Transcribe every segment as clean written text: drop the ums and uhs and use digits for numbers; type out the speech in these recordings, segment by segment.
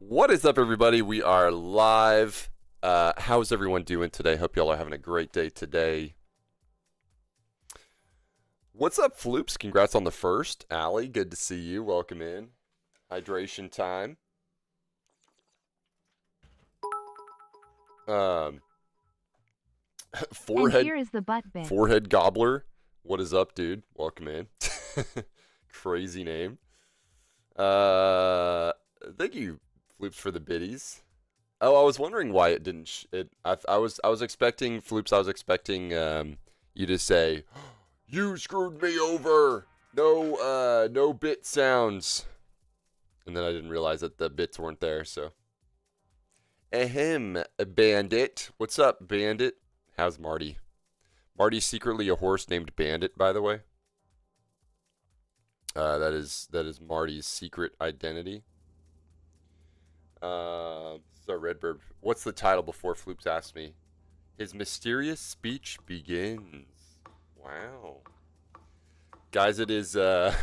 What is up, everybody? We are live. How's everyone doing today? Hope y'all are having a great day today. What's up, Floops? Congrats on the first. Allie, good to see you. Welcome in. Hydration time. And Forehead here is the butt bit. Forehead Gobbler. What is up, dude? Welcome in. Crazy name. Thank you, Floops, for the biddies. Oh, I was wondering why it didn't. I was expecting Floops. I was expecting you to say, "You screwed me over." No bit sounds. And then I didn't realize that the bits weren't there. So, ahem, Bandit. What's up, Bandit? How's Marty? Marty's secretly a horse named Bandit, by the way. That is Marty's secret identity. So Redbird, what's the title before Floops asked me? His mysterious speech begins. Wow. Guys, it is it's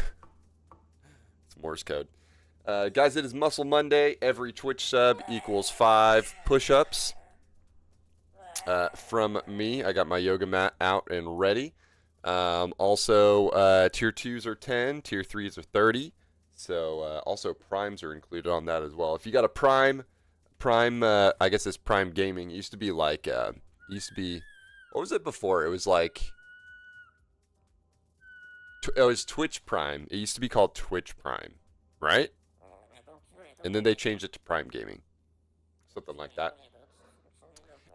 Morse code. Guys, it is Muscle Monday. Every Twitch sub equals 5 push-ups. From me, I got my yoga mat out and ready. Also, tier 2s are 10, tier 3s are 30. So, also primes are included on that as well. If you got a prime, I guess it's Prime Gaming. It used to be like, what was it before? It was like, it was Twitch Prime. It used to be called Twitch Prime, right? And then they changed it to Prime Gaming. Something like that.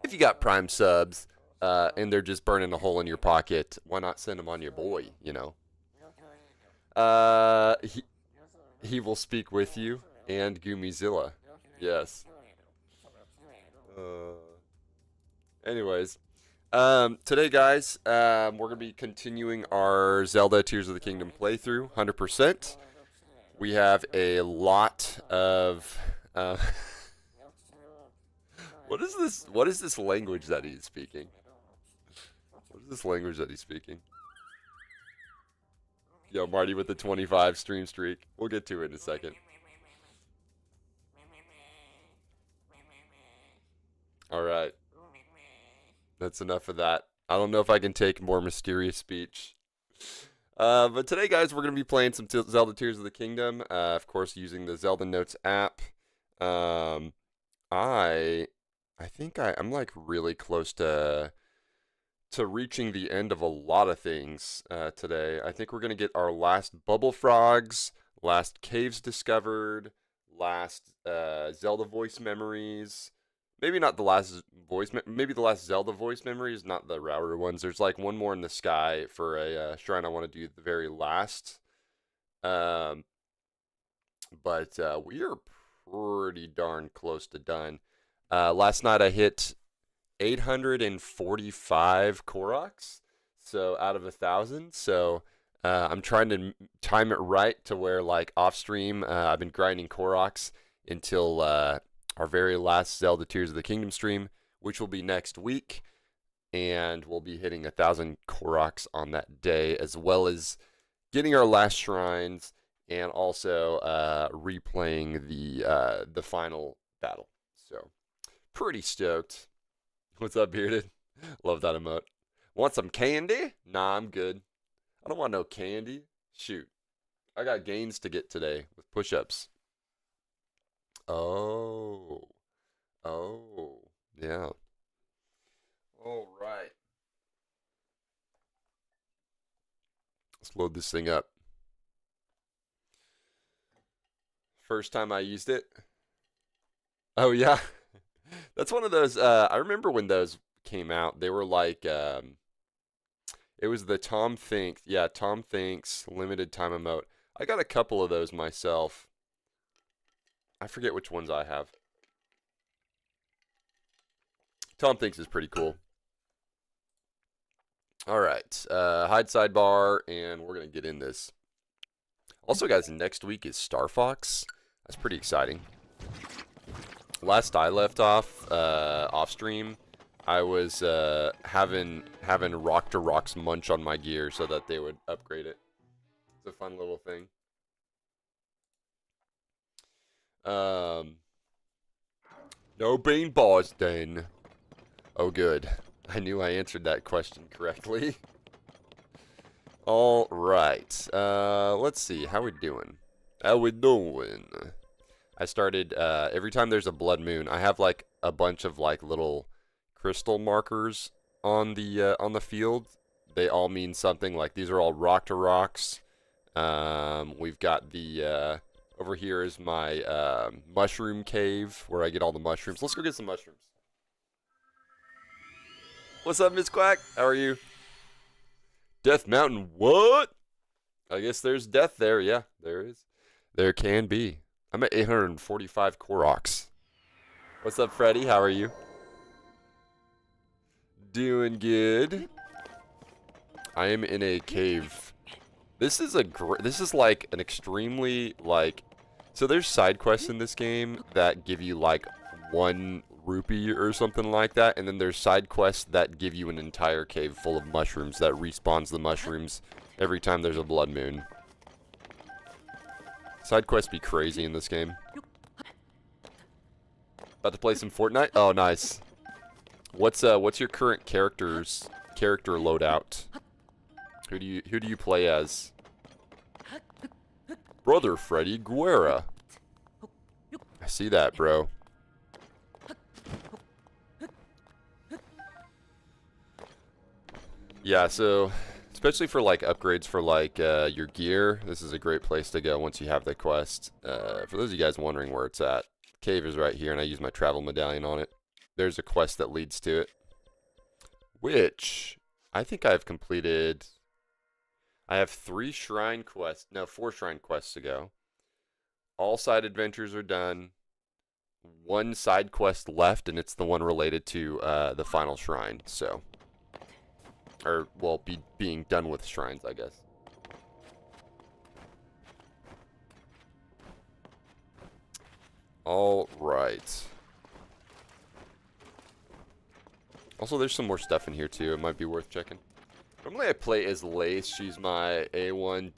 If you got Prime subs, and they're just burning a hole in your pocket, why not send them on your boy, you know? He will speak with you, and Goomizilla. Yes. Anyways. Today, guys, we're going to be continuing our Zelda Tears of the Kingdom playthrough, 100%. We have a lot of... What is this language that he's speaking? What is this language that he's speaking? Yo, Marty with the 25 stream streak. We'll get to it in a second. Alright. That's enough of that. I don't know if I can take more mysterious speech. But today, guys, we're going to be playing some Zelda Tears of the Kingdom. Of course, using the Zelda Notes app. I think I'm like really close to reaching the end of a lot of things today. I think we're going to get our last Bubble Frogs, last Caves Discovered, last Zelda Voice Memories. Maybe not the last maybe the last Zelda Voice Memories, not the router ones. There's like one more in the sky for a shrine I want to do at the very last. But we are pretty darn close to done. Last night I hit 845 Koroks, so out of 1,000. So I'm trying to time it right to where, like, off stream, I've been grinding Koroks until our very last Zelda Tears of the Kingdom stream, which will be next week, and we'll be hitting 1,000 Koroks on that day, as well as getting our last shrines and also replaying the final battle. So pretty stoked. What's up, Bearded? Love that emote. Want some candy? Nah, I'm good. I don't want no candy. Shoot. I got gains to get today with push-ups. Oh. Oh. Yeah. All right. Let's load this thing up. First time I used it. Oh, yeah. That's one of those, I remember when those came out, they were like, it was the Tom Thinks limited time emote. I got a couple of those myself. I forget which ones I have. Tom Thinks is pretty cool. Alright, hide sidebar, and we're going to get in this. Also, guys, next week is Star Fox. That's pretty exciting. Last I left off, off stream, I was having Rock to Rocks munch on my gear so that they would upgrade it. It's a fun little thing. No bean balls then. Oh, good. I knew I answered that question correctly. All right. Let's see. How we doing? How we doing? I started, every time there's a blood moon, I have, like, a bunch of, like, little crystal markers on the field. They all mean something. Like, these are all rock to rocks. We've got the, over here is my, mushroom cave, where I get all the mushrooms. Let's go get some mushrooms. What's up, Miss Quack? How are you? Death Mountain, what? I guess there's death there. Yeah, there is. There can be. I'm at 845 Koroks. What's up, Freddy? How are you? Doing good. I am in a cave. This is like an extremely, like, so there's side quests in this game that give you like 1 rupee or something like that, and then there's side quests that give you an entire cave full of mushrooms that respawns the mushrooms every time there's a blood moon. Side quests be crazy in this game. About to play some Fortnite? Oh, nice. What's your current character loadout? Who do you play as? Brother Freddy Guerra. I see that, bro. Yeah, so especially for like upgrades for like your gear, this is a great place to go once you have the quest. For those of you guys wondering where it's at, the cave is right here, and I use my travel medallion on it. There's a quest that leads to it, which I think I've completed. I have 4 shrine quests to go. All side adventures are done. 1 side quest left, and it's the one related to the final shrine. So, or well, being done with shrines, I guess. All right. Also, there's some more stuff in here too. It might be worth checking. Normally I play as Lace. She's my A1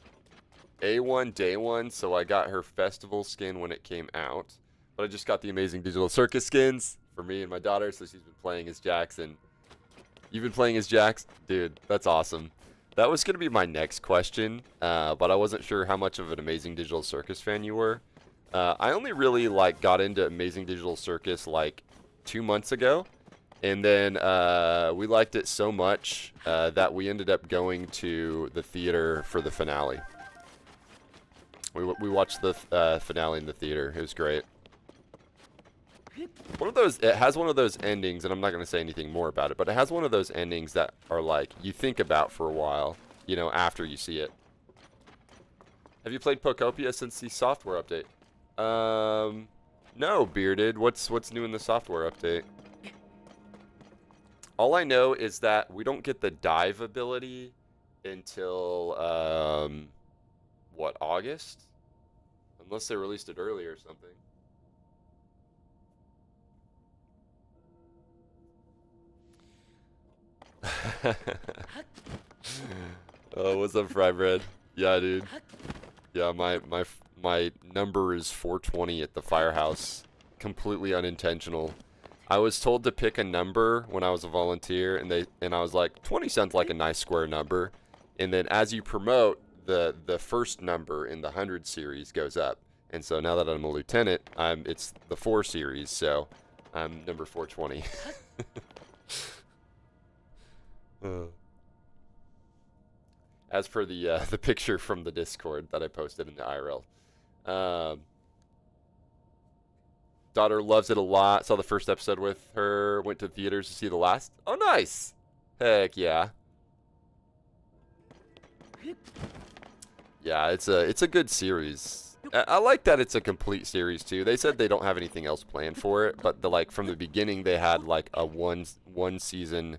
day 1, so I got her festival skin when it came out. But I just got the Amazing Digital Circus skins for me and my daughter, so she's been playing as Jax. And you've been playing as Jax? Dude, that's awesome. That was going to be my next question, but I wasn't sure how much of an Amazing Digital Circus fan you were. I only really like got into Amazing Digital Circus like 2 months ago. And then we liked it so much that we ended up going to the theater for the finale. We watched the finale in the theater. It was great. It has one of those endings, and I'm not going to say anything more about it, but it has one of those endings that are like, you think about for a while, you know, after you see it. Have you played Pokopia since the software update? No, Bearded. What's new in the software update? All I know is that we don't get the dive ability until, what, August? Unless they released it earlier or something. Oh, what's up, Fry Bread? Yeah, dude. Yeah, my number is 420 at the firehouse. Completely unintentional. I was told to pick a number when I was a volunteer, and I was like, 20 sounds like a nice square number. And then as you promote, the first number in the 100 series goes up. And so now that I'm a lieutenant, it's the 4 series, so I'm number 420. As per the picture from the Discord that I posted in the IRL. Daughter loves it a lot. Saw the first episode with her. Went to theaters to see the last. Oh, nice. Heck yeah. Yeah, it's a good series. I like that it's a complete series too. They said they don't have anything else planned for it, but from the beginning they had like a one season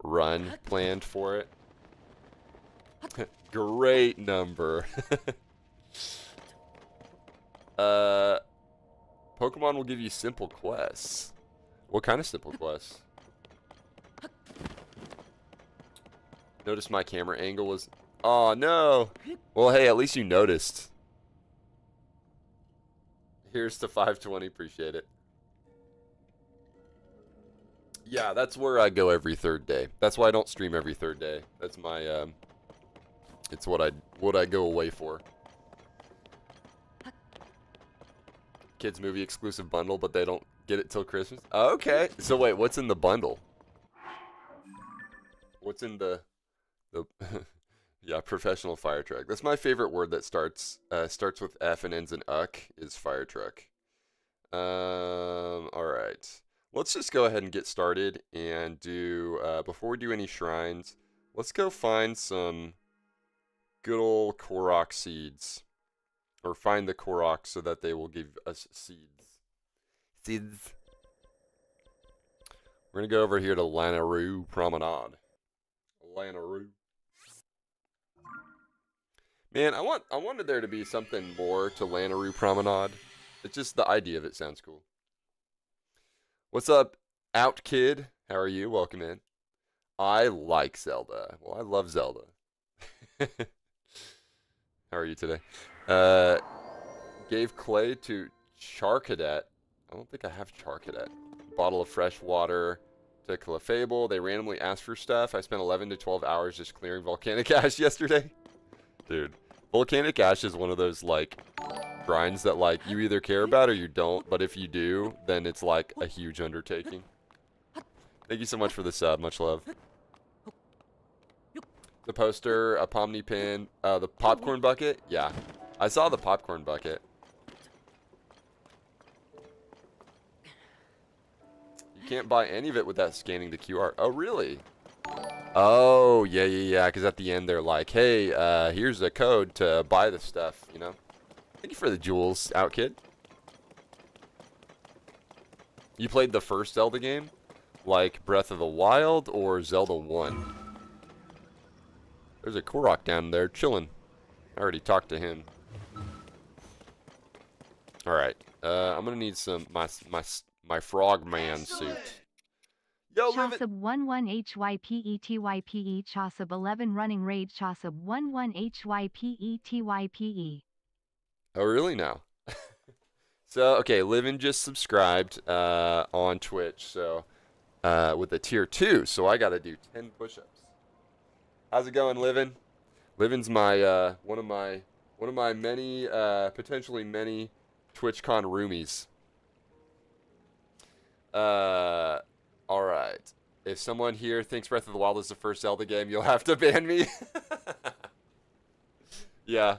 run planned for it. Great number. Pokemon will give you simple quests. What kind of simple quests? Notice my camera angle was... Oh, no. Well, hey, at least you noticed. Here's to 520. Appreciate it. Yeah, that's where I go every third day. That's why I don't stream every third day. That's my it's what I go away for. Kids movie exclusive bundle, but they don't get it till Christmas. Oh, okay. So wait, what's in the bundle? What's in the yeah, professional fire truck. That's my favorite word that starts with F and ends in uck is fire truck. All right. Let's just go ahead and get started and do before we do any shrines, let's go find some good old Korok seeds. Or find the Koroks so that they will give us seeds. Seeds. We're going to go over here to Lanaroo Promenade. Lanaroo. Man, I wanted there to be something more to Lanaroo Promenade. It's just the idea of it sounds cool. What's up, Out Kid? How are you? Welcome in. I like Zelda. Well, I love Zelda. How are you today? Gave clay to Charcadet. I don't think I have Charcadet. Bottle of fresh water to Clefable. They randomly asked for stuff. I spent 11 to 12 hours just clearing volcanic ash yesterday. Dude, volcanic ash is one of those, like, grinds that, like, you either care about or you don't. But if you do, then it's, like, a huge undertaking. Thank you so much for the sub. Much love. The poster, a Pomni pin, the popcorn bucket. Yeah. I saw the popcorn bucket. You can't buy any of it without scanning the QR. Oh, really? Oh, yeah. Because at the end, they're like, hey, here's a code to buy the stuff, you know? Thank you for the jewels, Out Kid. You played the first Zelda game? Like Breath of the Wild or Zelda 1? There's a Korok down there chilling. I already talked to him. Alright, I'm gonna need some my frogman suit. Yo, Chasub 11 HYPETYPE Chasub 11 running raid Chasub 11 HYPETYPE. Oh, really now? So, okay, Livin just subscribed on Twitch, so with a tier 2, so I gotta do 10 push-ups. How's it going, Livin? Livin's my one of my many potentially many TwitchCon roomies. All right. If someone here thinks Breath of the Wild is the first Zelda game, you'll have to ban me. Yeah.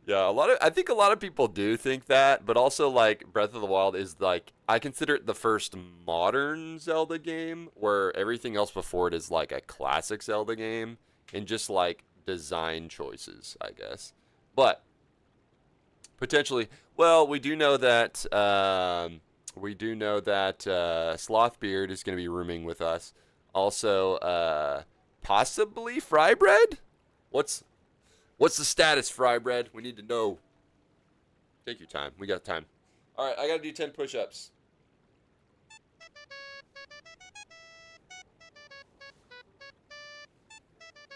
I think a lot of people do think that, but also like Breath of the Wild is like I consider it the first modern Zelda game where everything else before it is like a classic Zelda game and just like design choices, I guess. But potentially, well, we do know that Slothbeard is going to be rooming with us. Also, possibly Frybread? What's the status, Frybread? We need to know. Take your time. We got time. All right, I got to do 10 push-ups.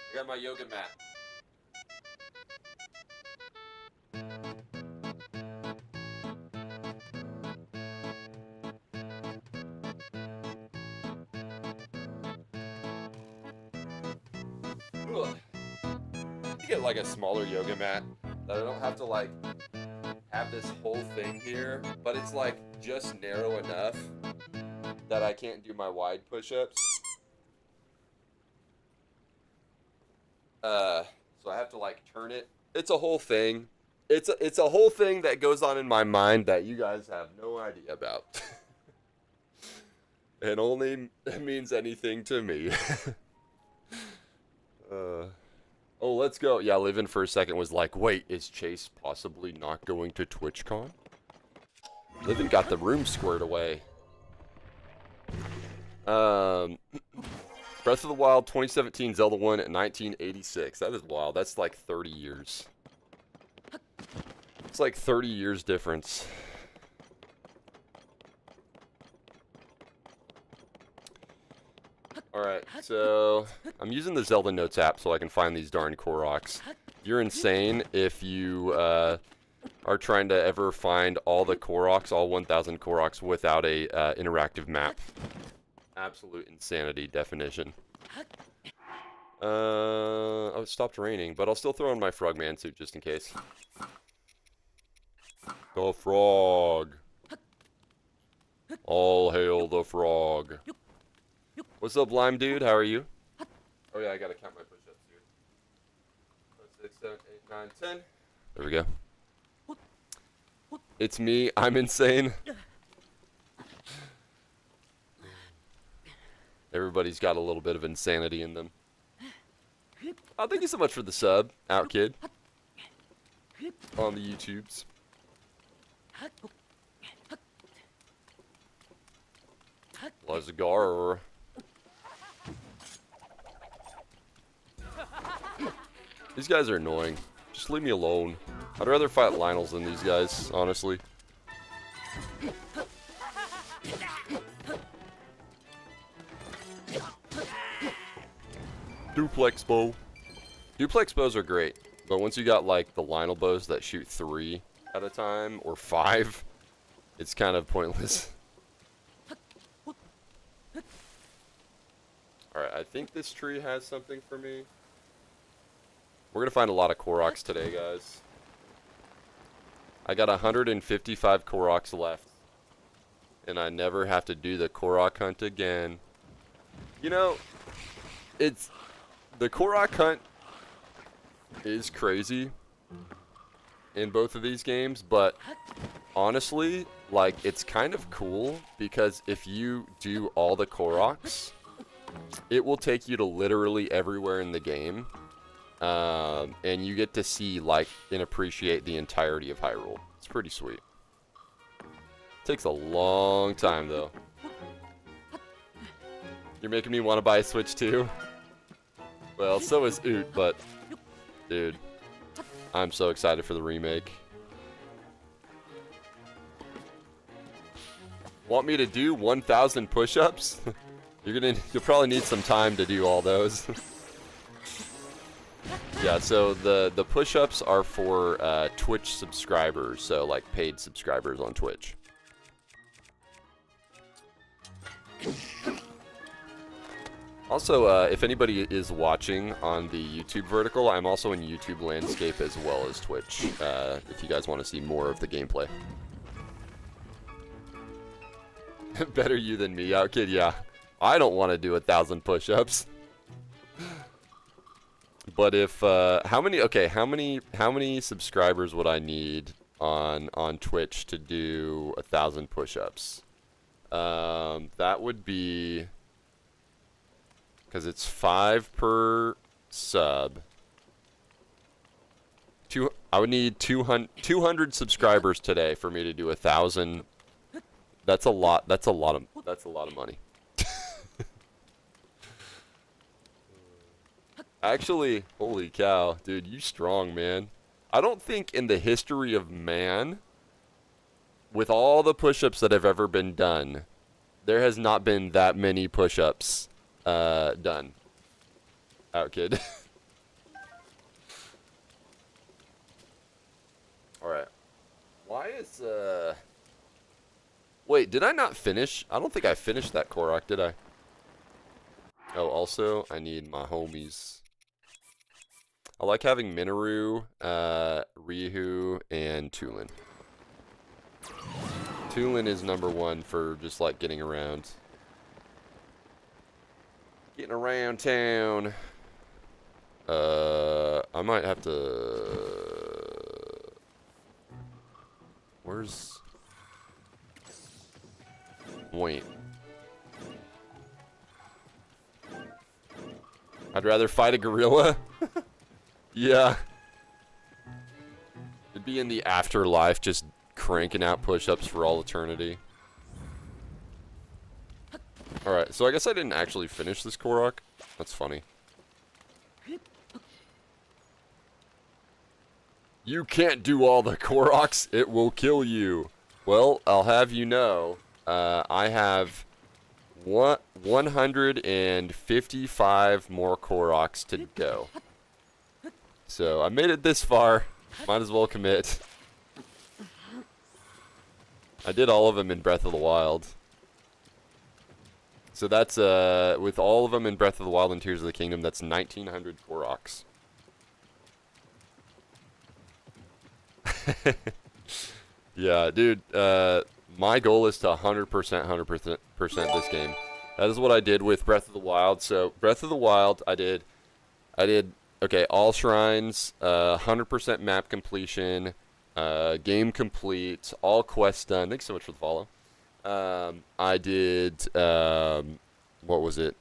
I got my yoga mat. Ugh. To get like a smaller yoga mat that I don't have to like have this whole thing here, but it's like just narrow enough that I can't do my wide push-ups. So I have to like turn it. It's a whole thing. It's a whole thing that goes on in my mind that you guys have no idea about. It only means anything to me. Oh, let's go. Yeah, Livin for a second was like, wait, is Chase possibly not going to TwitchCon? Livin got the room squared away. Breath of the Wild 2017, Zelda 1 at 1986. That is wild. That's like 30 years. It's like 30 years difference. Alright, so I'm using the Zelda Notes app so I can find these darn Koroks. You're insane if you are trying to ever find all the Koroks, all 1,000 Koroks, without a interactive map. Absolute insanity definition. Oh, it stopped raining, but I'll still throw on my frogman suit just in case. The frog. All hail the frog. What's up, Lime Dude? How are you? Oh yeah, I gotta count my push-ups, dude. 5, 6, 7, 8, 9, 10. There we go. It's me. I'm insane. Everybody's got a little bit of insanity in them. Oh, thank you so much for the sub, Out Kid. On the YouTubes. Let's go. These guys are annoying. Just leave me alone. I'd rather fight Lionels than these guys, honestly. Duplex bow. Duplex bows are great, but once you got like the Lionel bows that shoot 3 at a time, or 5, it's kind of pointless. Alright, I think this tree has something for me. We're gonna find a lot of Koroks today, guys. I got 155 Koroks left. And I never have to do the Korok hunt again. You know, it's... The Korok hunt is crazy in both of these games, but honestly, like, it's kind of cool because if you do all the Koroks, it will take you to literally everywhere in the game, and you get to see, like, and appreciate the entirety of Hyrule. It's pretty sweet. Takes a long time, though. You're making me want to buy a Switch, too? Well, so is Oot, but... Dude, I'm so excited for the remake. Want me to do 1,000 push-ups? You'll probably need some time to do all those. Yeah, so the push-ups are for Twitch subscribers, so like paid subscribers on Twitch. Also, if anybody is watching on the YouTube vertical, I'm also in YouTube Landscape as well as Twitch, if you guys want to see more of the gameplay. Better you than me, Out Kid, yeah. I don't want to do 1,000 push-ups. But if, how many subscribers would I need on Twitch to do 1,000 push-ups? That would be... Because it's 5 per sub. I would need 200 subscribers today for me to do 1,000. That's a lot. That's a lot of money. Actually, holy cow, dude, you strong, man. I don't think in the history of man, with all the push-ups that have ever been done, there has not been that many push-ups done. Out, kid. Alright. Why is, Wait, did I not finish? I don't think I finished that Korok, did I? Oh, also, I need my homies. I like having Minoru, Rihu, and Tulin. Tulin is #1 for just, like, getting around. Getting around town. I might have to... Where's... Wait. I'd rather fight a gorilla. Yeah. It'd be in the afterlife just cranking out push-ups for all eternity. Alright, so I guess I didn't actually finish this Korok. That's funny. You can't do all the Koroks. It will kill you. Well, I'll have you know, I have 155 more Koroks to go. So, I made it this far. Might as well commit. I did all of them in Breath of the Wild. So that's with all of them in Breath of the Wild and Tears of the Kingdom, that's 1900 Koroks. Yeah, dude. My goal is to 100% this game. That is what I did with Breath of the Wild. So Breath of the Wild, I did okay, all shrines, 100% map completion, game complete, all quests done. Thanks so much for the follow. I did what was it?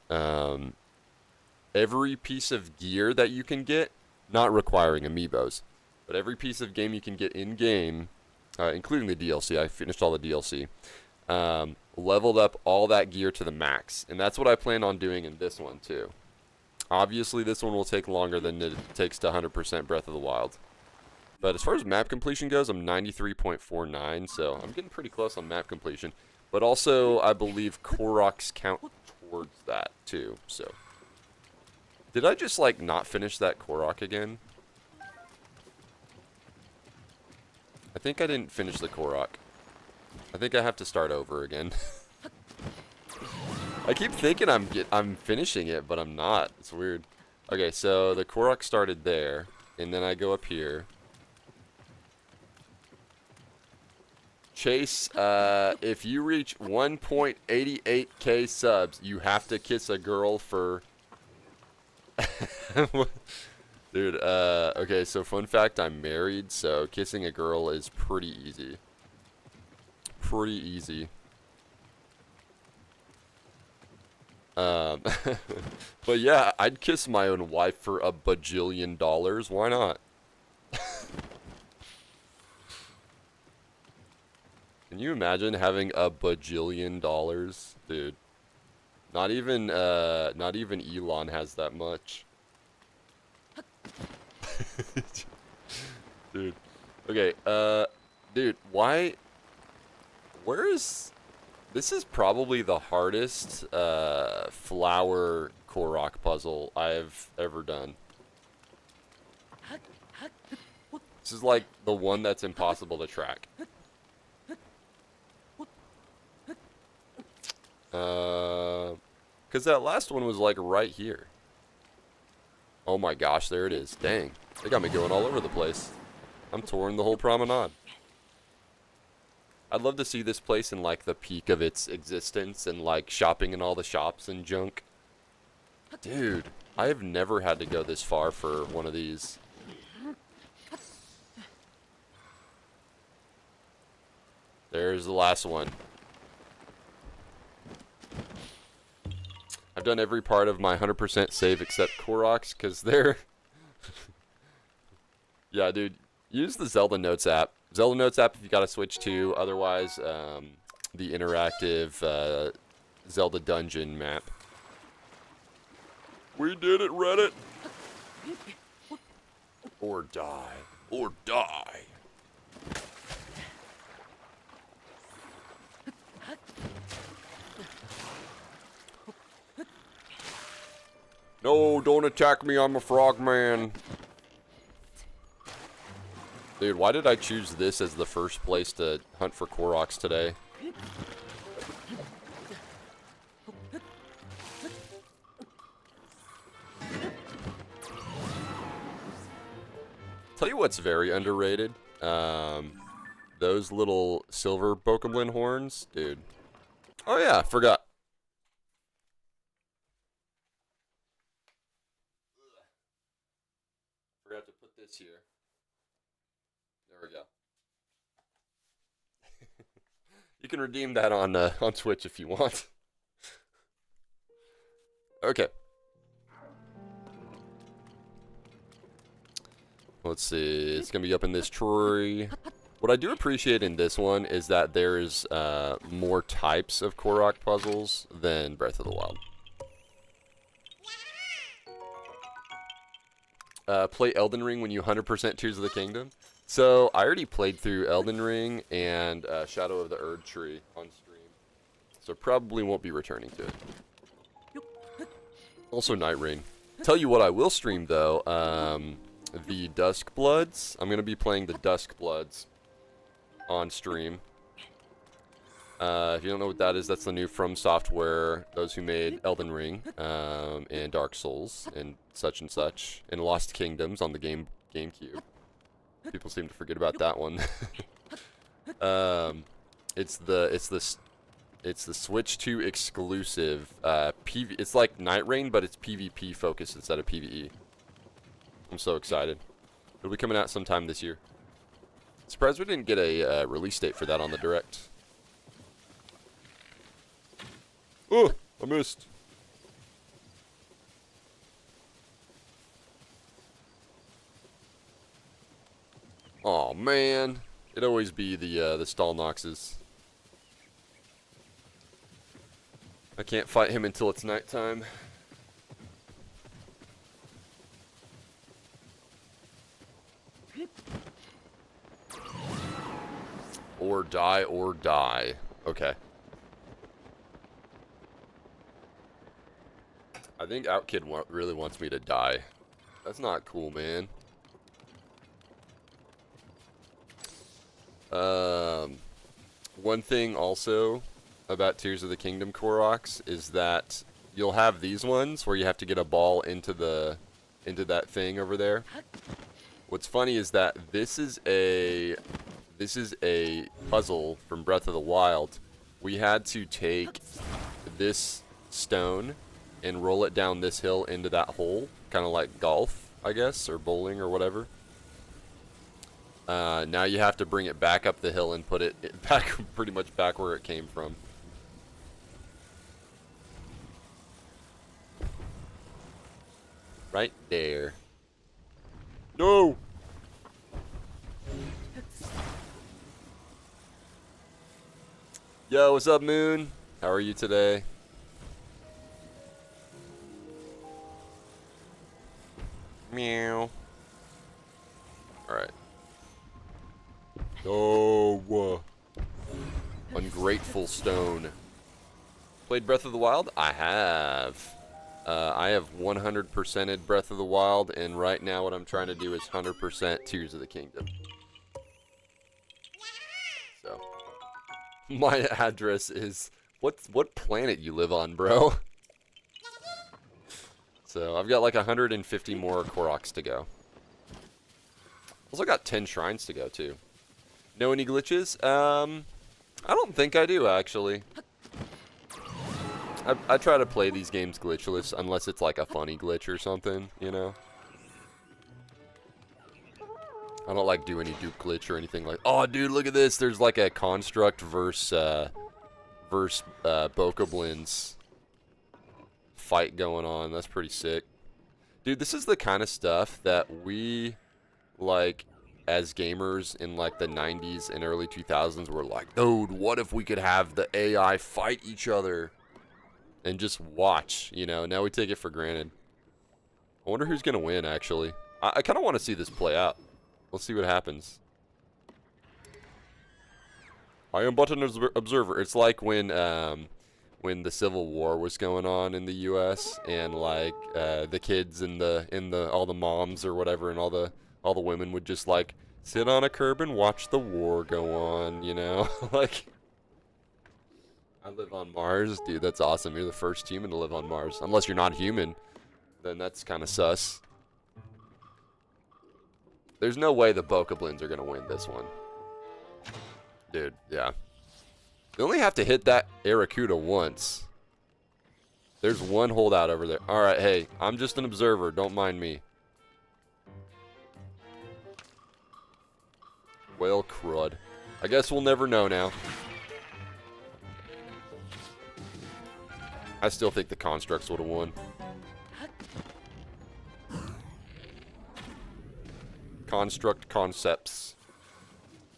Every piece of gear that you can get, not requiring amiibos, but every piece of game you can get in game, including the DLC. I finished all the DLC. Leveled up all that gear to the max, and that's what I plan on doing in this one too. Obviously, this one will take longer than it takes to 100% Breath of the Wild. But as far as map completion goes, I'm 93.49, so I'm getting pretty close on map completion. But also, I believe Koroks count towards that too. So, did I just like not finish that Korok again? I think I didn't finish the Korok. I think I have to start over again. I keep thinking I'm finishing it, but I'm not. It's weird. Okay, so the Korok started there, and then I go up here. Chase, if you reach 1.88k subs, you have to kiss a girl for... Dude, okay, so fun fact, I'm married, so kissing a girl is pretty easy. Pretty easy. But yeah, I'd kiss my own wife for $1 bajillion. Why not? Can you imagine having $1 bajillion, dude? Not even Elon has that much. Dude. Okay, dude, why? Where is... This is probably the hardest flower Korok puzzle I've ever done. This is like the one that's impossible to track. Because that last one was like right here. Oh my gosh, there it is. Dang. They got me going all over the place. I'm touring the whole promenade. I'd love to see this place in like the peak of its existence and like shopping in all the shops and junk. Dude, I have never had to go this far for one of these. There's the last one. I've done every part of my 100% save except Koroks because they're... Yeah, dude, use the Zelda Notes app. Zelda Notes app if you got to switch to. Otherwise, the interactive Zelda dungeon map. We did it, Reddit! Or die. Or die. No, don't attack me, I'm a frogman. Dude, why did I choose this as the first place to hunt for Koroks today? Tell you what's very underrated. Those little silver Pokemon horns, dude. Oh yeah, forgot. Forgot to put this here. There we go. You can redeem that on Twitch if you want. Okay. Let's see. It's gonna be up in this tree. What I do appreciate in this one is that there's more types of Korok puzzles than Breath of the Wild. Play Elden Ring when you 100% Tears of the Kingdom. So, I already played through Elden Ring and Shadow of the Erd Tree on stream. So, probably won't be returning to it. Also, Night Ring. Tell you what I will stream, though. The Dusk Bloods. I'm going to be playing the Dusk Bloods on stream. If you don't know what that is, that's the new From Software, those who made Elden Ring, and Dark Souls, and such, and Lost Kingdoms on the GameCube. People seem to forget about that one. It's the Switch 2 exclusive PV. It's like Night Rain, but it's PvP focused instead of PvE. I'm so excited. It'll be coming out sometime this year. Surprised we didn't get a release date for that on the Direct. Oh, I missed. Oh man, it'd always be the Stalnoxes. I can't fight him until it's nighttime. Or die, or die. Okay. I think OutKid really wants me to die. That's not cool, man. One thing also about Tears of the Kingdom Koroks is that you'll have these ones where you have to get a ball into that thing over there. What's funny is that this is a puzzle from Breath of the Wild. We had to take this stone and roll it down this hill into that hole, kind of like golf, I guess, or bowling or whatever. Now you have to bring it back up the hill and put it back, pretty much back where it came from. Right there. No! Yo, what's up, Moon? How are you today? Meow. Alright. Oh, ungrateful stone. Played Breath of the Wild? I have. I have 100%ed Breath of the Wild, and right now what I'm trying to do is 100% Tears of the Kingdom. So, my address is... What planet you live on, bro? So, I've got like 150 more Koroks to go. Also got 10 shrines to go, too. Know any glitches? I don't think I do, actually. I try to play these games glitchless, unless it's like a funny glitch or something, you know? I don't like do any dupe glitch or anything like, oh dude, look at this, there's like a construct versus Bokoblins fight going on. That's pretty sick. Dude, this is the kind of stuff that we, like, as gamers in like the 90s and early 2000s were like, dude, what if we could have the AI fight each other? And just watch, you know. Now we take it for granted. I wonder who's gonna win, actually. I kind of want to see this play out. Let's see what happens. I am but an observer. It's like when the Civil War was going on in the U.S. and like the kids and all the moms or whatever and all the women would just like sit on a curb and watch the war go on, you know, like. I live on Mars. Dude, that's awesome. You're the first human to live on Mars. Unless you're not human, then that's kind of sus. There's no way the Bokoblins are going to win this one. Dude, yeah. They only have to hit that Aracuda once. There's one holdout over there. Alright, hey, I'm just an observer. Don't mind me. Well, crud. I guess we'll never know now. I still think the Constructs would have won. Construct concepts.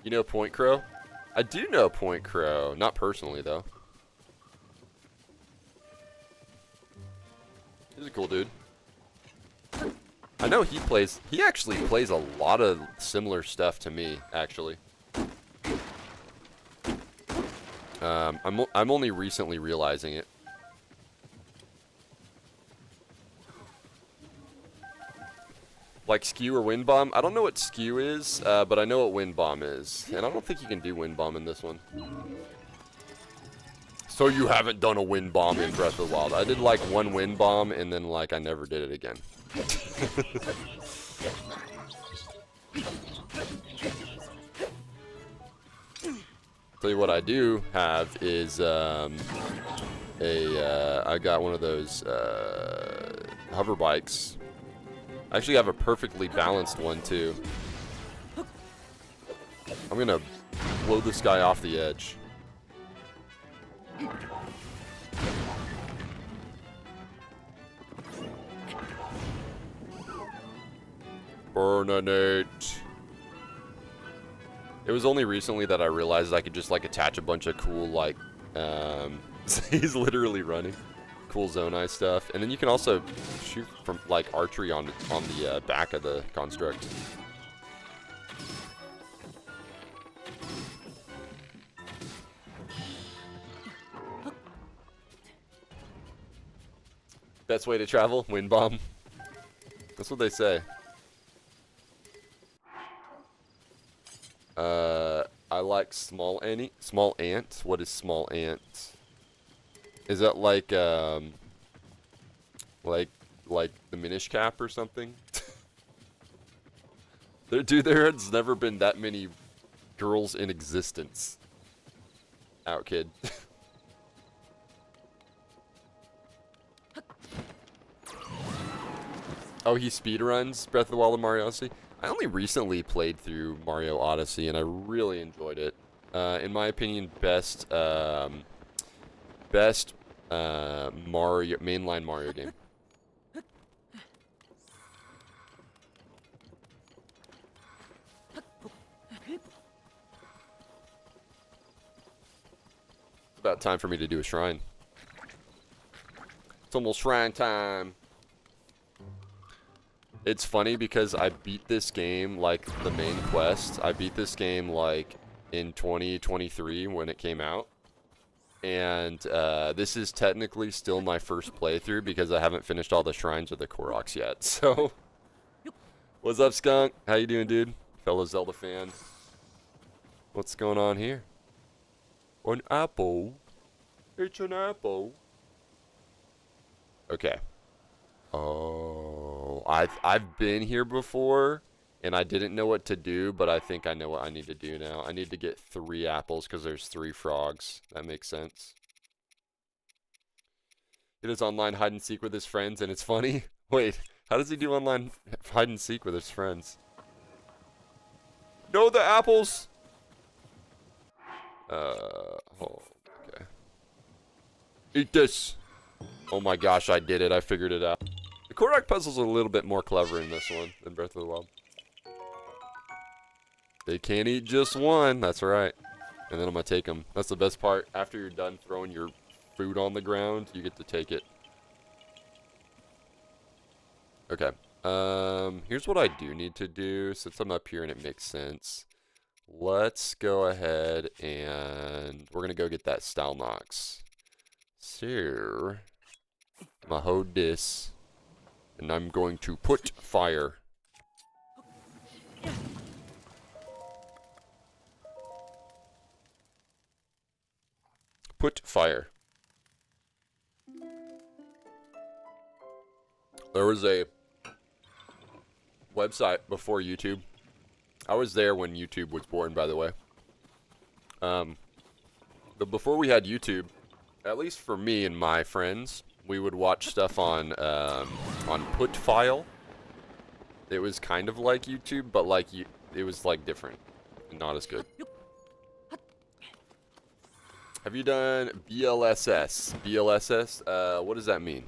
You know Point Crow? I do know Point Crow. Not personally, though. He's a cool dude. I know he actually plays a lot of similar stuff to me, actually. I'm only recently realizing it. Like Skew or Wind Bomb? I don't know what Skew is, but I know what Wind Bomb is. And I don't think you can do Wind Bomb in this one. So you haven't done a wind bomb in Breath of the Wild. I did like one wind bomb and then like I never did it again. Tell you what I do have is I got one of those hover bikes. I actually have a perfectly balanced one too. I'm gonna blow this guy off the edge. Burnanate. It was only recently that I realized I could just like attach a bunch of cool like he's literally running cool zone eye stuff, and then you can also shoot from like archery on the back of the construct. Best way to travel, wind bomb. That's what they say. I like small ant. What is small ant? Is that like the Minish Cap or something? Dude, there has never been that many girls in existence. Out, kid. Oh, he speedruns Breath of the Wild and Mario Odyssey? I only recently played through Mario Odyssey, and I really enjoyed it. In my opinion, best Mario mainline Mario game. It's about time for me to do a shrine. It's almost shrine time. It's funny because I beat this game, like, the main quest. I beat this game, like, in 2023 when it came out. And this is technically still my first playthrough because I haven't finished all the shrines of the Koroks yet. So, what's up, Skunk? How you doing, dude? Fellow Zelda fan. What's going on here? An apple. It's an apple. Okay. Oh, I've been here before, and I didn't know what to do, but I think I know what I need to do now. I need to get 3 apples because there's 3 frogs. That makes sense. He does online hide and seek with his friends, and it's funny. Wait, how does he do online hide and seek with his friends? No, the apples! Oh, okay. Eat this! Oh my gosh, I did it. I figured it out. The Korok puzzles are a little bit more clever in this one than Breath of the Wild. They can't eat just one. That's right. And then I'm going to take them. That's the best part. After you're done throwing your food on the ground, you get to take it. Okay. Here's what I do need to do. Since I'm up here and it makes sense. Let's go ahead and we're going to go get that Style Nox. So, I'm going to hold this. And I'm going to put fire. Put fire. There was a website before YouTube. I was there when YouTube was born, by the way. But before we had YouTube, at least for me and my friends, we would watch stuff on Putfile. It was kind of like YouTube, but like it was like different, not as good. Have you done BLSS? BLSS? What does that mean?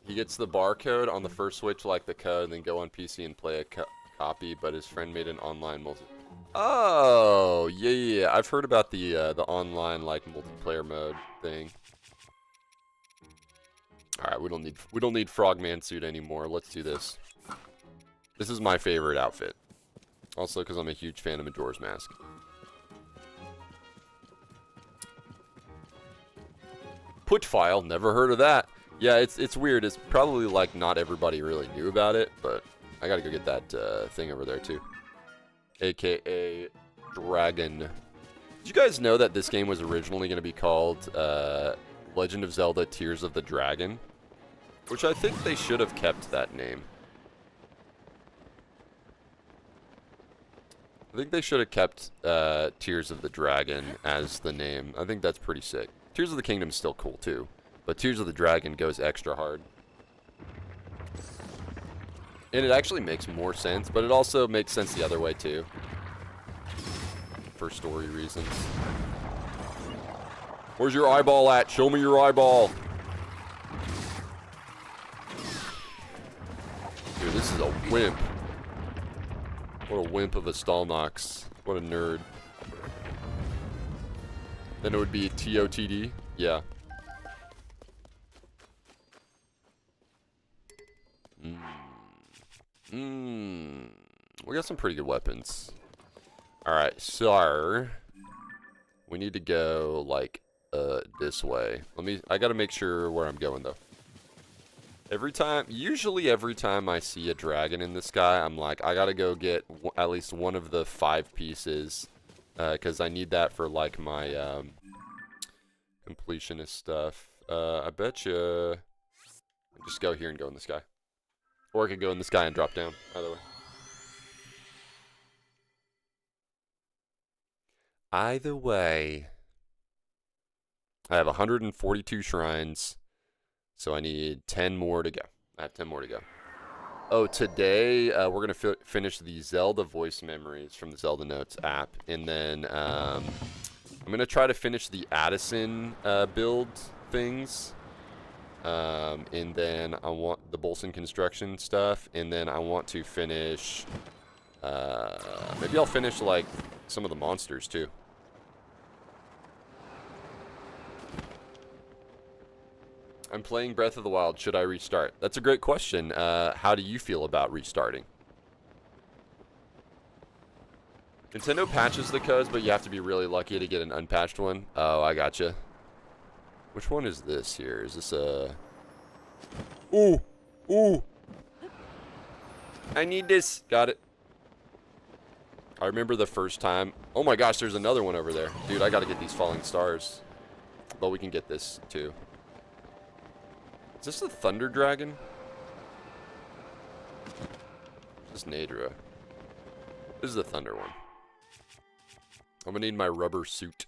He gets the barcode on the first Switch, like the code, and then go on PC and play a copy. But his friend made an online multi. Oh, yeah. I've heard about the online like multiplayer mode thing. All right, we don't need Frogman suit anymore. Let's do this. This is my favorite outfit. Also, because I'm a huge fan of Majora's Mask. Putfile, never heard of that. Yeah, it's weird. It's probably like not everybody really knew about it, but I gotta go get that thing over there too. AKA Dragon. Did you guys know that this game was originally going to be called Legend of Zelda Tears of the Dragon? Which I think they should have kept that name. I think they should have kept Tears of the Dragon as the name. I think that's pretty sick. Tears of the Kingdom is still cool too, but Tears of the Dragon goes extra hard. And it actually makes more sense, but it also makes sense the other way too. For story reasons. Where's your eyeball at? Show me your eyeball. Dude, this is a wimp. What a wimp of a Stalnox. What a nerd. Then it would be TOTD? Yeah. We got some pretty good weapons. Alright, so we need to go like this way. I gotta make sure where I'm going though. Usually every time I see a dragon in the sky, I'm like, I gotta go get at least one of the 5 pieces. Because I need that for like my completionist stuff. I bet you just go here and go in the sky. Or I could go in the sky and drop down. Either way. Either way. I have 142 shrines. So I need 10 more to go. I have 10 more to go. Oh, today we're going to finish the Zelda voice memories from the Zelda Notes app. And then I'm going to try to finish the Addison build things. And then I want the Bolson construction stuff. And then I want to finish... maybe I'll finish like some of the monsters too. I'm playing Breath of the Wild. Should I restart? That's a great question. How do you feel about restarting? Nintendo patches the codes, but you have to be really lucky to get an unpatched one. Oh, I gotcha. Which one is this here? Is this a... Ooh! Ooh! I need this. Got it. I remember the first time. Oh my gosh, there's another one over there. Dude, I gotta get these falling stars. But we can get this too. Is this the Thunder Dragon? This is Nadra. This is the Thunder one. I'm gonna need my rubber suit.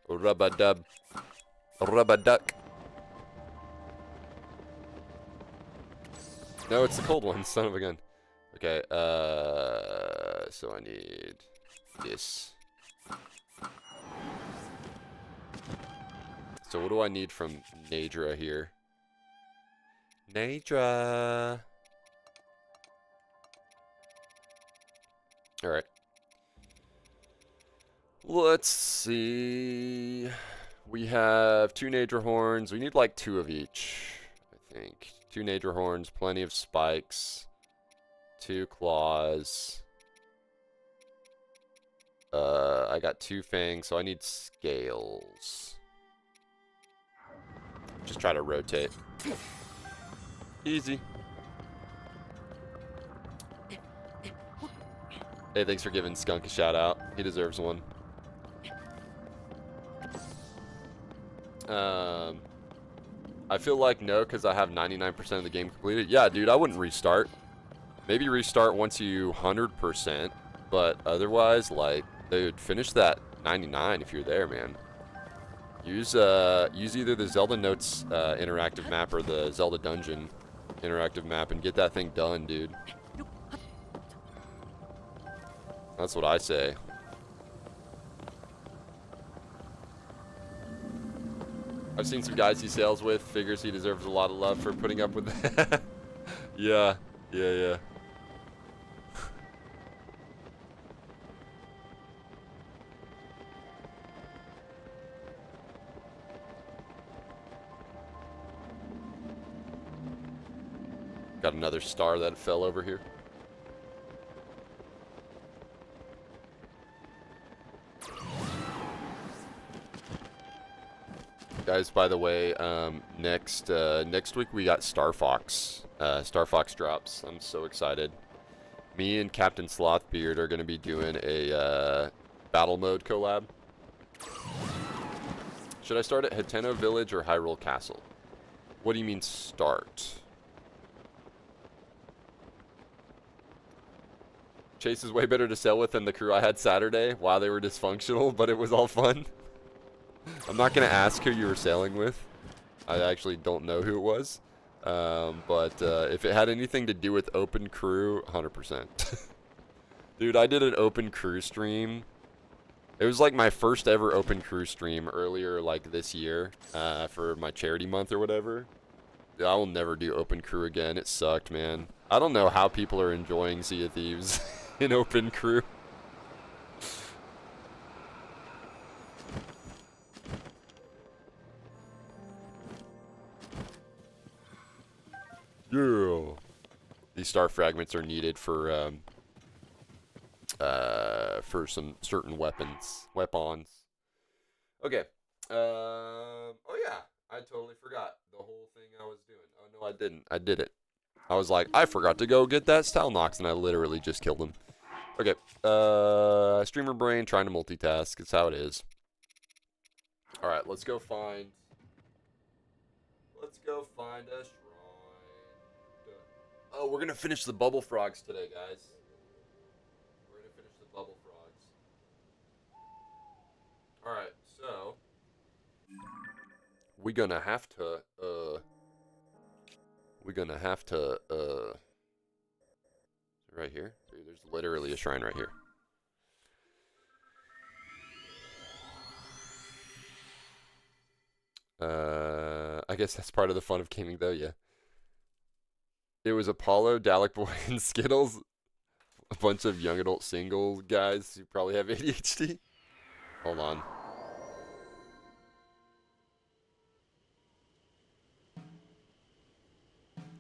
Rub-a-dub. Rub-a-duck. No, it's the cold one, son of a gun. Okay, so I need this. So what do I need from Nadra here? Nadra. Alright. Let's see. We have 2 Nadra horns. We need like 2 of each, I think. 2 Nadra horns, plenty of spikes. 2 claws. I got 2 fangs, so I need scales. Just try to rotate. Easy. Hey, thanks for giving Skunk a shout out. He deserves one. I feel like no, because I have 99% of the game completed. Yeah, dude, I wouldn't restart. Maybe restart once you 100%, but otherwise, like, dude, finish that 99 if you're there, man. Use either the Zelda Notes interactive map or the Zelda Dungeon interactive map and get that thing done, dude. That's what I say. I've seen some guys he sails with. Figures he deserves a lot of love for putting up with that. Yeah. Got another star that fell over here. Guys, by the way, next week we got Star Fox. Star Fox drops. I'm so excited. Me and Captain Slothbeard are going to be doing a battle mode collab. Should I start at Hateno Village or Hyrule Castle? What do you mean start? Chase is way better to sail with than the crew I had Saturday. Wow, they were dysfunctional, but it was all fun. I'm not going to ask who you were sailing with. I actually don't know who it was. But if it had anything to do with open crew, 100%. Dude, I did an open crew stream. It was like my first ever open crew stream earlier like this year for my charity month or whatever. I will never do open crew again. It sucked, man. I don't know how people are enjoying Sea of Thieves in open crew. Yeah. These star fragments are needed for some certain weapons. Okay. Oh yeah, I totally forgot the whole thing I was doing. Oh no, I didn't. I did it. I was like, I forgot to go get that Stalnox, and I literally just killed him. Okay. Streamer brain trying to multitask. It's how it is. All right, let's go find. Let's go find a shrine. Oh, we're gonna finish the bubble frogs today, guys. We're gonna finish the bubble frogs. All right, so we're gonna have to. Right here. Dude, there's literally a shrine right here. I guess that's part of the fun of gaming, though. Yeah. It was Apollo, Dalek Boy, and Skittles. A bunch of young adult single guys who probably have ADHD. Hold on.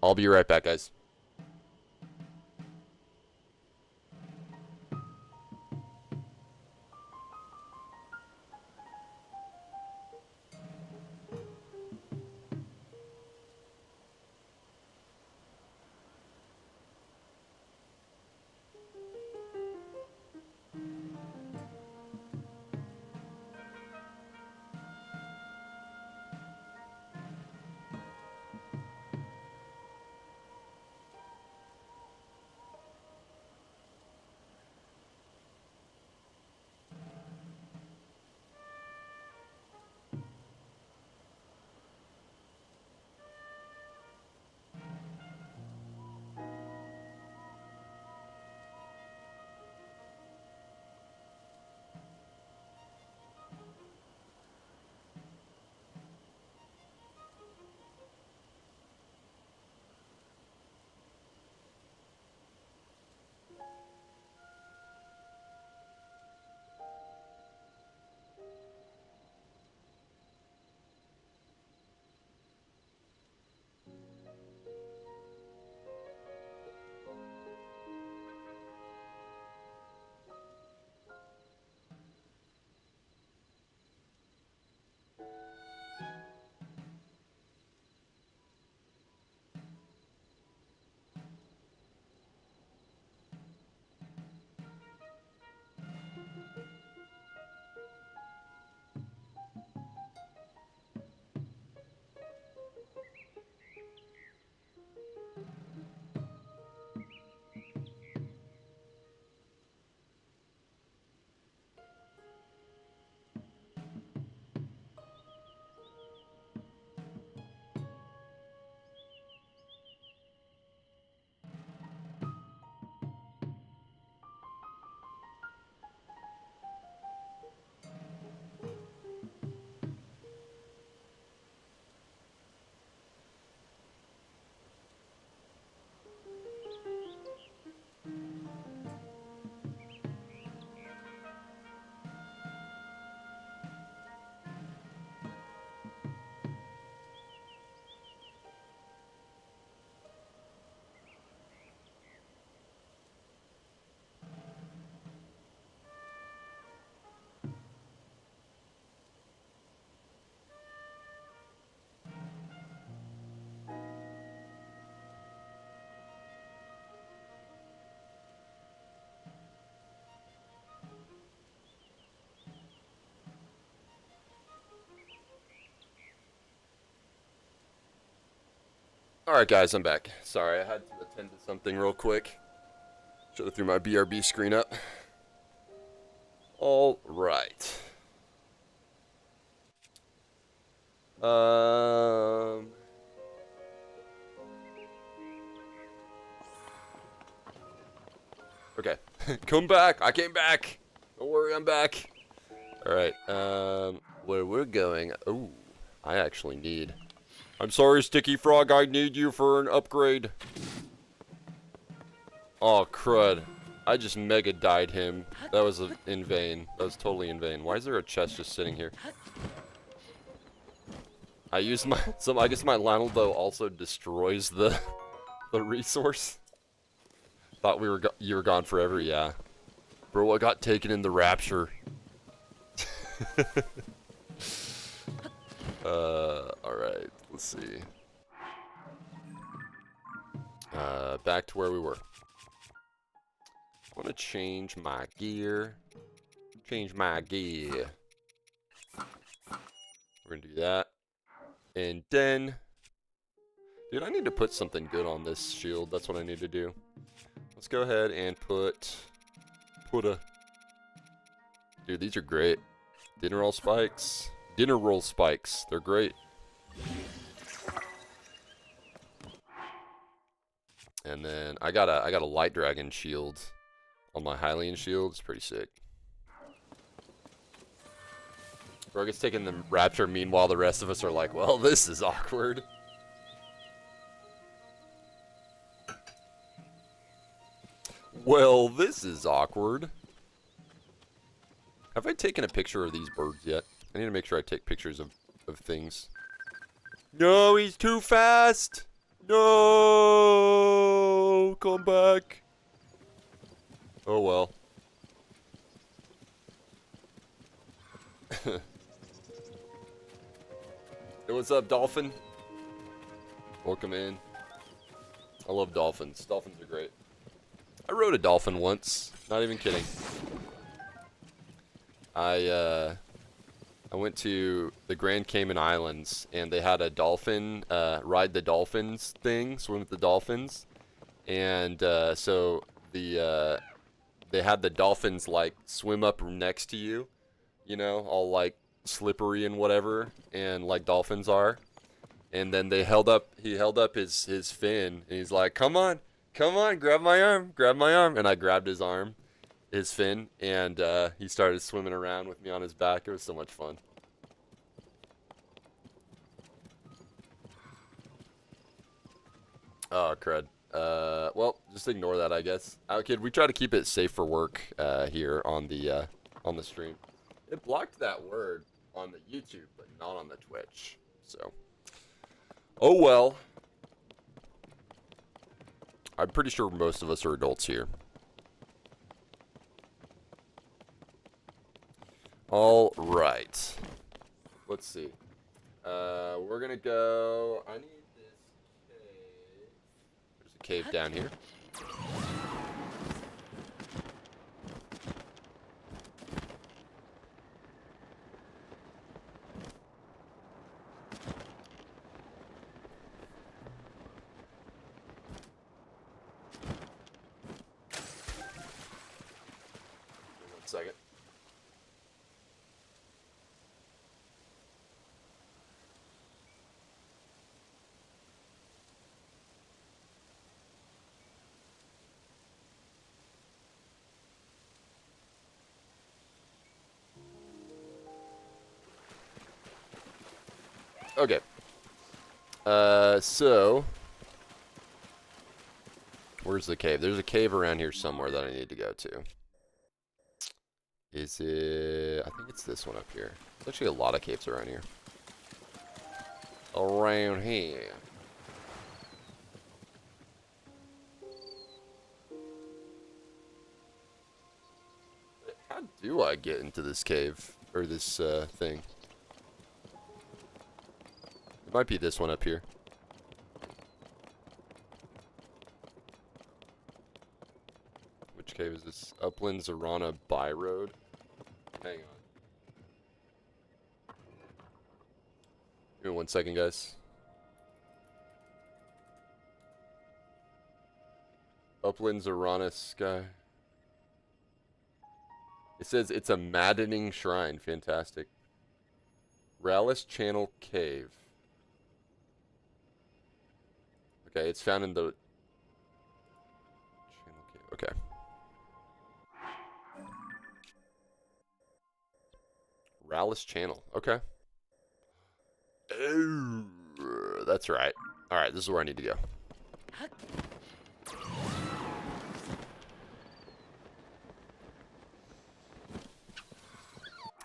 I'll be right back, guys. Alright guys, I'm back. Sorry, I had to attend to something real quick. Should have threw my BRB screen up. Alright. Okay. Come back! I came back! Don't worry, I'm back. Alright, where we're going... Ooh, I actually need... I'm sorry, Sticky Frog, I need you for an upgrade. Oh, crud. I just mega died him. That was in vain. That was totally in vain. Why is there a chest just sitting here? I used my... I guess my Lionel, though, also destroys the resource. Thought you were gone forever, yeah. Bro, I got taken in the rapture. Alright, let's see. Back to where we were. I want to change my gear. Change my gear. We're gonna do that. And then... Dude, I need to put something good on this shield. That's what I need to do. Let's go ahead and put a... Dude, these are great. Dinner roll spikes. Dinner roll spikes. They're great. And then I got a light dragon shield on my Hylian shield. It's pretty sick. Bro gets taking the rapture. Meanwhile, the rest of us are like, well, this is awkward. Well, this is awkward. Have I taken a picture of these birds yet? I need to make sure I take pictures of things. No, he's too fast! No! Come back! Oh well. Hey, what's up, dolphin? Welcome in. I love dolphins. Dolphins are great. I rode a dolphin once. Not even kidding. I went to the Grand Cayman Islands, and they had a dolphin, ride the dolphins thing, swim with the dolphins. And so they had the dolphins, like, swim up next to you, you know, all, like, slippery and whatever, and like dolphins are. And then he held up his fin, and he's like, come on, grab my arm. And I grabbed his arm, his fin, and he started swimming around with me on his back. It was so much fun. Oh, crud. Well, just ignore that, I guess. Kid, we try to keep it safe for work here on the stream. It blocked that word on the YouTube, but not on the Twitch. So, oh well. I'm pretty sure most of us are adults here. All right. Let's see. We're gonna go. I need this cave. There's a cave down here. Second. Okay. So where's the cave? There's a cave around here somewhere that I need to go to. Is it... I think it's this one up here. There's actually a lot of caves around here. Around here. How do I get into this cave? Or this, thing? It might be this one up here. Which cave is this? Upland Zarana By Road? Hang on. Give me 1 second, guys. Uplands Arana Sky. It says it's a maddening shrine. Fantastic. Rallis Channel Cave. Okay, it's found in the Channel Cave. Okay. Rallis Channel. Okay. Oh, that's right. All right, this is where I need to go.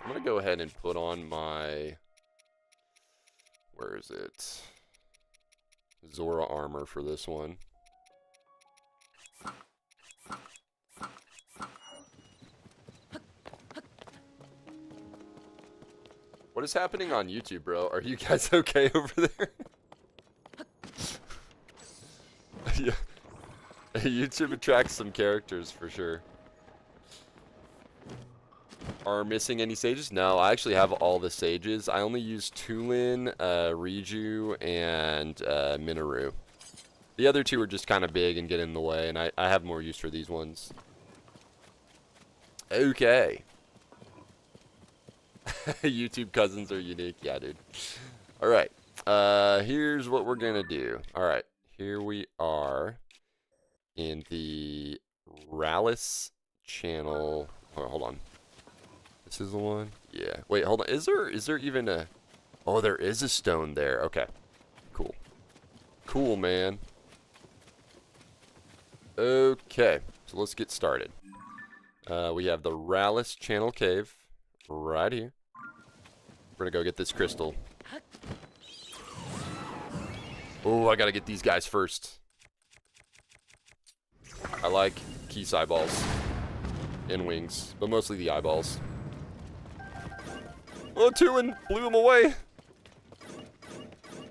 I'm going to go ahead and put on my... Where is it? Zora armor for this one. What is happening on YouTube, bro? Are you guys okay over there? Yeah. YouTube attracts some characters for sure. Are missing any sages? No, I actually have all the sages. I only use Tulin, Riju, and Minoru. The other two are just kind of big and get in the way, and I have more use for these ones. Okay. YouTube cousins are unique. Yeah, dude. Alright. Here's what we're going to do. Alright. Here we are in the Rallis channel. Oh, hold on. This is the one? Yeah. Wait, hold on. Is there even a... Oh, there is a stone there. Okay. Cool. Cool, man. Okay. So let's get started. We have the Rallis Channel Cave right here. We're going to go get this crystal. Oh, I got to get these guys first. I like Keese eyeballs and wings, but mostly the eyeballs. Oh, Tulin blew him away.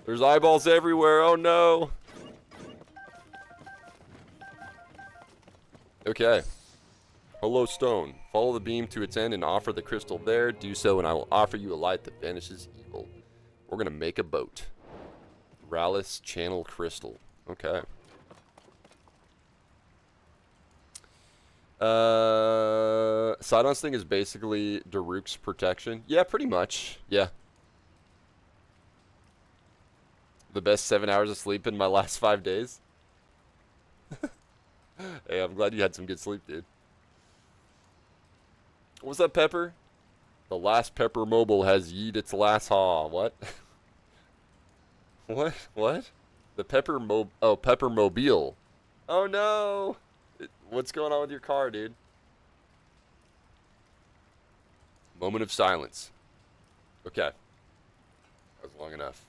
There's eyeballs everywhere. Oh, no. Okay. Hello, stone. Follow the beam to its end and offer the crystal there. Do so, and I will offer you a light that banishes evil. We're going to make a boat. Rallis Channel Crystal. Okay. Sidon's thing is basically Daruk's protection. Yeah, pretty much. Yeah. The best 7 hours of sleep in my last 5 days. Hey, I'm glad you had some good sleep, dude. What's up, Pepper? The last Pepper Mobile has yeet its last haw. What? What? The Pepper Pepper Mobile. Oh no! What's going on with your car, dude? Moment of silence. Okay. That was long enough.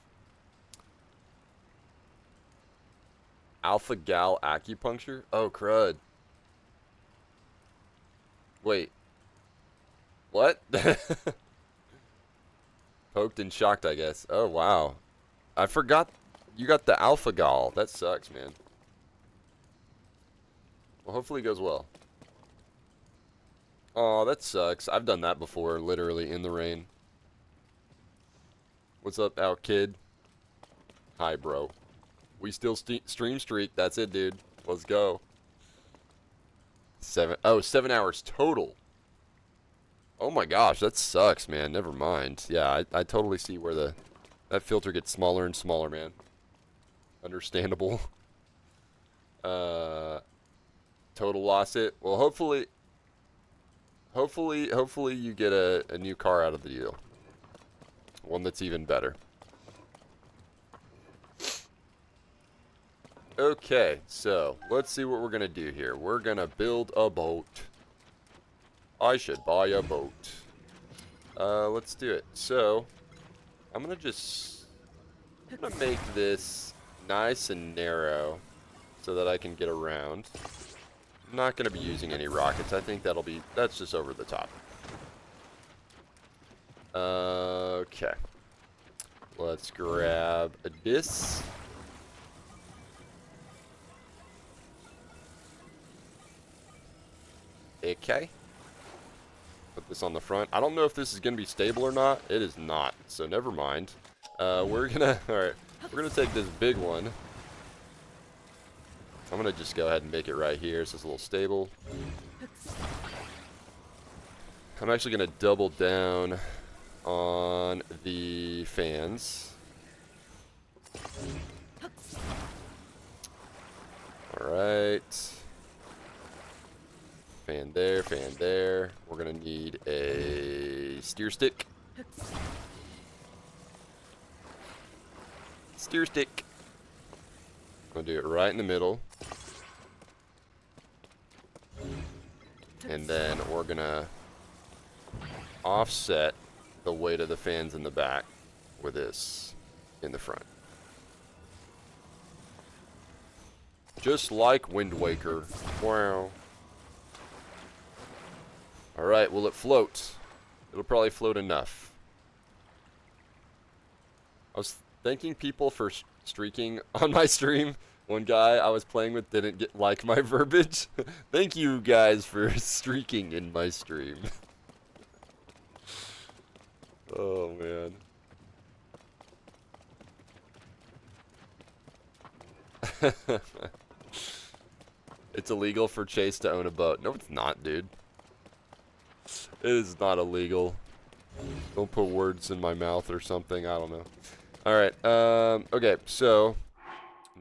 Alpha Gal Acupuncture? Oh, crud. Wait. What? Poked and shocked, I guess. Oh, wow. I forgot you got the Alpha Gal. That sucks, man. Well, hopefully it goes well. Oh, that sucks. I've done that before, literally in the rain. What's up, out kid? Hi, bro. We still stream streak. That's it, dude. Let's go. 7 hours total. Oh my gosh, that sucks, man. Never mind. Yeah, I totally see where that filter gets smaller and smaller, man. Understandable. Total lost it. Well, hopefully you get a new car out of the deal. One that's even better. Okay, so let's see what we're gonna do here. We're gonna build a boat. I should buy a boat. Let's do it. So I'm gonna make this nice and narrow so that I can get around. I'm not gonna be using any rockets. I think that's just over the top. Okay. Let's grab this. Okay. Put this on the front. I don't know if this is going to be stable or not. It is not, so never mind. We're gonna take this big one. I'm going to just go ahead and make it right here so it's a little stable. I'm actually going to double down on the fans. Alright. Fan there, fan there. We're going to need a steer stick. Steer stick. I'm going to do it right in the middle. And then we're going to offset the weight of the fans in the back with this in the front. Just like Wind Waker. Wow. Alright, will it float? It'll probably float enough. I was thanking people for streaking on my stream. One guy I was playing with didn't like my verbiage. Thank you guys for streaking in my stream. Oh, man. It's illegal for Chase to own a boat. No, it's not, dude. It is not illegal. Don't put words in my mouth or something. I don't know. Alright, okay, so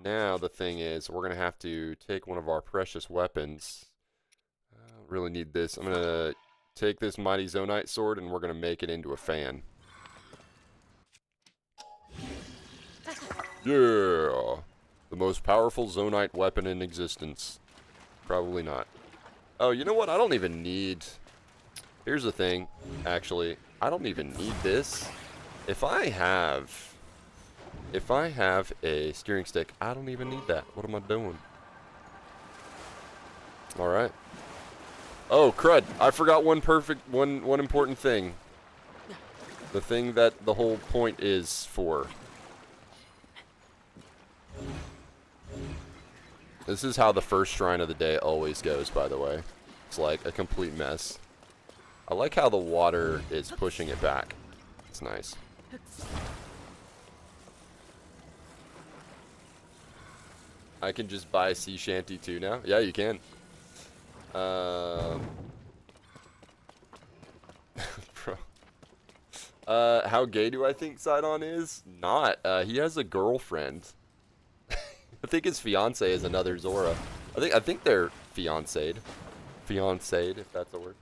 now the thing is, we're going to have to take one of our precious weapons. I don't really need this. I'm going to take this mighty Zonite sword and we're going to make it into a fan. Yeah! The most powerful Zonite weapon in existence. Probably not. Oh, you know what? I don't even need... Here's the thing, actually. I don't even need this. If I have a steering stick, I don't even need that. What am I doing? Alright. Oh, crud. I forgot one important thing. The thing that the whole point is for. This is how the first shrine of the day always goes, by the way. It's like a complete mess. I like how the water is pushing it back. It's nice. I can just buy a sea shanty too now? Yeah, you can. Bro. How gay do I think Sidon is? Not. He has a girlfriend. I think his fiance is another Zora. I think they're fiancéed. Fiancéed, if that's a word.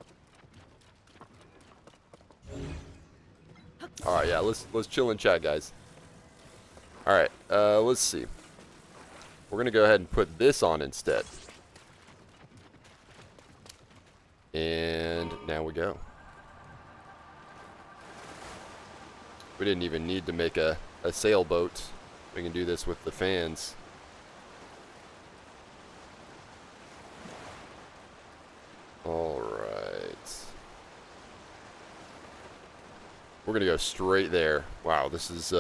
Alright, yeah, let's chill and chat, guys. Alright, let's see. We're gonna go ahead and put this on instead. And now we go. We didn't even need to make a sailboat. We can do this with the fans. Alright. We're gonna go straight there. Wow, this is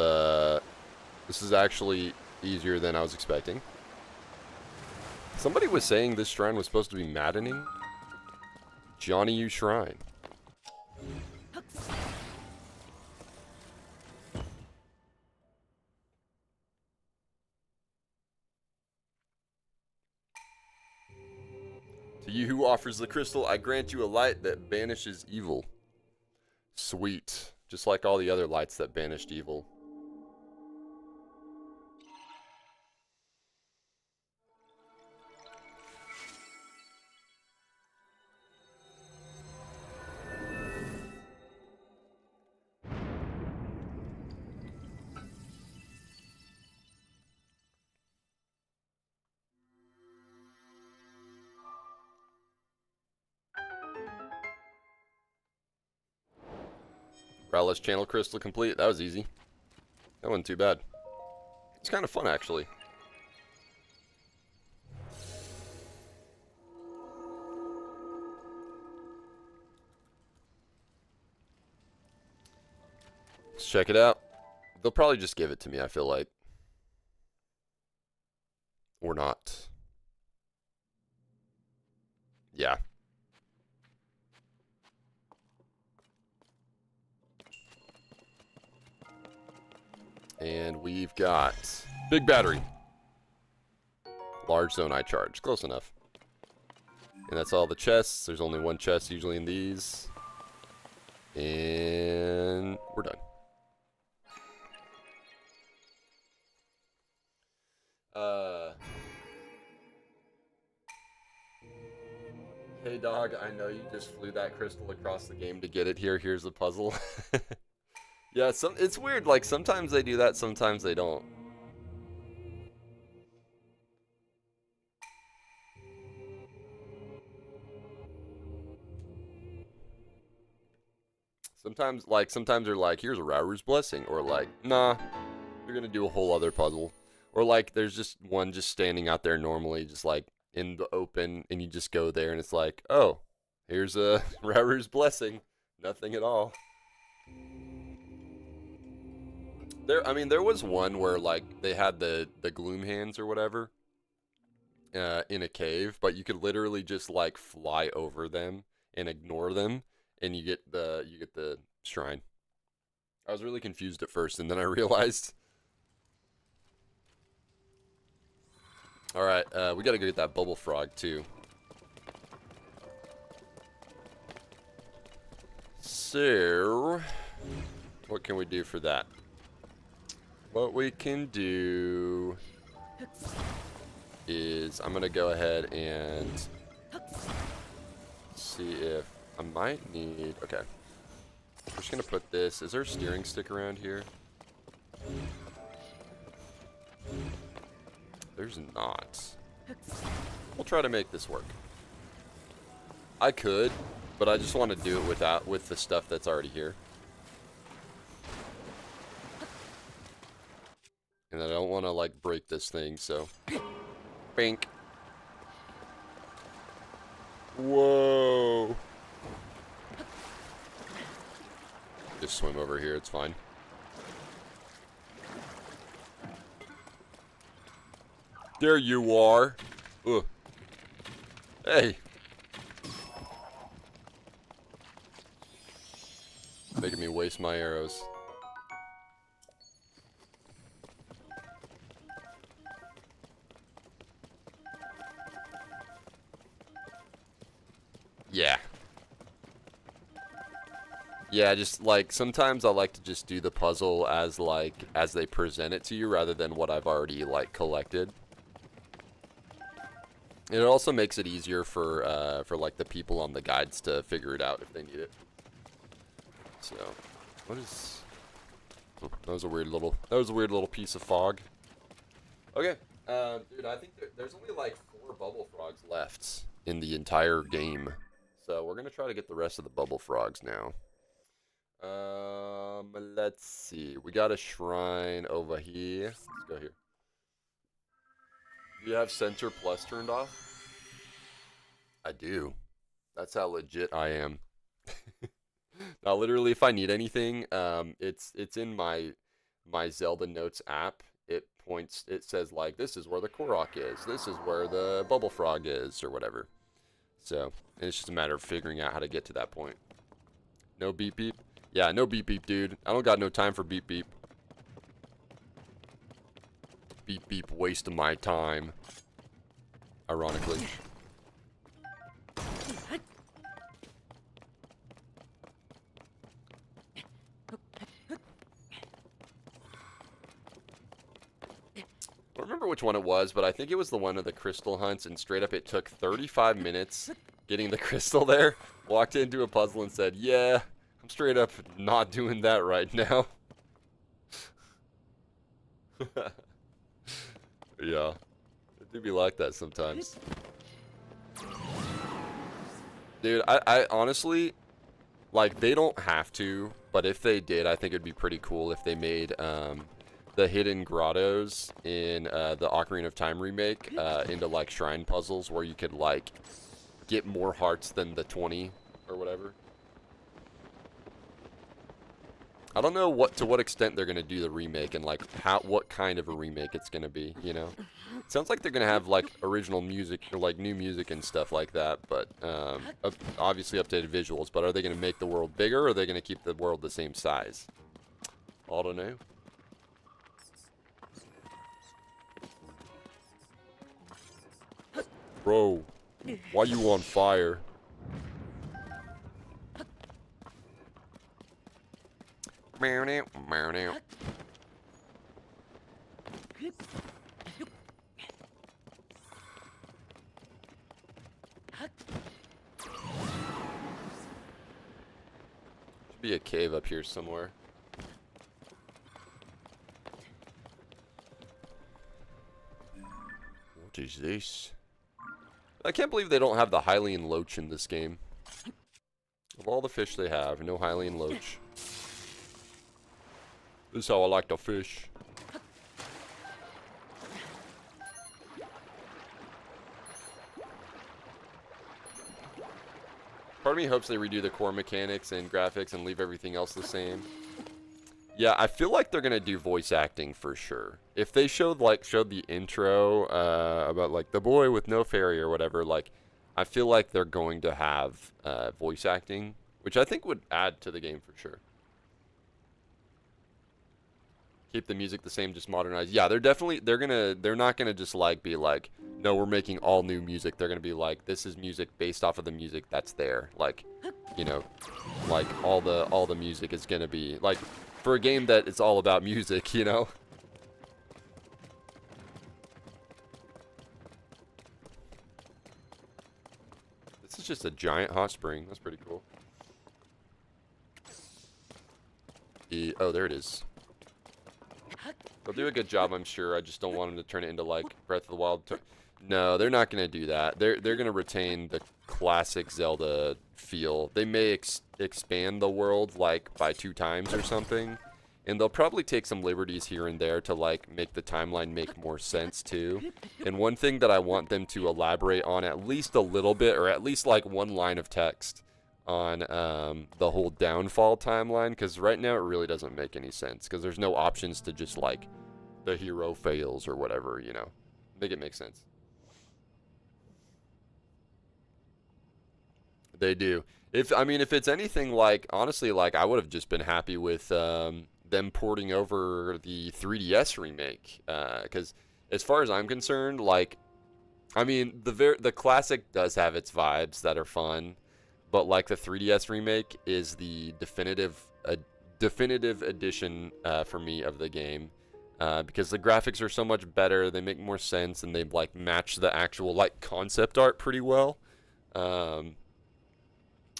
actually easier than I was expecting. Somebody was saying this shrine was supposed to be maddening. Johnny U Shrine. To you who offers the crystal, I grant you a light that banishes evil. Sweet. Just like all the other lights that banished evil. Relish channel crystal complete. That was easy. That wasn't too bad. It's kind of fun, actually. Let's check it out. They'll probably just give it to me, I feel like. Or not. Yeah. And we've got big battery. Large zone eye charge. Close enough. And that's all the chests. There's only one chest usually in these. And we're done. Hey dog, I know you just flew that crystal across the game to get it here. Here's the puzzle. Yeah, it's weird. Like, sometimes they do that, sometimes they don't. Sometimes they're like, here's a Raoru's blessing. Or like, nah, you're gonna do a whole other puzzle. Or like, there's just one just standing out there normally, just like in the open, and you just go there and it's like, oh, here's a Raoru's blessing. Nothing at all. There was one where like they had the gloom hands or whatever in a cave, but you could literally just like fly over them and ignore them, and you get the shrine. I was really confused at first, and then I realized. All right, we gotta go get that bubble frog too. So, what can we do for that? What we can do is I'm gonna go ahead and see if I might need. Okay, I'm just gonna put this. Is there a steering stick around here? There's not. We'll try to make this work. I could, but I just want to do it with the stuff that's already here. And I don't want to like break this thing, so. Bink. Whoa. Just swim over here, it's fine. There you are. Ugh. Hey. Making me waste my arrows. Yeah. Yeah, just like sometimes I like to just do the puzzle as they present it to you rather than what I've already like collected. And it also makes it easier for like the people on the guides to figure it out if they need it. So, what is? Oh, that was a weird little piece of fog. Okay, dude, I think there's only like 4 bubble frogs left in the entire game. So we're gonna try to get the rest of the bubble frogs now. Let's see. We got a shrine over here. Let's go here. Do you have Center Plus turned off? I do. That's how legit I am. Now, literally, if I need anything, it's in my Zelda Notes app. It says like, this is where the Korok is. This is where the bubble frog is, or whatever. So, and it's just a matter of figuring out how to get to that point. No beep beep? Yeah, no beep beep, dude. I don't got no time for beep beep. Beep beep, waste of my time. Ironically. I don't remember which one it was, but I think it was the one of the crystal hunts, and straight up it took 35 minutes getting the crystal there. Walked into a puzzle and said, yeah, I'm straight up not doing that right now. Yeah, it do be like that sometimes. Dude, I honestly, like, they don't have to, but if they did, I think it'd be pretty cool if they made, the hidden grottos in the Ocarina of Time remake into like shrine puzzles where you could like get more hearts than the 20 or whatever. I don't know to what extent they're gonna do the remake and like what kind of a remake it's gonna be, you know. It sounds like they're gonna have like original music or like new music and stuff like that, but obviously updated visuals. But are they gonna make the world bigger, or are they gonna keep the world the same size? I don't know. Bro, why you on fire? Should be a cave up here somewhere. What is this? I can't believe they don't have the Hylian Loach in this game. Of all the fish they have, no Hylian Loach. This is how I like to fish. Part of me hopes they redo the core mechanics and graphics and leave everything else the same. Yeah, I feel like they're gonna do voice acting for sure. If they showed the intro about like the boy with no fairy or whatever, like I feel like they're going to have voice acting, which I think would add to the game for sure. Keep the music the same, just modernize. Yeah, they're not gonna just like be like, no, we're making all new music. They're gonna be like, this is music based off of the music that's there. Like, you know, like all the music is gonna be like, for a game that it's all about music, you know? This is just a giant hot spring. That's pretty cool. Oh, there it is. They'll do a good job, I'm sure. I just don't want them to turn it into, like, Breath of the Wild. No, they're not going to do that. They're going to retain the classic Zelda feel. They may expand the world, like, by 2 times or something. And they'll probably take some liberties here and there to, like, make the timeline make more sense, too. And one thing that I want them to elaborate on at least a little bit, or at least, like, 1 line of text on the whole downfall timeline, because right now it really doesn't make any sense, because there's no options to just, like, the hero fails or whatever, you know. Make it make sense. They do. If it's anything like, honestly, like, I would have just been happy with them porting over the 3DS remake, because as far as I'm concerned, like, I mean, the classic does have its vibes that are fun, but like the 3DS remake is the definitive edition for me of the game, because the graphics are so much better, they make more sense, and they like match the actual like concept art pretty well.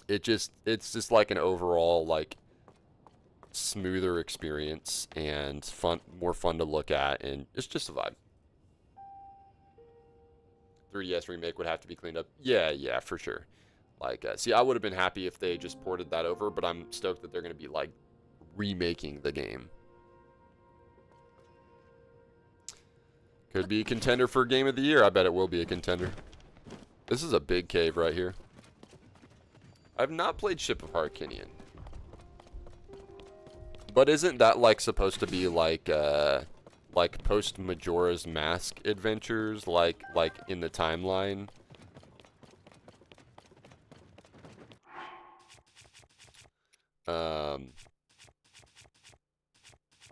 It's just like an overall like smoother experience and more fun to look at, and it's just a vibe. 3DS remake would have to be cleaned up. Yeah, for sure. Like, see, I would have been happy if they just ported that over, but I'm stoked that they're going to be, like, remaking the game. Could be a contender for Game of the Year. I bet it will be a contender. This is a big cave right here. I've not played Ship of Harkinian. But isn't that, like, supposed to be, like post Majora's Mask adventures, like in the timeline?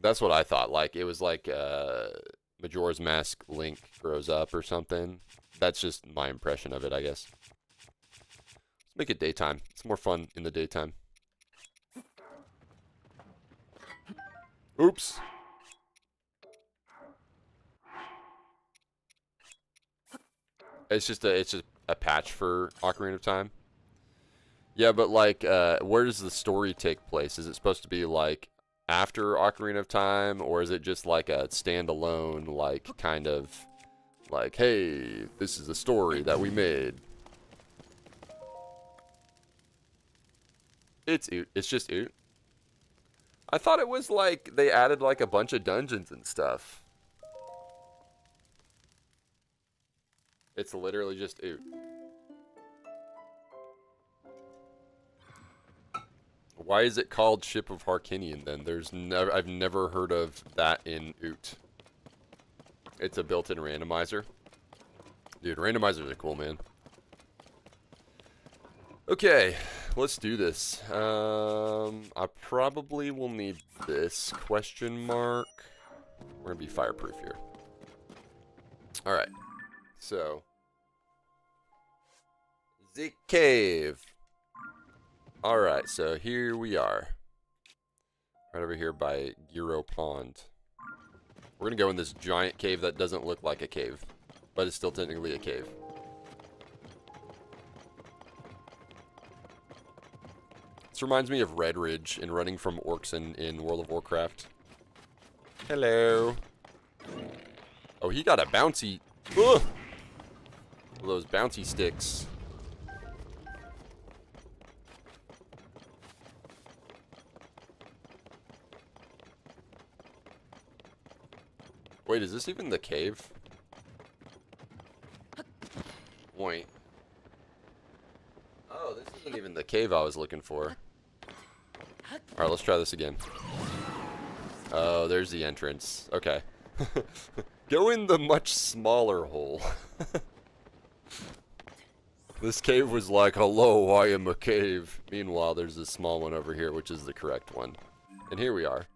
That's what I thought. Like, it was like Majora's Mask Link grows up or something. That's just my impression of it, I guess. Let's make it daytime. It's more fun in the daytime. Oops. It's just a patch for Ocarina of Time. Yeah, but like, where does the story take place? Is it supposed to be like after Ocarina of Time, or is it just like a standalone, like kind of like, hey, this is the story that we made? It's Oot. It's just Oot. I thought it was like they added like a bunch of dungeons and stuff. It's literally just Oot. Why is it called Ship of Harkinian then? I've never heard of that in Oot. It's a built-in randomizer. Dude, randomizers are cool, man. Okay, let's do this. I probably will need this question mark. We're gonna be fireproof here. Alright. So the cave. Alright, so here we are. Right over here by Giro Pond. We're going to go in this giant cave that doesn't look like a cave, but it's still technically a cave. This reminds me of Red Ridge in running from orcs in World of Warcraft. Hello. Oh, he got a bouncy. Ugh! Those bouncy sticks. Wait, is this even the cave? Wait. Oh, this isn't even the cave I was looking for. Alright, let's try this again. Oh, there's the entrance. Okay. Go in the much smaller hole. This cave was like, hello, I am a cave. Meanwhile, there's this small one over here, which is the correct one. And here we are.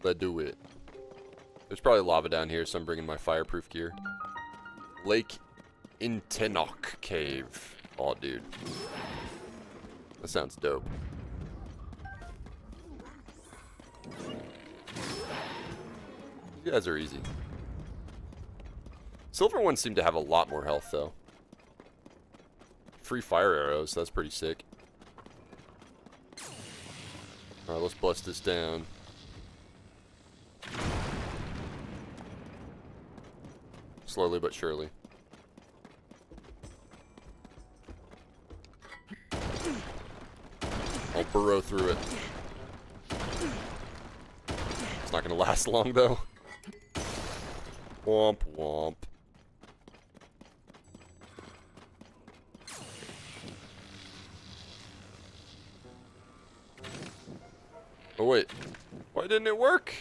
Let's do it. There's probably lava down here, so I'm bringing my fireproof gear. Lake Intenok Cave. Oh, dude. That sounds dope. These guys are easy. Silver ones seem to have a lot more health, though. Free fire arrows, that's pretty sick. Alright, let's bust this down. Slowly but surely. I'll burrow through it. It's not gonna last long though. Womp womp. Oh wait, why didn't it work?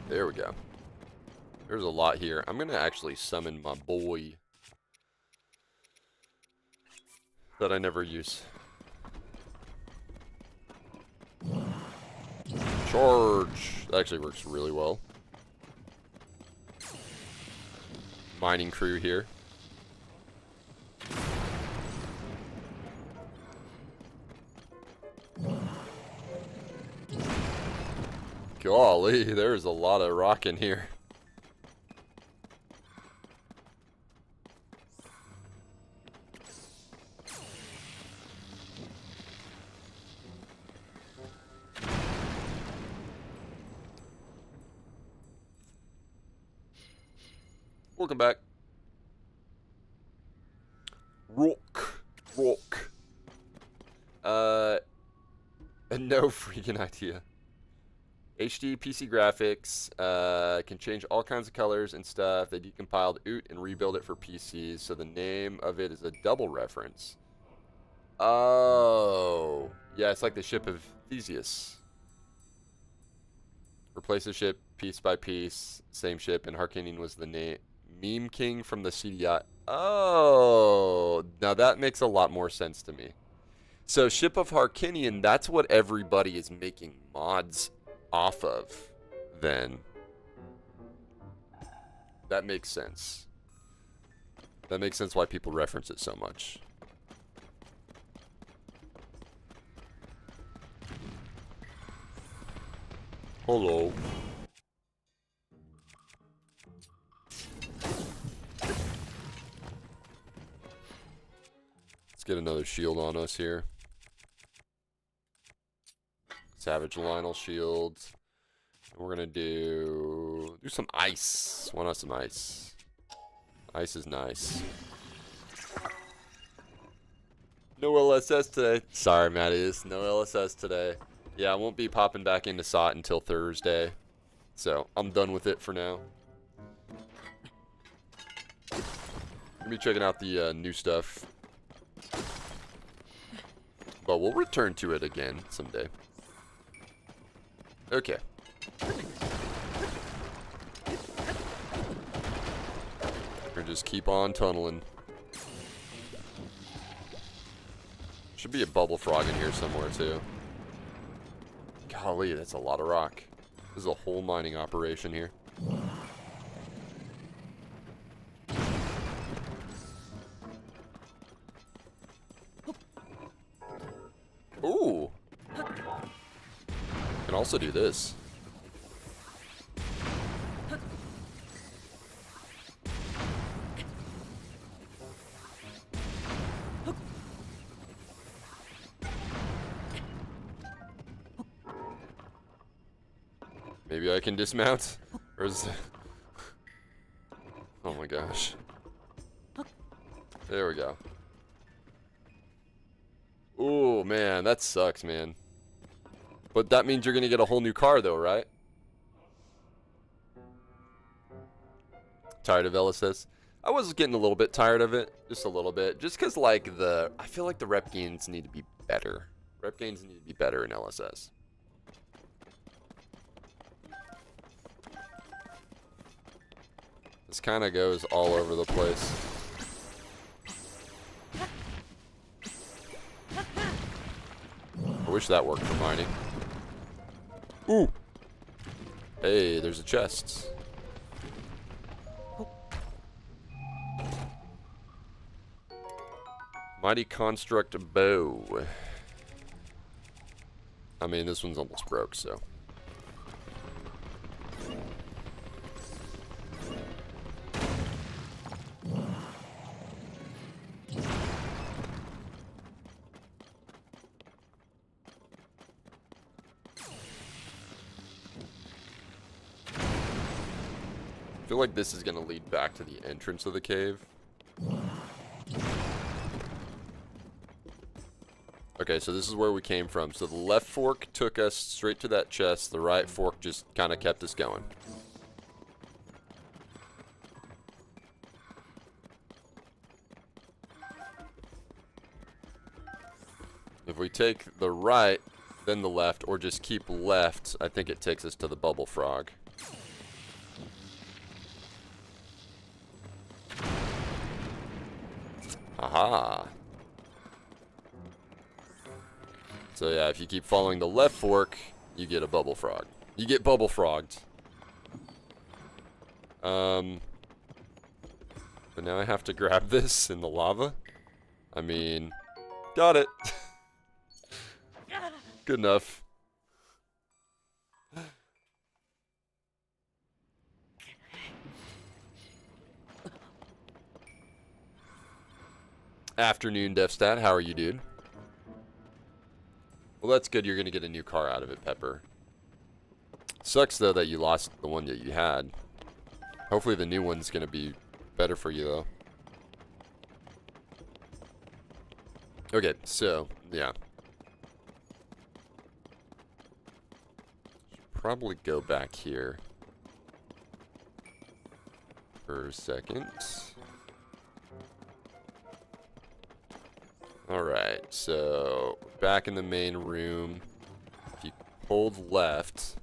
There we go. There's a lot here. I'm gonna actually summon my boy that I never use. Charge! That actually works really well. Mining crew here. Golly, there's a lot of rock in here. Welcome back. Rock. No freaking idea. HD PC graphics, can change all kinds of colors and stuff. They decompiled OOT and rebuild it for PCs, so the name of it is a double reference. Oh. Yeah, it's like the ship of Theseus. Replace the ship piece by piece, same ship, and Harkinian was the name. Meme King from the CDI. Oh. Now that makes a lot more sense to me. So Ship of Harkinian, that's what everybody is making mods off of, then. That makes sense. That makes sense why people reference it so much. Hello. Let's get another shield on us here. Savage Lionel shield. We're gonna do some ice. Why not some ice? Ice is nice. No LSS today. Sorry, Mattias. No LSS today. Yeah, I won't be popping back into SOT until Thursday. So, I'm done with it for now. Gonna be checking out the new stuff. But we'll return to it again someday. Okay. We're just keep on tunneling. Should be a bubble frog in here somewhere, too. Golly, that's a lot of rock. This is a whole mining operation here. Ooh. Can also do this. Maybe I can dismount? Or is it... Oh my gosh. There we go. Ooh, man, that sucks, man. But that means you're gonna get a whole new car, though, right? Tired of LSS? I was getting a little bit tired of it. Just a little bit. Just because, like, I feel like the rep gains need to be better. Rep gains need to be better in LSS. This kind of goes all over the place. I wish that worked for mining. Ooh! Hey, there's a chest. Mighty Construct Bow. I mean, this one's almost broke, so. I feel like this is going to lead back to the entrance of the cave. Okay, so this is where we came from. So the left fork took us straight to that chest. The right fork just kind of kept us going. If we take the right, then the left, or just keep left, I think it takes us to the bubble frog. Aha. So yeah, if you keep following the left fork, you get a bubble frog. You get bubble frogged. But now I have to grab this in the lava. I mean, got it. Good enough. Afternoon, DefStat. How are you, dude? Well, that's good. You're going to get a new car out of it, Pepper. Sucks, though, that you lost the one that you had. Hopefully the new one's going to be better for you, though. Okay, so, yeah. Should probably go back here for a second. Alright, so back in the main room. If you hold left,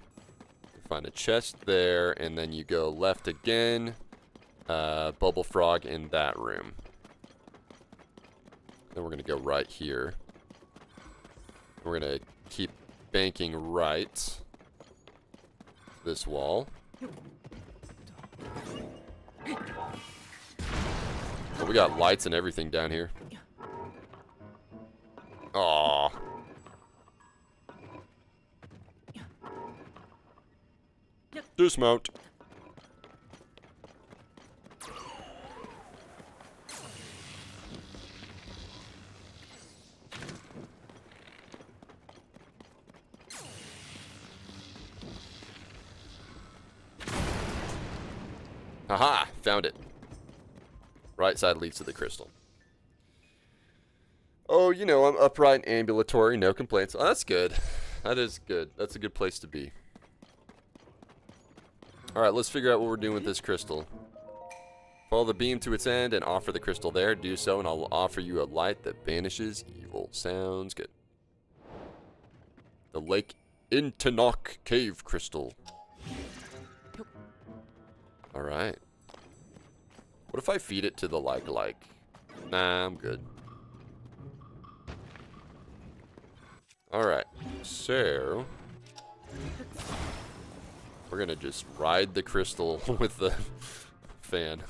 you find a chest there, and then you go left again. Bubble frog in that room. Then we're going to go right here. We're going to keep banking right. This wall. Oh, we got lights and everything down here. Aww. Dismount. Haha, found it. Right side leads to the crystal. Oh, you know, I'm upright and ambulatory, no complaints. Oh, that's good. That is good. That's a good place to be. Alright, let's figure out what we're doing with this crystal. Follow the beam to its end and offer the crystal there. Do so, and I'll offer you a light that banishes evil. Sounds good. The Lake Intanok Cave Crystal. Alright. What if I feed it to the like? Nah, I'm good. Alright, so we're gonna just ride the crystal with the fan.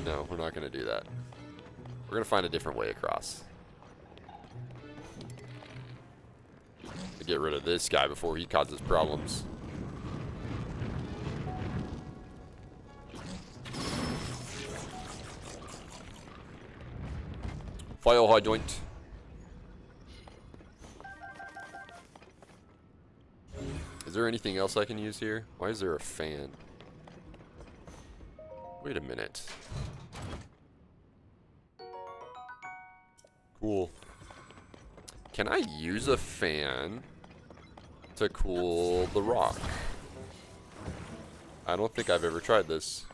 No, we're not gonna do that. We're gonna find a different way across. To get rid of this guy before he causes problems. File high joint. Is there anything else I can use here? Why is there a fan? Wait a minute. Cool. Can I use a fan to cool the rock? I don't think I've ever tried this.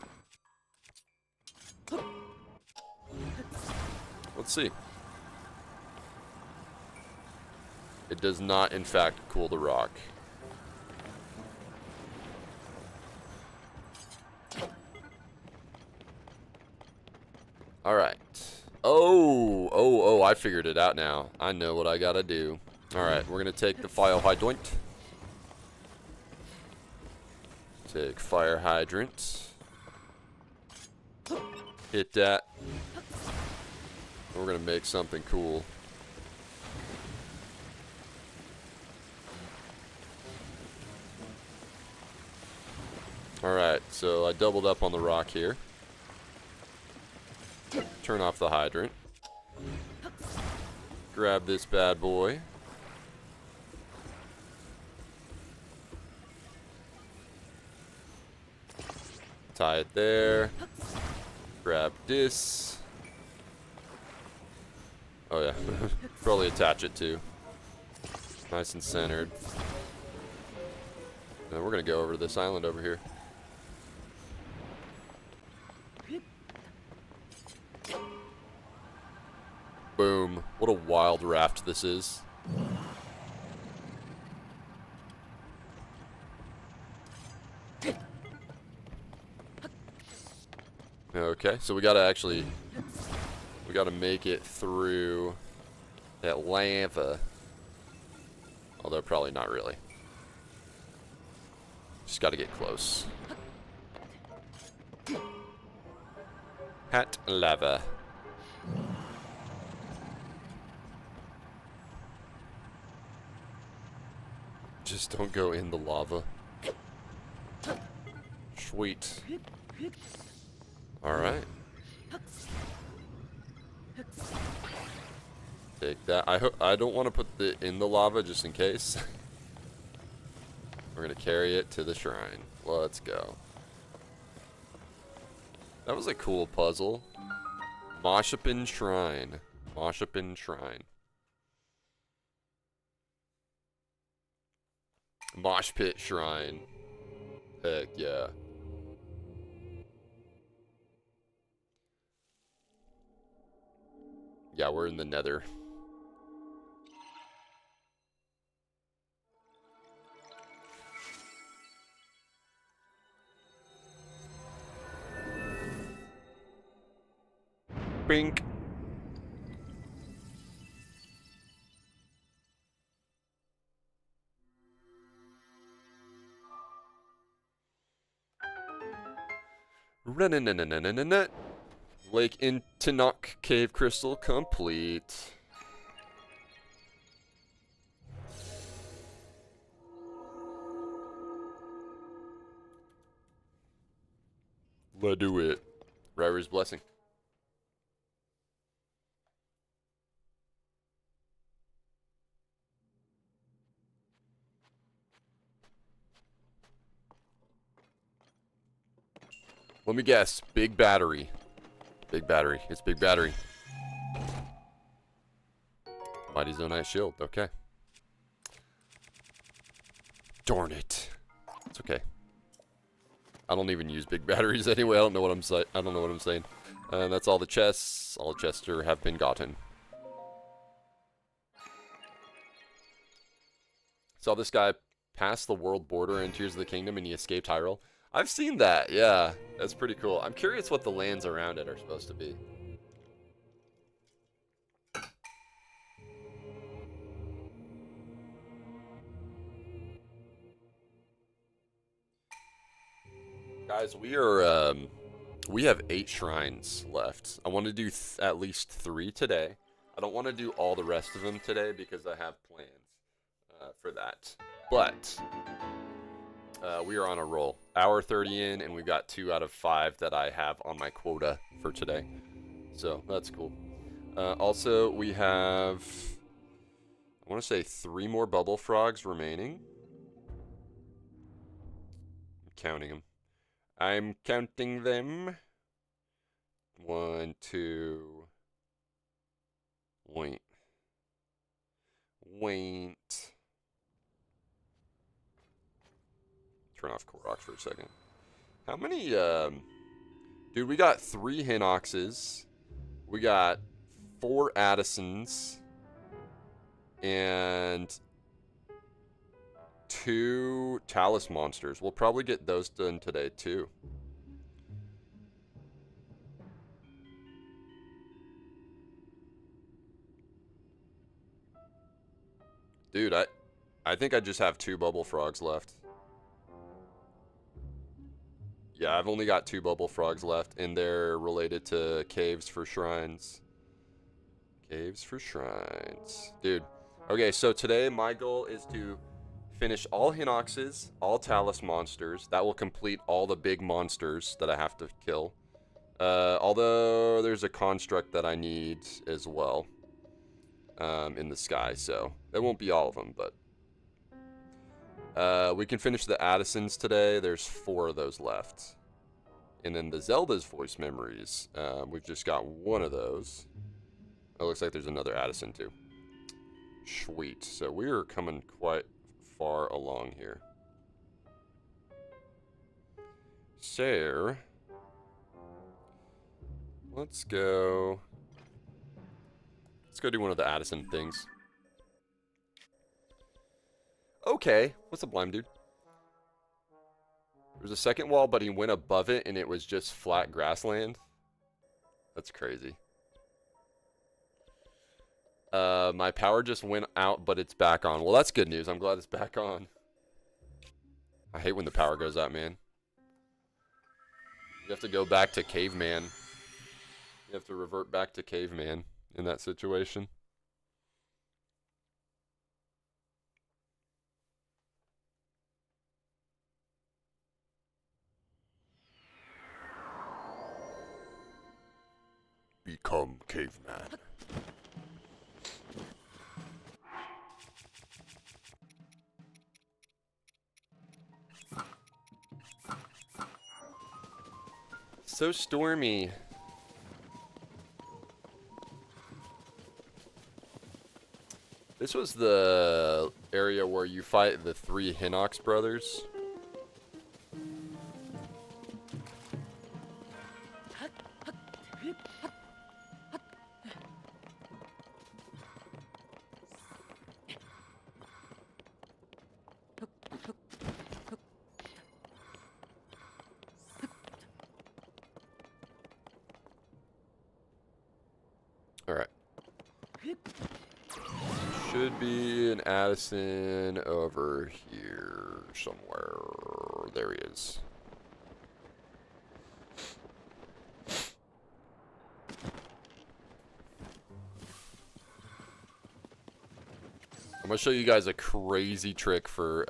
Let's see. It does not, in fact, cool the rock. Alright. Oh, I figured it out now. I know what I gotta do. Alright, we're gonna take the fire hydrant. Take fire hydrant. Hit that. We're gonna make something cool. Alright, so I doubled up on the rock here. Turn off the hydrant. Grab this bad boy. Tie it there. Grab this. Oh yeah, probably attach it too. Nice and centered. Now we're gonna go over to this island over here. Boom. What a wild raft this is. Okay, so we gotta make it through that lava. Although probably not really. Just gotta get close. Hat lava. Just don't go in the lava. Sweet. Alright. Take that. I don't want to put it in the lava just in case. We're gonna carry it to the shrine. Let's go. That was a cool puzzle. Moshapin Shrine. Moshapin Shrine. Mosh Pit Shrine. Heck yeah. Yeah, we're in the nether. Bink. Lake in Tinok Cave Crystal complete. Let's do it. Ryder's blessing. Let me guess. Big battery. Big battery. It's big battery. Mighty Zonite shield. Okay. Darn it. It's okay. I don't even use big batteries anyway. I don't know what I'm saying. And that's all the chests. All chests have been gotten. Saw this guy pass the world border in Tears of the Kingdom and he escaped Hyrule. I've seen that, yeah. That's pretty cool. I'm curious what the lands around it are supposed to be. Guys, we have 8 shrines left. I want to do at least 3 today. I don't want to do all the rest of them today because I have plans for that. But we are on a roll. Hour 30 in, and we've got 2 out of 5 that I have on my quota for today. So that's cool. Also, we have, I want to say 3 more bubble frogs remaining. I'm counting them. I'm counting them. 1, 2. Wait. Turn off Koroks for a second. How many, dude, we got 3 Hinoxes. We got 4 Addisons. And 2 Talus monsters. We'll probably get those done today, too. Dude, I think I just have 2 bubble frogs left. Yeah, I've only got 2 bubble frogs left, and they're related to caves for shrines. Caves for shrines. Dude. Okay, so today my goal is to finish all Hinoxes, all Talus monsters. That will complete all the big monsters that I have to kill. Although there's a construct that I need as well in the sky, so it won't be all of them, but we can finish the Addisons today. There's 4 of those left. And then the Zelda's voice memories. We've just got 1 of those. It looks like there's another Addison too. Sweet. So we're coming quite far along here. So, let's go do one of the Addison things. Okay. What's up, Lime Dude? There's a second wall, but he went above it, and it was just flat grassland. That's crazy. My power just went out, but it's back on. Well, that's good news. I'm glad it's back on. I hate when the power goes out, man. You have to go back to caveman. You have to revert back to caveman in that situation. Become caveman. So stormy. This was the area where you fight the 3 Hinox brothers. Alright. Should be an Addison over here somewhere. There he is. I'm going to show you guys a crazy trick for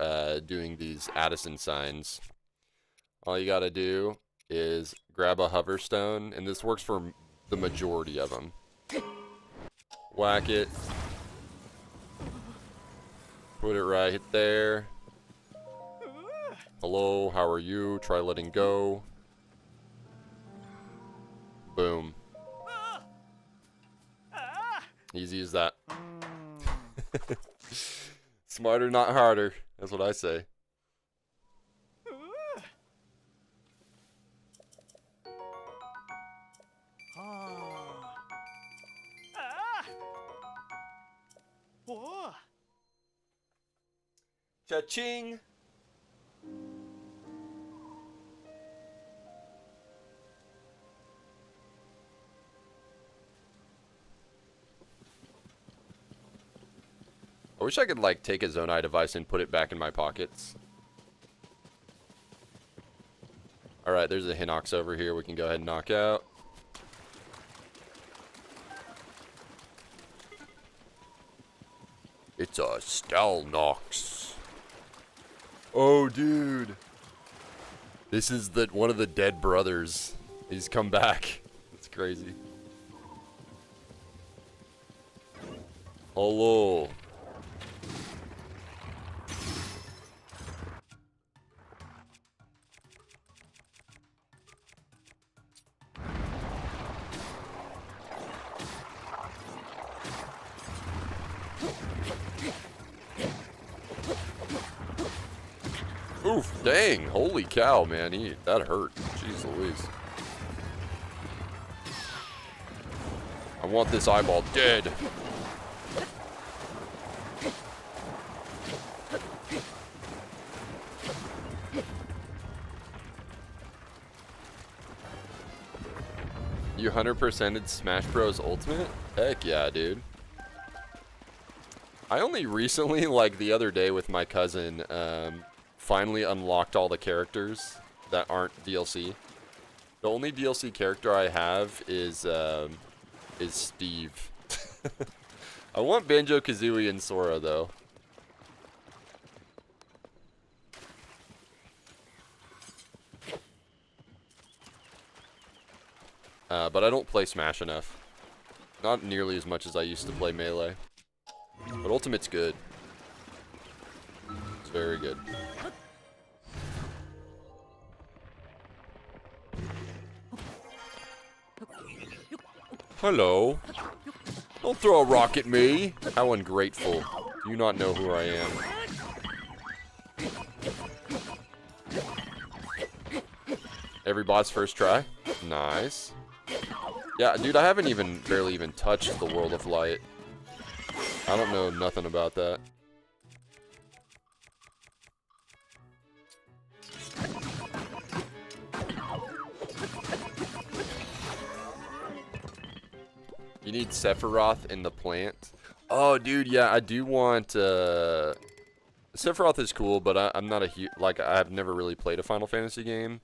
doing these Addison signs. All you got to do is grab a hover stone, and this works for the majority of them. Whack it. Put it right there. Hello, how are you? Try letting go. Boom. Easy as that. Smarter, not harder. That's what I say. Cha-ching! I wish I could, like, take a Zonai device and put it back in my pockets. Alright, there's a Hinox over here we can go ahead and knock out. It's a Stalnox. Oh, dude. This is one of the dead brothers. He's come back. It's crazy. Hello. Oof, dang. Holy cow, man. That hurt. Jeez Louise. I want this eyeball dead. You 100%ed Smash Bros. Ultimate? Heck yeah, dude. I only recently, like the other day with my cousin, finally unlocked all the characters that aren't DLC. The only DLC character I have is Steve. I want Banjo-Kazooie and Sora, though. But I don't play Smash enough. Not nearly as much as I used to play Melee. But Ultimate's good. It's very good. Hello. Don't throw a rock at me. How ungrateful. Do you not know who I am? Every bot's first try. Nice. Yeah, dude, I haven't barely even touched the World of Light. I don't know nothing about that. You need Sephiroth in the plant. Oh, dude, yeah, I do want, Sephiroth is cool, but I'm not a huge, like, I've never really played a Final Fantasy game.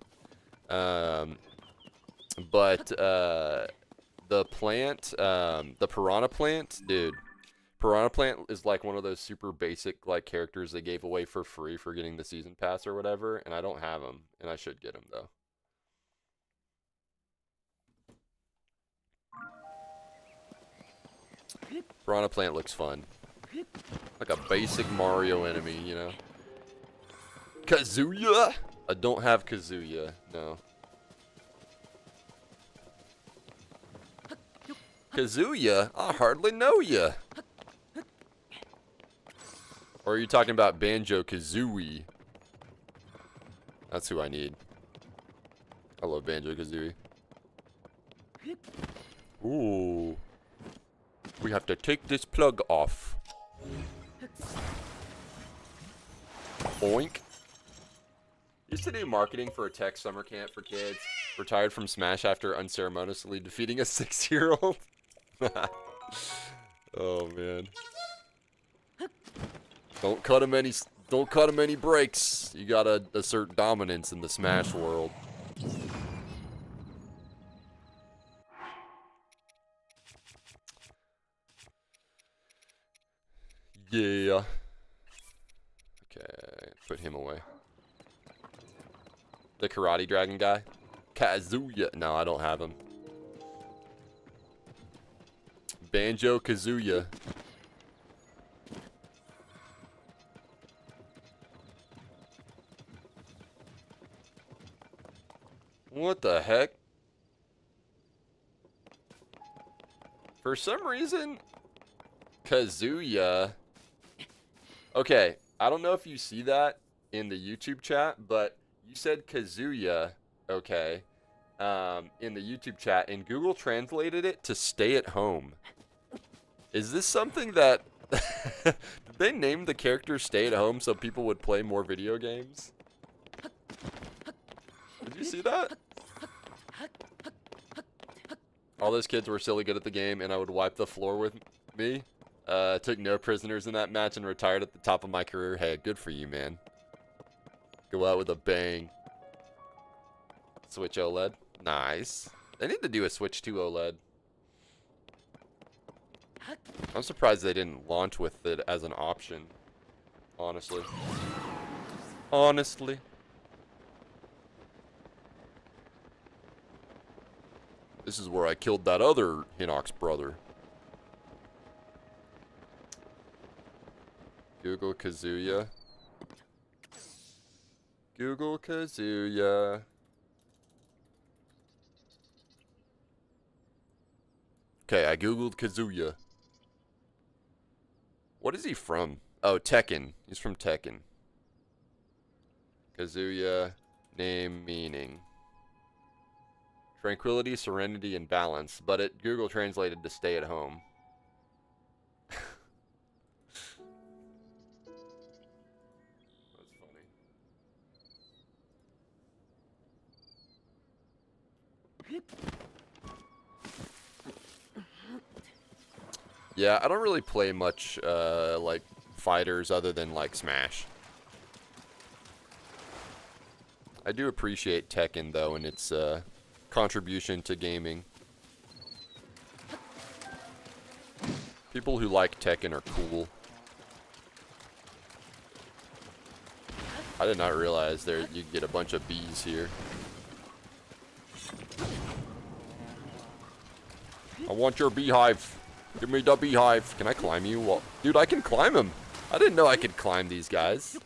The plant, the Piranha Plant, dude. Piranha Plant is like one of those super basic, like, characters they gave away for free for getting the season pass or whatever, and I don't have them, and I should get them, though. Piranha Plant looks fun. Like a basic Mario enemy, you know? Kazuya? I don't have Kazuya, no. Kazuya? I hardly know ya. Or are you talking about Banjo-Kazooie? That's who I need. I love Banjo-Kazooie. Ooh. We have to take this plug off. Boink. Used to do marketing for a tech summer camp for kids. Retired from Smash after unceremoniously defeating a 6-year-old. Oh man. Don't cut him any breaks. You gotta assert dominance in the Smash world. Yeah. Okay, put him away. The Karate Dragon guy? Kazuya. No, I don't have him. Banjo-Kazooie. What the heck? For some reason, Kazuya. Okay, I don't know if you see that in the YouTube chat, but you said Kazuya, okay, in the YouTube chat, and Google translated it to stay at home. Is this something that... Did they name the character Stay at Home so people would play more video games? Did you see that? All those kids were silly good at the game, and I would wipe the floor with me. Took no prisoners in that match and retired at the top of my career. Hey, good for you, man. Go out with a bang. Switch OLED. Nice. They need to do a Switch 2 OLED. I'm surprised they didn't launch with it as an option. Honestly. Honestly. This is where I killed that other Hinox brother. Google Kazuya. Google Kazuya. Okay, I googled Kazuya. What is he from? Oh, Tekken. He's from Tekken. Kazuya. Name, meaning. Tranquility, serenity, and balance. But it Google translated to stay at home. That's funny. Yeah, I don't really play much, like, fighters other than, like, Smash. I do appreciate Tekken, though, and its, contribution to gaming. People who like Tekken are cool. I did not realize there you get a bunch of bees here. I want your beehive. Give me the beehive. Can I climb you? Well, dude, I can climb him. I didn't know I could climb these guys.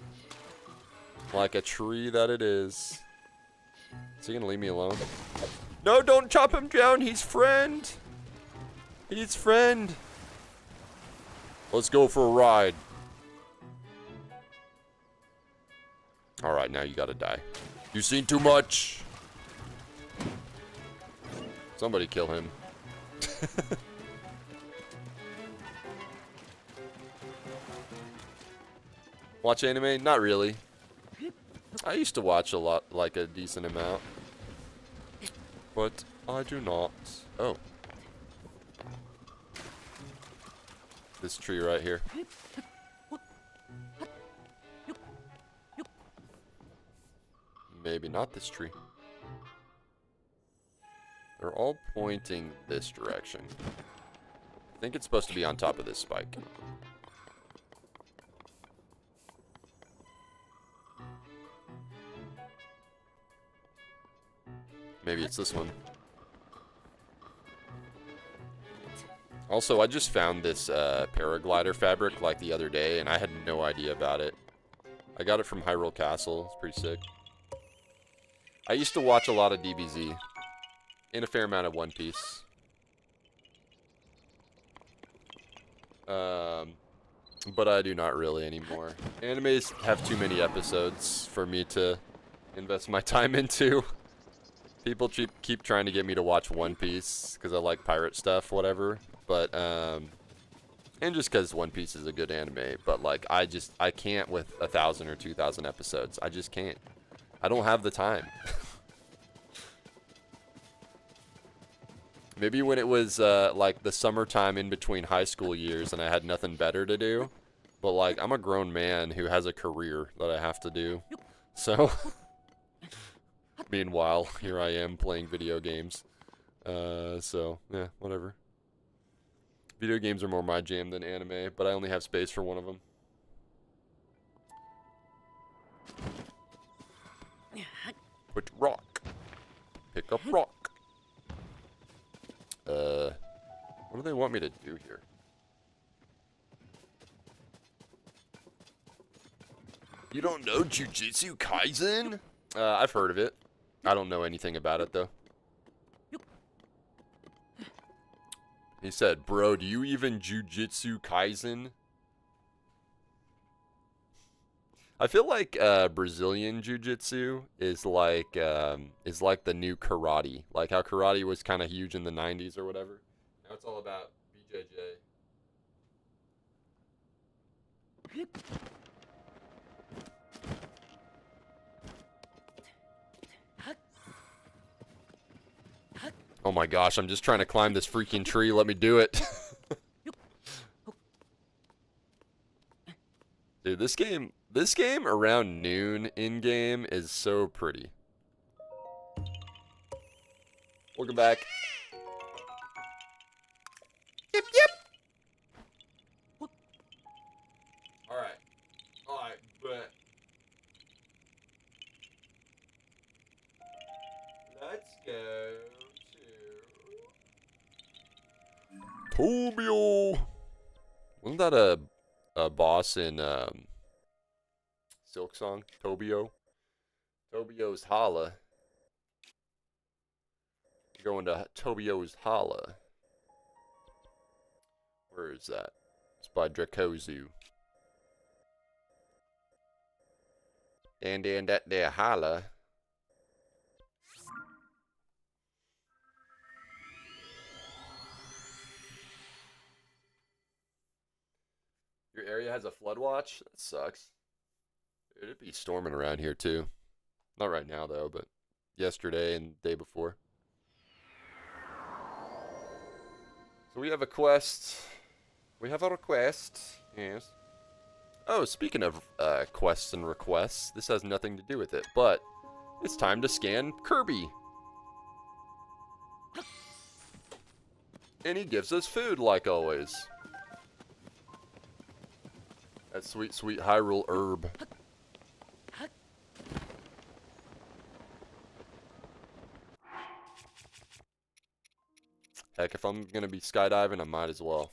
Like a tree that it is. Is he gonna leave me alone? No, don't chop him down. He's friend. He's friend. Let's go for a ride. Alright, now you gotta die. You've seen too much. Somebody kill him. Watch anime? Not really. I used to watch a lot, like a decent amount. But I do not. Oh. This tree right here. Maybe not this tree. They're all pointing this direction. I think it's supposed to be on top of this spike. Maybe it's this one. Also, I just found this paraglider fabric like the other day, and I had no idea about it. I got it from Hyrule Castle. It's pretty sick. I used to watch a lot of DBZ. And a fair amount of One Piece. But I do not really anymore. Animes have too many episodes for me to invest my time into. People keep trying to get me to watch One Piece because I like pirate stuff, whatever. But, and just because One Piece is a good anime. But, like, I can't with 1,000 or 2,000 episodes. I just can't. I don't have the time. Maybe when it was, like, the summertime in between high school years and I had nothing better to do. But, like, I'm a grown man who has a career that I have to do. So, meanwhile, here I am playing video games. So, yeah, whatever. Video games are more my jam than anime, but I only have space for one of them. Put rock. Pick up rock. What do they want me to do here? You don't know Jujutsu Kaisen? I've heard of it. I don't know anything about it, though. He said, bro, do you even Jujutsu Kaisen? I feel like Brazilian Jiu-Jitsu is like the new karate. Like how karate was kind of huge in the 90s or whatever. Now it's all about BJJ. Oh my gosh, I'm just trying to climb this freaking tree. Let me do it. Dude, this game around noon in-game is so pretty. Welcome back. Yep, yep. Alright. Alright, but let's go to Tobio. Wasn't that a boss in Silk Song? Tobio? Tobio's Holla. Going to Tobio's Holla. Where is that? It's by Dracozu. And then that there Holla. Your area has a flood watch? That sucks. It'd be storming around here too. Not right now though, but yesterday and the day before. So we have a quest. We have a request. Yes. Oh, speaking of quests and requests, this has nothing to do with it, but it's time to scan Kirby. And he gives us food like always. That sweet, sweet Hyrule herb. Heck, if I'm gonna be skydiving, I might as well.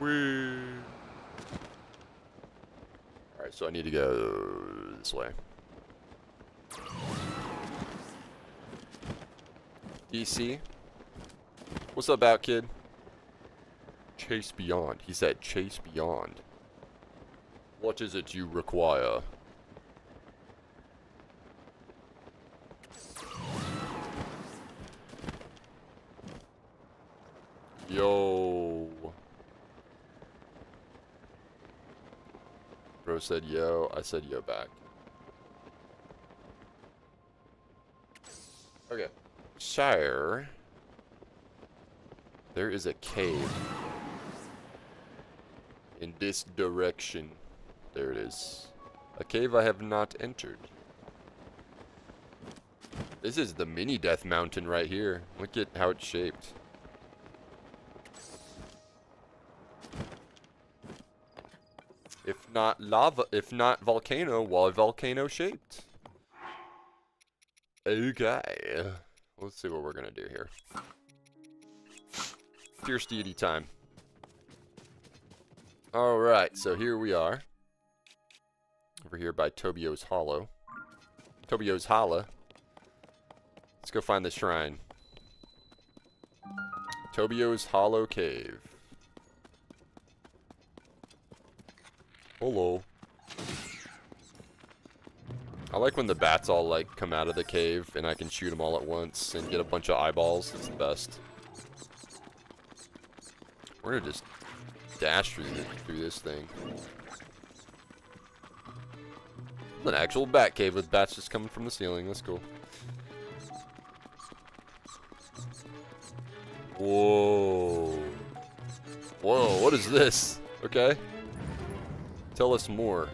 Whee! Alright, so I need to go this way. DC? What's up, out kid? ChaseBeyond. He said ChaseBeyond. What is it you require? Yo. Bro said yo, I said yo back. Okay. Shire. There is a cave. In this direction. There it is. A cave I have not entered. This is the mini death mountain right here. Look at how it's shaped. If not lava, if not volcano, why volcano shaped? Okay. Let's see what we're gonna do here. Fierce deity time. Alright, so here we are. Over here by Tobio's Hollow. Tobio's Holla. Let's go find the shrine. Tobio's Hollow Cave. Hello. I like when the bats all like come out of the cave and I can shoot them all at once and get a bunch of eyeballs. It's the best. We're gonna just dash through this thing. An actual bat cave with bats just coming from the ceiling. That's cool. Whoa. Whoa, what is this? Okay. Tell us more.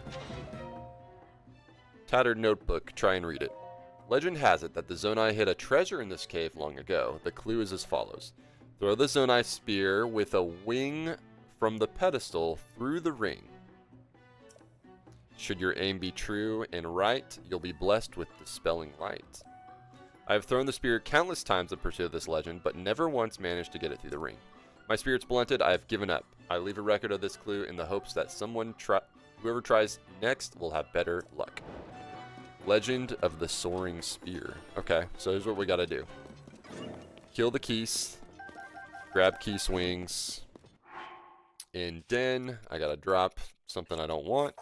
Tattered notebook. Try and read it. Legend has it that the Zonai hid a treasure in this cave long ago. The clue is as follows. Throw the Zonai spear with a wing from the pedestal through the ring. Should your aim be true and right, you'll be blessed with dispelling light. I have thrown the spear countless times in pursuit of this legend, but never once managed to get it through the ring. My spirit's blunted, I have given up. I leave a record of this clue in the hopes that whoever tries next will have better luck. Legend of the Soaring Spear. Okay, so here's what we gotta do. Kill the Keese. Grab Keese wings. And then I gotta drop something I don't want.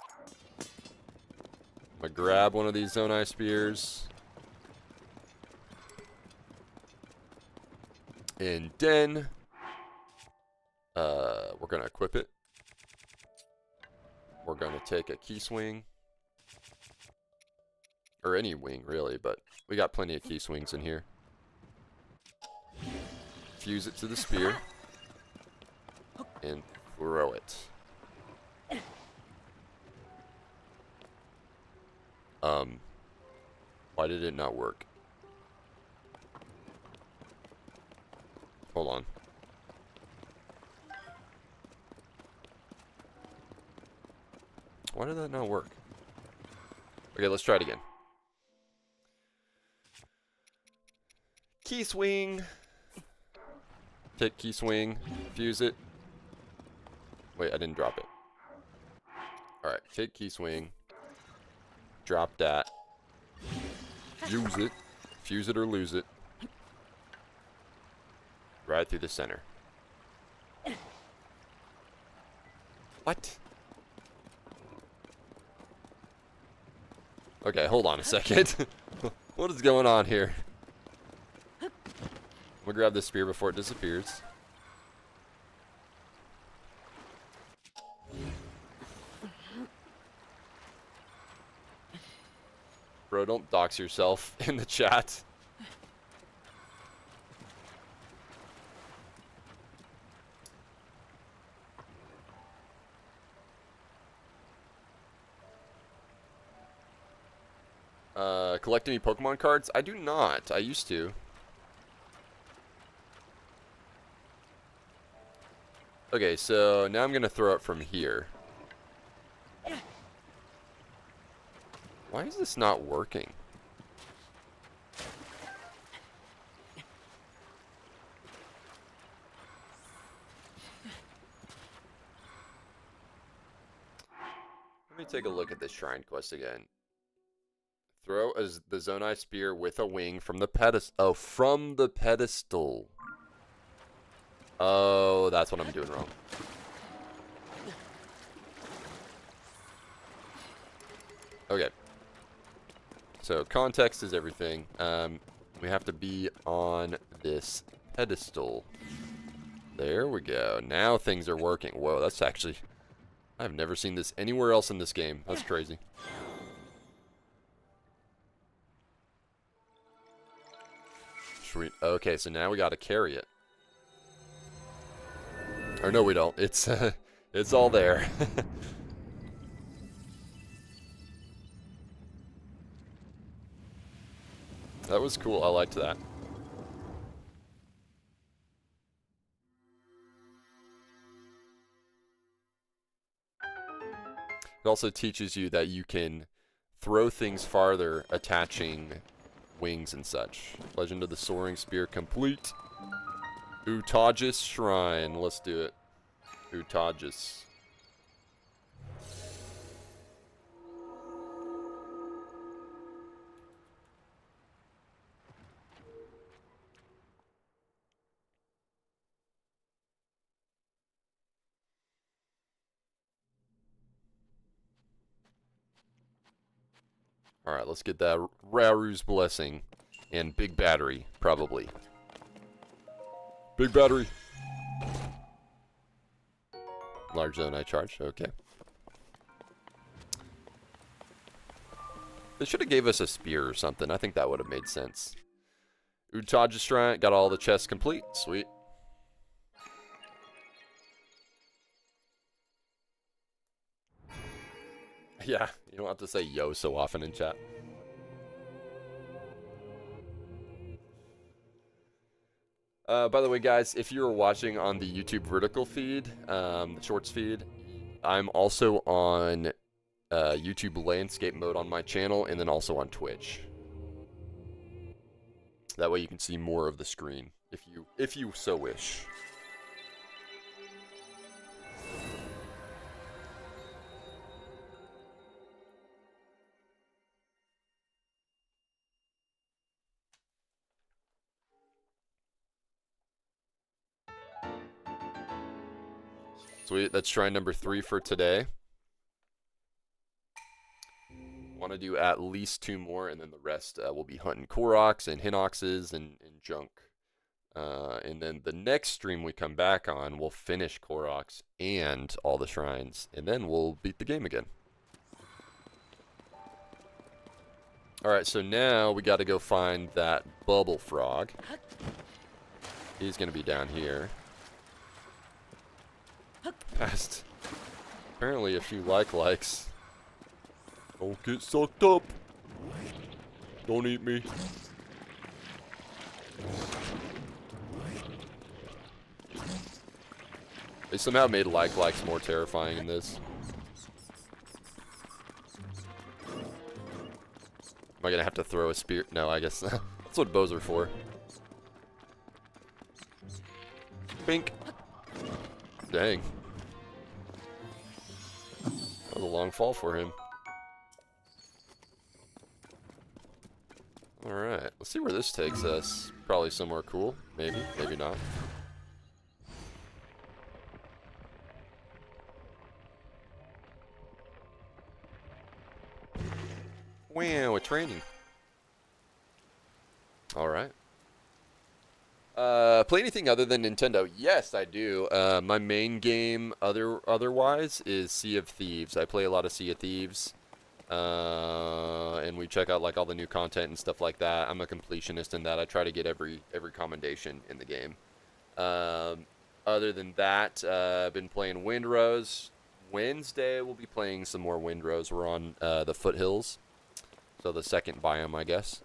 I'm gonna grab one of these Zonai spears. And then we're gonna equip it. We're gonna take a key swing. Or any wing really, but we got plenty of key swings in here. Fuse it to the spear. And throw it. Why did it not work? Hold on. Why did that not work? Okay, let's try it again. Key swing. Take key swing. Fuse it. Wait, I didn't drop it. Alright, take key swing. Drop that. Use it. Fuse it or lose it. Right through the center. What? Okay, hold on a second. What is going on here? I'm gonna grab this spear before it disappears. Bro, don't dox yourself in the chat. Collect any Pokemon cards? I do not. I used to. Okay, so now I'm gonna throw it from here. Why is this not working? Let me take a look at this shrine quest again. Throw the Zonai spear with a wing from the pedestal. Oh, from the pedestal. Oh, that's what I'm doing wrong. Okay. So context is everything. We have to be on this pedestal. There we go. Now things are working. Whoa, that's actually... I've never seen this anywhere else in this game. That's crazy. Sweet. Okay, so now we gotta carry it. Or no, we don't. It's it's all there. That was cool. I liked that. It also teaches you that you can throw things farther attaching wings and such. Legend of the Soaring Spear complete. Utajas Shrine. Let's do it. Utajas. Alright, let's get that Raru's Blessing. And big battery, probably. Big battery. Large zone I charged, okay. They should have gave us a spear or something. I think that would have made sense. Utaja Shrine, got all the chests complete. Sweet. Yeah, you don't have to say yo so often in chat. By the way, guys, if you're watching on the YouTube vertical feed, the shorts feed, I'm also on YouTube landscape mode on my channel, and then also on Twitch. That way you can see more of the screen, if you so wish. Sweet, that's shrine number 3 for today. Want to do at least 2 more, and then the rest will be hunting Koroks and Hinoxes and junk. And then the next stream we come back on, we'll finish Koroks and all the shrines, and then we'll beat the game again. Alright, so now we got to go find that bubble frog. He's going to be down here. Past apparently a few likes. Don't get sucked up. Don't eat me. They somehow made likes more terrifying in this. Am I gonna have to throw a spear? No, I guess that's what bows are for. Bink. Dang. That was a long fall for him. Alright, let's see where this takes us. Probably somewhere cool. Maybe, maybe not. Wow, a training. Alright. Play anything other than Nintendo? Yes, I do. My main game otherwise is Sea of Thieves. I play a lot of Sea of Thieves. And we check out like all the new content and stuff like that. I'm a completionist in that. I try to get every commendation in the game. Other than that, I've been playing Windrose. Wednesday we'll be playing some more Windrose. We're on the foothills, so the second biome, I guess.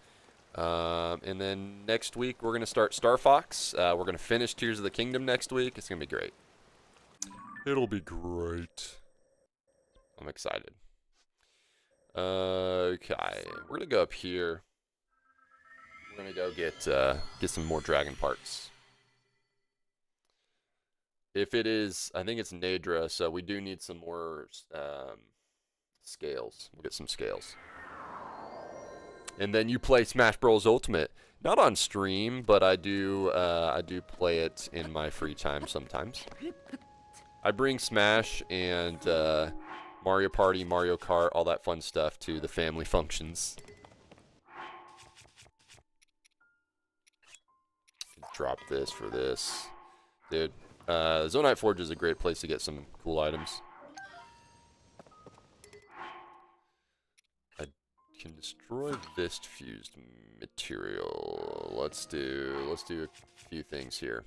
And then next week we're gonna start Star Fox. We're gonna finish Tears of the Kingdom next week. It's gonna be great. It'll be great. I'm excited. Okay, we're gonna go up here. We're gonna go get some more dragon parts. If it is, I think it's Nadra, so we do need some more scales. We'll get some scales. And then you play Smash Bros. Ultimate, not on stream, but I do play it in my free time sometimes. I bring Smash and Mario Party, Mario Kart, all that fun stuff to the family functions. Drop this for this. Dude, Zonite Forge is a great place to get some cool items. I can destroy Vist fused material. Let's do a few things here.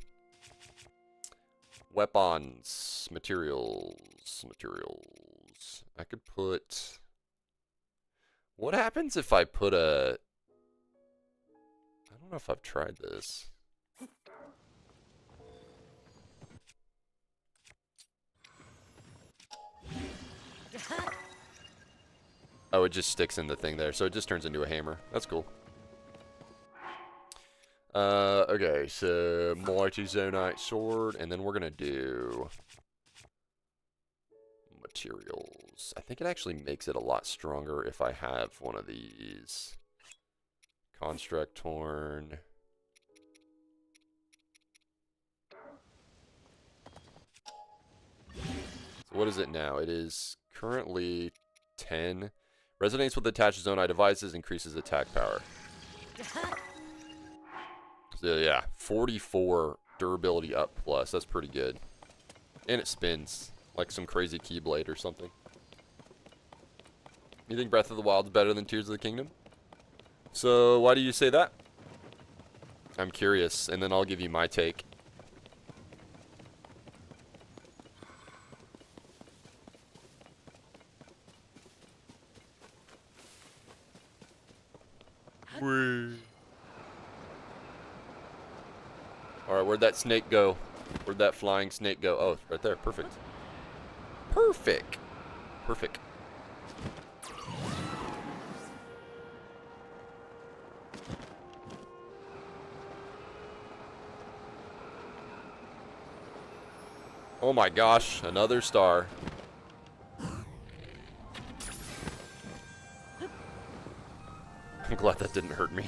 Weapons, materials. I could put... What happens if I put a... I don't know if I've tried this. Oh, it just sticks in the thing there, so it just turns into a hammer. That's cool. Okay, so Mighty Zonite Sword, and then we're gonna do materials. I think it actually makes it a lot stronger if I have one of these. Construct Horn. So what is it now? It is currently 10. Resonates with attached Zonite devices, increases attack power. So yeah, 44 durability up plus. That's pretty good. And it spins like some crazy Keyblade or something. You think Breath of the Wild's better than Tears of the Kingdom? So why do you say that? I'm curious, and then I'll give you my take. Alright, where'd that snake go? Where'd that flying snake go? Oh, it's right there. Perfect. Perfect. Perfect. Oh my gosh, another star. I'm glad that didn't hurt me.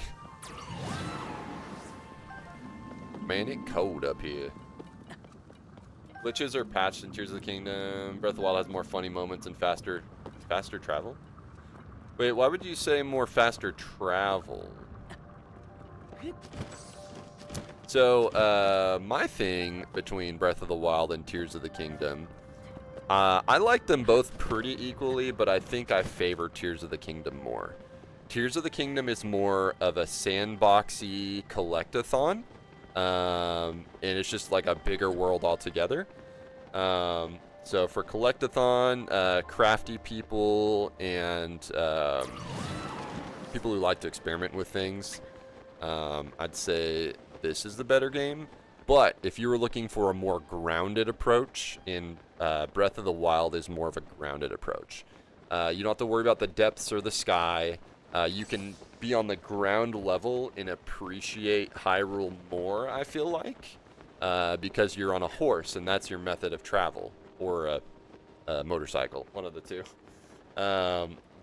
Man, it's cold up here. Glitches are patched in Tears of the Kingdom. Breath of the Wild has more funny moments and faster travel. Wait, why would you say more faster travel? So, my thing between Breath of the Wild and Tears of the Kingdom, I like them both pretty equally, but I think I favor Tears of the Kingdom more. Tears of the Kingdom is more of a sandboxy collectathon. And it's just like a bigger world altogether. So for collectathon, crafty people and people who like to experiment with things, I'd say this is the better game. But if you were looking for a more grounded approach, in Breath of the Wild is more of a grounded approach. You don't have to worry about the depths or the sky. You can be on the ground level and appreciate Hyrule more, I feel like, because you're on a horse and that's your method of travel, or a motorcycle, one of the two.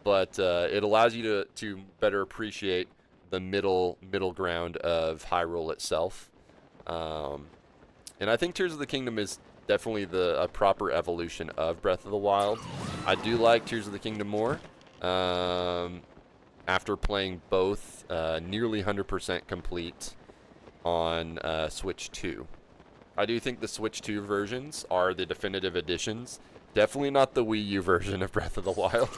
But it allows you to better appreciate the middle ground of Hyrule itself. And I think Tears of the Kingdom is definitely a proper evolution of Breath of the Wild. I do like Tears of the Kingdom more. After playing both nearly 100% complete on Switch 2. I do think the Switch 2 versions are the definitive editions. Definitely not the Wii U version of Breath of the Wild.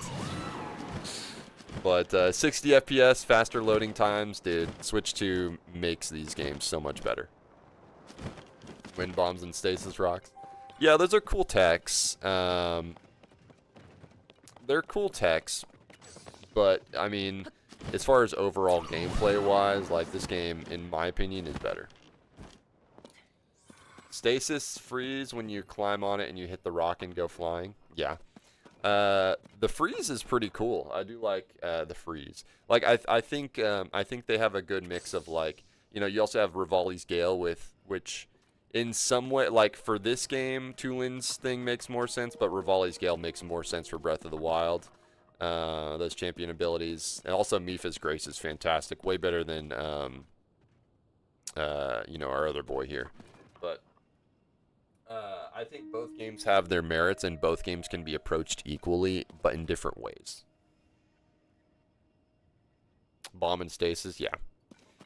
But 60 FPS, faster loading times, dude. Switch 2 makes these games so much better. Wind bombs and stasis rocks. Yeah, those are cool techs. They're cool techs. But, I mean, as far as overall gameplay-wise, like, this game, in my opinion, is better. Stasis freeze when you climb on it and you hit the rock and go flying. Yeah. The freeze is pretty cool. I do like the freeze. Like, I think they have a good mix of, like, you know, you also have Rivali's Gale which in some way, like, for this game, Tulin's thing makes more sense, but Rivali's Gale makes more sense for Breath of the Wild. Those champion abilities, and also Mipha's Grace is fantastic, way better than you know, our other boy here. But I think both games have their merits, and both games can be approached equally, but in different ways. Bomb and stasis, yeah.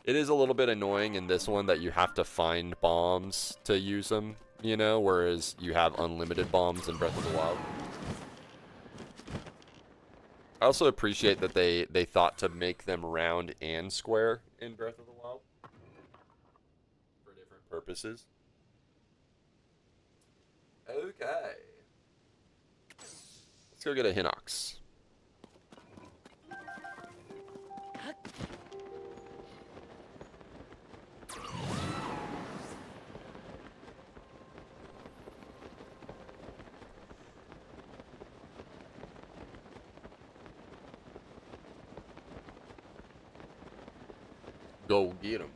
It is a little bit annoying in this one that you have to find bombs to use them, you know, whereas you have unlimited bombs in Breath of the Wild. I also appreciate that they thought to make them round and square in Breath of the Wild for different purposes. Okay. Let's go get a Hinox. Go get him.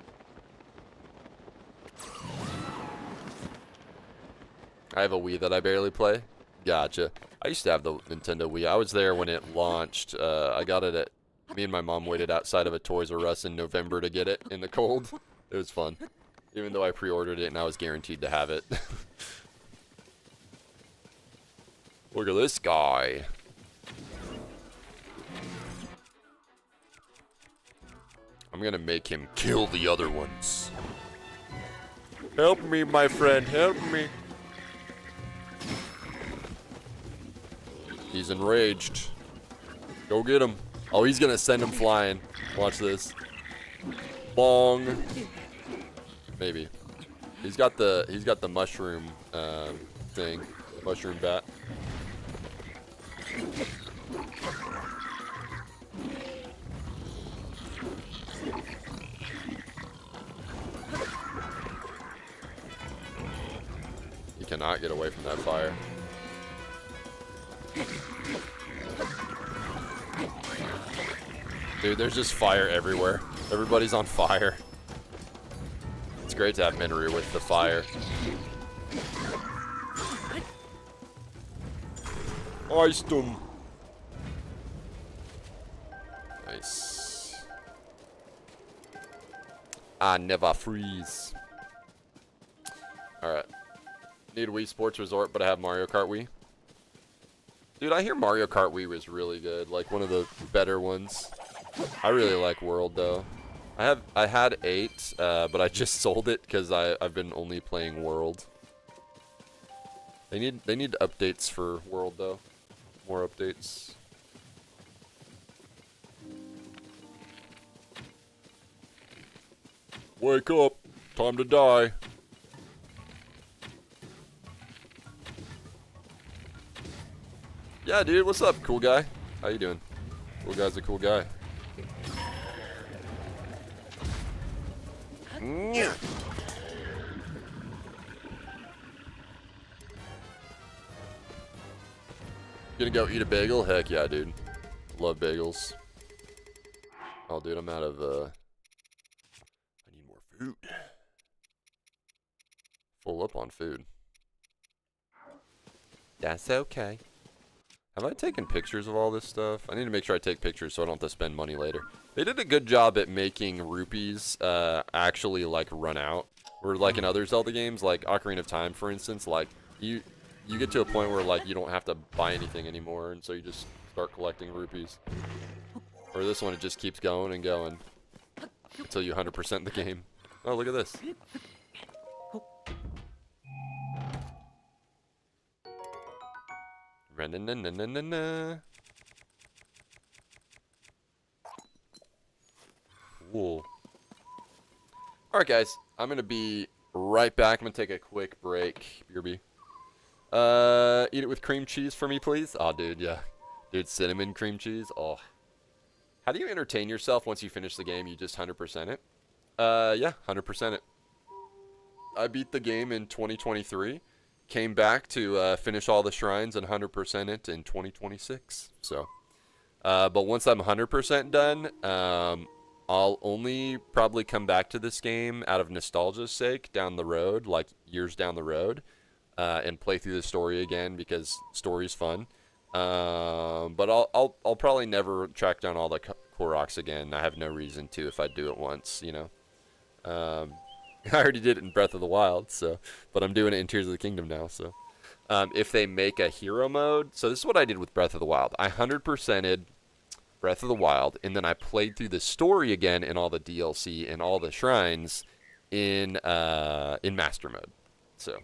I have a Wii that I barely play. Gotcha. I used to have the Nintendo Wii. I was there when it launched. I got it me and my mom waited outside of a Toys R Us in November to get it in the cold. It was fun. Even though I pre-ordered it and I was guaranteed to have it. Look at this guy. I'm gonna make him kill the other ones. Help me, my friend, help me. He's enraged. Go get him. Oh, he's gonna send him flying. Watch this. Bong. Maybe. He's got the mushroom thing. Mushroom bat. He cannot get away from that fire. Dude, there's just fire everywhere. Everybody's on fire. It's great to have Minru with the fire. Iced him. Nice. I never freeze. Alright. Need a Wii Sports Resort, but I have Mario Kart Wii. Dude, I hear Mario Kart Wii was really good. Like, one of the better ones. I really like World, though. I had 8, but I just sold it because I've been only playing World. They need updates for World, though. More updates. Wake up. Time to die. Yeah, dude, what's up, cool guy? How you doing? Cool guy's a cool guy. Yeah. Gonna go eat a bagel? Heck yeah, dude. Love bagels. Oh, dude, I'm out of, I need more food. Full up on food. That's okay. Have I taken pictures of all this stuff? I need to make sure I take pictures so I don't have to spend money later. They did a good job at making rupees actually like run out. Or like in other Zelda games, like Ocarina of Time, for instance, like you get to a point where like you don't have to buy anything anymore, and so you just start collecting rupees. Or this one, it just keeps going and going until you 100% the game. Oh, look at this. Ra-na-na-na-na-na. Cool. Alright, guys. I'm going to be right back. I'm going to take a quick break. BRB. Eat it with cream cheese for me, please. Oh, dude, yeah. Dude, cinnamon cream cheese. Oh. How do you entertain yourself once you finish the game? You just 100% it? Yeah, 100% it. I beat the game in 2023. Came back to finish all the shrines and 100% it in 2026. So, but once I'm 100% done, I'll only probably come back to this game out of nostalgia's sake down the road, like years down the road, and play through the story again because story's fun. But I'll probably never track down all the Koroks again. I have no reason to if I do it once, you know. I already did it in Breath of the Wild, so, but I'm doing it in Tears of the Kingdom now, so. If they make a hero mode, so this is what I did with Breath of the Wild. I 100%ed Breath of the Wild, and then I played through the story again and all the DLC and all the shrines in Master Mode. So,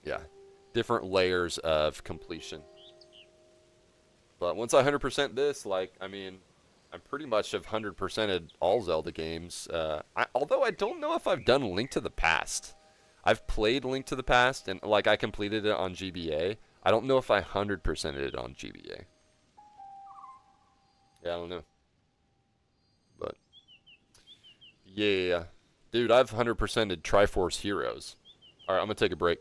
yeah, different layers of completion. But once I 100% this, like, I mean, I pretty much have 100%ed all Zelda games. Although I don't know if I've done Link to the Past. I've played Link to the Past, and like I completed it on GBA. I don't know if I 100%ed it on GBA. Yeah, I don't know. But yeah, dude, I've 100%ed Triforce Heroes. All right, I'm gonna take a break.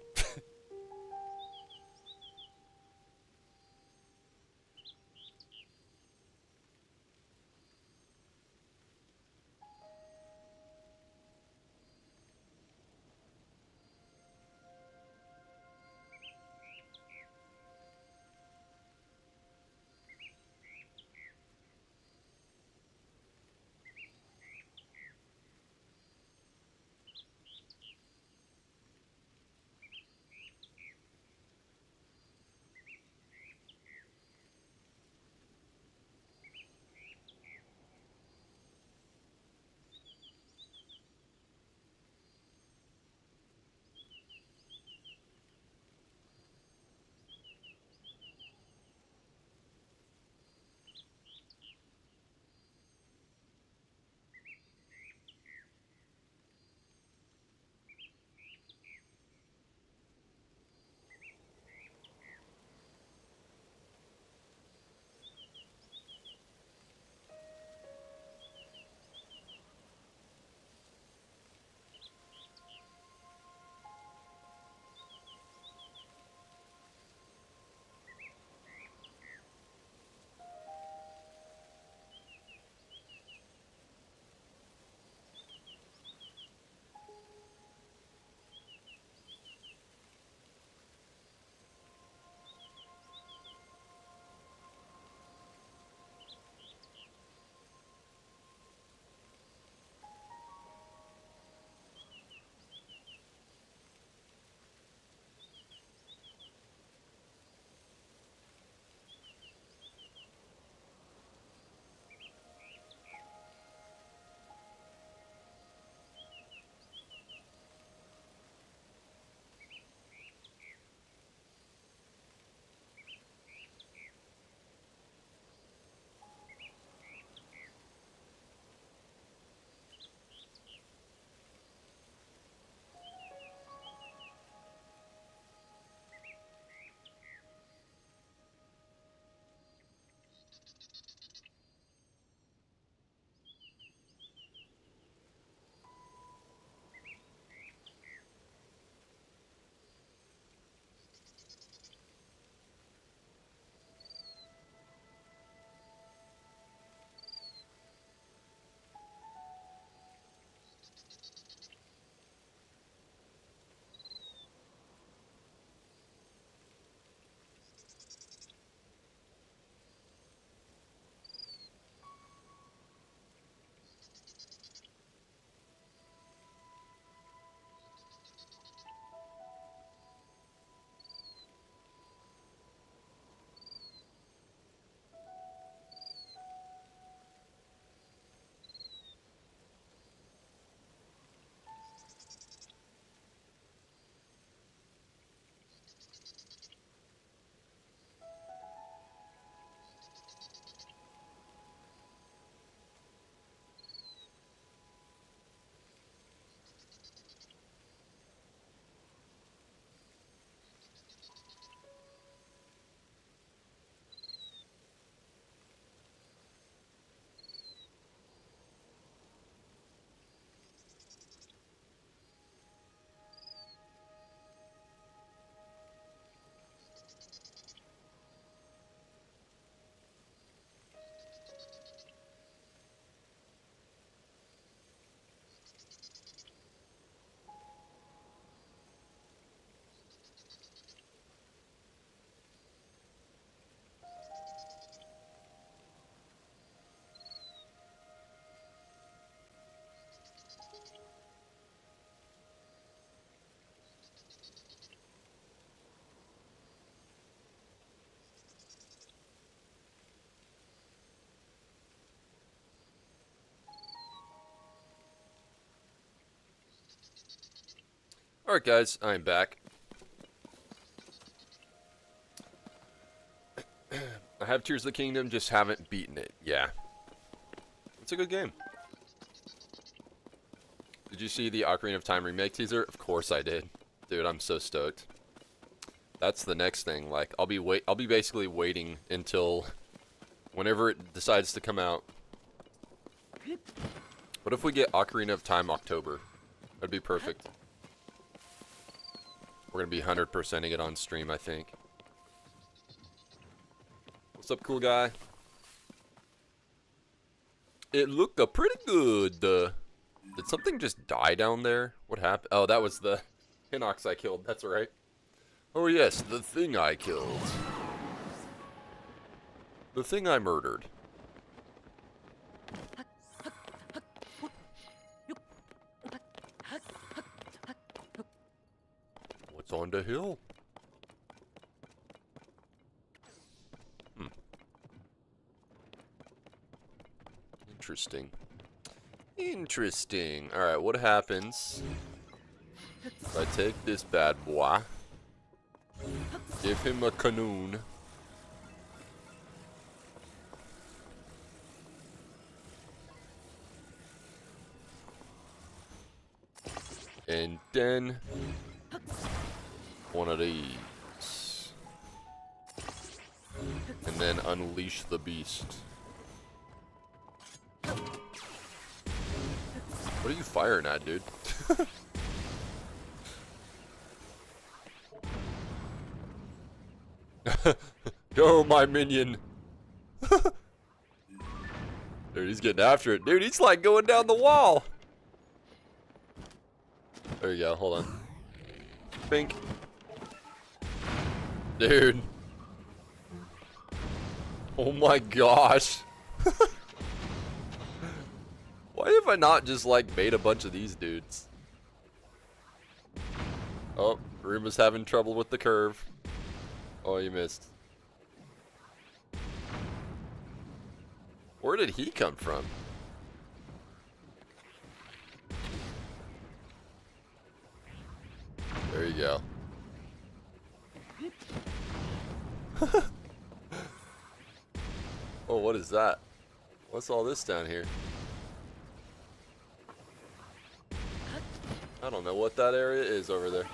Alright guys, I'm back. I have Tears of the Kingdom, just haven't beaten it. Yeah. It's a good game. Did you see the Ocarina of Time remake teaser? Of course I did. Dude, I'm so stoked. That's the next thing. Like, I'll be basically waiting until whenever it decides to come out. What if we get Ocarina of Time October? That'd be perfect. We're gonna be 100%ing it on stream, I think. What's up, cool guy? It looked pretty good. Did something just die down there? What happened? Oh, that was the Hinox I killed. That's right. Oh yes, the thing I killed. The thing I murdered. What's on the hill? Interesting. Interesting. Alright, what happens if I take this bad boy, give him a canoe, and then one of these, and then unleash the beast. What are you firing at, dude? Go, my minion. Dude, he's getting after it. Dude, he's like going down the wall. There you go, hold on. Bink. Dude. Oh my gosh. Why have I not just like made a bunch of these dudes? Oh, Ruma's having trouble with the curve. Oh, you missed. Where did he come from? There you go. Oh, what is that? What's all this down here? I don't know what that area is over there.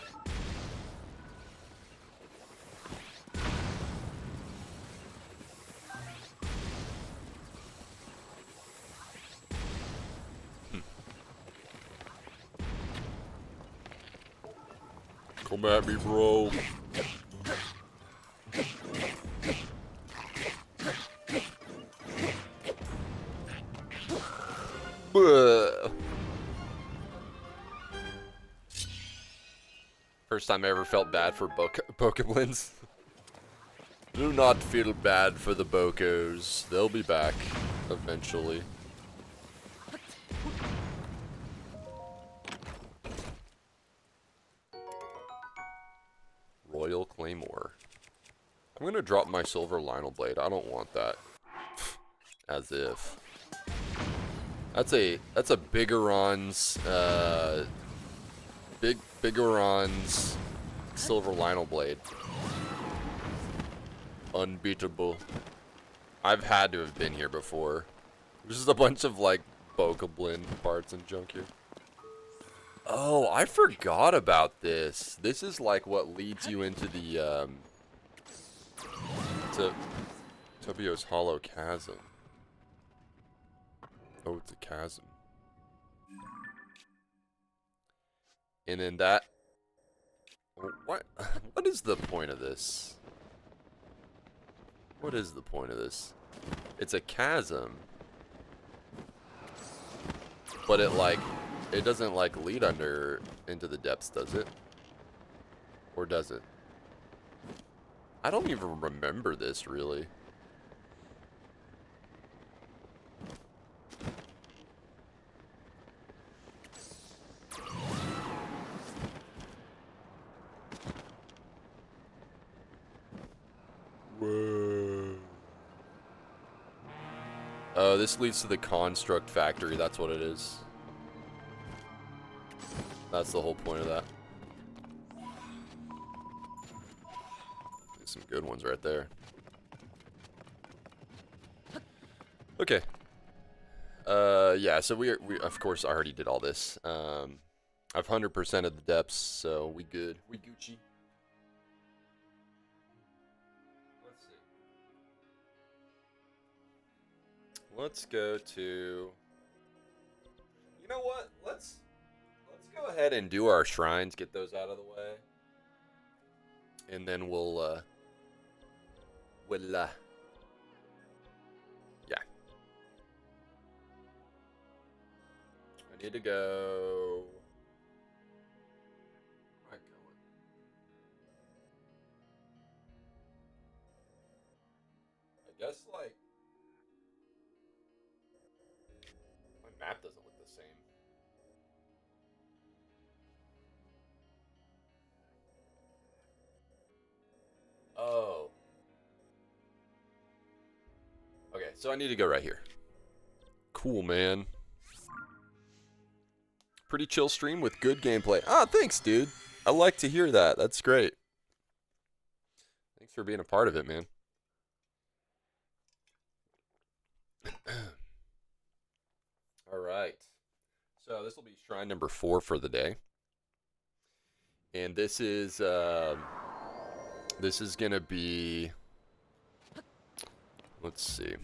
Come at me, bro. First time I ever felt bad for Pokeblins. Do not feel bad for the Bokos. They'll be back eventually. Royal Claymore. I'm gonna drop my silver Lionel Blade. I don't want that. As if. That's a Bigoron's Bigoron's silver Lionel Blade. Unbeatable. I've had to have been here before. There's just a bunch of like Bokoblin parts and junk here. Oh, I forgot about this. This is like what leads you into the to Tobio's Hollow Chasm. Oh, it's a chasm. And then that... What is the point of this? What is the point of this? It's a chasm. But it like... It doesn't like lead under into the depths, does it? Or does it? I don't even remember this, really. Whoa. Oh, this leads to the construct factory. That's what it is. That's the whole point of that. some good ones right there. Okay. Yeah, so we of course already did all this. I've 100% of the depths, so we good. We Gucci. Let's see. Let's go to... You know what? Let's go ahead and do our shrines, get those out of the way. And then we'll yeah. I need to go... Where am I going? I guess, like... My map doesn't look the same. Oh. Okay, so I need to go right here. Cool, man. Pretty chill stream with good gameplay. Ah, thanks, dude. I like to hear that. That's great. Thanks for being a part of it, man. All right. So this will be shrine number 4 for the day. And this is gonna be, let's see.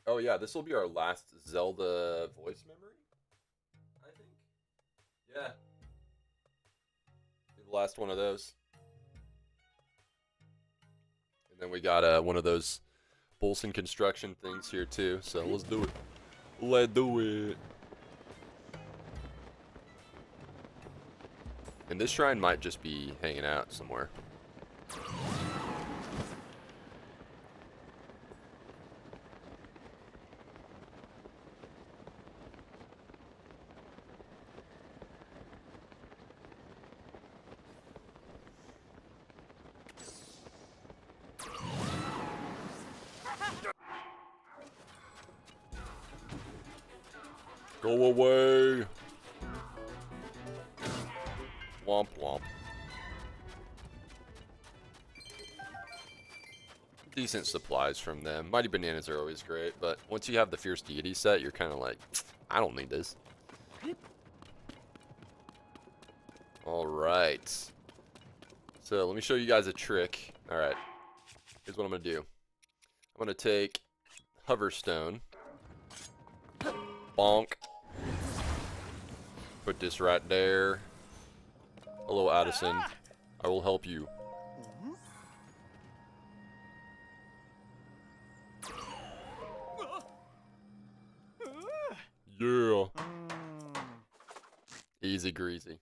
Oh yeah, this will be our last Zelda voice memory, I think. Yeah. Be the last one of those. And then we got one of those Bolson construction things here too, so let's do it. Let's do it. And this shrine might just be hanging out somewhere. Go away. Womp womp. Decent supplies from them. Mighty Bananas are always great, but once you have the Fierce Deity set, you're kind of like, I don't need this. Alright. So let me show you guys a trick. Alright. Here's what I'm going to do. I'm going to take Hoverstone. Bonk. Put this right there. Hello, Addison. I will help you. Yeah. Easy greasy.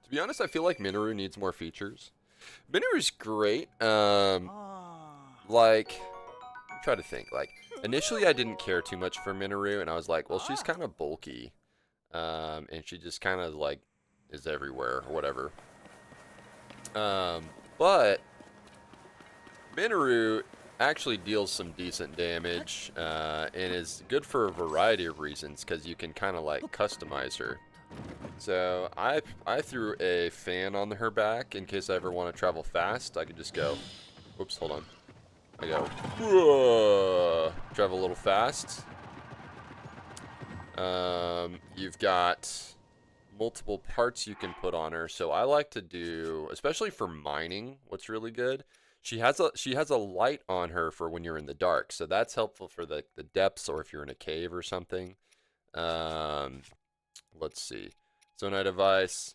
To be honest, I feel like Minoru needs more features. Minoru's great. Like, I'm trying to think. Like, initially I didn't care too much for Minoru, and I was like, well, she's kind of bulky. And she just kind of, like, is everywhere, or whatever. But Minoru actually deals some decent damage, and is good for a variety of reasons, because you can kind of, like, customize her. So I threw a fan on her back in case I ever want to travel fast. I could just go, whoops, hold on. I go, travel a little fast. You've got multiple parts you can put on her. So I like to do, especially for mining, what's really good. She has a light on her for when you're in the dark. So that's helpful for the depths, or if you're in a cave or something. Let's see. Zonai device.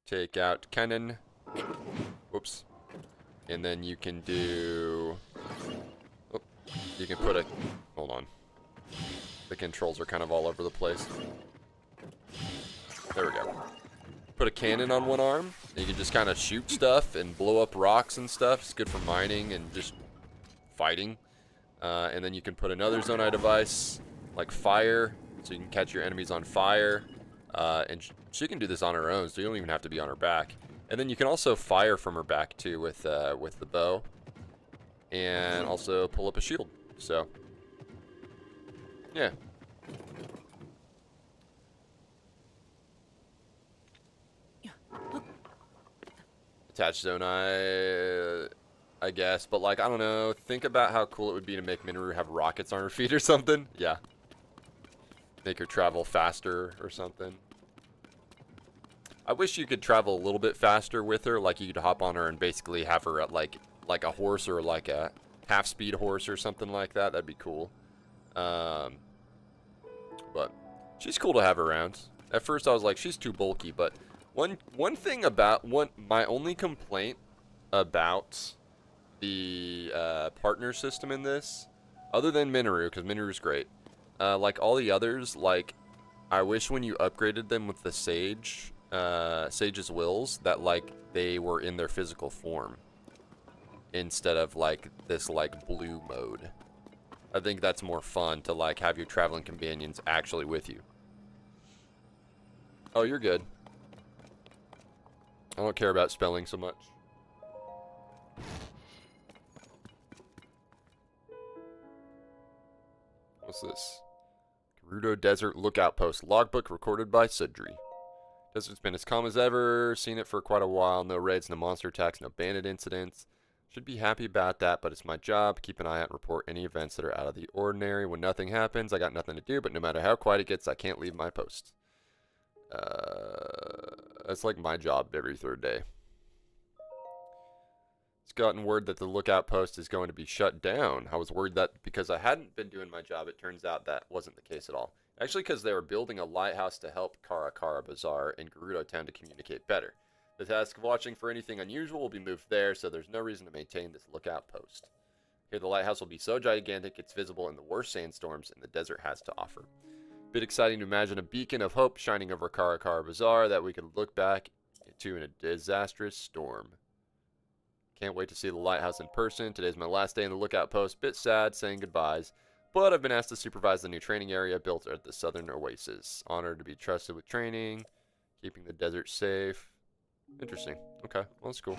Take out cannon. Whoops. And then you can do... Oh, you can put a... Hold on. The controls are kind of all over the place. There we go. Put a cannon on one arm. And you can just kind of shoot stuff and blow up rocks and stuff. It's good for mining and just fighting. And then you can put another Zonai device, like fire, so you can catch your enemies on fire. And she can do this on her own, so you don't even have to be on her back. And then you can also fire from her back too with the bow. and also pull up a shield. So, yeah. Attached zone, I guess, but like, I don't know. Think about how cool it would be to make Minoru have rockets on her feet or something. Yeah. Make her travel faster or something. I wish you could travel a little bit faster with her, like you could hop on her and basically have her at like a horse or like a half-speed horse or something like that. That'd be cool. But she's cool to have around. At first I was like, she's too bulky, but one thing about my only complaint about the partner system in this, other than Minoru, because Minoru's great, like all the others, like I wish when you upgraded them with the Sage's wills, that like they were in their physical form instead of like this like blue mode. I think that's more fun to like have your traveling companions actually with you. Oh, you're good. I don't care about spelling so much. What's this? Gerudo Desert Lookout Post. Logbook recorded by Sudri. Desert's been as calm as ever. Seen it for quite a while. No raids, no monster attacks, no bandit incidents. Should be happy about that, but it's my job. Keep an eye out and report any events that are out of the ordinary. When nothing happens, I got nothing to do, but no matter how quiet it gets, I can't leave my post. That's like my job every third day. It's gotten word that the lookout post is going to be shut down. I was worried that because I hadn't been doing my job, it turns out that wasn't the case at all. Actually, because they were building a lighthouse to help Karakara Bazaar and Gerudo Town to communicate better. The task of watching for anything unusual will be moved there, so there's no reason to maintain this lookout post. Here, the lighthouse will be so gigantic it's visible in the worst sandstorms and the desert has to offer. Bit exciting to imagine a beacon of hope shining over Karakara Bazaar that we could look back to in a disastrous storm. Can't wait to see the lighthouse in person. Today's my last day in the lookout post. Bit sad saying goodbyes, but I've been asked to supervise the new training area built at the southern oasis. Honored to be trusted with training, keeping the desert safe. Interesting. Okay, well, that's cool.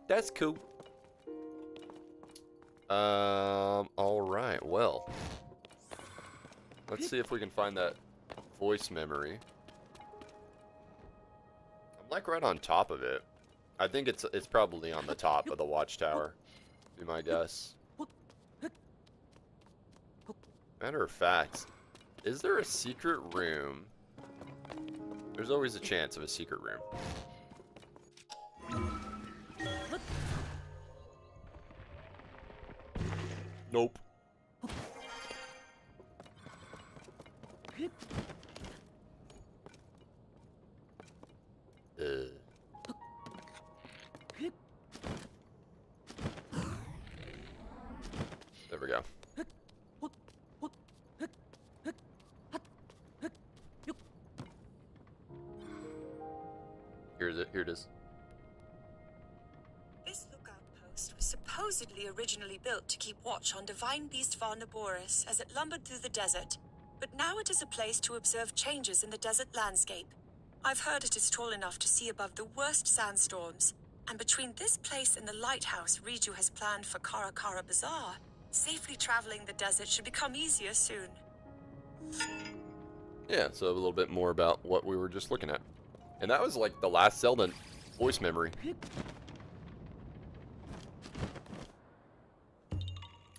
That's cool. All right. Well, let's see if we can find that voice memory. I'm like right on top of it. I think it's probably on the top of the watchtower. Be my guess. Matter of fact, is there a secret room? There's always a chance of a secret room. Nope. There we go. Here it is. This lookout post was supposedly originally built to keep watch on divine beast Varnaboris as it lumbered through the desert, but now it is a place to observe changes in the desert landscape. I've heard it is tall enough to see above the worst sandstorms, and between this place and the lighthouse Riju has planned for Karakara Bazaar, safely traveling the desert should become easier soon. Yeah, so a little bit more about what we were just looking at. And that was like the last Zelda voice memory.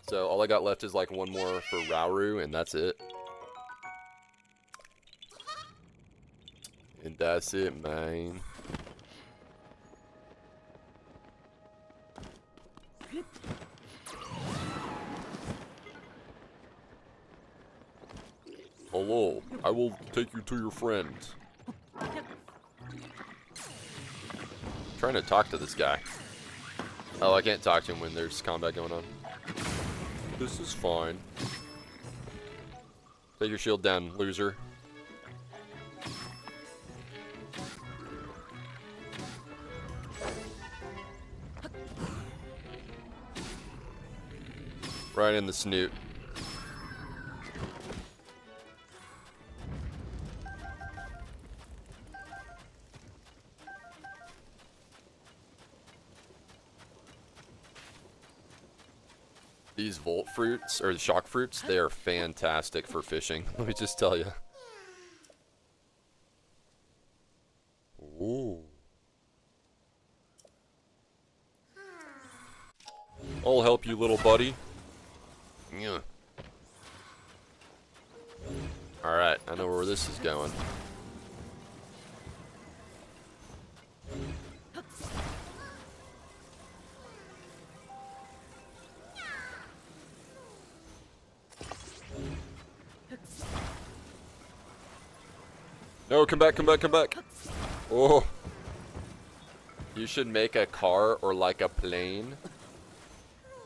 So all I got left is like one more for Rauru, and that's it. And that's it, man. Hello, I will take you to your friend. Trying to talk to this guy. Oh, I can't talk to him when there's combat going on. This is fine. Take your shield down, loser. Right in the snoot. These volt fruits, or the shock fruits, they are fantastic for fishing. Let me just tell you. Ooh. I'll help you, little buddy. Yeah. Alright, I know where this is going. No, come back, come back, come back. Oh. You should make a car or like a plane.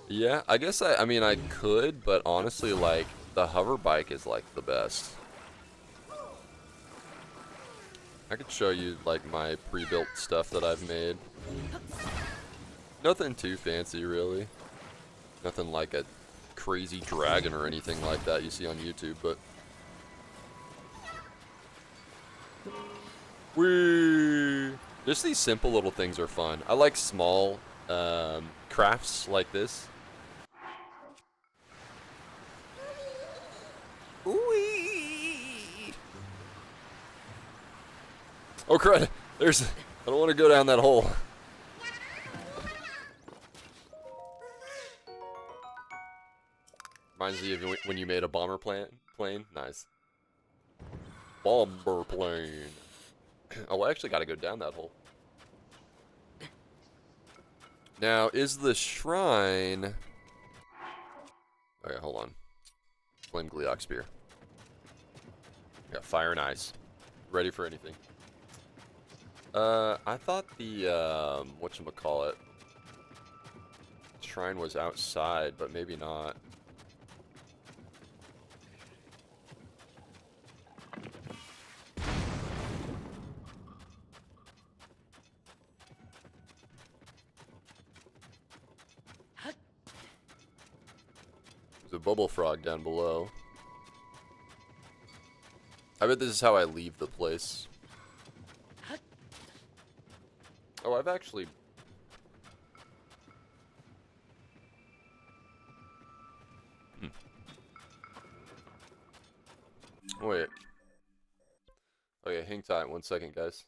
Yeah, I guess I mean, I could, but honestly, like, the hover bike is, like, the best. I could show you, like, my pre-built stuff that I've made. Nothing too fancy, really. Nothing like a crazy dragon or anything like that you see on YouTube, but... Whee! Just these simple little things are fun. I like small crafts like this. Whee! Oh crud! There's... I don't want to go down that hole. Reminds me of when you made a bomber plane. Nice. Bomber plane. Oh, I actually got to go down that hole. Now, is the shrine... Okay, hold on. Flame Gleeok Spear. Got fire and ice. Ready for anything. I thought the, whatchamacallit, shrine was outside, but maybe not. There's a bubble frog down below. I bet this is how I leave the place. Oh, I've actually... Wait. Okay, hang tight 1 second, guys.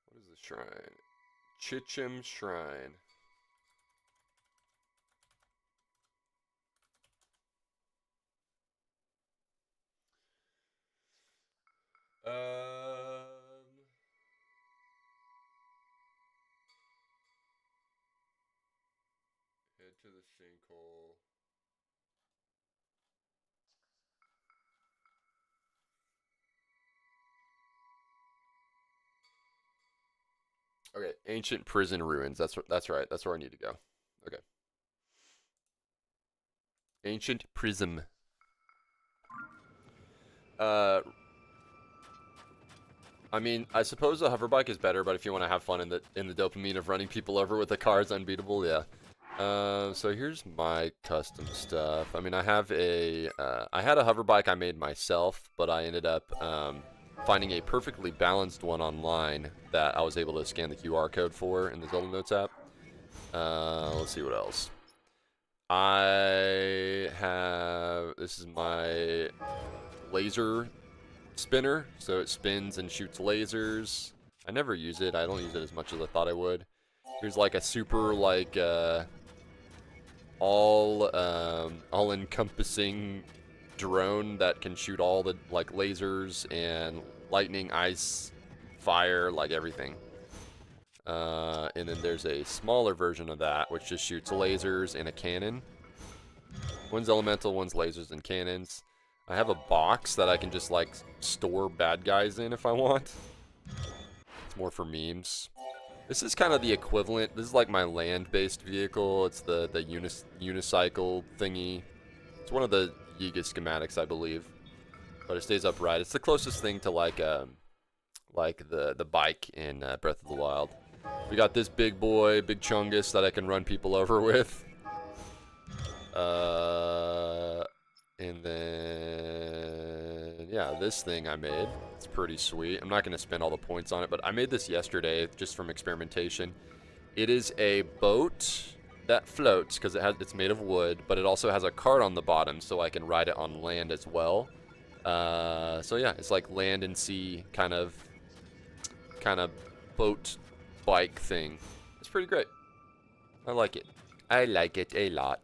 What is the shrine? Chichim Shrine. Head to the sinkhole. Okay, ancient prison ruins. That's right. That's where I need to go. Okay. Ancient prism. I mean, I suppose a hover bike is better, but if you want to have fun in the dopamine of running people over with a car is unbeatable, yeah. So here's my custom stuff. I mean, I have a I had a hover bike I made myself, but I ended up finding a perfectly balanced one online that I was able to scan the QR code for in the Zelda Notes app. Let's see what else. I have, this is my laser spinner, so it spins and shoots lasers. I never use it. I don't use it as much as I thought I would. Here's like a super like all-encompassing drone that can shoot all the like lasers and lightning, ice, fire, like everything. And then there's a smaller version of that which just shoots lasers and a cannon. One's elemental, one's lasers and cannons. I have a box that I can just like store bad guys in if I want. It's more for memes. This is kind of the equivalent. This is like my land-based vehicle. It's the unicycle thingy. It's one of the Yiga schematics, I believe, but it stays upright. It's the closest thing to like the bike in Breath of the Wild. We got this big boy, Big Chungus, that I can run people over with. And then, yeah, this thing I made. It's pretty sweet. I'm not going to spend all the points on it, but I made this yesterday just from experimentation. It is a boat that floats because it's made of wood, but it also has a cart on the bottom, so I can ride it on land as well. So yeah, it's like land and sea kind of boat bike thing. It's pretty great. I like it. I like it a lot.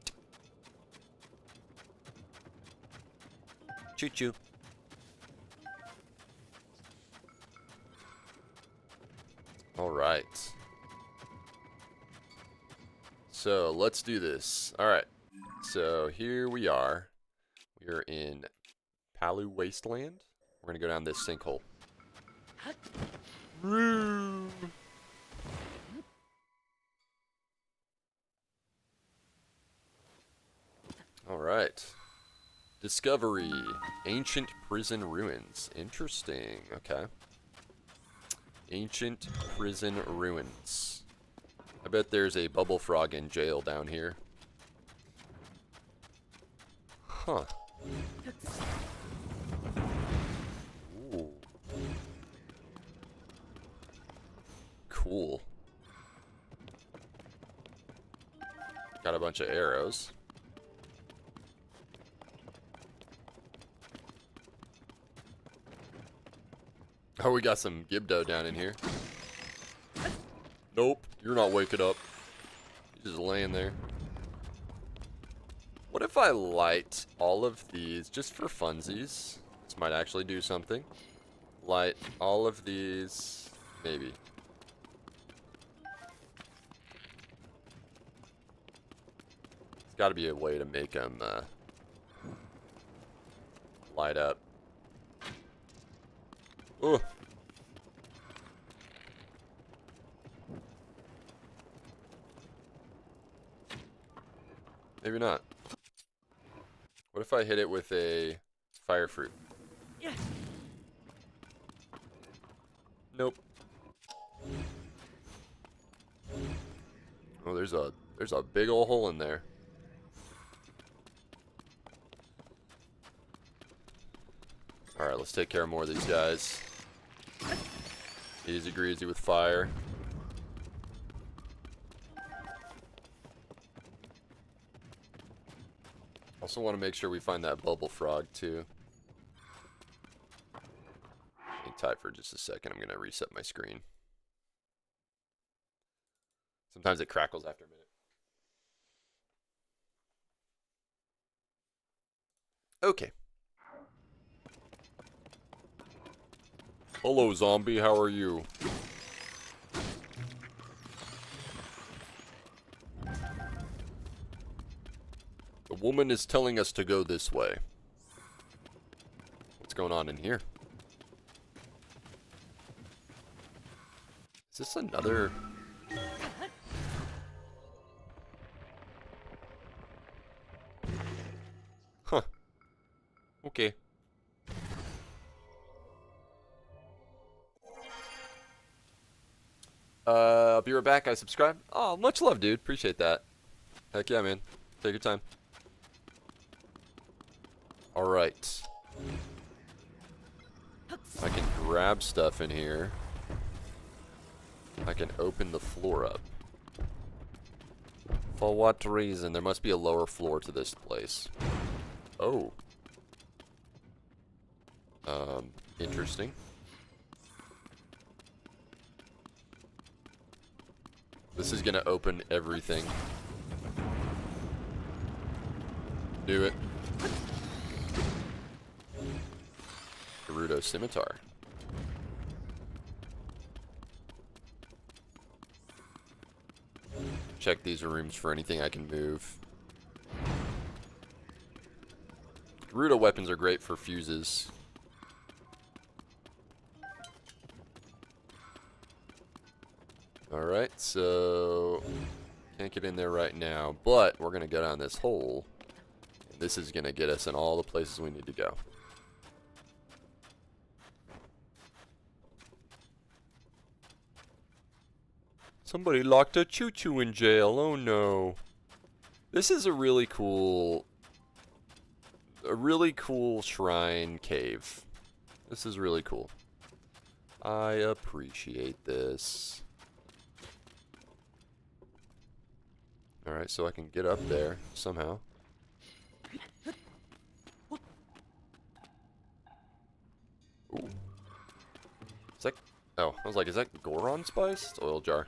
Choo choo. All right. So let's do this. All right. So here we are. We're in Palu Wasteland. We're gonna go down this sinkhole. Woo! All right. Discovery. Ancient prison ruins. Interesting. Okay. Ancient prison ruins. I bet there's a bubble frog in jail down here. Huh. Ooh. Cool. Got a bunch of arrows. Oh, we got some Gibdo down in here. Nope, you're not waking up. You're just laying there. What if I light all of these just for funsies? This might actually do something. Light all of these, maybe. There's got to be a way to make them light up. Oh. Maybe not. What if I hit it with a fire fruit? Yeah. Nope. Oh, there's a big old hole in there. All right, let's take care of more of these guys. Easy greasy with fire. Also want to make sure we find that bubble frog too. Hang tight for just a second. I'm going to reset my screen. Sometimes it crackles after a minute. Okay. Hello, zombie. How are you? The woman is telling us to go this way. What's going on in here? Is this another... Huh. Okay. I'll be right back. I subscribe. Oh, much love, dude. Appreciate that. Heck yeah, man. Take your time. Alright. I can grab stuff in here. I can open the floor up. For what reason? There must be a lower floor to this place. Oh. Interesting. This is gonna open everything. Do it. Gerudo Scimitar. Check these rooms for anything I can move. Gerudo weapons are great for fuses. Alright, so can't get in there right now, but we're gonna go down this hole. And this is gonna get us in all the places we need to go. Somebody locked a choo-choo in jail. Oh no. This is a really cool shrine cave. This is really cool. I appreciate this. Alright, so I can get up there somehow. Ooh. Is that... Oh, I was like, is that Goron spice? It's oil jar.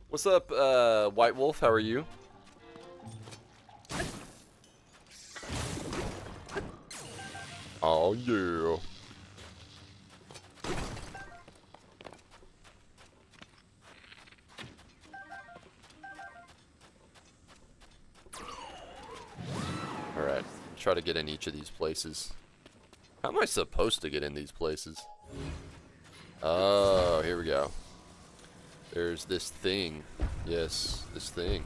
What's up, White Wolf? How are you? Oh, yeah. Alright, try to get in each of these places. How am I supposed to get in these places? Oh, here we go. There's this thing. Yes, this thing.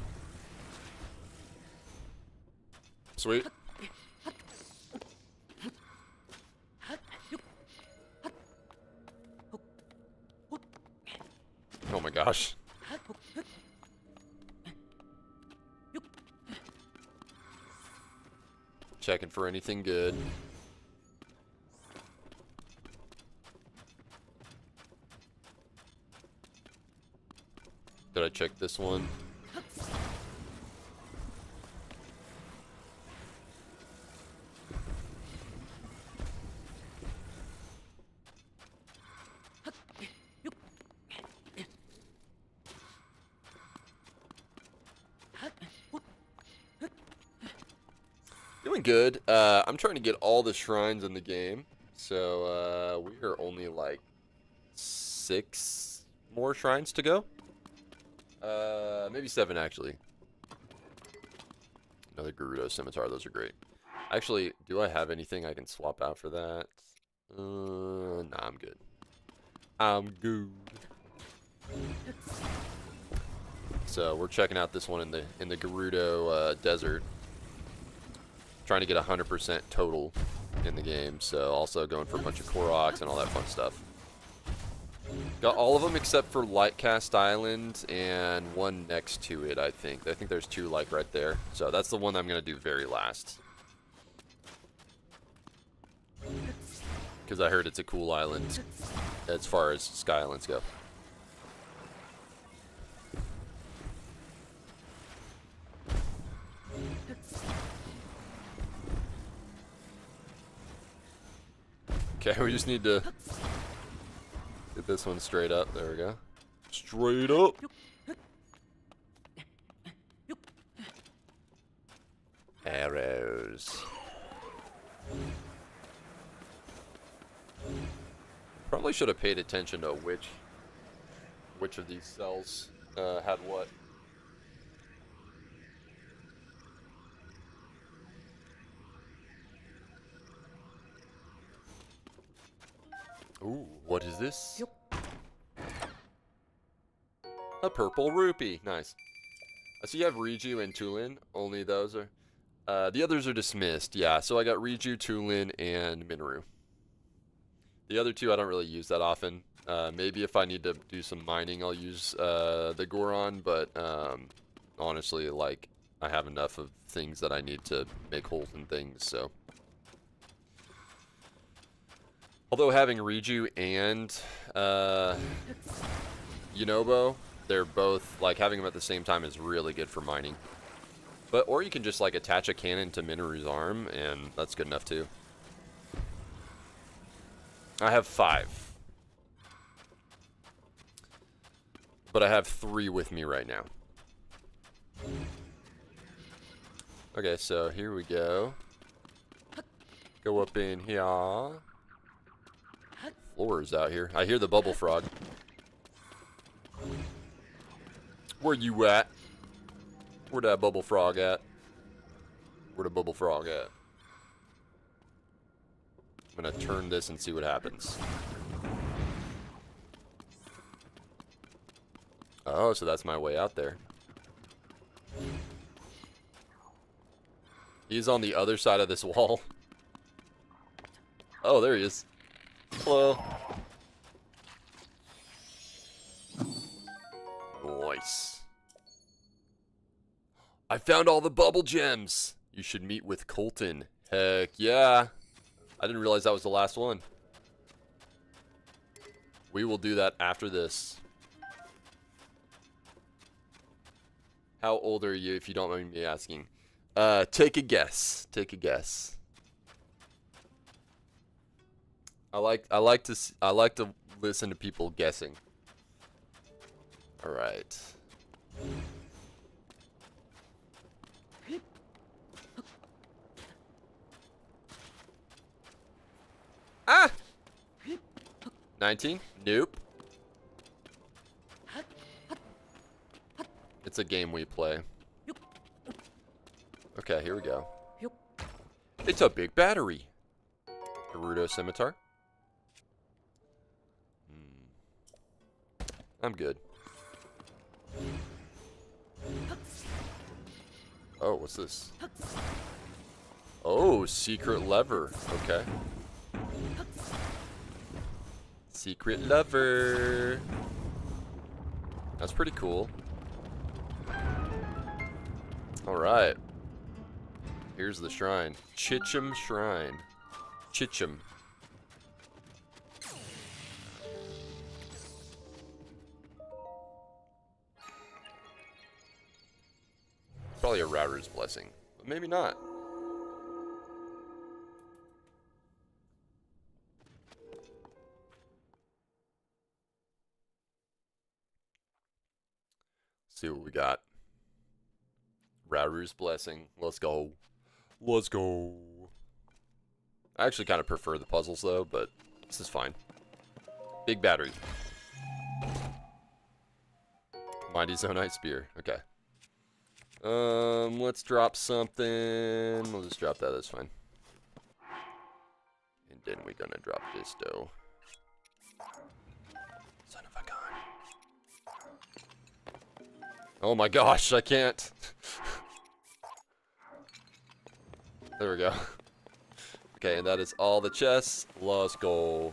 Sweet. Oh my gosh. Checking for anything good. Did I check this one? Doing good. I'm trying to get all the shrines in the game. So, we are only like 6 more shrines to go. Maybe 7 actually. Another Gerudo Scimitar, those are great. Actually, do I have anything I can swap out for that? Nah, I'm good. I'm good. So we're checking out this one in the Gerudo Desert. Trying to get 100% total in the game. So also going for a bunch of Koroks and all that fun stuff. Got all of them except for Lightcast Island and one next to it, I think. I think there's 2 like right there. So that's the one I'm going to do very last. Because I heard it's a cool island as far as Sky Islands go. Okay, we just need to get this one straight up. There we go. Straight up. Arrows. Probably should have paid attention to which of these cells had what. Ooh, what is this? A purple rupee. Nice. So you have Riju and Tulin. Only those are... the others are dismissed. Yeah, so I got Riju, Tulin, and Minoru. The other 2 I don't really use that often. Maybe if I need to do some mining, I'll use the Goron. But honestly, like, I have enough of things that I need to make holes in things, so... Although having Riju and Yunobo, they're both, like, having them at the same time is really good for mining. But, or you can just, like, attach a cannon to Minoru's arm, and that's good enough, too. I have 5. But I have 3 with me right now. Okay, so here we go. Go up in here. Floors out here. I hear the bubble frog. Where you at? Where that bubble frog at? Where the bubble frog at? I'm gonna turn this and see what happens. Oh, so that's my way out there. He's on the other side of this wall. Oh, there he is. Hello. Nice. I found all the bubble gems. You should meet with Colton. Heck yeah. I didn't realize that was the last one. We will do that after this. How old are you, if you don't mind me asking? Take a guess. Take a guess. I like to listen to people guessing. All right. Ah! 19? Nope. It's a game we play. Okay, here we go. It's a big battery. Gerudo Scimitar. I'm good. Oh, what's this? Oh, secret lever. Okay. Secret lever. That's pretty cool. Alright. Here's the shrine. Chichum Shrine. Chichum. Probably a router's blessing. But maybe not. See what we got. Router's blessing. Let's go. Let's go. I actually kind of prefer the puzzles though, but this is fine. Big battery. Mighty Zonite Spear. Okay. Let's drop something. We'll just drop that. That's fine. And then we're gonna drop this though. Son of a gun. Oh my gosh, I can't. There we go. Okay, and that is all the chests. Let's go.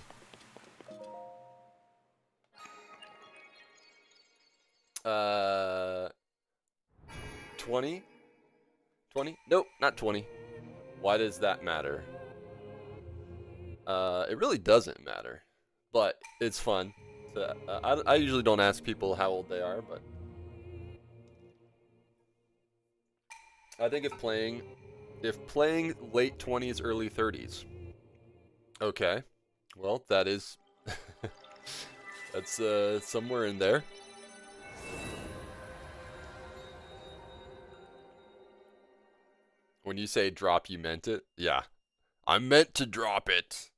Uh, 20? 20? Nope, not 20. Why does that matter? It really doesn't matter, but it's fun. So, I usually don't ask people how old they are, but I think if playing late 20s, early 30s. Okay. Well, that is that's somewhere in there. When you say drop, you meant it? Yeah. I meant to drop it.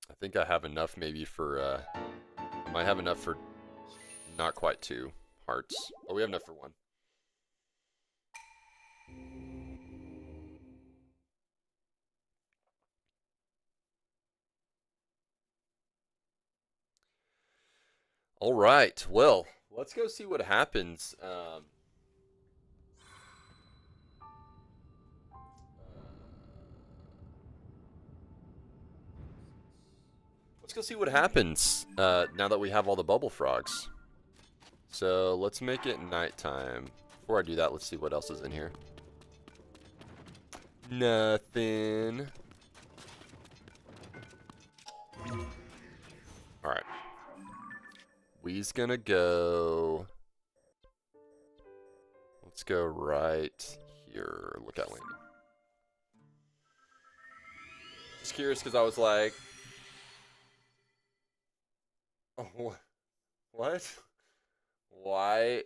I think I have enough maybe for I might have enough for not quite 2 hearts. Oh, we have enough for 1. All right. Well, let's go see what happens. Let's go see what happens now that we have all the bubble frogs. So let's make it nighttime. Before I do that, let's see what else is in here. Nothing. All right. We's gonna go. Let's go right here. Look at landing. Just curious because I was like, oh, what? Why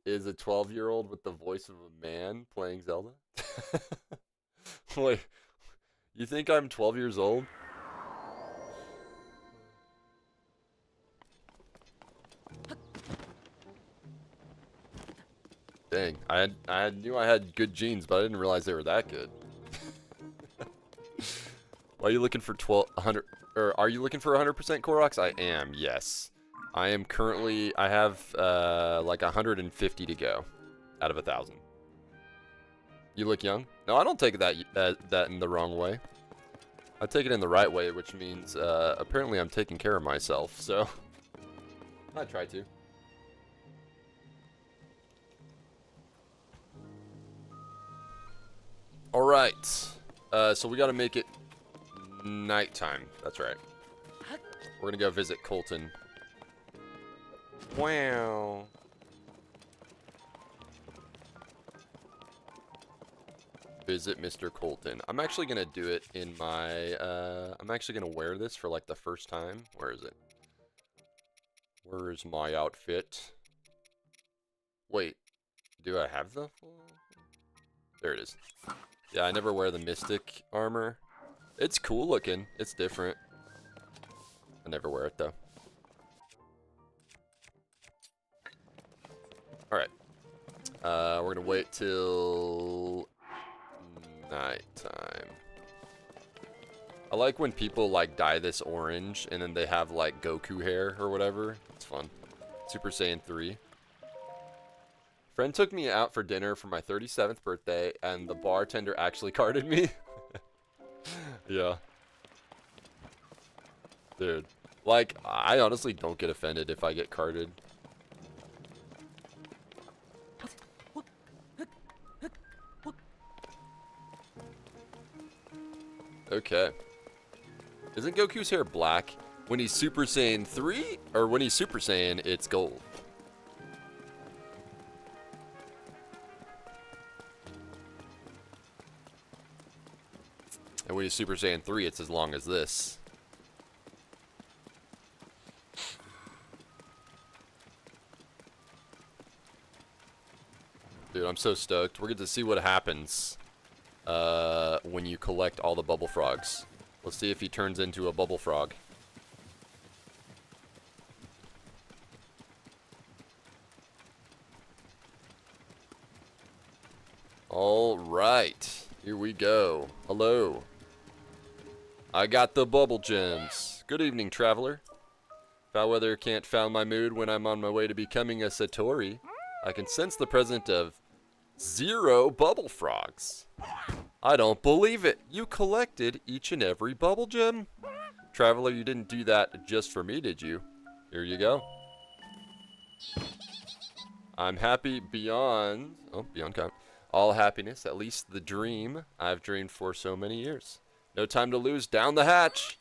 is a 12-year-old with the voice of a man playing Zelda? Wait, you think I'm 12 years old? Dang, I knew I had good genes, but I didn't realize they were that good. Why are you looking for 100, or are you looking for 100% Koroks? I am, yes. I am currently, I have like 150 to go out of 1,000. You look young? No, I don't take that in the wrong way. I take it in the right way, which means apparently I'm taking care of myself, so I try to. All right. So we got to make it nighttime. That's right. We're going to go visit Colton. Wow. Visit Mr. Colton. I'm actually going to do it in my, I'm actually going to wear this for like the first time. Where is it? Where's my outfit? Wait, do I have the full? There it is. Yeah, I never wear the Mystic armor. It's cool looking. It's different. I never wear it though. Alright. We're gonna wait till nighttime. I like when people like dye this orange and then they have like Goku hair or whatever. It's fun. Super Saiyan 3. Friend took me out for dinner for my 37th birthday and the bartender actually carded me. Yeah. Dude. Like, I honestly don't get offended if I get carded. Okay. Isn't Goku's hair black when he's Super Saiyan 3? Or when he's Super Saiyan, it's gold? And when he's Super Saiyan 3, it's as long as this. Dude, I'm so stoked. We're going to see what happens when you collect all the bubble frogs. Let's see if he turns into a bubble frog. All right. Here we go. Hello. I got the bubble gems. Good evening, traveler. Foul weather can't foul my mood when I'm on my way to becoming a Satori. I can sense the presence of 0 bubble frogs. I don't believe it. You collected each and every bubble gem? Traveler, you didn't do that just for me, did you? Here you go. I'm happy beyond... Oh, beyond count. All happiness, at least the dream I've dreamed for so many years. No time to lose. Down the hatch.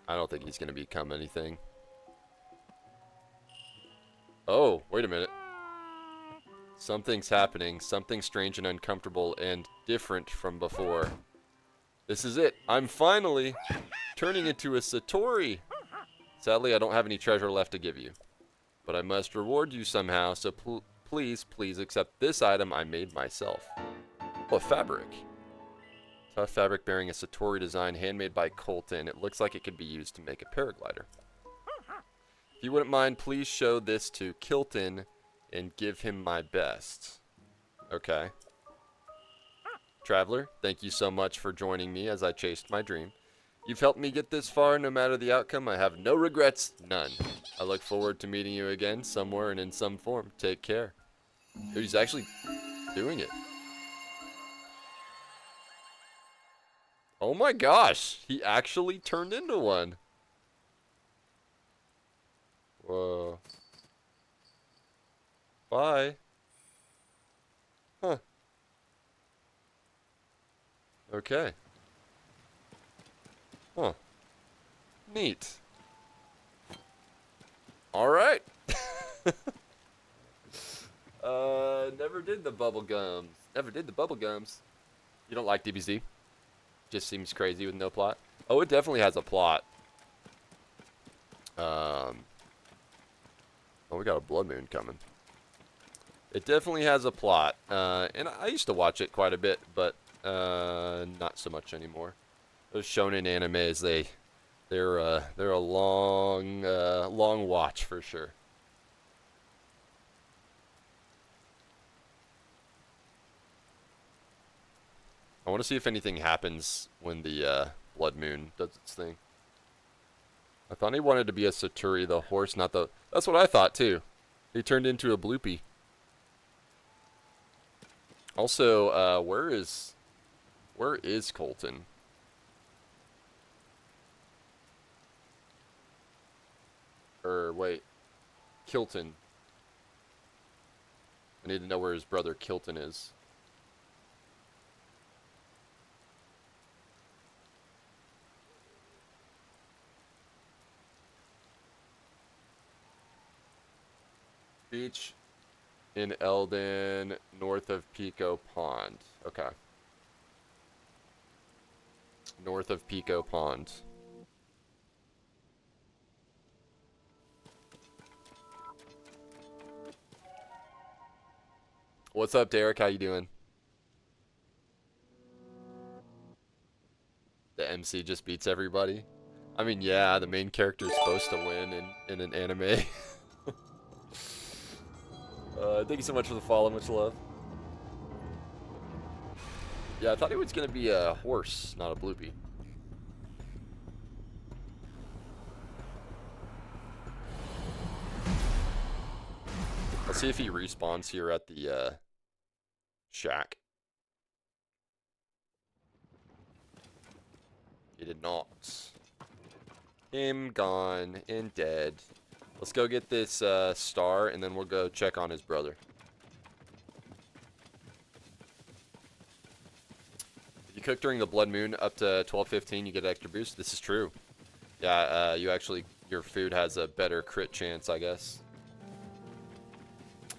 I don't think he's going to become anything. Oh, wait a minute. Something's happening. Something strange and uncomfortable and different from before. This is it. I'm finally turning into a Satori. Sadly, I don't have any treasure left to give you. But I must reward you somehow, so please accept this item I made myself. Oh, a fabric. Tough fabric bearing a Satori design handmade by Colton. It looks like it could be used to make a paraglider. If you wouldn't mind, please show this to Kilton and give him my best. Okay. Traveler, thank you so much for joining me as I chased my dream. You've helped me get this far. No matter the outcome, I have no regrets. None. I look forward to meeting you again somewhere and in some form. Take care. Dude, he's actually doing it. Oh my gosh. He actually turned into one. Whoa. Bye. Huh. Okay. Huh. Neat. Alright. Never did the bubble gums. Never did the bubble gums. You don't like DBZ? Just seems crazy with no plot. Oh, it definitely has a plot. Oh, we got a blood moon coming. It definitely has a plot, and I used to watch it quite a bit, but not so much anymore. Those shonen animes, they're a long watch for sure. I want to see if anything happens when the blood moon does its thing. I thought he wanted to be a Satori, the horse, not the... That's what I thought, too. He turned into a bloopy. Also, where is Colton? Or, wait. Kilton. I need to know where his brother Kilton is. Beach in Eldon, north of Pico Pond. Okay. North of Pico Pond. What's up, Derek? How you doing? The MC just beats everybody. I mean, yeah, the main character is supposed to win in an anime. Thank you so much for the follow. Much love. Yeah, I thought he was going to be a horse, not a bloopy. Let's see if he respawns here at the shack. He did not. Him gone and dead. Let's go get this star, and then we'll go check on his brother. If you cook during the blood moon up to 12:15, you get an extra boost. This is true. Yeah, you actually, your food has a better crit chance, I guess.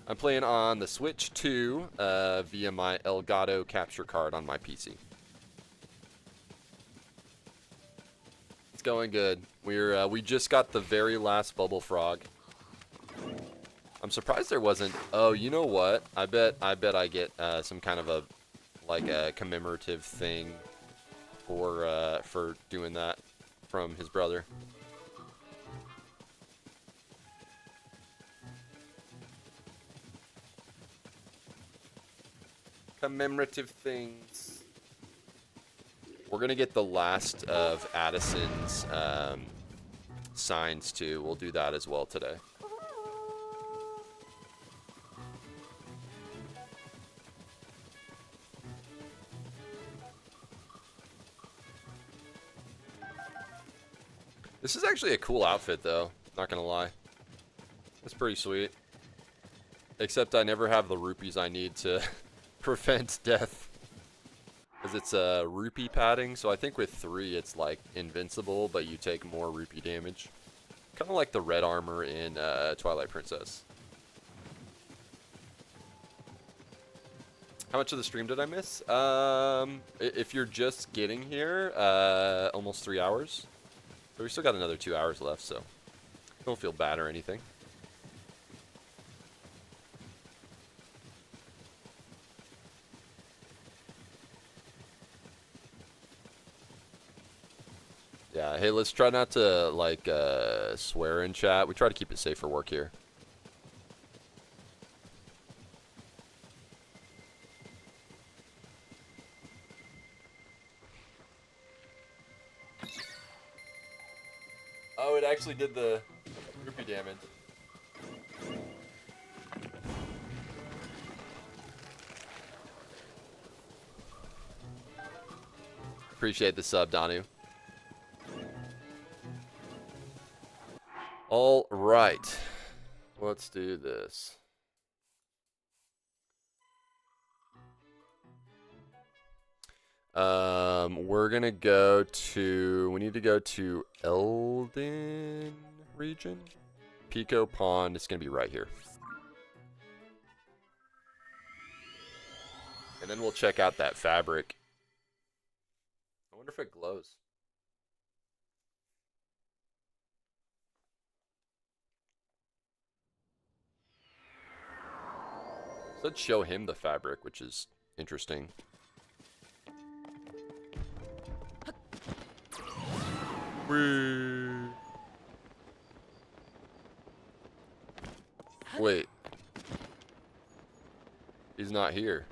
I'm playing on the Switch 2 via my Elgato capture card on my PC. It's going good. We just got the very last bubble frog. I'm surprised there wasn't. Oh, you know what? I bet I get some kind of a commemorative thing for doing that from his brother. Commemorative things. We're gonna get the last of Addison's signs too. We'll do that as well today. This is actually a cool outfit though, not gonna lie. It's pretty sweet. Except I never have the rupees I need to prevent death. Because it's rupee padding, so I think with 3 it's like invincible, but you take more rupee damage. Kind of like the red armor in Twilight Princess. How much of the stream did I miss? If you're just getting here, almost 3 hours. So we still got another 2 hours left, so don't feel bad or anything. Yeah, hey, let's try not to, like, swear in chat. We try to keep it safe for work here. Oh, it actually did the rupee damage. Appreciate the sub, Danu. All right, let's do this. We're gonna go to. We need to go to Eldon region. Pico Pond. It's gonna be right here. And then we'll check out that fabric. I wonder if it glows. Let's show him the fabric, which is interesting. Wait. He's not here.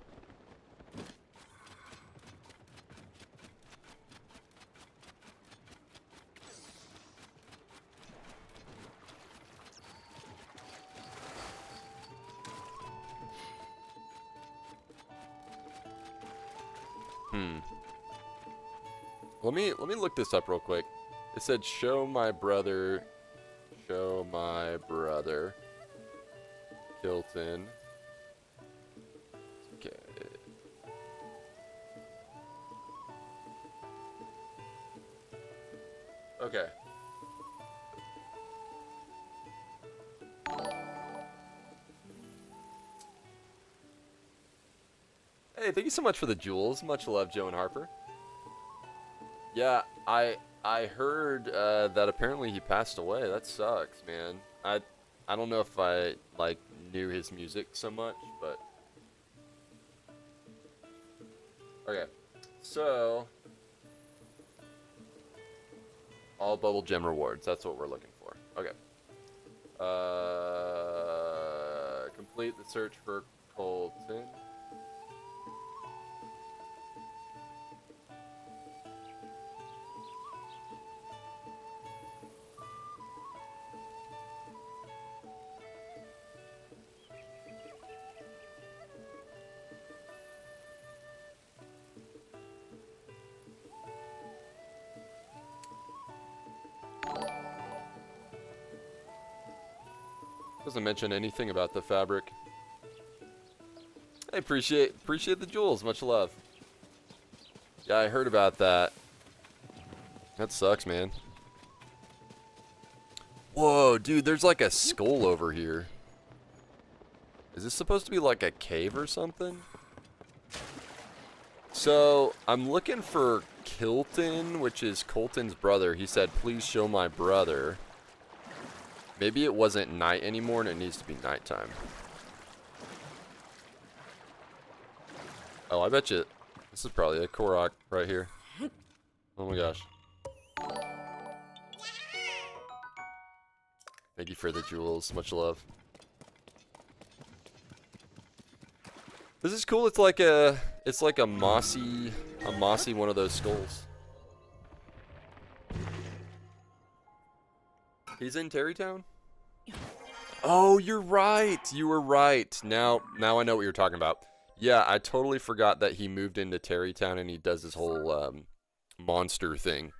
Let me look this up real quick. It said show my brother Hilton. Okay. Okay. Hey, thank you so much for the jewels. Much love, Joe and Harper. Yeah, I heard that apparently he passed away. That sucks, man. I don't know if I like knew his music so much, but okay. So all bubble gem rewards. That's what we're looking for. Okay. Complete the search for Colton. Doesn't mention anything about the fabric. I appreciate the jewels. Much love. Yeah, I heard about that. That sucks, man. Whoa, dude, there's like a skull over here. Is this supposed to be like a cave or something? So, I'm looking for Kilton, which is Colton's brother. He said, please show my brother. Maybe it wasn't night anymore and it needs to be nighttime. Oh, I bet you this is probably a Korok right here. Oh my gosh. Thank you for the jewels. Much love. This is cool. It's like a mossy one of those skulls. He's in Terrytown? Oh, you're right. You were right. Now I know what you're talking about. Yeah, I totally forgot that he moved into Terrytown and he does this whole monster thing.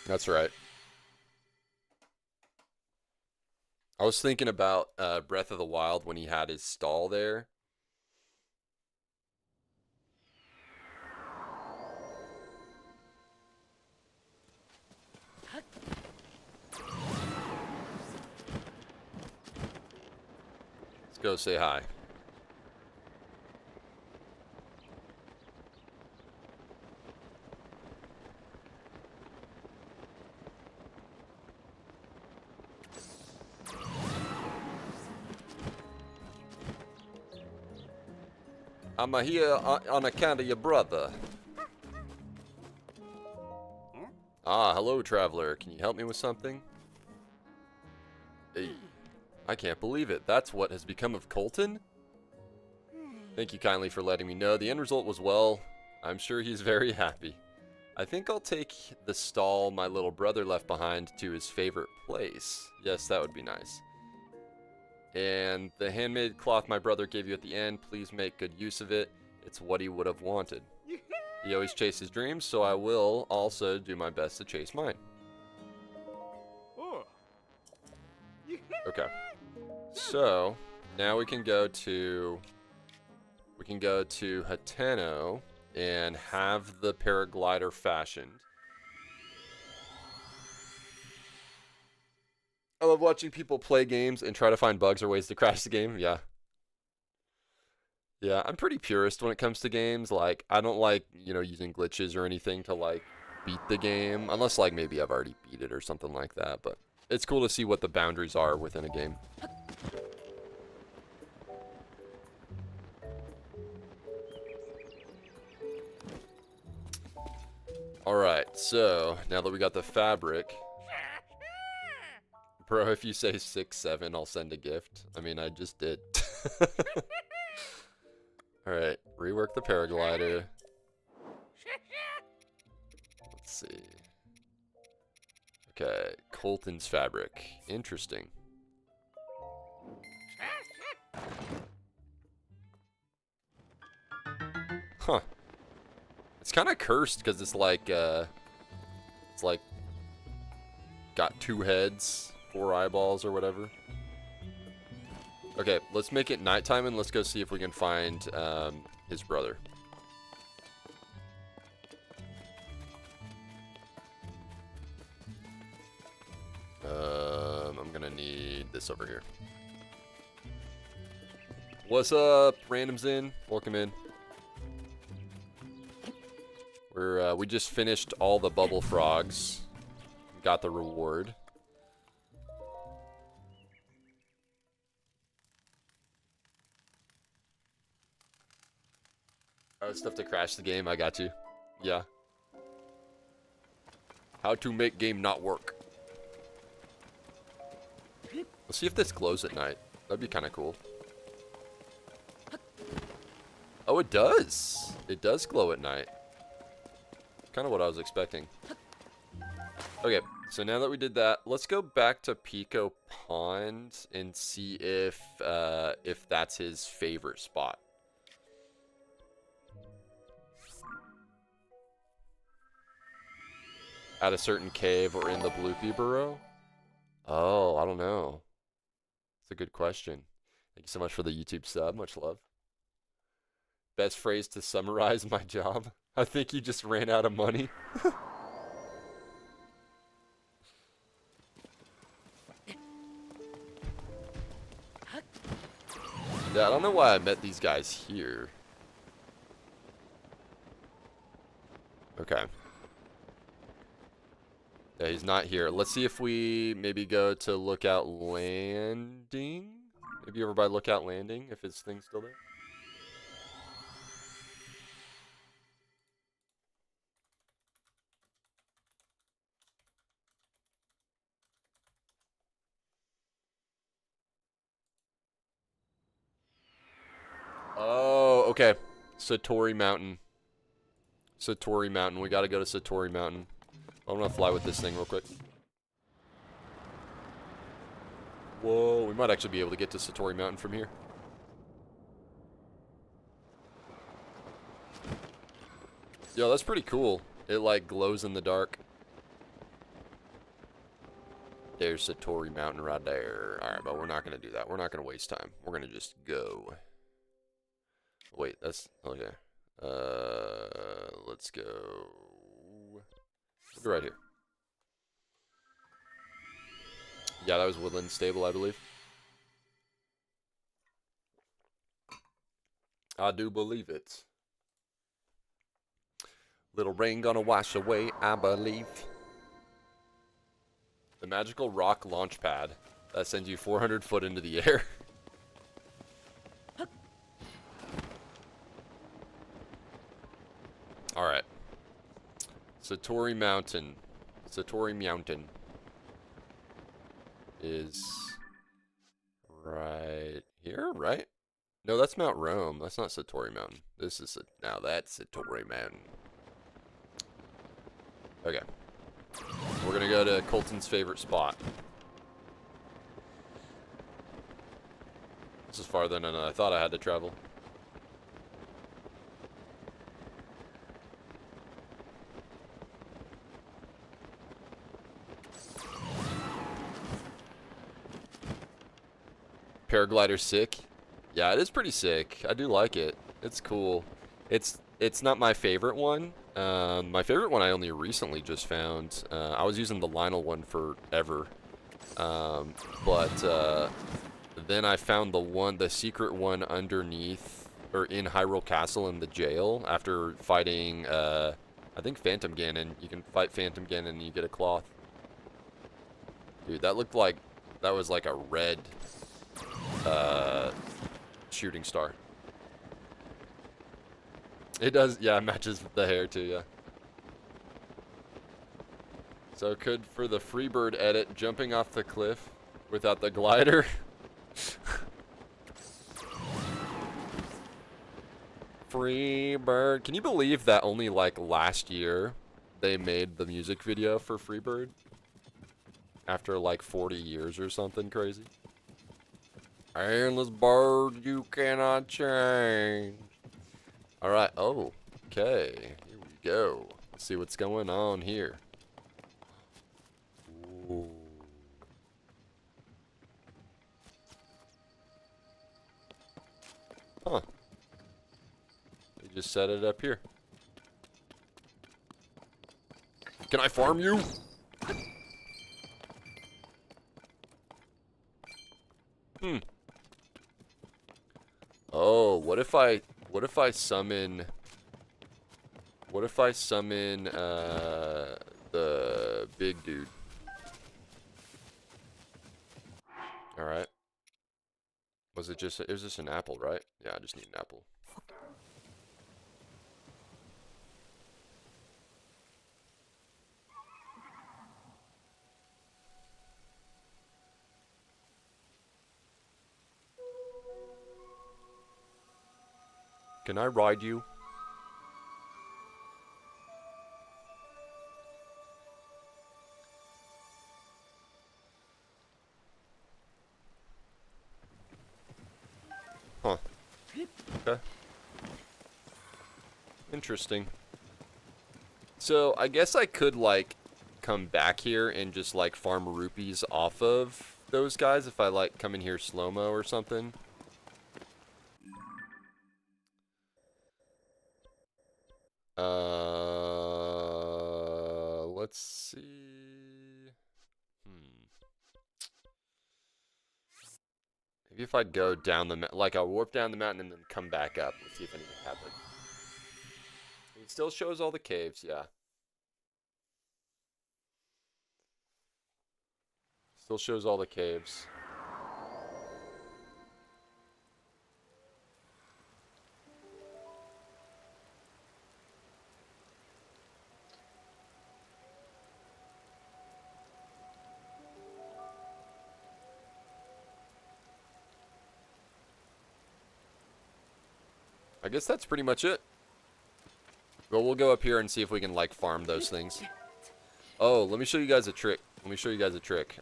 That's right. I was thinking about Breath of the Wild when he had his stall there. Let's go say hi. I'm here on account of your brother. Ah, hello, traveler. Can you help me with something? Hey, I can't believe it. That's what has become of Colton? Thank you kindly for letting me know. The end result was well. I'm sure he's very happy. I think I'll take the stall my little brother left behind to his favorite place. Yes, that would be nice. And the handmade cloth my brother gave you at the end, please make good use of it. It's what he would have wanted. He always chased his dreams, so I will also do my best to chase mine. Okay. So, now we can go to Hateno and have the paraglider fashioned. I love watching people play games and try to find bugs or ways to crash the game. Yeah. Yeah, I'm pretty purist when it comes to games. Like, I don't like, using glitches or anything to, like, beat the game. Unless, like, maybe I've already beat it or something like that. But it's cool to see what the boundaries are within a game. Alright, so, now that we got the fabric... Bro, if you say 6-7, I'll send a gift. I mean, I just did. Alright, rework the paraglider. Let's see. Okay, Colton's fabric. Interesting. Huh. It's kind of cursed because it's like, got 2 heads, 4 eyeballs or whatever. Okay, let's make it nighttime and let's go see if we can find his brother. I'm gonna need this over here. What's up, randoms in? Welcome in. We just finished all the bubble frogs. Got the reward. Oh, stuff to crash the game. I got you. Yeah. How to make game not work. Let's see if this glows at night. That'd be kind of cool. Oh, it does. It does glow at night. Kind of what I was expecting. Okay, so now that we did that, let's go back to Pico Pond and see if that's his favorite spot. At a certain cave or in the Bloopy Burrow? Oh, I don't know. It's a good question. Thank you so much for the YouTube sub. Much love. Best phrase to summarize my job? I think you just ran out of money. Yeah, I don't know why I met these guys here. Okay. Yeah, he's not here. Let's see if we maybe go to Lookout Landing. Maybe over by Lookout Landing, if his thing's still there. Oh, okay. Satori Mountain. Satori Mountain. We gotta go to Satori Mountain. I'm gonna fly with this thing real quick. Whoa, we might actually be able to get to Satori Mountain from here. Yo, that's pretty cool. It like glows in the dark. There's Satori Mountain right there. Alright, but we're not gonna do that. We're not gonna waste time. We're gonna just go. Wait, that's okay. Let's go. We'll go right here. Yeah, that was Woodland Stable, I believe. I do believe it. Little rain gonna wash away, I believe. The magical rock launch pad that sends you 400 foot into the air. Alright. Satori Mountain. Satori Mountain is right here, right? No, that's Mount Rome. That's not Satori Mountain. This is now that's Satori Mountain. Okay. We're gonna go to Colton's favorite spot. This is farther than I thought I had to travel. Paraglider sick. Yeah, it is pretty sick. I do like it. It's cool. It's not my favorite one. My favorite one I only recently just found. I was using the Lionel one forever. But then I found the secret one underneath, or in Hyrule Castle in the jail after fighting, I think Phantom Ganon. You can fight Phantom Ganon and you get a cloth. Dude, that looked like, that was like a red shooting star. It does, yeah, it matches the hair too, yeah. So could, for the Freebird edit, jumping off the cliff without the glider. Freebird. Can you believe that only like last year they made the music video for Freebird? After like 40 years or something crazy. Endless bird, you cannot change. Alright, oh, okay. Here we go. Let's see what's going on here. Ooh. Huh. They just set it up here. Can I farm you? Oh, what if I summon the big dude? All right. It was just an apple, right? Yeah, I just need an apple. Can I ride you? Huh. Okay. Interesting. So, I guess I could, like, come back here and just, like, farm rupees off of those guys if I, like, come in here slow-mo or something. Let's see. Maybe if I go down the like I'll warp down the mountain and then come back up. Let's see if anything happens. It still shows all the caves, yeah. Still shows all the caves. I guess that's pretty much it. Well, we'll go up here and see if we can, like, farm those things. Oh, let me show you guys a trick.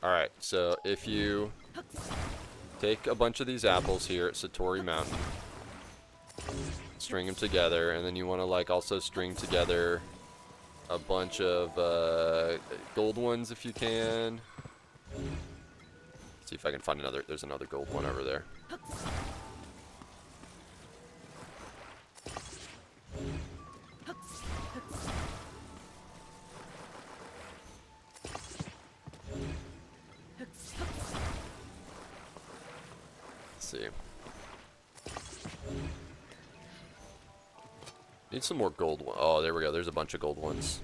Alright, so if you take a bunch of these apples here at Satori Mountain, string them together, and then you want to, like, also string together a bunch of gold ones if you can. See if I can find another. There's another gold one over there. See. Need some more gold ones. Oh, there we go. There's a bunch of gold ones.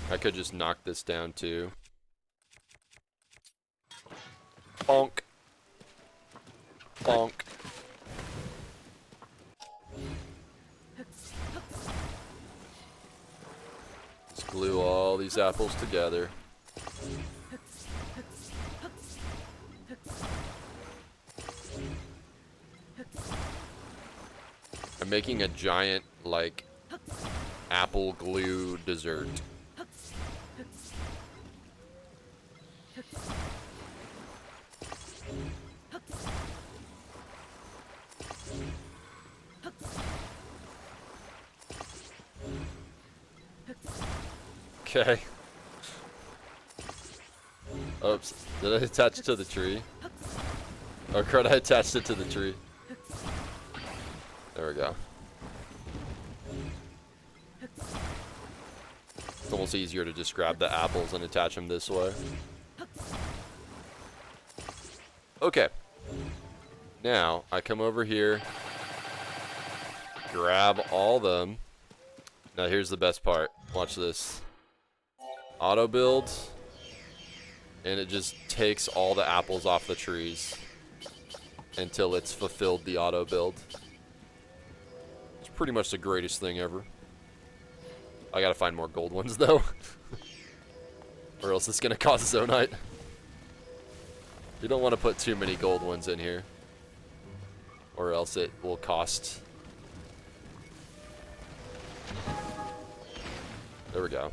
I could just knock this down too. Bonk. Bonk. Just glue all these apples together. I'm making a giant, like, apple glue dessert. Okay. Oops. Did I attach it to the tree? Oh crud, I attached it to the tree. There we go. It's almost easier to just grab the apples and attach them this way. Okay. Now, I come over here, grab all of them. Now here's the best part. Watch this. Auto build. And it just takes all the apples off the trees until it's fulfilled the auto build. It's pretty much the greatest thing ever. I gotta find more gold ones though. Or else it's gonna cause zonite. You don't want to put too many gold ones in here. Or else it will cost. There we go.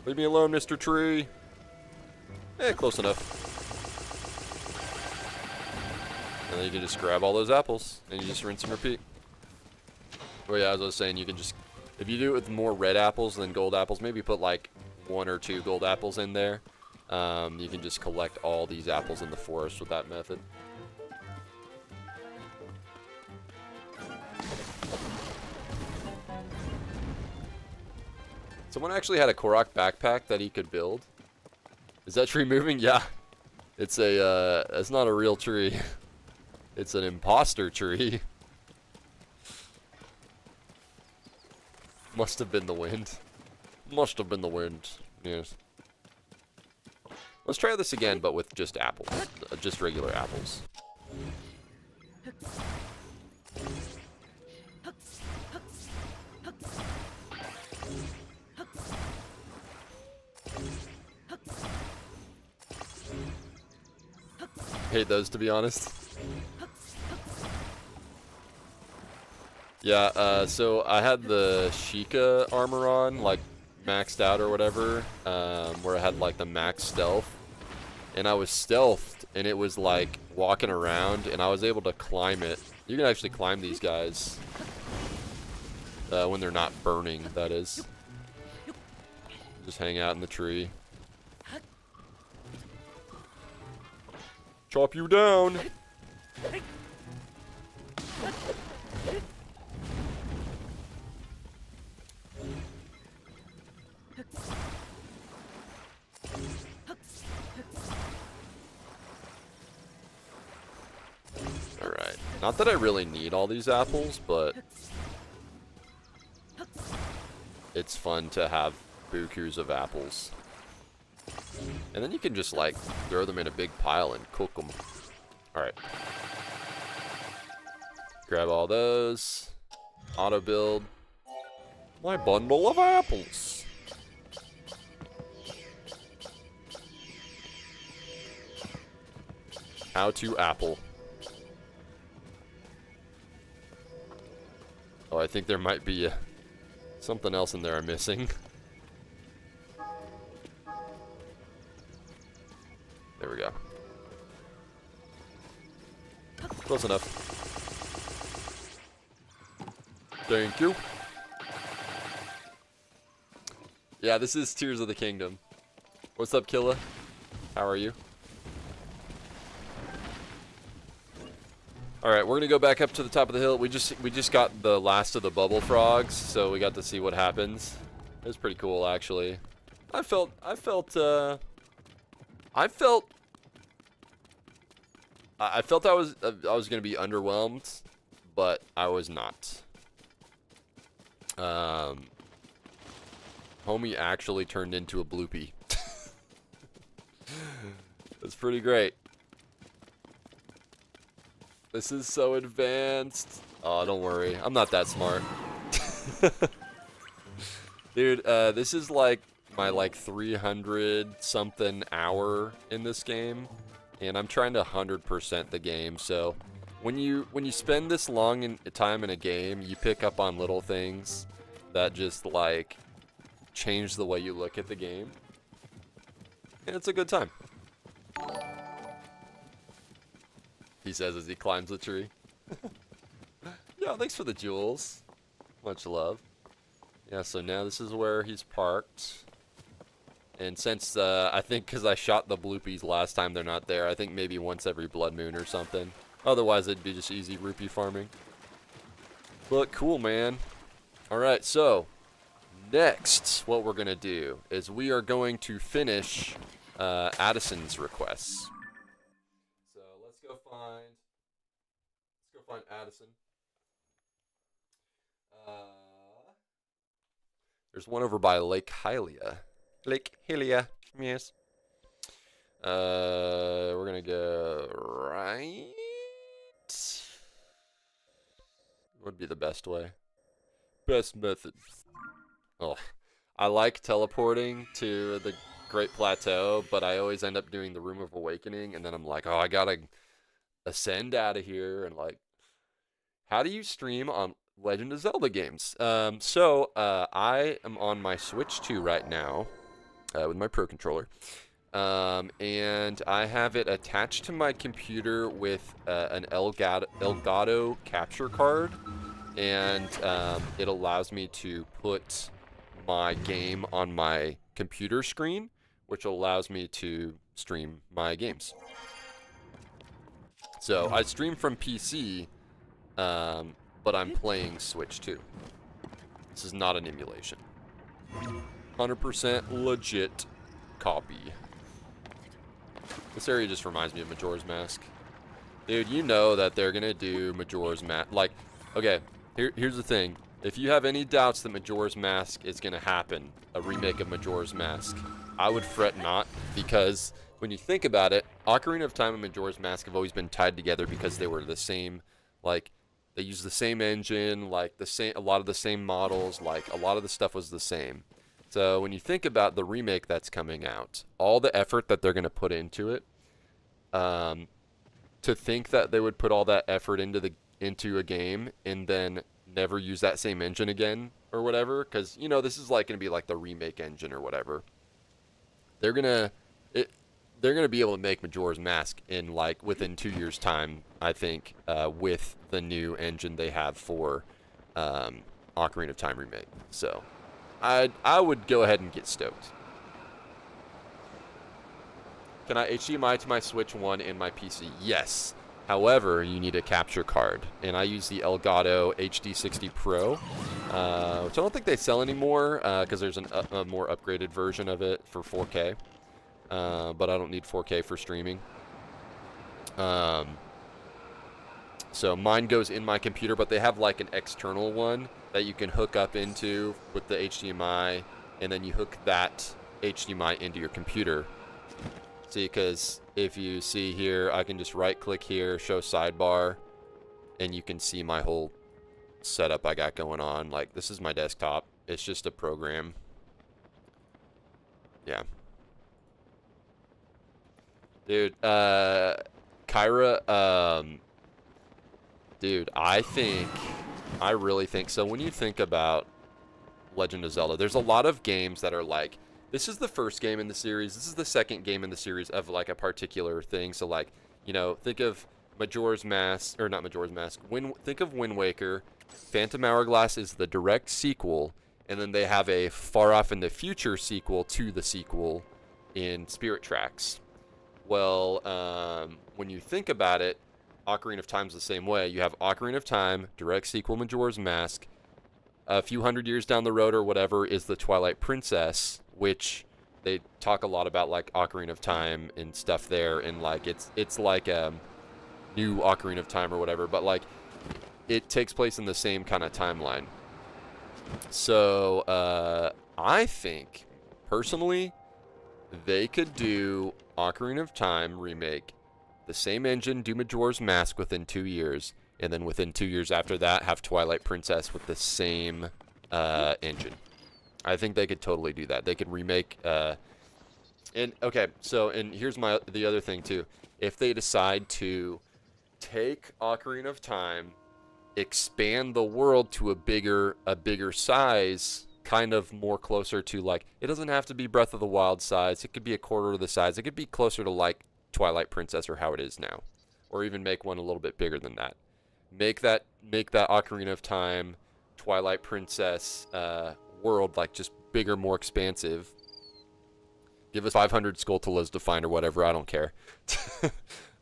Leave me alone, Mr. Tree. Eh, close enough. And then you can just grab all those apples, and you just rinse and repeat. Oh yeah, as I was saying, you can just, if you do it with more red apples than gold apples, maybe put like 1 or 2 gold apples in there. You can just collect all these apples in the forest with that method. Someone actually had a Korok backpack that he could build. Is that tree moving? Yeah. It's a, it's not a real tree. It's an imposter tree. Must have been the wind. Must have been the wind. Yes. Let's try this again, but with just apples. Just regular apples. Hate those, to be honest. Yeah, so I had the Sheikah armor on, like, maxed out or whatever, where I had, like, the max stealth. And I was stealthed, and it was, like, walking around, and I was able to climb it. You can actually climb these guys. When they're not burning, that is. Just hang out in the tree. Chop you down! Alright. Not that I really need all these apples, but it's fun to have bukus of apples. And then you can just, like, throw them in a big pile and cook them. Alright. Grab all those. Auto build. My bundle of apples. How to apple. Oh, I think there might be something else in there I'm missing. There we go. Close enough. Thank you. Yeah, this is Tears of the Kingdom. What's up, Killa? How are you? Alright, we're gonna go back up to the top of the hill. We just got the last of the bubble frogs, so we got to see what happens. It was pretty cool, actually. I felt I was gonna be underwhelmed, but I was not. Homie actually turned into a bloopy. That's pretty great. This is so advanced. Oh, don't worry, I'm not that smart. Dude, this is like my 300 something hour in this game. And I'm trying to 100% the game, so when you spend this long in time in a game, you pick up on little things that just, like, change the way you look at the game. And it's a good time. He says as he climbs the tree. Yeah, thanks for the jewels. Much love. Yeah, so now this is where he's parked. And since, I think because I shot the bloopies last time, they're not there. I think maybe once every blood moon or something. Otherwise, it'd be just easy rupee farming. But cool, man. Alright, so next, what we're going to do is we are going to finish Addison's requests. So let's go find Addison. There's one over by Lake Hylia. Lake Hylia, yes. We're gonna go right. Would be the best way. Best method. Oh, I like teleporting to the Great Plateau, but I always end up doing the Room of Awakening, and then I'm like, oh, I gotta ascend out of here, and like, how do you stream on Legend of Zelda games? I am on my Switch 2 right now. With my Pro Controller. And I have it attached to my computer with an Elgato capture card. And it allows me to put my game on my computer screen, which allows me to stream my games. So I stream from PC, but I'm playing Switch 2. This is not an emulation. 100% legit copy. This area just reminds me of Majora's Mask. Dude, you know that they're gonna do Majora's Mask. Like, okay, here's the thing. If you have any doubts that Majora's Mask is gonna happen, a remake of Majora's Mask, I would fret not, because when you think about it, Ocarina of Time and Majora's Mask have always been tied together because they were the same, like, they used the same engine, like a lot of the same models, like a lot of the stuff was the same. So when you think about the remake that's coming out, all the effort that they're gonna put into it, to think that they would put all that effort into a game and then never use that same engine again or whatever, because you know this is like gonna be like the remake engine or whatever. They're gonna be able to make Majora's Mask in like within 2 years time, I think, with the new engine they have for Ocarina of Time remake. So I would go ahead and get stoked. Can I HDMI to my Switch 1 and my PC? Yes. However, you need a capture card, and I use the Elgato HD60 Pro, which I don't think they sell anymore because there's a more upgraded version of it for 4K, but I don't need 4K for streaming. So mine goes in my computer, but they have like an external one that you can hook up into with the HDMI, and then you hook that HDMI into your computer. See, because if you see here, I can just right click here, show sidebar, and you can see my whole setup I got going on. Like, this is my desktop. It's just a program. Yeah. Dude, Kyra, dude, I really think so. When you think about Legend of Zelda, there's a lot of games that are like, this is the first game in the series, this is the second game in the series of like a particular thing. So like, you know, think of Majora's Mask, or not Majora's Mask, think of Wind Waker. Phantom Hourglass is the direct sequel, and then they have a far off in the future sequel to the sequel in Spirit Tracks. Well, when you think about it, Ocarina of Time's the same way. You have Ocarina of Time, direct sequel Majora's Mask. A few hundred years down the road or whatever is the Twilight Princess, which they talk a lot about, like Ocarina of Time and stuff there, and like it's like a new Ocarina of Time or whatever, but like it takes place in the same kind of timeline. So I think personally they could do Ocarina of Time remake, the same engine, do Majora's Mask within 2 years, and then within 2 years after that have Twilight Princess with the same engine. I think they could totally do that. They could remake and okay, so and here's the other thing too. If they decide to take Ocarina of Time, expand the world to a bigger size, kind of more closer to, like, it doesn't have to be Breath of the Wild size. It could be a quarter of the size. It could be closer to like Twilight Princess or how it is now, or even make one a little bit bigger than that. Make that Ocarina of Time, Twilight Princess world like just bigger, more expansive. Give us 500 Skulltulas to find or whatever. I don't care,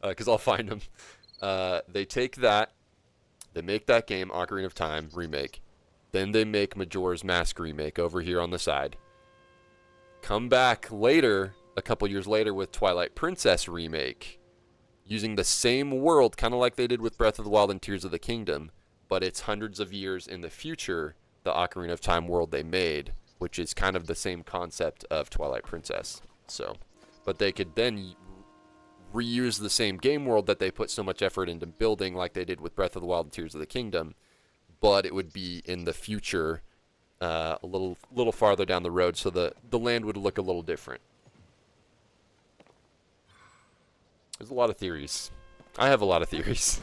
because I'll find them. They take that, they make that game Ocarina of Time remake, then they make Majora's Mask remake over here on the side. Come back later, a couple years later, with Twilight Princess remake, using the same world, kind of like they did with Breath of the Wild and Tears of the Kingdom, but it's hundreds of years in the future, the Ocarina of Time world they made, which is kind of the same concept of Twilight Princess. So, but they could then reuse the same game world that they put so much effort into building, like they did with Breath of the Wild and Tears of the Kingdom, but it would be in the future, a little farther down the road, so the land would look a little different. There's a lot of theories. I have a lot of theories.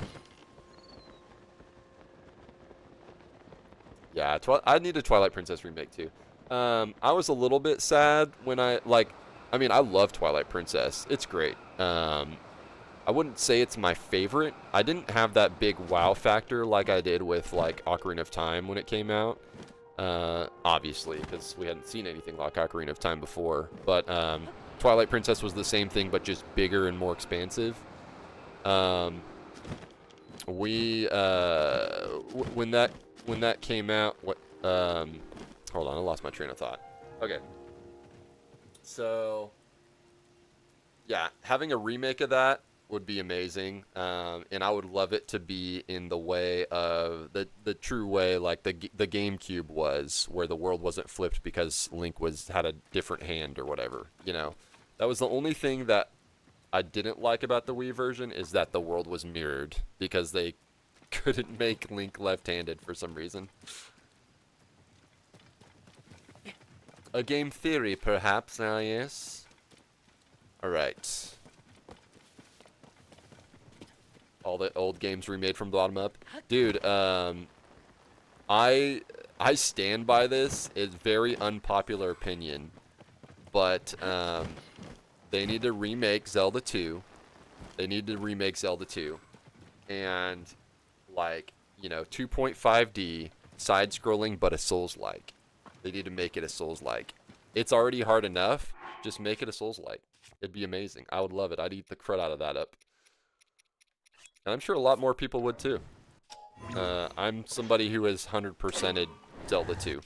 Yeah, I need a Twilight Princess remake too. I was a little bit sad when I love Twilight Princess. It's great. I wouldn't say it's my favorite. I didn't have that big wow factor like I did with like Ocarina of Time when it came out. Obviously, because we hadn't seen anything like Ocarina of Time before. But Twilight Princess was the same thing, but just bigger and more expansive. When that came out, hold on, I lost my train of thought. Okay. So yeah, having a remake of that would be amazing, and I would love it to be in the way of the true way, like the GameCube was, where the world wasn't flipped because Link had a different hand or whatever. You know, that was the only thing that I didn't like about the Wii version, is that the world was mirrored because they couldn't make Link left-handed for some reason. A game theory, perhaps. Ah, yes. All right. All the old games remade from the bottom up, dude. I stand by this. It's very unpopular opinion, but they need to remake Zelda 2. They need to remake Zelda 2, and like, you know, 2.5D side-scrolling, but a Souls-like. They need to make it a Souls-like. It's already hard enough. Just make it a Souls-like. It'd be amazing. I would love it. I'd eat the crud out of that up. And I'm sure a lot more people would too. I'm somebody who has 100%ed Zelda 2.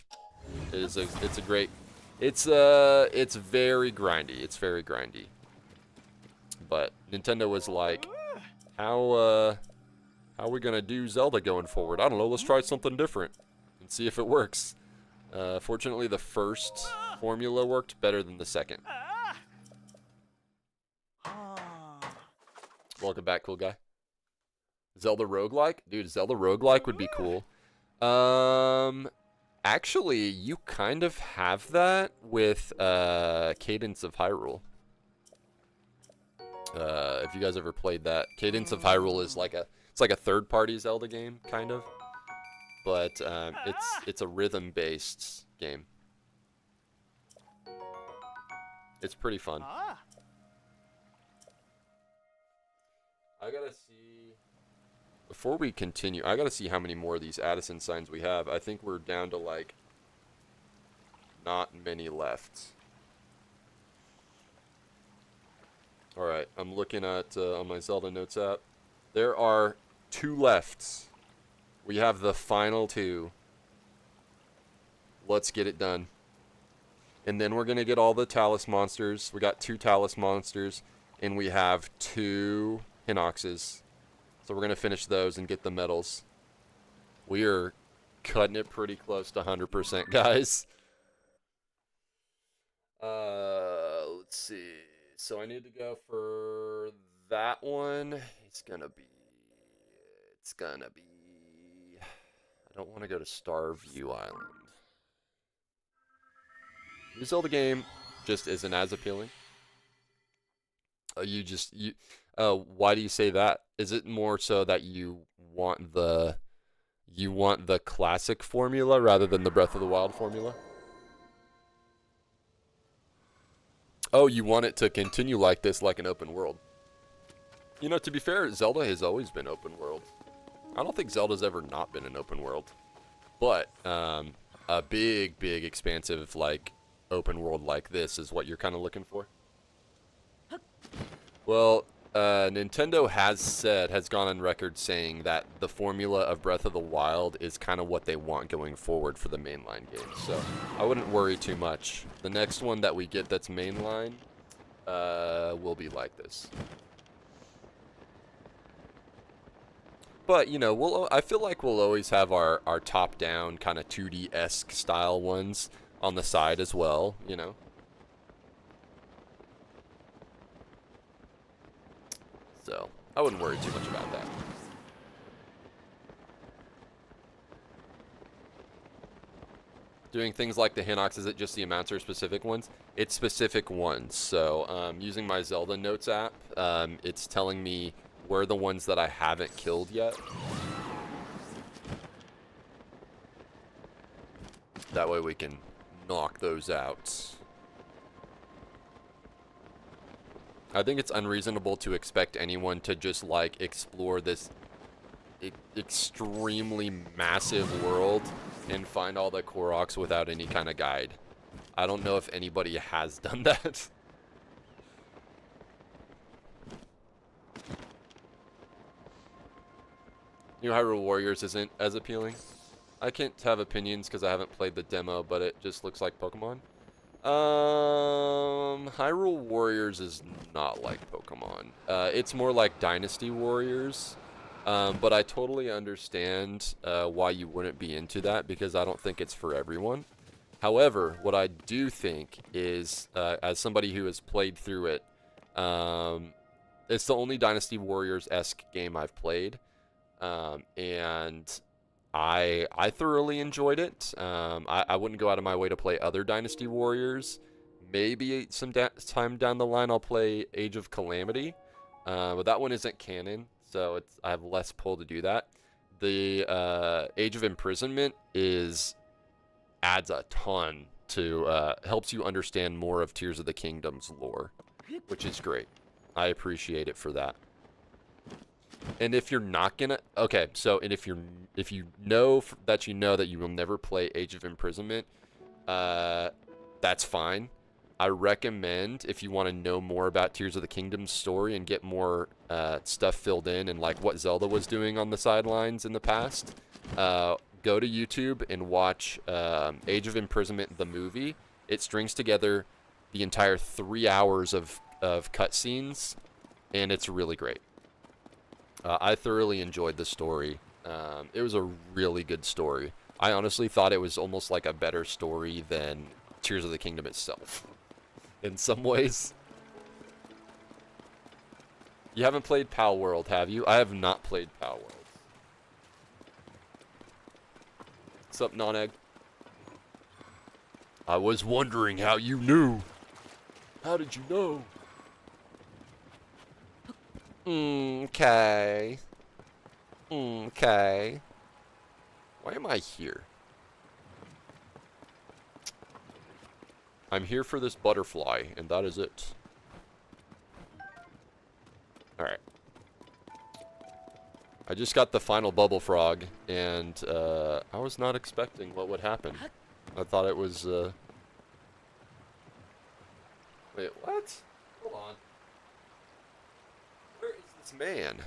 It's a great. It's very grindy. It's very grindy. But Nintendo was like, how are we gonna do Zelda going forward? I don't know. Let's try something different and see if it works. Fortunately, the first formula worked better than the second. Welcome back, cool guy. Zelda roguelike? Dude, Zelda roguelike would be cool. Actually, you kind of have that with Cadence of Hyrule. If you guys ever played that, Cadence of Hyrule is like it's like a third-party Zelda game, kind of. But it's a rhythm-based game. It's pretty fun. I gotta see. Before we continue, I gotta see how many more of these Addison signs we have. I think we're down to like not many left. All right, I'm looking at on my Zelda Notes app. There are 2 left. We have the final 2. Let's get it done. And then we're gonna get all the Talus monsters. We got 2 Talus monsters, and we have 2 Hinoxes. So we're going to finish those and get the medals. We are cutting it pretty close to 100%, guys. Let's see. So I need to go for that one. It's going to be... I don't want to go to Starview Island. The Zelda game just isn't as appealing. Why do you say that? Is it more so that you want the classic formula rather than the Breath of the Wild formula? Oh, you want it to continue like this, like an open world. You know, to be fair, Zelda has always been open world. I don't think Zelda's ever not been an open world. But a big, expansive, like, open world like this is what you're kind of looking for. Well, Nintendo has gone on record saying that the formula of Breath of the Wild is kind of what they want going forward for the mainline game. So I wouldn't worry too much. The next one that we get that's mainline will be like this. But, you know, I feel like we'll always have our top-down kind of 2D-esque style ones on the side as well, you know. So, I wouldn't worry too much about that. Doing things like the Hinox, is it just the amounts or specific ones? It's specific ones. So, using my Zelda Notes app, it's telling me where the ones that I haven't killed yet. That way we can knock those out. I think it's unreasonable to expect anyone to just, like, explore this extremely massive world and find all the Koroks without any kind of guide. I don't know if anybody has done that. New Hyrule Warriors isn't as appealing. I can't have opinions because I haven't played the demo, but it just looks like Pokemon. Hyrule Warriors is not like Pokemon. It's more like Dynasty Warriors. But I totally understand why you wouldn't be into that, because I don't think it's for everyone. However, what I do think is, as somebody who has played through it, it's the only Dynasty Warriors-esque game I've played, and I thoroughly enjoyed it. I wouldn't go out of my way to play other Dynasty Warriors. Maybe some time down the line I'll play Age of Calamity, but that one isn't canon, so I have less pull to do that. The Age of Imprisonment adds a ton to helps you understand more of Tears of the Kingdom's lore, which is great. I appreciate it for that. And if you're not gonna, okay, so and if you know that you will never play Age of Imprisonment, that's fine. I recommend, if you want to know more about Tears of the Kingdom's story and get more stuff filled in, and like what Zelda was doing on the sidelines in the past, go to YouTube and watch Age of Imprisonment, the movie. It strings together the entire 3 hours of cutscenes, and it's really great. I thoroughly enjoyed the story. It was a really good story. I honestly thought it was almost like a better story than Tears of the Kingdom itself, in some ways. You haven't played Pal World, have you? I have not played Pal World. What's up, Non-Egg? I was wondering how you knew. How did you know? Okay. Okay. Why am I here? I'm here for this butterfly, and that is it. Alright. I just got the final bubble frog, and I was not expecting what would happen. I thought it was, Wait, what? Hold on. Where is this man?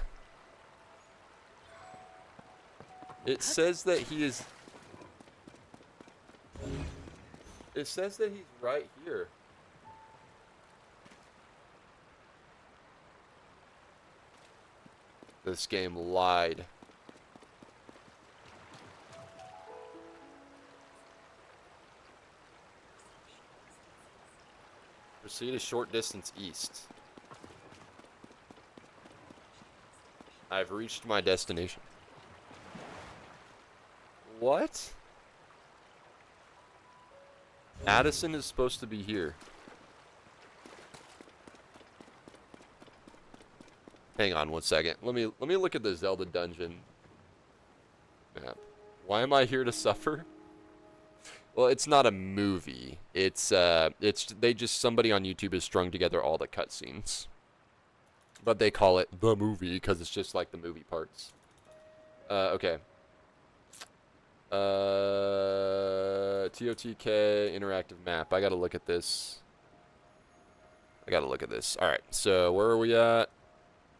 It says that he is... It says that he's right here. This game lied. Proceed a short distance east. I've reached my destination. What? Addison is supposed to be here. Hang on one second. Let me look at the Zelda dungeon map. Why am I here to suffer? Well, it's not a movie. It's somebody on YouTube has strung together all the cutscenes. But they call it the movie because it's just like the movie parts. Okay. TOTK interactive map. I gotta look at this. Alright, so where are we at?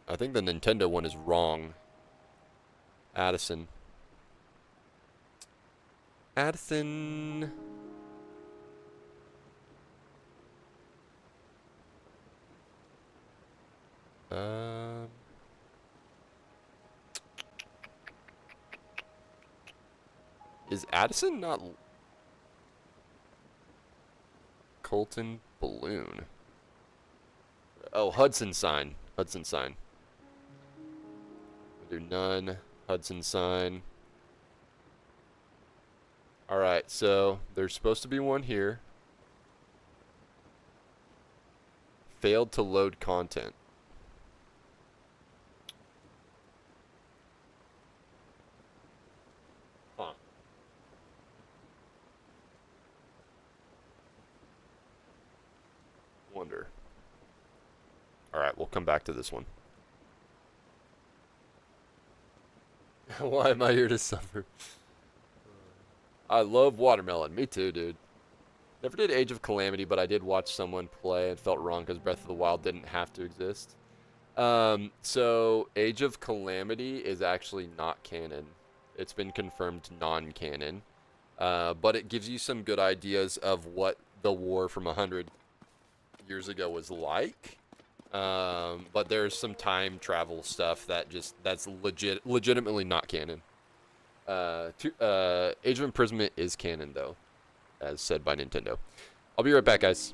I think the Nintendo one is wrong. Addison. Is Addison not... Colton Balloon. Oh, Hudson sign. Hudson sign. We'll do none. Hudson sign. Alright, so there's supposed to be one here. Failed to load content. Huh. Wonder. Alright, we'll come back to this one. Why am I here to suffer? I love watermelon. Me too, dude. Never did Age of Calamity, but I did watch someone play and felt wrong because Breath of the Wild didn't have to exist. So Age of Calamity is actually not canon. It's been confirmed non-canon. But it gives you some good ideas of what the war from 100 years ago was like. But there's some time travel stuff that's legitimately not canon. Age of Imprisonment is canon though, as said by Nintendo. I'll be right back, guys.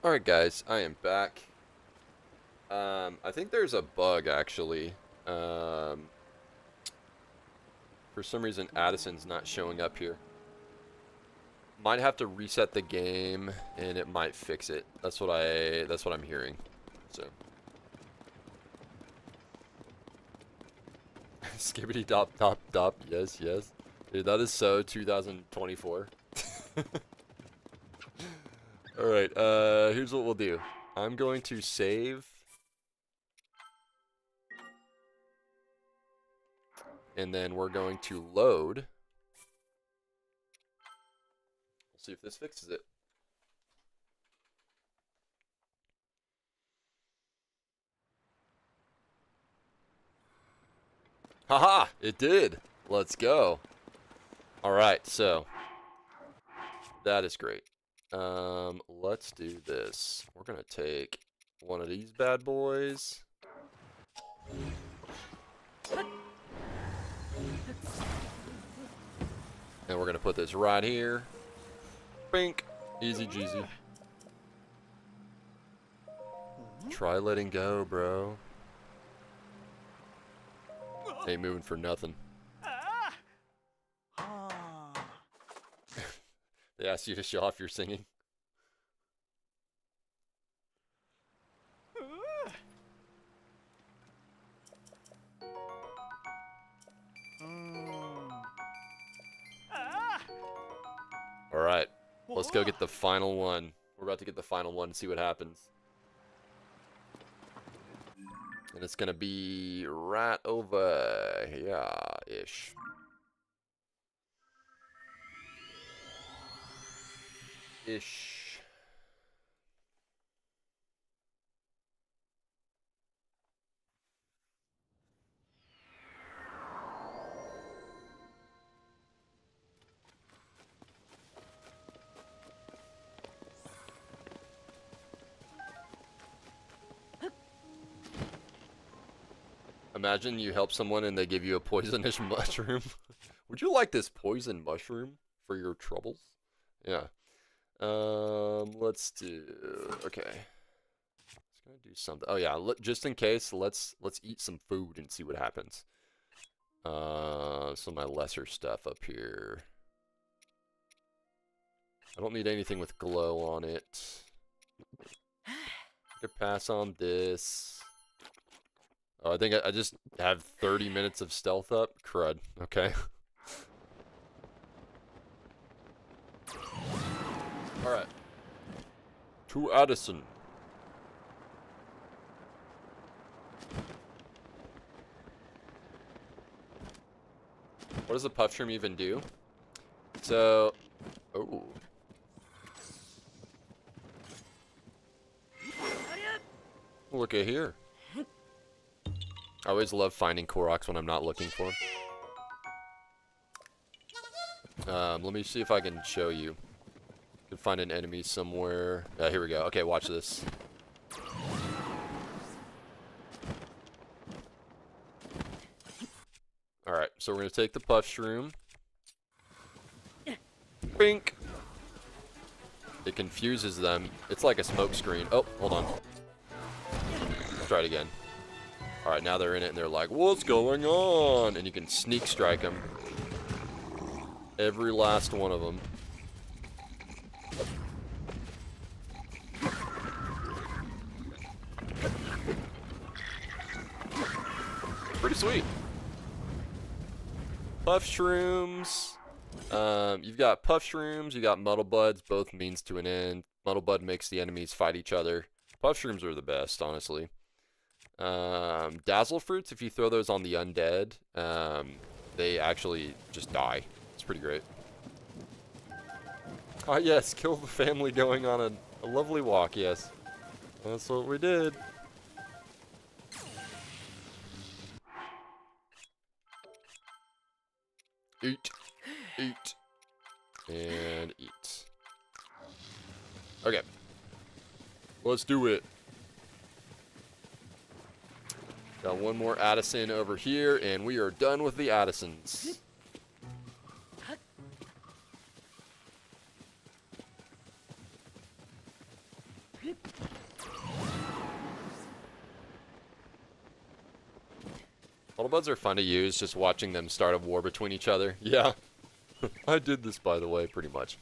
Alright guys, I am back. I think there's a bug actually. For some reason Addison's not showing up here. Might have to reset the game, and it might fix it. That's what I'm hearing. So. Skibbity dop dop dop. Yes, yes. Dude, that is so 2024. Alright, here's what we'll do. I'm going to save. And then we're going to load. We'll see if this fixes it. Haha! It did! Let's go. Alright, so. That is great. Let's do this. We're gonna take one of these bad boys. And we're gonna put this right here. Bink. Easy jeezy. Try letting go, bro. Ain't moving for nothing. They asked you to show off your singing. Alright, let's go get the final one. We're about to get the final one and see what happens. And it's gonna be right over here-ish. Ish. Imagine you help someone and they give you a poisonous mushroom. Would you like this poison mushroom for your troubles? Yeah. Let's do. Okay. Let's gonna do something. Oh yeah. Just in case, let's eat some food and see what happens. Some of my lesser stuff up here. I don't need anything with glow on it. I could pass on this. Oh, I think I just have 30 minutes of stealth up. Crud. Okay. Alright. To Addison. What does the puff shroom even do? So... Oh. Look at here. I always love finding Koroks when I'm not looking for them. Let me see if I can show you. Can find an enemy somewhere. Here we go. Okay, watch this. Alright, so we're going to take the puff shroom. Bink! It confuses them. It's like a smoke screen. Oh, hold on. Let's try it again. Alright, now they're in it and they're like, what's going on? And you can sneak strike them. Every last one of them. Pretty sweet. Puff shrooms. You've got puff shrooms, you got muddle buds, both means to an end. Muddle bud makes the enemies fight each other. Puff shrooms are the best, honestly. Dazzle fruits, if you throw those on the undead, they actually just die. It's pretty great. Ah, yes, kill the family going on a lovely walk, yes. That's what we did. Eat, eat, and eat. Okay. Let's do it. Got one more Addison over here, and we are done with the Addisons. Autobuds are fun to use, just watching them start a war between each other. Yeah. I did this, by the way, pretty much.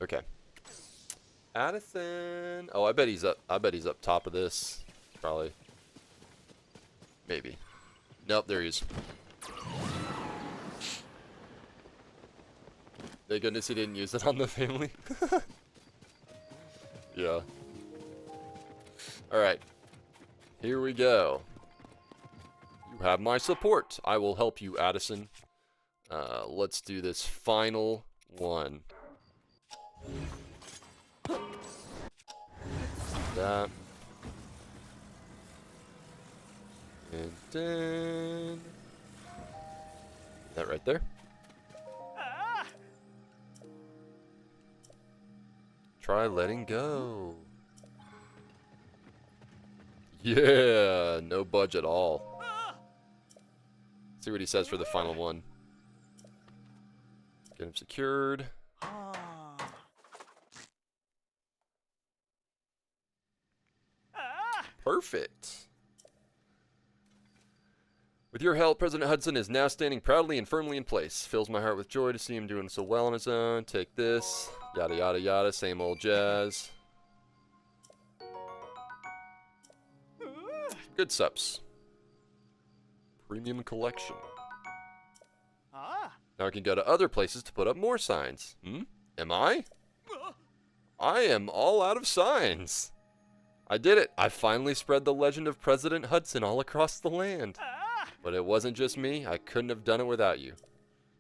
Okay. Addison. Oh, I bet he's up. I bet he's up top of this. Probably. Maybe. Nope, there he is. Thank goodness he didn't use it on the family. Yeah. Alright. Here we go. You have my support. I will help you, Addison. Let's do this final one. That. And then that right there. Try letting go. Yeah, no budge at all. See what he says for the final one. Get him secured. Perfect. With your help, President Hudson is now standing proudly and firmly in place. Fills my heart with joy to see him doing so well on his own. Take this. Yada, yada, yada. Same old jazz. Good subs. Premium collection. Now I can go to other places to put up more signs. Am I? I am all out of signs. I did it. I finally spread the legend of President Hudson all across the land. But it wasn't just me. I couldn't have done it without you.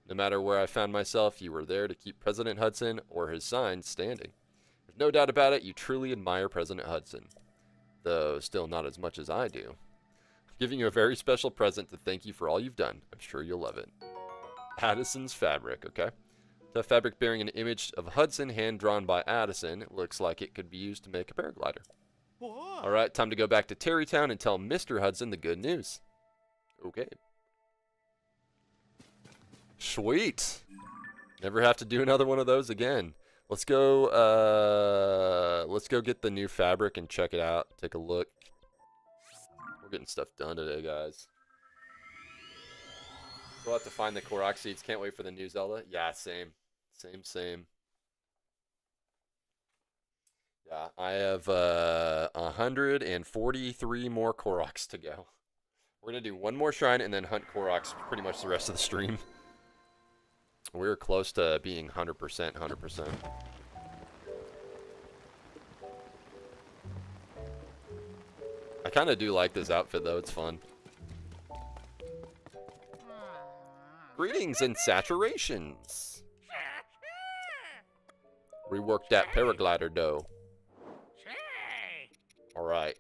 No matter where I found myself, you were there to keep President Hudson or his signs standing. There's no doubt about it, you truly admire President Hudson. Though still not as much as I do. I'm giving you a very special present to thank you for all you've done. I'm sure you'll love it. Addison's fabric, okay? The fabric bearing an image of Hudson hand-drawn by Addison. It looks like it could be used to make a paraglider. Alright, time to go back to Terrytown and tell Mr. Hudson the good news. Okay. Sweet. Never have to do another one of those again. Let's go get the new fabric and check it out. Take a look. We're getting stuff done today, guys. We'll have to find the Koroks seeds. Can't wait for the new Zelda. Yeah, same. Same. Yeah, I have 143 more Koroks to go. We're going to do one more shrine and then hunt Koroks pretty much the rest of the stream. We're close to being 100%. I kind of do like this outfit, though. It's fun. Greetings and saturations. Rework that paraglider dough. Alright.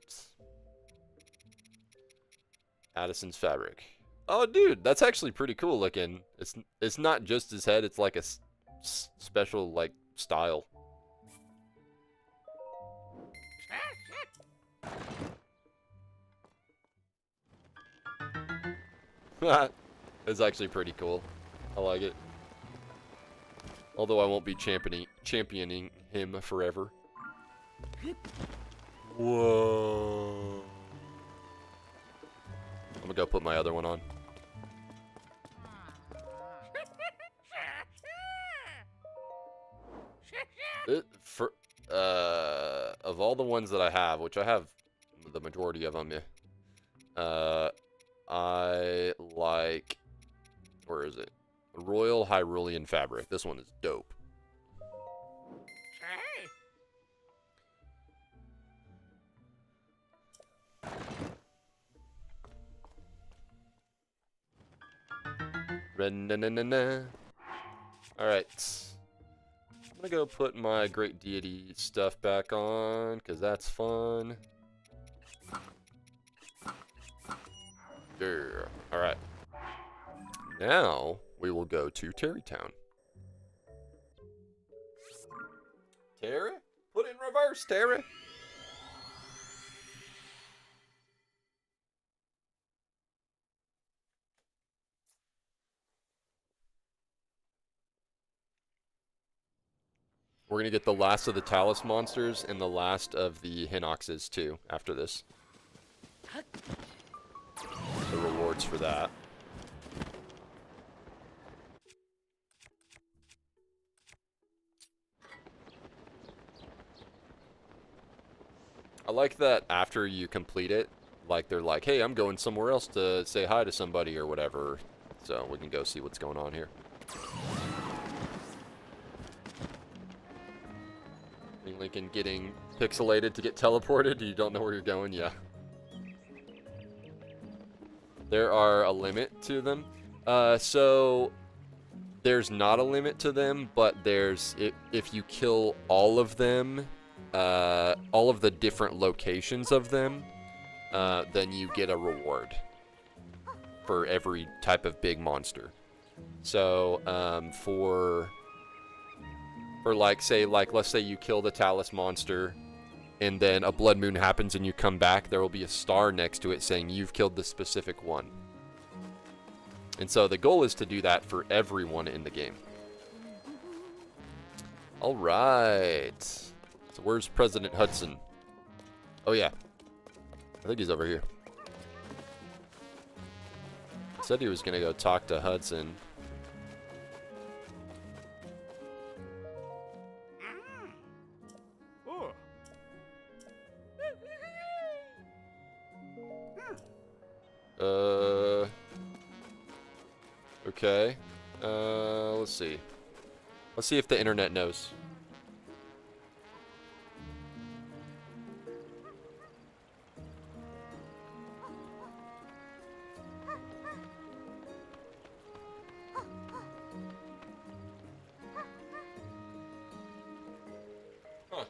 Addison's fabric. Oh, dude, that's actually pretty cool looking. It's not just his head, it's like a special, like, style. It's actually pretty cool. I like it. Although I won't be championing him forever. Whoa. I'm gonna go put my other one on. Of all the ones that I have, which I have the majority of them, I like, where is it? Royal Hyrulean fabric. This one is dope. Alright. I'm gonna go put my Great Deity stuff back on, because that's fun. There. Alright. Now, we will go to Terrytown. Terry? Put it in reverse, Terry! We're going to get the last of the Talus monsters and the last of the Hinoxes, too, after this. The rewards for that. I like that after you complete it, like they're like, hey, I'm going somewhere else to say hi to somebody or whatever. So we can go see what's going on here. Lincoln getting pixelated to get teleported. You don't know where you're going? Yeah. There are a limit to them. So there's not a limit to them, but there's if you kill all of them, all of the different locations of them, then you get a reward for every type of big monster. So for like, say, like, let's say you kill the Talus monster and then a blood moon happens and you come back, there will be a star next to it saying you've killed the specific one. And so the goal is to do that for everyone in the game. All right. So where's President Hudson? Oh, yeah. I think he's over here. He said he was going to go talk to Hudson. Okay. Let's see. Let's see if the internet knows. Huh.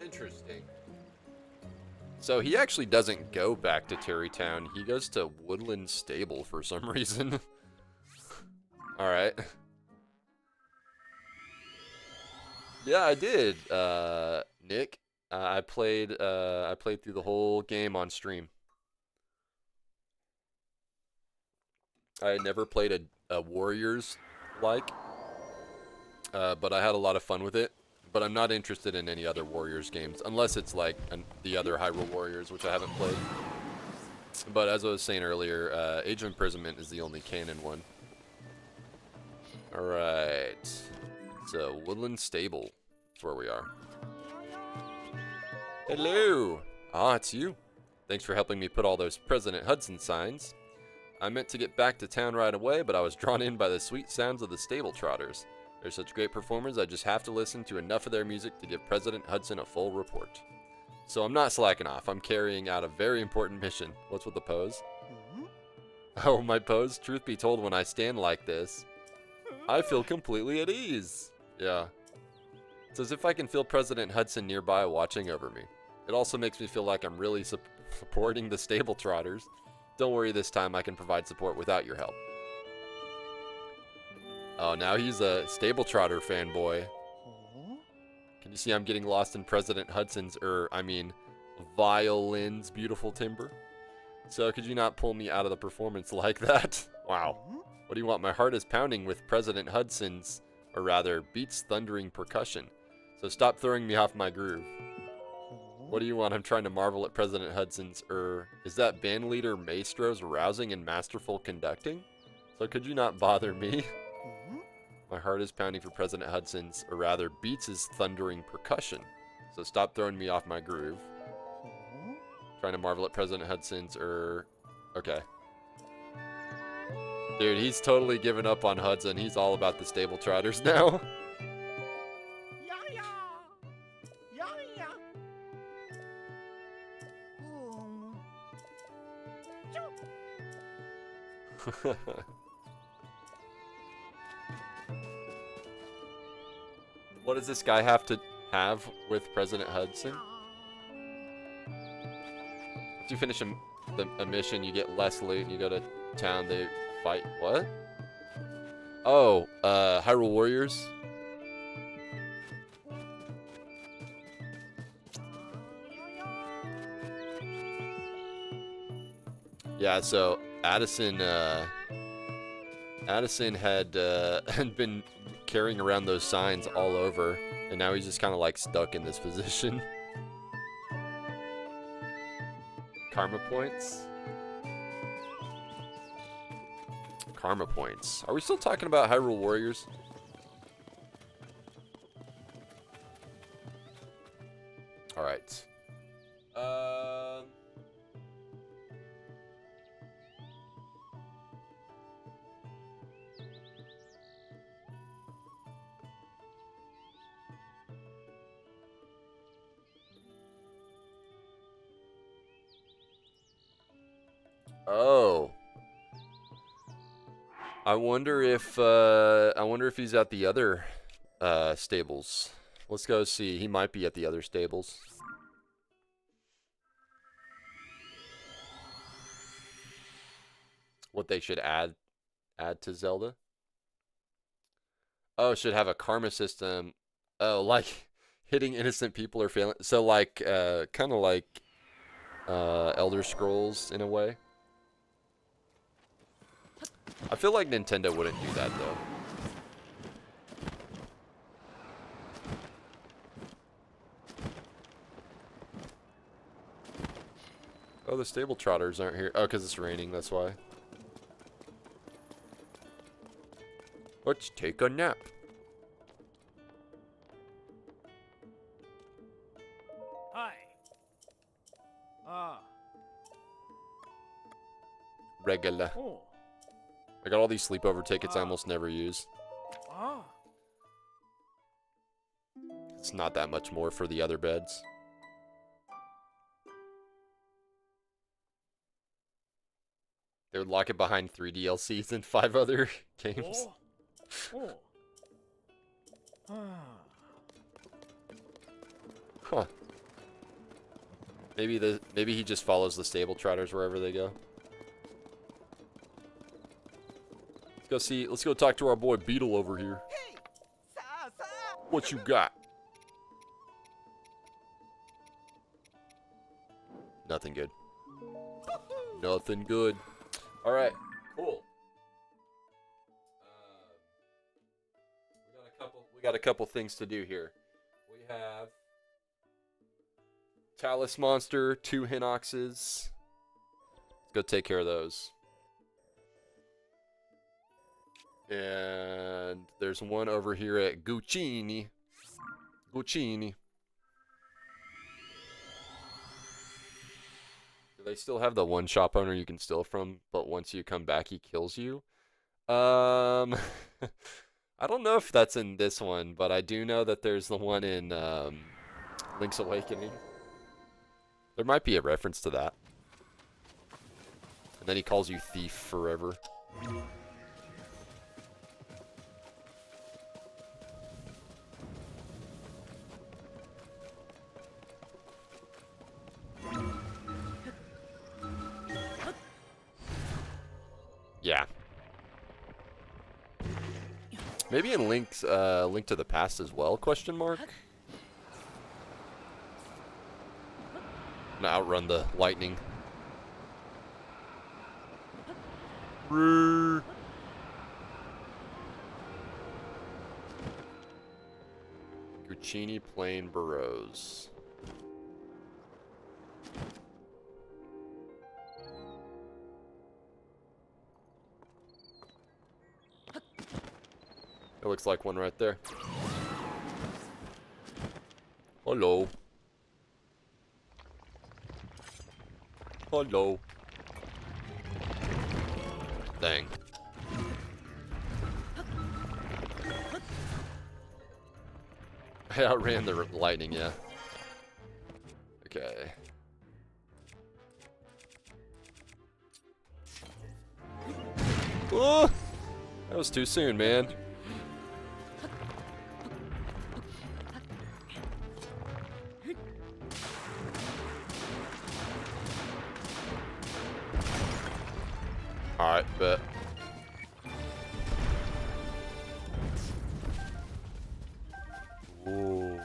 Interesting. So he actually doesn't go back to Terrytown. He goes to Woodland Stable for some reason. All right. Yeah, I did, Nick. I played through the whole game on stream. I had never played a Warriors like, but I had a lot of fun with it. But I'm not interested in any other Warriors games, unless it's like the other Hyrule Warriors, which I haven't played. But as I was saying earlier, Age of Imprisonment is the only canon one. Alright. So, Woodland Stable is where we are. Hello! Ah, it's you. Thanks for helping me put all those President Hudson signs. I meant to get back to town right away, but I was drawn in by the sweet sounds of the Stable Trotters. They're such great performers, I just have to listen to enough of their music to give President Hudson a full report. So I'm not slacking off, I'm carrying out a very important mission. What's with the pose? Oh, my pose? Truth be told, when I stand like this, I feel completely at ease. Yeah. It's as if I can feel President Hudson nearby watching over me. It also makes me feel like I'm really supporting the Stable Trotters. Don't worry, this time I can provide support without your help. Oh, now he's a Stable Trotter fanboy. Can you see I'm getting lost in President Hudson's, Violin's beautiful timbre? So could you not pull me out of the performance like that? Wow. What do you want? My heart is pounding with President Hudson's, or rather, Beats' thundering percussion. So stop throwing me off my groove. What do you want? I'm trying to marvel at President Hudson's, is that band leader Maestro's rousing and masterful conducting? So could you not bother me? My heart is pounding for President Hudson's, or rather, Beats' thundering percussion. So stop throwing me off my groove. Trying to marvel at President Hudson's, okay. Dude, he's totally given up on Hudson. He's all about the Stable Trotters now. What does this guy have to have with President Hudson? Once you finish a mission, you get less loot, and you go to town, they fight. What? Oh, Hyrule Warriors? Yeah, so Addison had been carrying around those signs all over, and now he's just kind of like stuck in this position. Karma points. Karma points. Are we still talking about Hyrule Warriors? Alright. Oh. I wonder if he's at the other stables. Let's go see. He might be at the other stables. What they should add to Zelda? Oh, it should have a karma system. Oh, like hitting innocent people or failing. So like kind of like Elder Scrolls in a way. I feel like Nintendo wouldn't do that though. Oh, the stable trotters aren't here. Oh, because it's raining, that's why. Let's take a nap. Hi. Ah. Regular. Oh. I got all these sleepover tickets I almost never use. Ah. It's not that much more for the other beds. They would lock it behind 3 DLCs and 5 other games. Oh. Oh. Ah. Huh. Maybe he just follows the stable trotters wherever they go. Let's go talk to our boy Beetle over here. What you got? Nothing good. Nothing good. All right, cool. We got a couple things to do here. We have Talus Monster, 2 Hinoxes. Let's go take care of those. And there's one over here at Guccini. Guccini. Do they still have the one shop owner you can steal from, but once you come back he kills you? I don't know if that's in this one, but I do know that there's the one in Link's Awakening. There might be a reference to that. And then he calls you thief forever. Yeah. Maybe in Link's Link to the Past as well, question mark? I'm gonna outrun the lightning. Roar. Guccini Plain Burrows. It looks like one right there. Hello. Hello. Dang. I outran the lightning, yeah. Okay. Oh! That was too soon, man. Alright, bet. Ooh.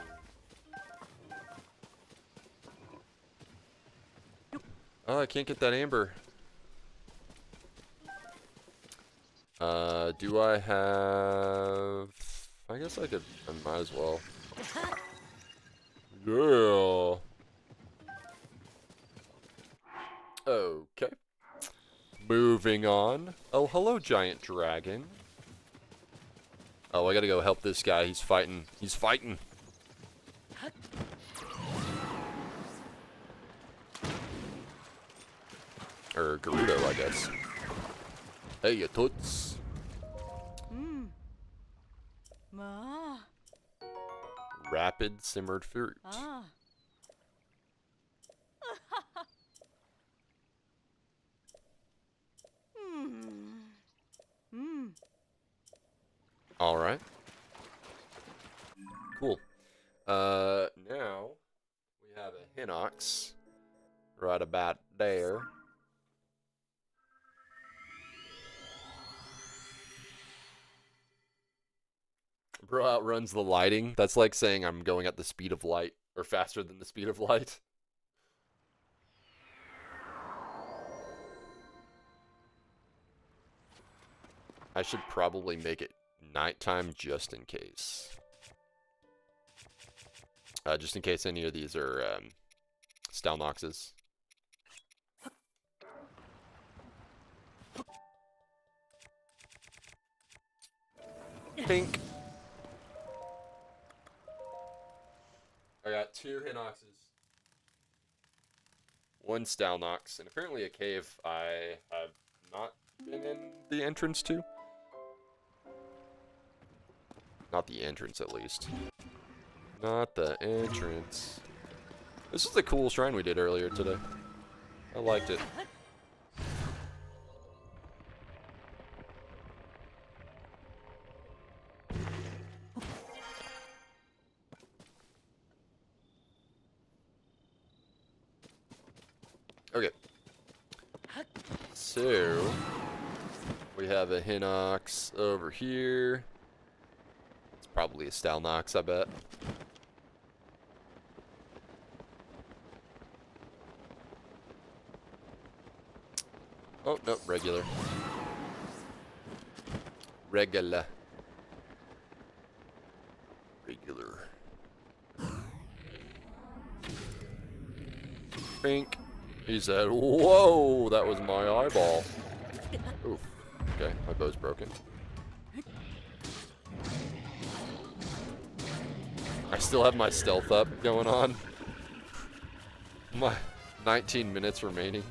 Oh, I can't get that amber. Do I have... I guess I could... I might as well. Yeah. Okay. Moving on. Oh, hello, giant dragon. Oh, I gotta go help this guy. He's fighting. He's fighting. Or Gerudo, I guess. Hey, you toots. Ma. Rapid simmered fruit. Ah. All right. Cool. Now we have a Hinox right about there. Bro outruns the lighting. That's like saying I'm going at the speed of light or faster than the speed of light. I should probably make it nighttime just in case. Just in case any of these are Stalnoxes. Pink. I got 2 Hinoxes. 1 Stalnox, and apparently a cave I have not been in the entrance to. Not the entrance, at least. Not the entrance. This is a cool shrine we did earlier today. I liked it. Okay. So, we have a Hinox over here. It's probably a Stalnox, I bet. Oh, no, regular. Regular. Pink. He said, whoa, that was my eyeball. Oof. Okay, my bow's broken. I still have my stealth up going on. My 19 minutes remaining.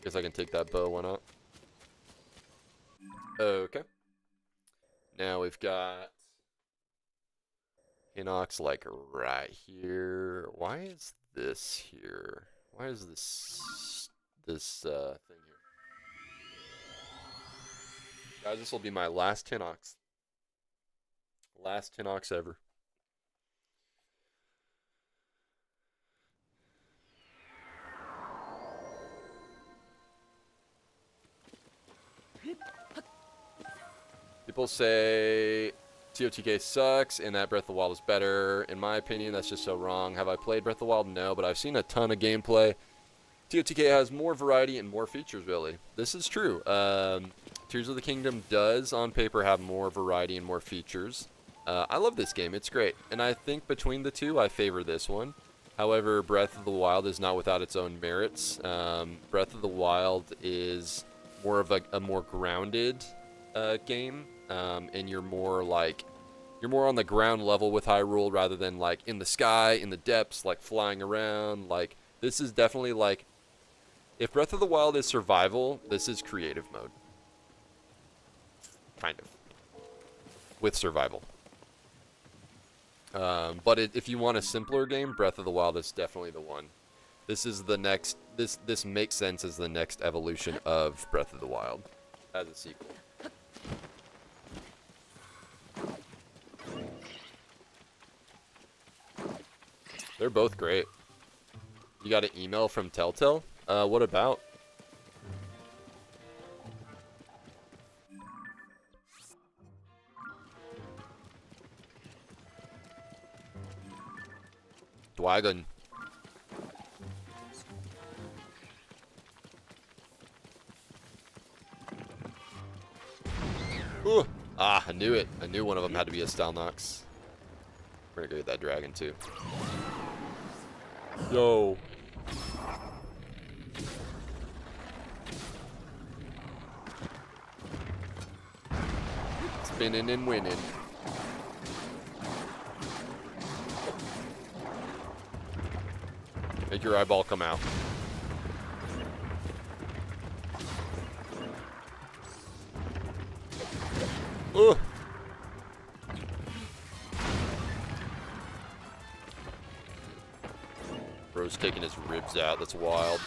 Guess I can take that bow one out. Okay. Now we've got Hinox like right here. Why is this here? Why is this thing here? Guys, this will be my last Hinox. Last Hinox ever. People say TOTK sucks and that Breath of the Wild is better. In my opinion, that's just so wrong. Have I played Breath of the Wild? No, but I've seen a ton of gameplay. TOTK has more variety and more features, really. This is true. Tears of the Kingdom does, on paper, have more variety and more features. I love this game. It's great. And I think between the two, I favor this one. However, Breath of the Wild is not without its own merits. Breath of the Wild is more of a more grounded game. And you're more on the ground level with Hyrule rather than like in the sky, in the depths, like flying around. Like this is definitely like, if Breath of the Wild is survival, this is creative mode. Kind of. With survival. But if you want a simpler game, Breath of the Wild is definitely the one. This is the next, this makes sense as the next evolution of Breath of the Wild as a sequel. They're both great. You got an email from Telltale? What about? Dwagon. Ooh, Ah, I knew it. I knew one of them had to be a Style Nox. We're gonna go get that dragon too. Yo. Spinning and winning. Make your eyeball come out. Ugh. Bro's taking his ribs out. That's wild.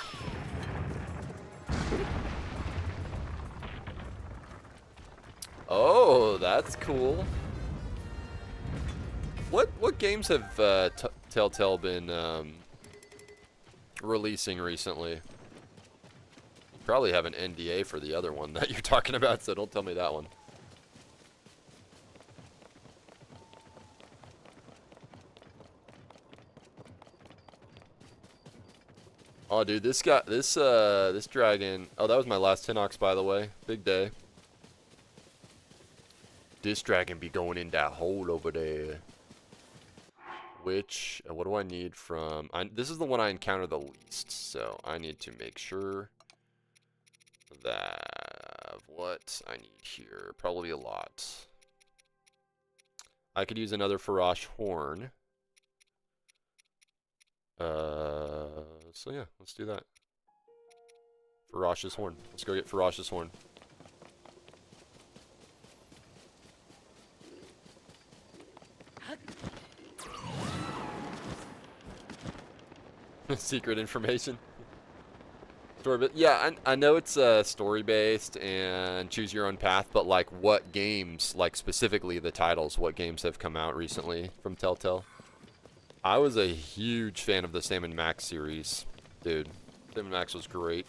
Oh, that's cool. What games have Telltale been releasing recently? Probably have an NDA for the other one that you're talking about, so don't tell me that one. Oh, dude, this dragon. Oh, that was my last Tinox, by the way. Big day. This dragon be going in that hole over there. Which, what do I need from? This is the one I encounter the least, so I need to make sure that what I need here. Probably a lot. I could use another Farash horn. So yeah, let's do that. Farash's horn. Let's go get Farash's horn. Secret information. Story, but yeah, I know it's story based and choose your own path, but like what games, like specifically the titles, what games have come out recently from Telltale? I was a huge fan of the Sam & Max series, dude. Sam & Max was great.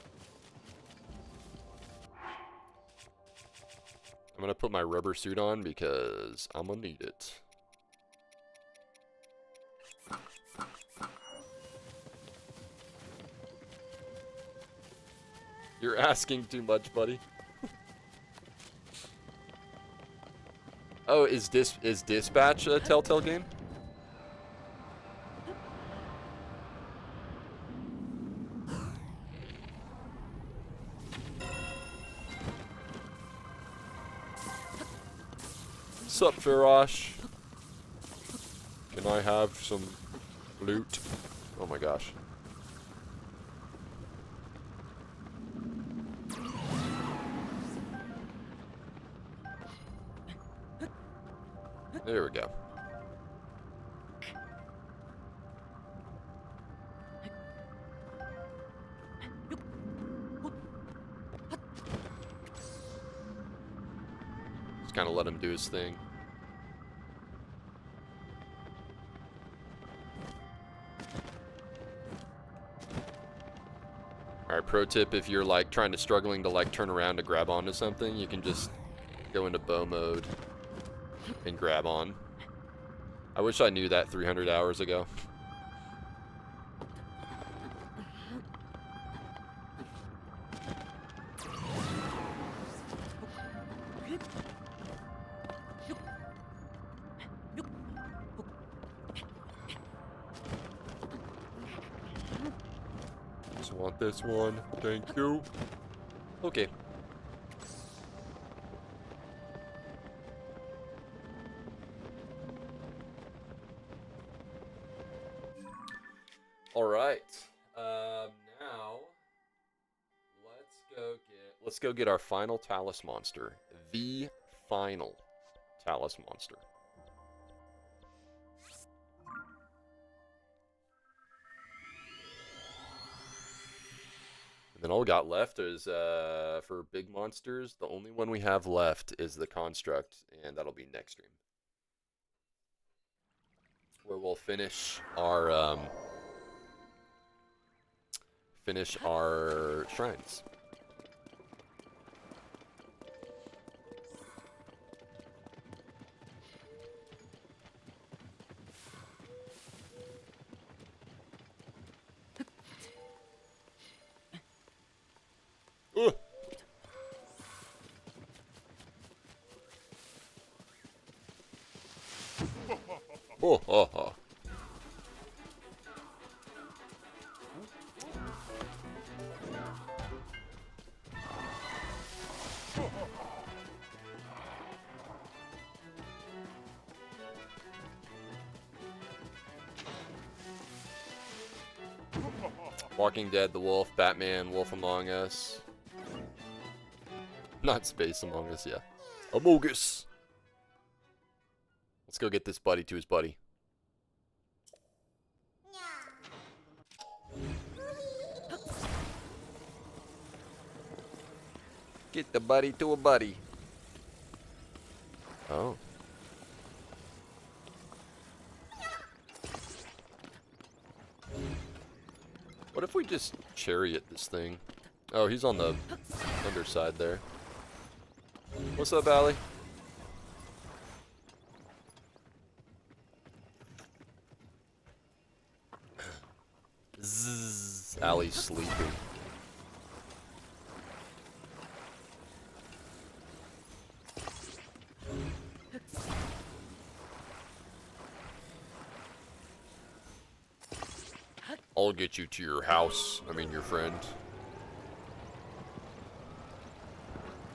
I'm gonna put my rubber suit on because I'm gonna need it. You're asking too much, buddy. Oh, is Dispatch a Telltale game? Sup, Farash? Can I have some loot? Oh my gosh. There we go. Just kind of let him do his thing. Alright, pro tip, if you're like struggling to like turn around to grab onto something, you can just go into bow mode and grab on. I wish I knew that 300 hours ago. Just want this one. Thank you. Okay. All right. Now let's go get our final Talus monster. The final Talus monster. And then all we got left is for big monsters, the only one we have left is the construct, and that'll be next stream. Where we'll finish our shrines. Oh, ho, ho. Walking Dead, The Wolf, Batman, Wolf Among Us. Not Space Among Us, yeah. Among Us. Let's go get this buddy to his buddy. Get the buddy to a buddy. Oh. What if we just chariot this thing? Oh, he's on the underside there. What's up, Allie? Zzz. Allie's sleeping. I'll get you to your house. I mean, your friend.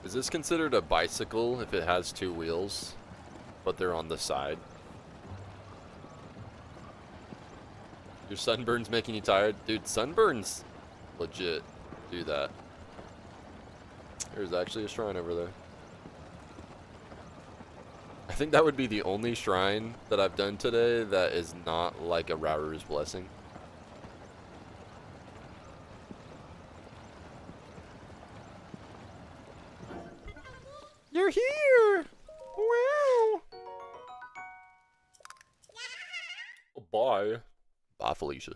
Is this considered a bicycle if it has two wheels, but they're on the side? Your sunburn's making you tired? Dude, sunburns legit do that. There's actually a shrine over there. I think that would be the only shrine that I've done today that is not like a Raru's Blessing. You're here! Wow! Bye. Bye, Felicia.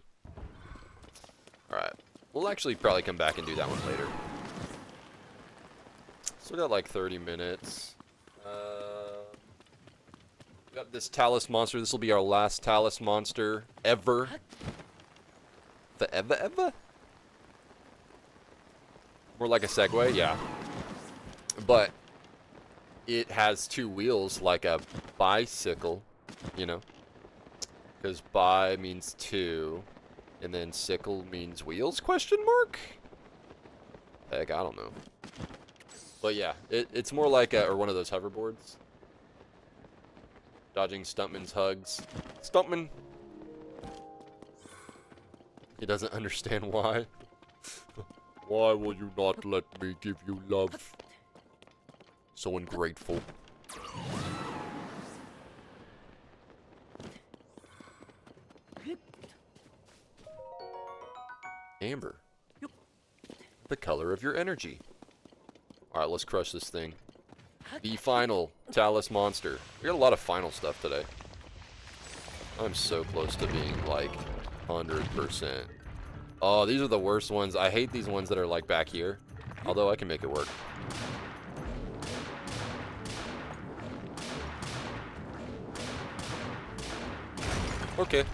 Alright. We'll actually probably come back and do that one later. Still got like 30 minutes. We got this Talus monster. This will be our last Talus monster ever. The ever? More like a Segway? Yeah. But it has two wheels like a bicycle, you know? Because bi means two, and then sickle means wheels, question mark? Heck, I don't know. But yeah, it's more like or one of those hoverboards. Dodging Stuntman's hugs. Stuntman! He doesn't understand why. Why will you not let me give you love? So ungrateful. Amber. The color of your energy. Alright, let's crush this thing. The final Talus monster. We got a lot of final stuff today. I'm so close to being like 100%. Oh, these are the worst ones. I hate these ones that are like back here. Although I can make it work. Okay.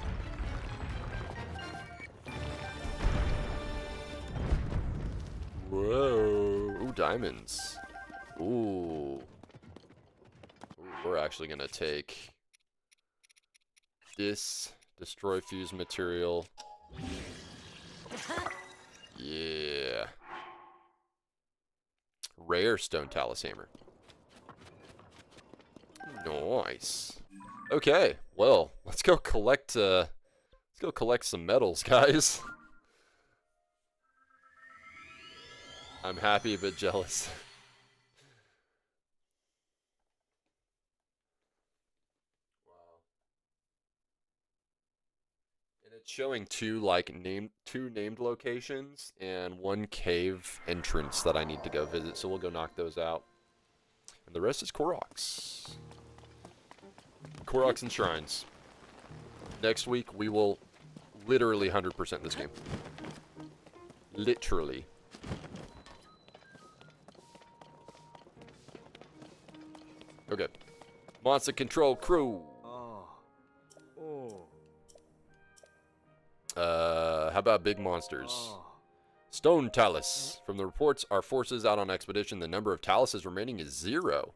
Whoa. Ooh, diamonds. Ooh. We're actually gonna take this, destroy fuse material. Yeah. Rare stone talus hammer. Nice. Okay, well, let's go collect some metals, guys. I'm happy but jealous. Wow. And it's showing two named locations and one cave entrance that I need to go visit, so we'll go knock those out. And the rest is Koroks. Koroks and shrines. Next week we will literally 100% this game. Literally. Okay. Monster Control Crew. How about big monsters? Stone Talus. From the reports, our forces out on expedition, the number of taluses remaining is 0.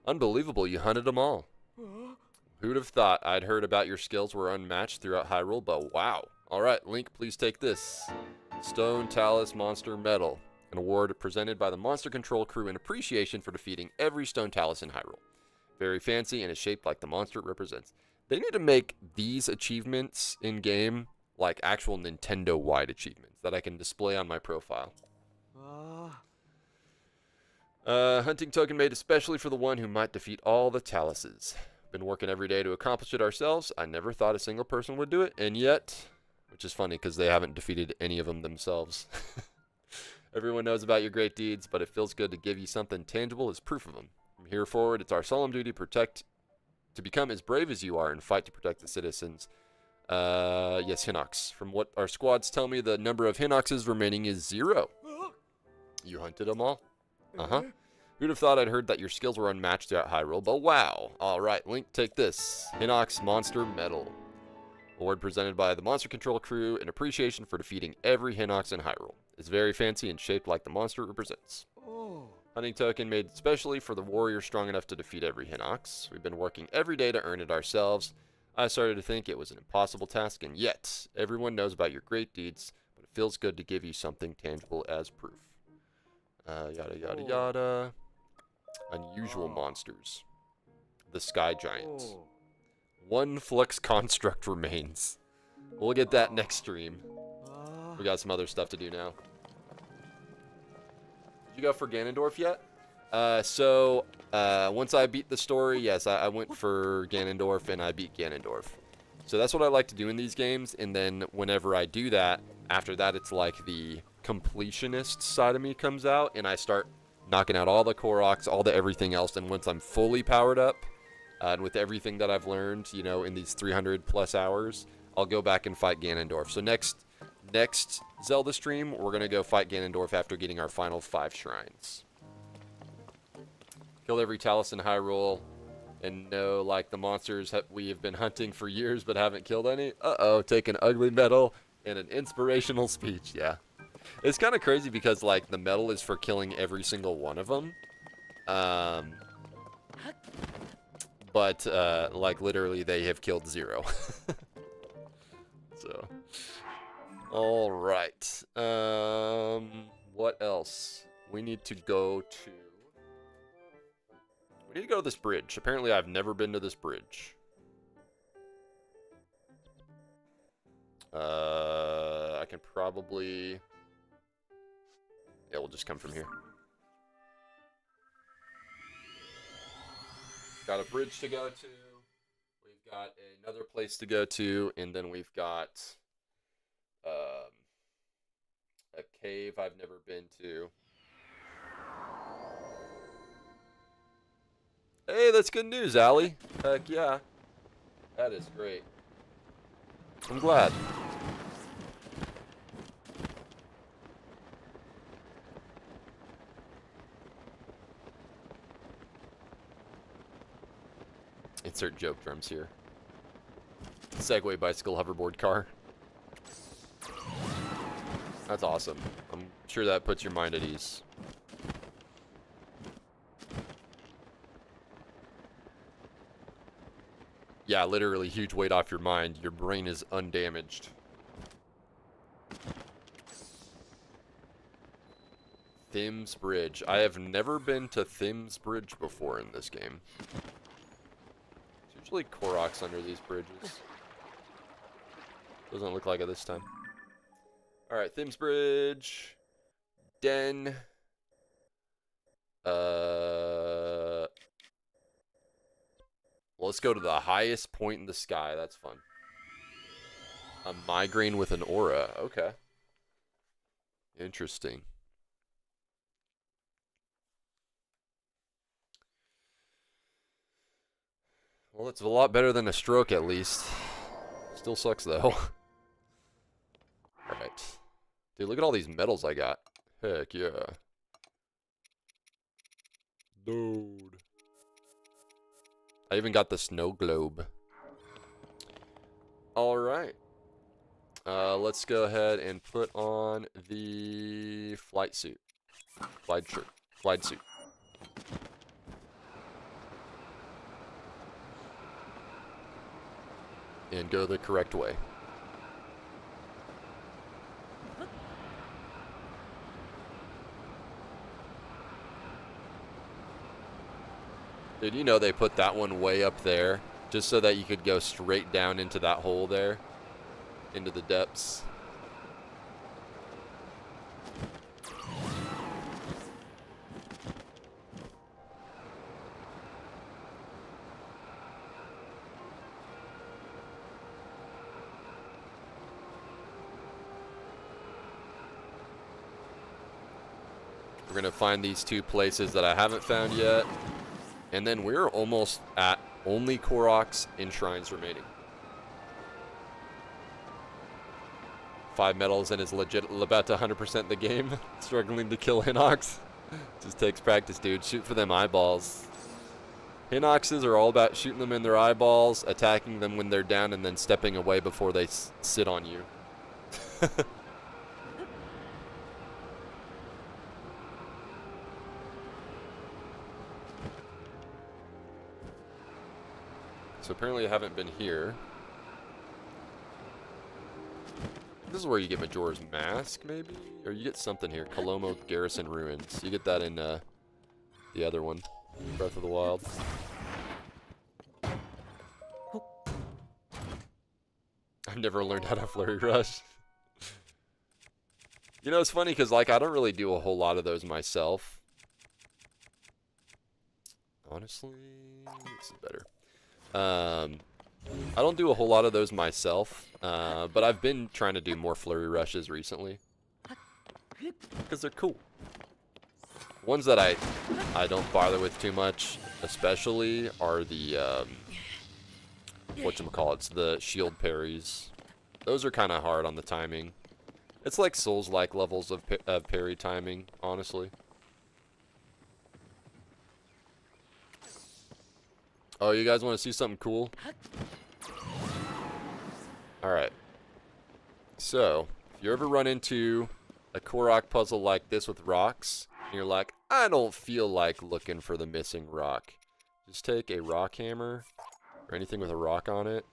Unbelievable, you hunted them all. Who'd have thought I'd heard about your skills were unmatched throughout Hyrule, but wow. Alright, Link, please take this. Stone Talus Monster Medal. An award presented by the Monster Control crew in appreciation for defeating every Stone Talus in Hyrule. Very fancy and is shaped like the monster it represents. They need to make these achievements in-game like actual Nintendo-wide achievements that I can display on my profile. Hunting token made especially for the one who might defeat all the Taluses. Been working every day to accomplish it ourselves. I never thought a single person would do it, and yet, which is funny because they haven't defeated any of them themselves. Everyone knows about your great deeds, but it feels good to give you something tangible as proof of them. From here forward, it's our solemn duty to become as brave as you are and fight to protect the citizens. Yes, Hinox. From what our squads tell me, the number of Hinoxes remaining is 0. You hunted them all? Uh-huh. Who'd have thought I'd heard that your skills were unmatched throughout Hyrule, but wow. Alright, Link, take this. Hinox Monster Medal. Award presented by the Monster Control crew in appreciation for defeating every Hinox in Hyrule. It's very fancy and shaped like the monster it represents. Hunting token made specially for the warrior strong enough to defeat every Hinox. We've been working every day to earn it ourselves. I started to think it was an impossible task, and yet, everyone knows about your great deeds, but it feels good to give you something tangible as proof. Yada yada yada. Unusual monsters. The Sky Giant. 1 Flux Construct remains. We'll get that next stream. We got some other stuff to do now. Did you go for Ganondorf yet? Once I beat the story, yes, I went for Ganondorf and I beat Ganondorf. So that's what I like to do in these games, and then whenever I do that, after that it's like the completionist side of me comes out, and I start knocking out all the Koroks, all the everything else, and once I'm fully powered up, and with everything that I've learned, you know, in these 300 plus hours, I'll go back and fight Ganondorf. So next Zelda stream, we're going to go fight Ganondorf after getting our final 5 shrines. Kill every Talus in Hyrule, and know, like, the monsters we have been hunting for years but haven't killed any. Uh-oh, take an ugly medal and an inspirational speech, yeah. It's kind of crazy because, like, the medal is for killing every single one of them. But, like, literally, they have killed 0. So, alright. What else? We need to go to this bridge. Apparently, I've never been to this bridge. I can probably... Yeah, we'll just come from here. Got a bridge to go to. We've got another place to go to, and then we've got a cave I've never been to. Hey, that's good news, Allie. Heck yeah. That is great. I'm glad. Insert joke drums here. Segway bicycle hoverboard car. That's awesome. I'm sure that puts your mind at ease. Yeah, literally huge weight off your mind. Your brain is undamaged. Thim's Bridge. I have never been to Thim's Bridge before in this game. There's usually Koroks under these bridges. Doesn't look like it this time. Alright, Thim's Bridge. Den. Let's go to the highest point in the sky. That's fun. A migraine with an aura. Okay. Interesting. Well, it's a lot better than a stroke, at least. Still sucks, though. Alright. Dude, look at all these medals I got. Heck yeah. Dude. I even got the snow globe. Alright. Let's go ahead and put on the flight suit. Flight shirt. Flight suit. and go the correct way. Dude, you know they put that one way up there just so that you could go straight down into that hole there, into the depths. We're going to find these two places that I haven't found yet. And then we're almost at only Koroks in shrines remaining. 5 medals and is legit about to 100% the game. Struggling to kill Hinox. Just takes practice, dude. Shoot for them eyeballs. Hinoxes are all about shooting them in their eyeballs, attacking them when they're down, and then stepping away before they sit on you. So apparently I haven't been here. This is where you get Majora's Mask, maybe? Or you get something here. Colomo Garrison Ruins. You get that in the other one. Breath of the Wild. I've never learned how to flurry rush. You know, it's funny because, like, I don't really do a whole lot of those myself. Honestly, this is better. I don't do a whole lot of those myself, but I've been trying to do more flurry rushes recently because they're cool. Ones that I don't bother with too much, especially, are the whatchamacallits, the shield parries. Those are kind of hard on the timing. It's like Souls-like levels of parry timing, honestly. Oh, you guys want to see something cool? Alright. So, if you ever run into a Korok puzzle like this with rocks, and you're like, I don't feel like looking for the missing rock. Just take a rock hammer, or anything with a rock on it,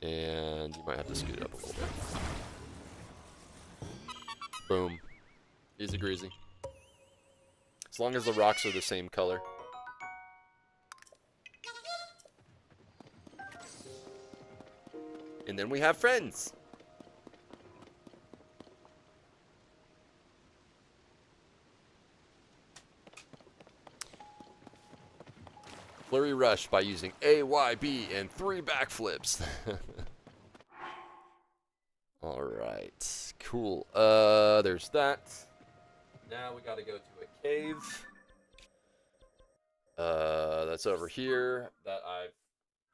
and you might have to scoot it up a little bit. Boom. Easy greasy. As long as the rocks are the same color. And then we have friends. Flurry rush by using A, Y, B, and 3 backflips. Alright, cool. There's that. Now we gotta go to a cave. That's over here that I've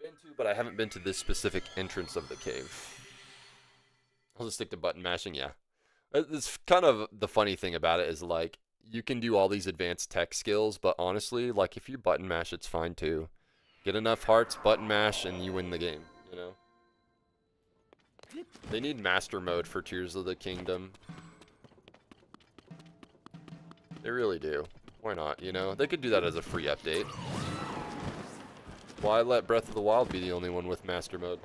been to, but I haven't been to this specific entrance of the cave. I'll just stick to button mashing, yeah. It's kind of the funny thing about it is, like, you can do all these advanced tech skills, but honestly, like, if you button mash, it's fine too. Get enough hearts, button mash, and you win the game, you know? They need master mode for Tears of the Kingdom. They really do. Why not, you know? They could do that as a free update. Why let Breath of the Wild be the only one with master mode?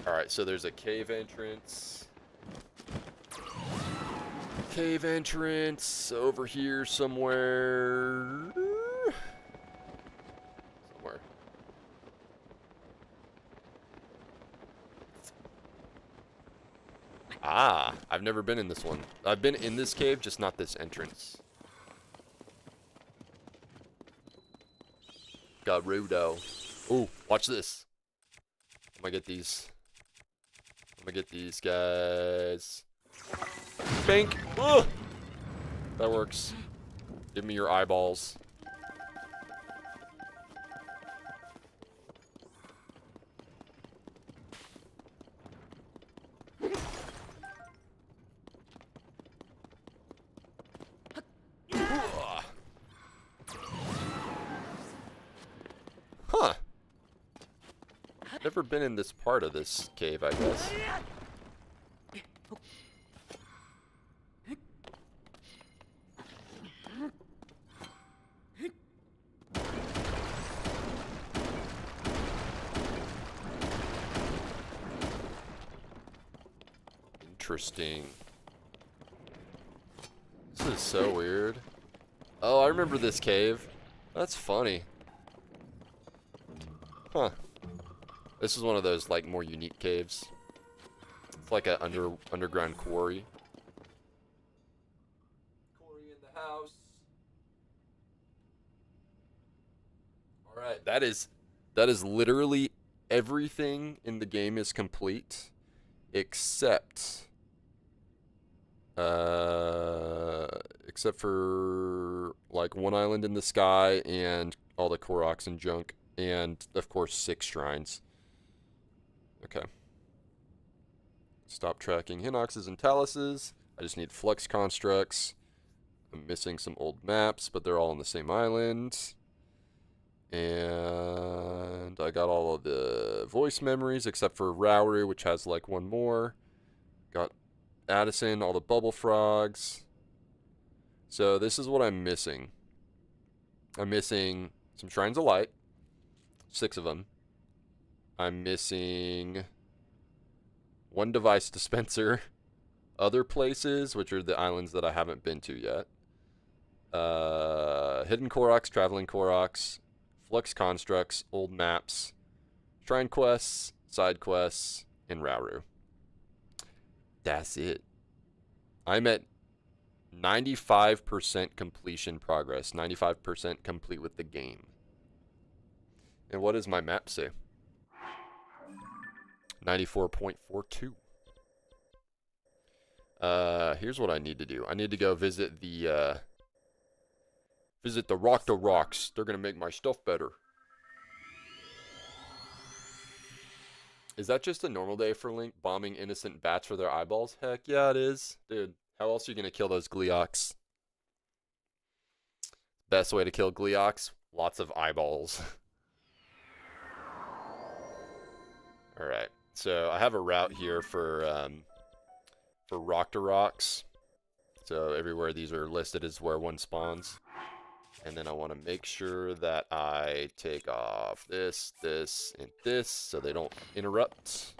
Alright, so there's a cave entrance. Cave entrance over here somewhere. Somewhere. Ah, I've never been in this one. I've been in this cave, just not this entrance. Got Rudo. Ooh, watch this. I'm gonna get these. I'm gonna get these guys. Bank. Ugh. That works. Give me your eyeballs. Huh. Never been in this part of this cave, I guess. Interesting. This is so weird. Oh, I remember this cave. That's funny. Huh. This is one of those, like, more unique caves. It's like an underground quarry. Quarry in the house. Alright, that is literally everything in the game is complete. Except for like one island in the sky and all the Koroks and junk, and of course 6 shrines. Okay. Stop tracking Hinoxes and Taluses. I just need flux constructs. I'm missing some old maps, but they're all on the same island. And I got all of the voice memories except for Rauru, which has like one more. Got Addison, all the bubble frogs. So this is what I'm missing. I'm missing some Shrines of Light. 6 of them. I'm missing 1 device dispenser. Other places, which are the islands that I haven't been to yet. Hidden Koroks, Traveling Koroks. Flux constructs, old maps, shrine quests, side quests, and Rauru. That's it. I'm at 95% completion progress. 95% complete with the game. And what does my map say? 94.42. Here's what I need to do. I need to go visit the Rocks. They're gonna make my stuff better. Is that just a normal day for Link, bombing innocent bats for their eyeballs? Heck yeah, it is. Dude, how else are you gonna kill those Gleeoks? Best way to kill Gleeoks? Lots of eyeballs. Alright, so I have a route here for Rocks. So everywhere these are listed is where one spawns. And then I want to make sure that I take off this, this, and this so they don't interrupt.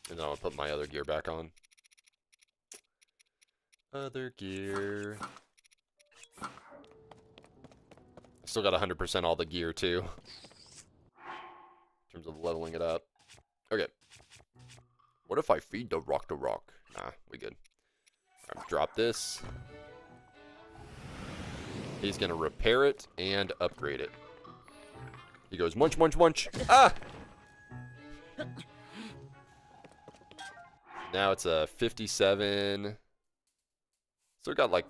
And then I'll put my other gear back on. Other gear. I still got 100% all the gear too. In terms of leveling it up. Okay. What if I feed the Rock? Nah, we good. Drop this. He's gonna repair it and upgrade it. He goes munch, munch, munch. Ah! Now it's a 57. Still got like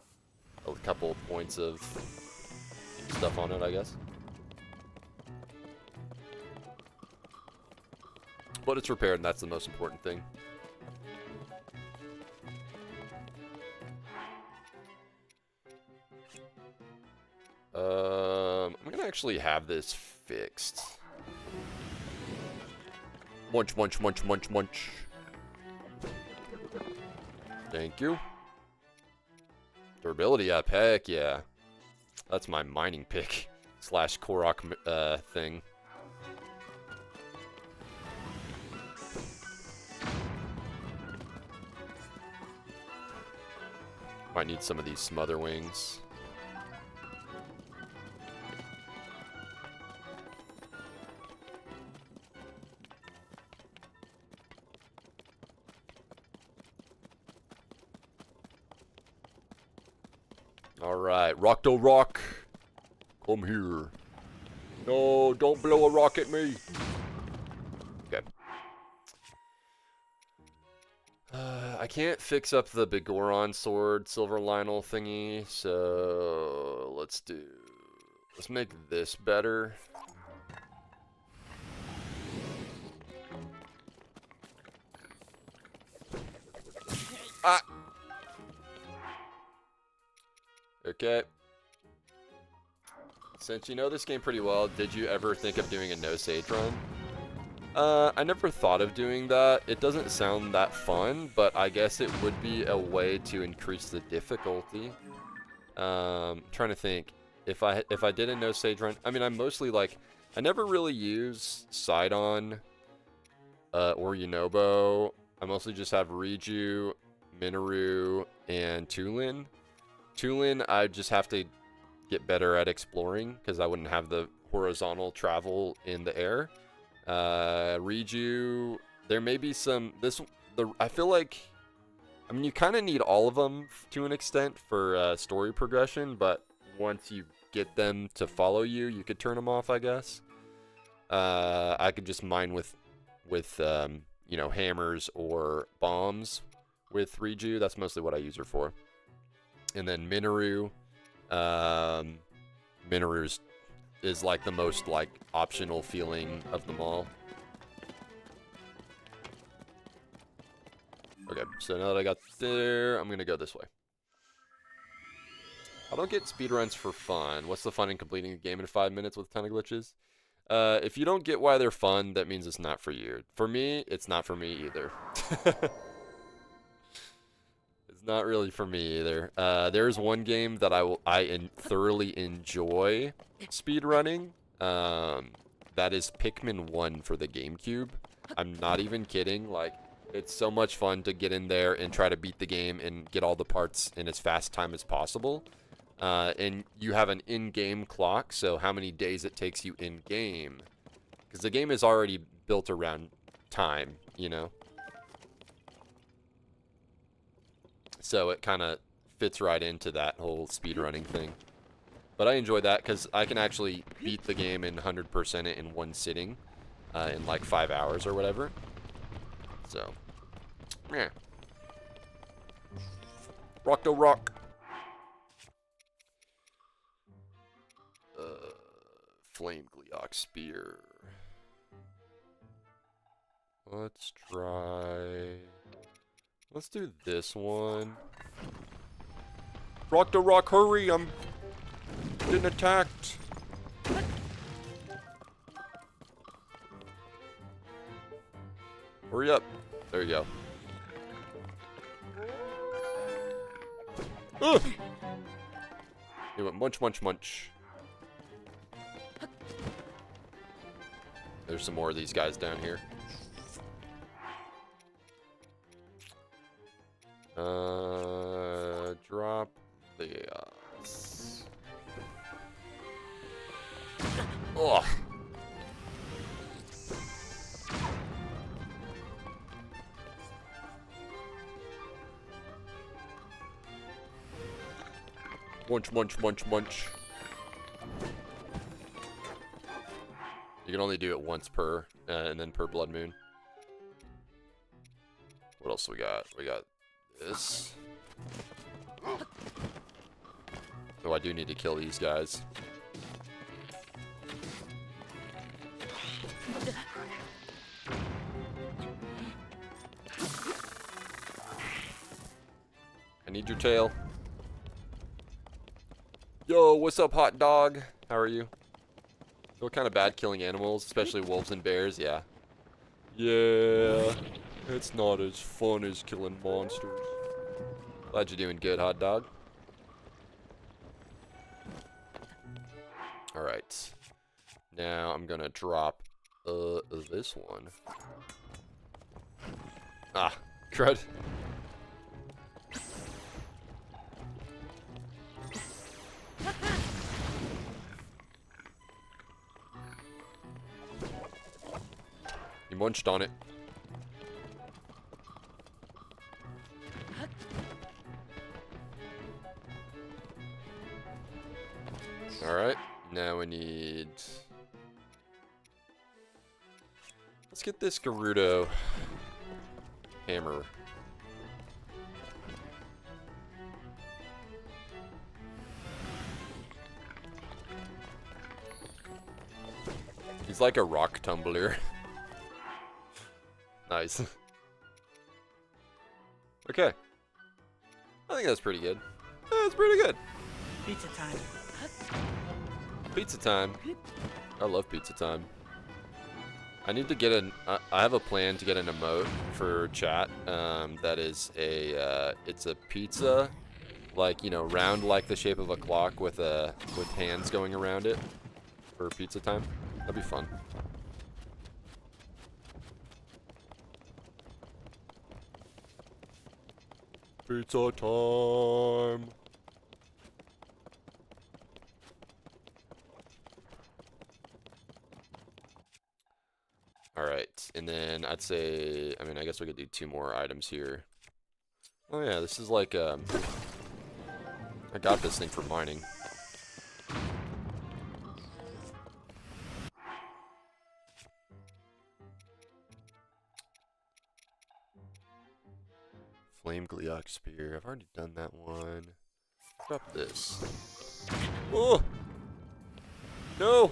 a couple points of stuff on it, I guess. But it's repaired, and that's the most important thing. I'm gonna actually have this fixed. Munch, munch, munch, munch, munch. Thank you. Durability up, heck yeah. That's my mining pick / Korok thing. Might need some of these smother wings. Alright, Rock. Come here. No, don't blow a rock at me. Okay. I can't fix up the Bigoron sword silver Lionel thingy, so let's make this better. Ah! Okay. Since you know this game pretty well, did you ever think of doing a no sage run? I never thought of doing that. It doesn't sound that fun, but I guess it would be a way to increase the difficulty. I'm trying to think. If I did a no sage run, I mean, I'm mostly like I never really use Sidon or Yunobo. I mostly just have Riju, Minoru, and Tulin. Tulin, I just have to get better at exploring because I wouldn't have the horizontal travel in the air. Riju, there may be some. I feel like, I mean, you kind of need all of them to an extent for story progression, but once you get them to follow you, you could turn them off, I guess. I could just mine with you know, hammers or bombs with Riju. That's mostly what I use her for. And then Minoru. Minoru is like the most like optional feeling of them all. Okay, so now that I got there, I'm gonna go this way. I don't get speedruns for fun. What's the fun in completing a game in 5 minutes with a ton of glitches? If you don't get why they're fun, that means it's not for you. For me, it's not for me either. It's not really for me either. There's one game that I thoroughly enjoy speedrunning. That is Pikmin 1 for the GameCube. I'm not even kidding. Like, it's so much fun to get in there and try to beat the game and get all the parts in as fast time as possible. And you have an in-game clock, so how many days it takes you in-game. Because the game is already built around time, you know? So it kind of fits right into that whole speedrunning thing. But I enjoy that because I can actually beat the game and 100% it in one sitting. In like 5 hours or whatever. So, yeah. Rock to rock. Flame Gleeok Spear. Let's do this one. Rock to rock, hurry! I'm getting attacked. Hurry up. There you go. Ugh! He went munch, munch, munch. There's some more of these guys down here. Drop this. Ugh. Munch, munch, munch, munch. You can only do it once per, and then per blood moon. What else we got? We got this. Oh, I do need to kill these guys. I need your tail. Yo, what's up, hot dog? How are you? Feel kind of bad killing animals, especially wolves and bears, yeah. Yeah, it's not as fun as killing monsters. Glad you're doing good, hot dog. Alright. Now I'm gonna drop this one. Ah, crud. You munched on it. Alright, now we need... Let's get this Gerudo hammer. He's like a rock tumbler. Nice. Okay. I think that's pretty good. That's pretty good. Pizza time. Pizza time. I love pizza time. I need to get an... I have a plan to get an emote for chat. That is a... it's a pizza. Like, you know, round like the shape of a clock with hands going around it. For pizza time. That'd be fun. Pizza time. Alright, and then I'd say, I mean, I guess we could do 2 more items here. Oh yeah, this is like, I got this thing for mining. Flame Gliok Spear, I've already done that one. Drop this. Oh! No!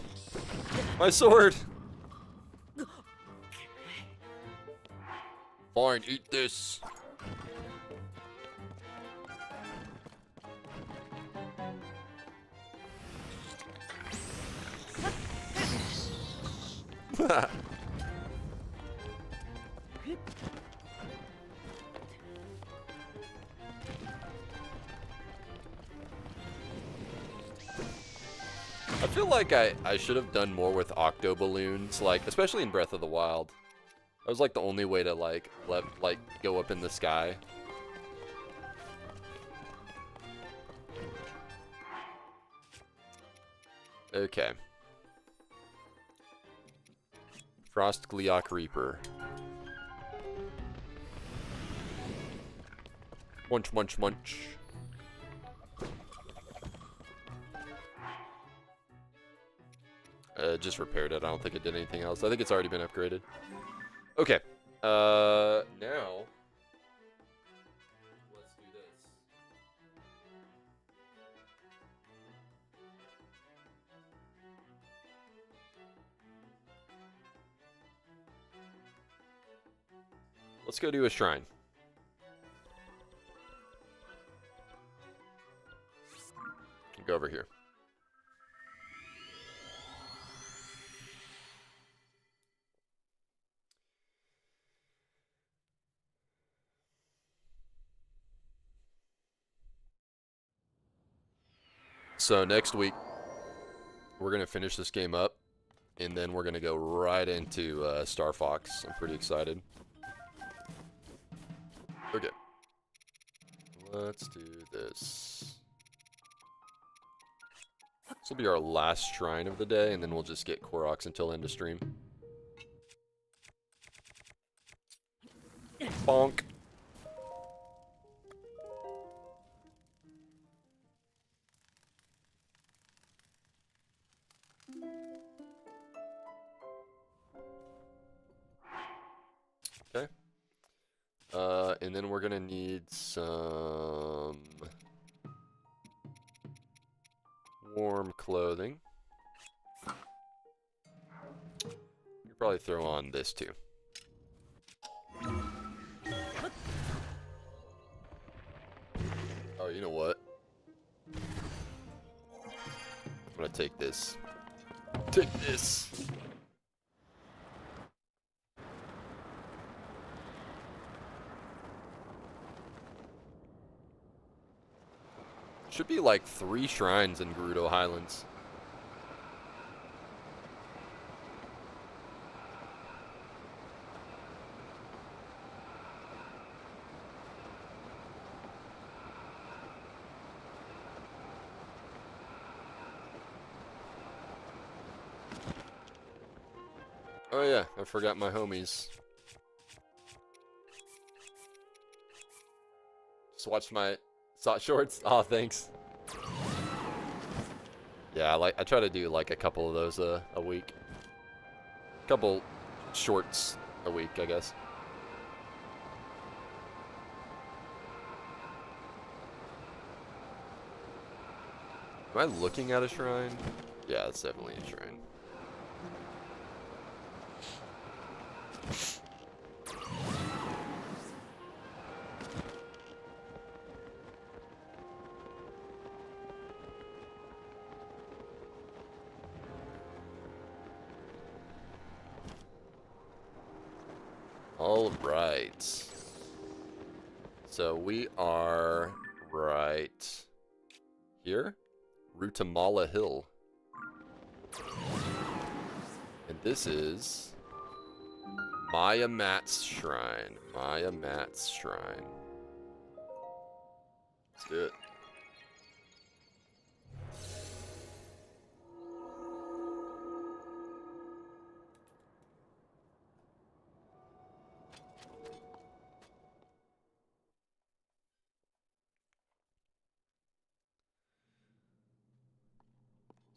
My sword! Fine, eat this. I feel like I should have done more with octo balloons, like especially in Breath of the Wild. That was like the only way to like go up in the sky. Okay. Frost Gliok Reaper. Munch, munch, munch. Just repaired it. I don't think it did anything else. I think it's already been upgraded. Okay. Now let's do this. Let's go do a shrine. Go over here. So next week, we're going to finish this game up, and then we're going to go right into Star Fox. I'm pretty excited. Okay. Let's do this. This will be our last shrine of the day, and then we'll just get Koroks until end of stream. Bonk. Okay. And then we're gonna need some warm clothing. You probably throw on this too. Oh, you know what? I'm gonna take this. Take this. Should be like 3 shrines in Gerudo Highlands. Oh yeah, I forgot my homies. Just watched my shorts. Oh, thanks. Yeah, I try to do like a couple of those a week. Couple shorts a week, I guess. Am I looking at a shrine? Yeah, it's definitely a shrine. All right. So we are right here. Rutamala Hill. This is Maya Mat's shrine. Maya Mat's shrine. Let's do it.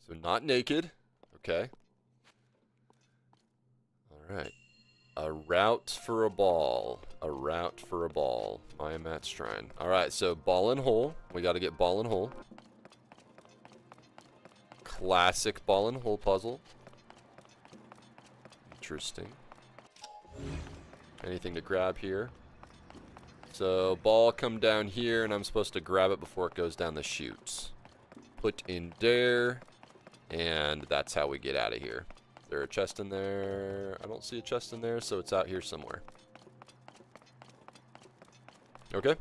So not naked. Okay. All right. A route for a ball. A route for a ball. Maya Mat Shrine. All right, so ball and hole. We got to get ball and hole. Classic ball and hole puzzle. Interesting. Anything to grab here? So ball come down here, and I'm supposed to grab it before it goes down the chutes. Put in there. And that's how we get out of here. Is there a chest in there? I don't see a chest in there, so it's out here somewhere. Okay.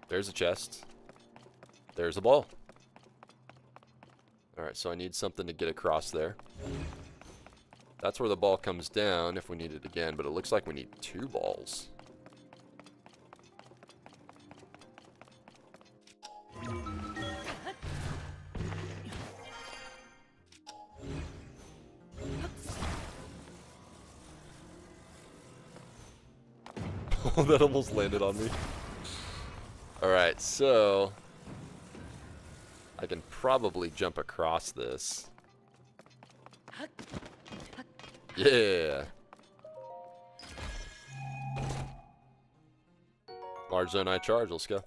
There's a chest. There's a ball. Alright, so I need something to get across there. That's where the ball comes down if we need it again, but it looks like we need 2 balls. Oh, that almost landed on me. Alright, so I can probably jump across this. Yeah. Large zone I charge, let's go.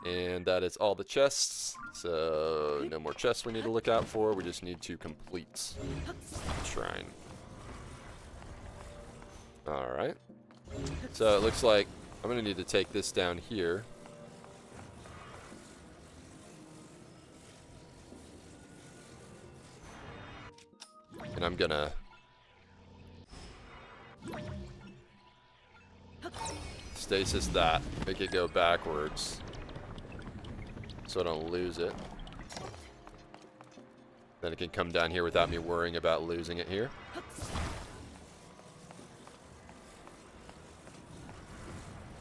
And that is all the chests. So no more chests we need to look out for. We just need to complete the shrine. Alright. So it looks like I'm going to need to take this down here. And I'm going to stasis that. Make it go backwards. So I don't lose it. Then it can come down here without me worrying about losing it here.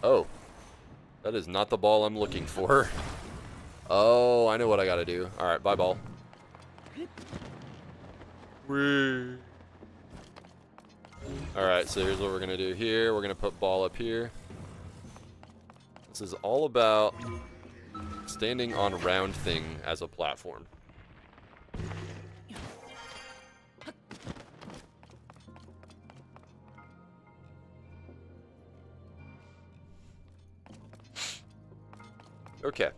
Oh. That is not the ball I'm looking for. Oh, I know what I gotta do. Alright, bye ball. Whee. Alright, so here's what we're gonna do here. We're gonna put ball up here. This is all about standing on a round thing as a platform. Okay.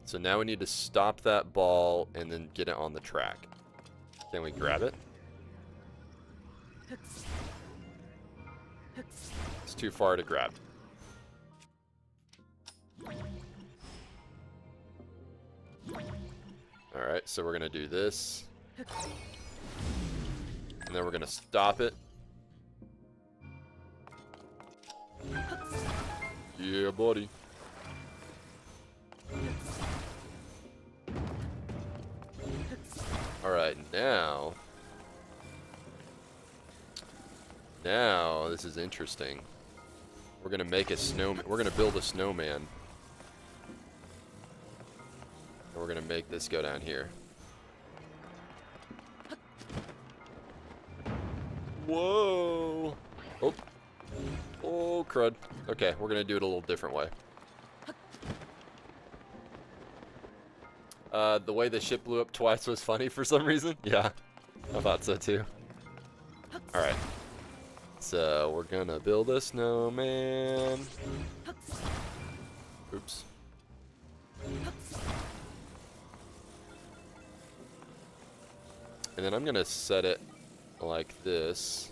So now we need to stop that ball and then get it on the track. Can we grab it? It's too far to grab. Alright, so we're going to do this. And then we're going to stop it. Yeah, buddy. Alright, now this is interesting. We're gonna make a snowman. We're gonna build a snowman. And we're gonna make this go down here. Whoa! Oh. Oh, crud. Okay, we're gonna do it a little different way. The way the ship blew up twice was funny for some reason. Yeah, I thought so too. Alright. So, we're gonna build a snowman. Oops. And then I'm gonna set it like this.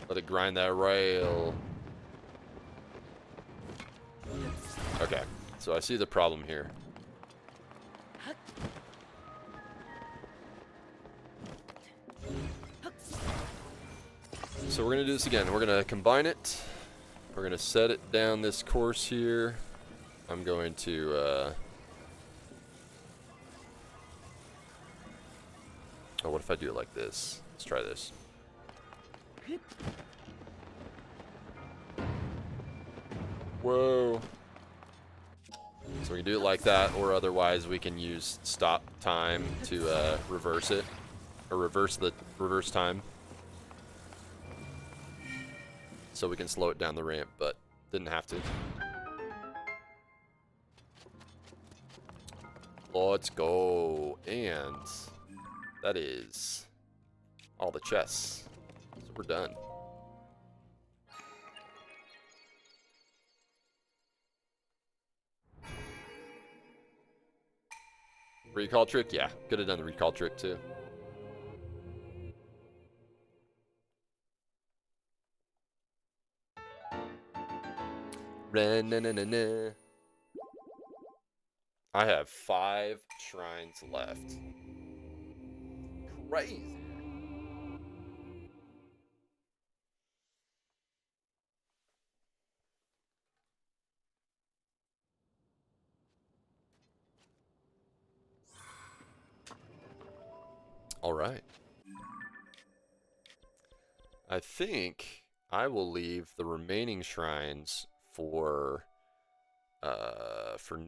Let it grind that rail. Okay, so I see the problem here. So we're going to do this again. We're going to combine it. We're going to set it down this course here. I'm going to... oh, what if I do it like this? Let's try this. Whoa. So we can do it like that, or otherwise we can use stop time to reverse it, or reverse time. So we can slow it down the ramp, but didn't have to. Let's go. And that is all the chests. So we're done. Recall trick? Yeah, could have done the recall trick too. Ra-na-na-na-na. I have 5 shrines left. Crazy. All right. I think I will leave the remaining shrines for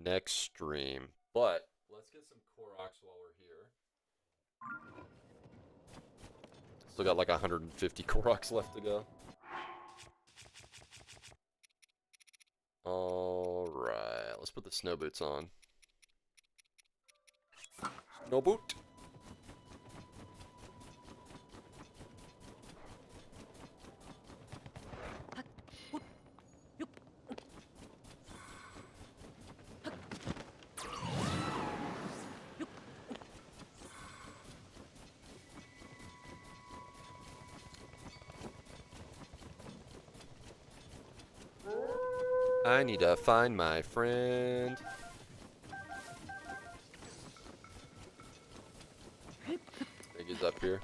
next stream. But let's get some Koroks while we're here. Still got like 150 Koroks left to go. All right, let's put the snow boots on. Snow boot. I need to find my friend. I think he's up here.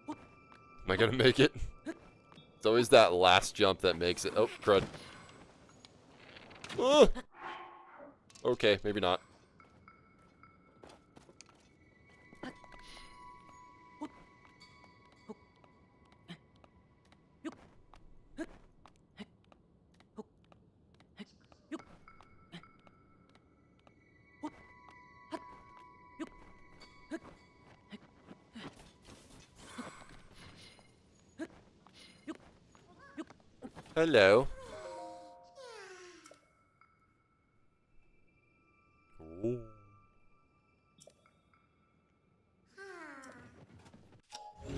Am I gonna make it? It's always that last jump that makes it. Oh, crud. Ah! Okay, maybe not. Hello. Ooh.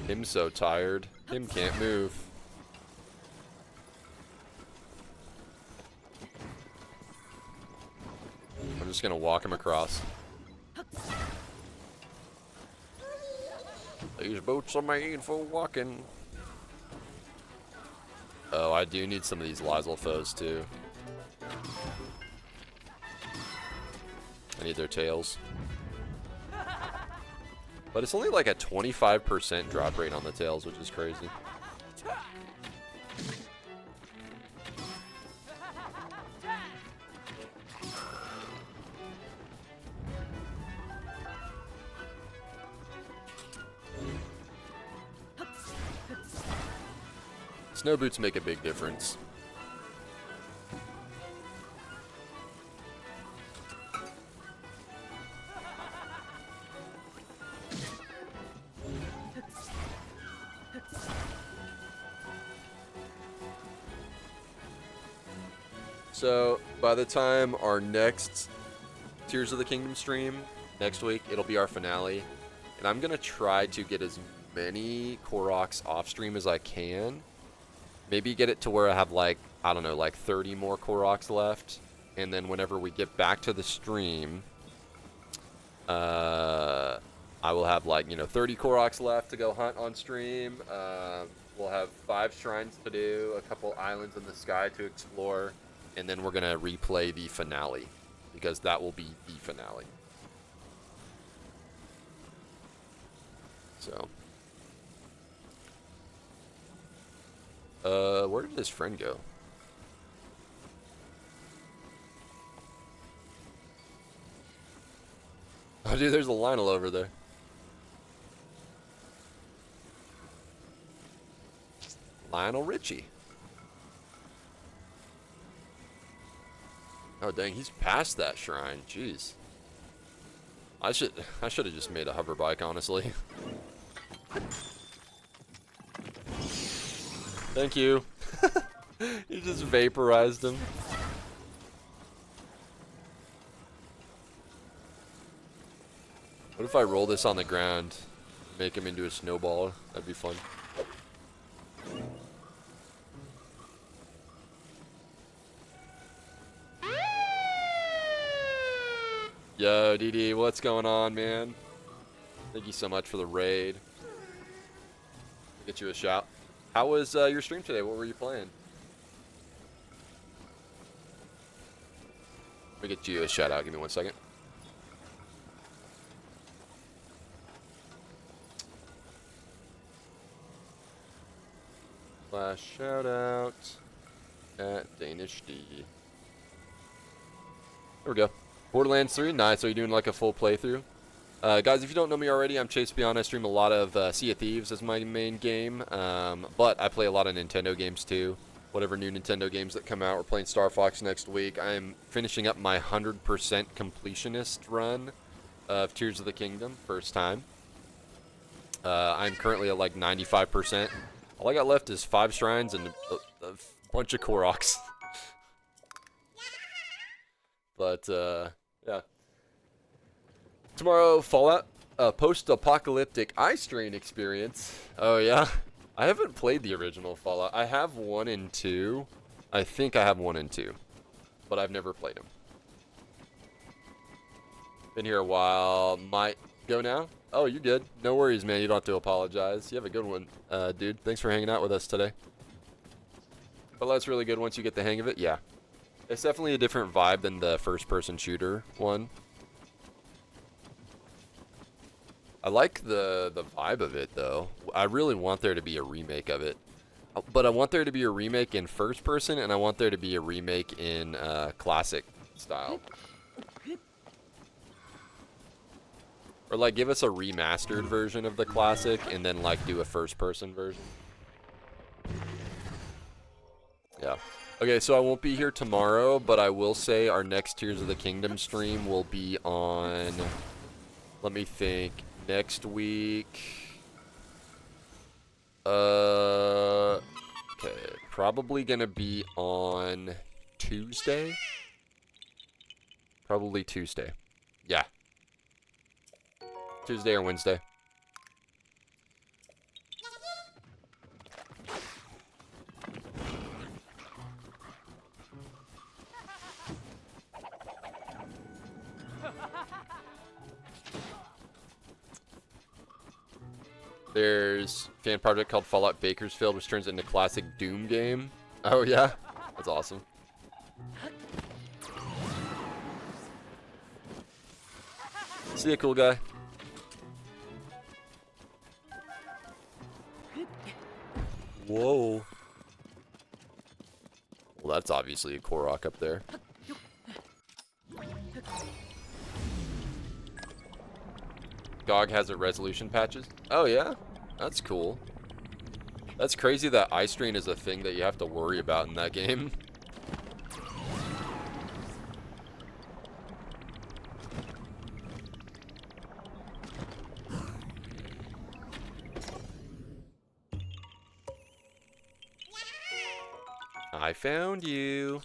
Him so tired. Him can't move. I'm just gonna walk him across. These boots are made for walking. Oh, I do need some of these Lysolphos too. I need their tails. But it's only like a 25% drop rate on the tails, which is crazy. Snow boots make a big difference. So, by the time our next Tears of the Kingdom stream, next week, it'll be our finale. And I'm going to try to get as many Koroks off stream as I can. Maybe get it to where I have like, I don't know, like 30 more Koroks left. And then whenever we get back to the stream, I will have like, 30 Koroks left to go hunt on stream. We'll have 5 shrines to do, a couple islands in the sky to explore. And then we're going to replay the finale. because that will be the finale. So, where did his friend go? Oh, dude, there's a Lionel over there. Lionel Richie. Oh, dang, he's past that shrine. Jeez. I should have just made a hover bike, honestly. Thank you. You just vaporized him. What if I roll this on the ground, make him into a snowball? That'd be fun. Yo, DD, what's going on, man? Thank you so much for the raid. Get you a shout. How was your stream today? What were you playing? Let me get you a shout out. Give me 1 second. Flash shout out at Danish D. There we go. Borderlands 3, nice. Are you doing like a full playthrough? Guys, if you don't know me already, I'm ChaseBeyond. I stream a lot of Sea of Thieves as my main game, but I play a lot of Nintendo games too. Whatever new Nintendo games that come out. We're playing Star Fox next week. I'm finishing up my 100% completionist run of Tears of the Kingdom, first time. I'm currently at like 95%. All I got left is 5 shrines and a bunch of Koroks. But, yeah. Tomorrow, Fallout, post-apocalyptic ice strain experience. Oh, yeah? I haven't played the original Fallout. I have 1 and 2. I think I have 1 and 2. But I've never played them. Been here a while. Might go now? Oh, you're good. No worries, man. You don't have to apologize. You have a good one, dude. Thanks for hanging out with us today. But that's really good once you get the hang of it. Yeah. It's definitely a different vibe than the first-person shooter one. I like the vibe of it, though. I really want there to be a remake of it. But I want there to be a remake in first-person, and I want there to be a remake in classic style. Or, like, give us a remastered version of the classic, and then, like, do a first-person version. Yeah. Okay, so I won't be here tomorrow, but I will say our next Tears of the Kingdom stream will be on, let me think, next week. Okay, probably gonna be on Tuesday. Probably Tuesday. Yeah. Tuesday or Wednesday. There's a fan project called Fallout Bakersfield, which turns into classic Doom game. Oh, yeah? That's awesome. See ya, cool guy. Whoa. Well, that's obviously a Korok up there. GOG has a resolution patches. Oh, yeah? That's cool. That's crazy that eye strain is a thing that you have to worry about in that game. I found you.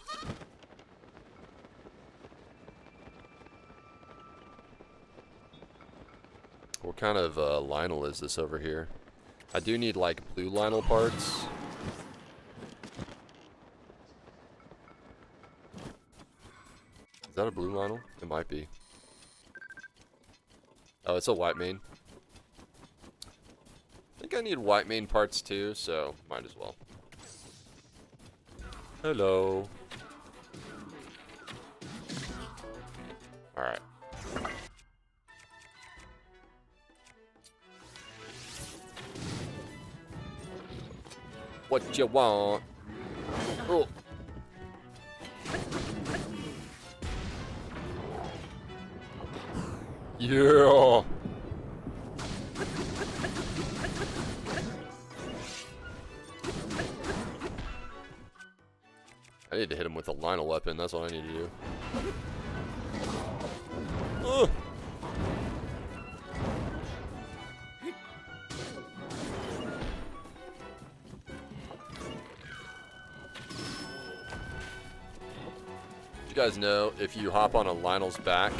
What kind of Lionel is this over here? I do need like blue Lionel parts. Is that a blue Lionel? It might be. Oh, it's a white main. I think I need white main parts too, so might as well. Hello. Alright. What you want? Oh. Yeah. I need to hit him with a Lionel weapon. That's what I need to do. Ugh. You guys know if you hop on a Lionel's back,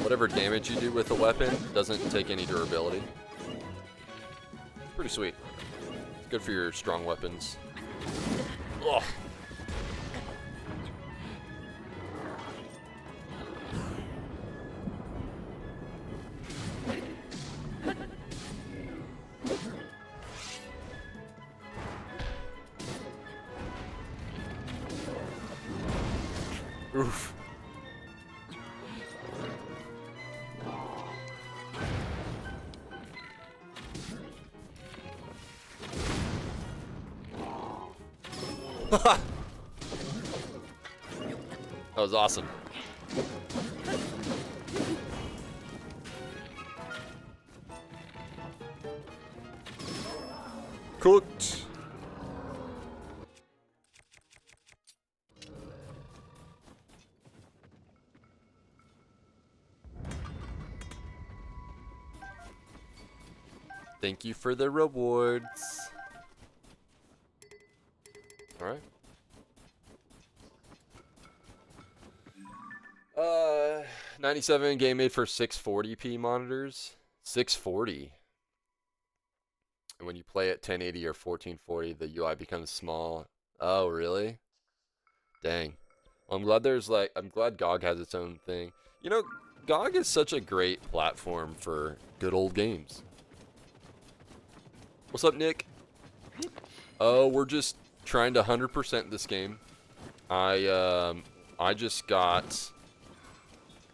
whatever damage you do with the weapon doesn't take any durability. Pretty sweet. It's good for your strong weapons. Ugh. Oof. That was awesome. Cooked. Thank you for the rewards. All right. 97 game made for 640p monitors. 640. And when you play at 1080 or 1440, the UI becomes small. Oh, really? Dang. Well, I'm glad I'm glad GOG has its own thing. You know, GOG is such a great platform for good old games. What's up, Nick? Oh, we're just trying to 100% this game. I just got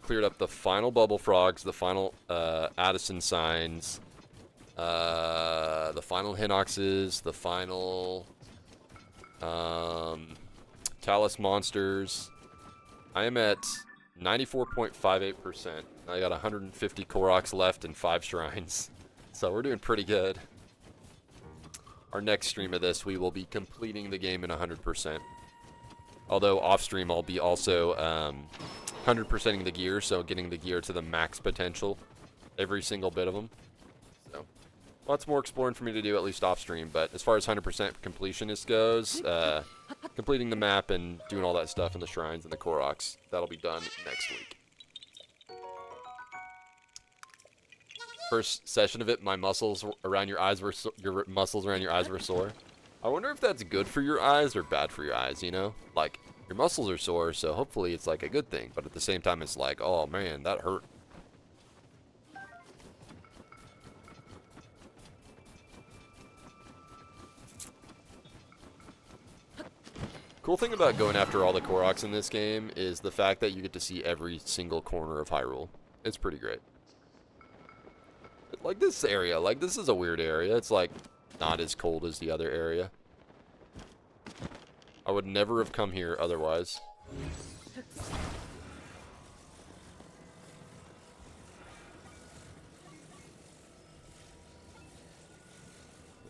cleared up the final Bubble Frogs, the final Addison Signs, the final Hinoxes, the final Talus Monsters. I am at 94.58%. I got 150 Koroks left and 5 shrines. So we're doing pretty good. Our next stream of this, we will be completing the game in 100%. Although off stream, I'll be also 100%ing the gear, so getting the gear to the max potential, every single bit of them. So lots more exploring for me to do, at least off stream. But as far as 100% completionist goes, completing the map and doing all that stuff in the shrines and the Koroks, that'll be done next week. First session of it, my muscles around your eyes were sore. I wonder if that's good for your eyes or bad for your eyes, you know? Like, your muscles are sore, so hopefully it's like a good thing. But at the same time, it's like, oh man, that hurt. Cool thing about going after all the Koroks in this game is the fact that you get to see every single corner of Hyrule. It's pretty great. Like this area, like this is a weird area. It's like not as cold as the other area. I would never have come here otherwise.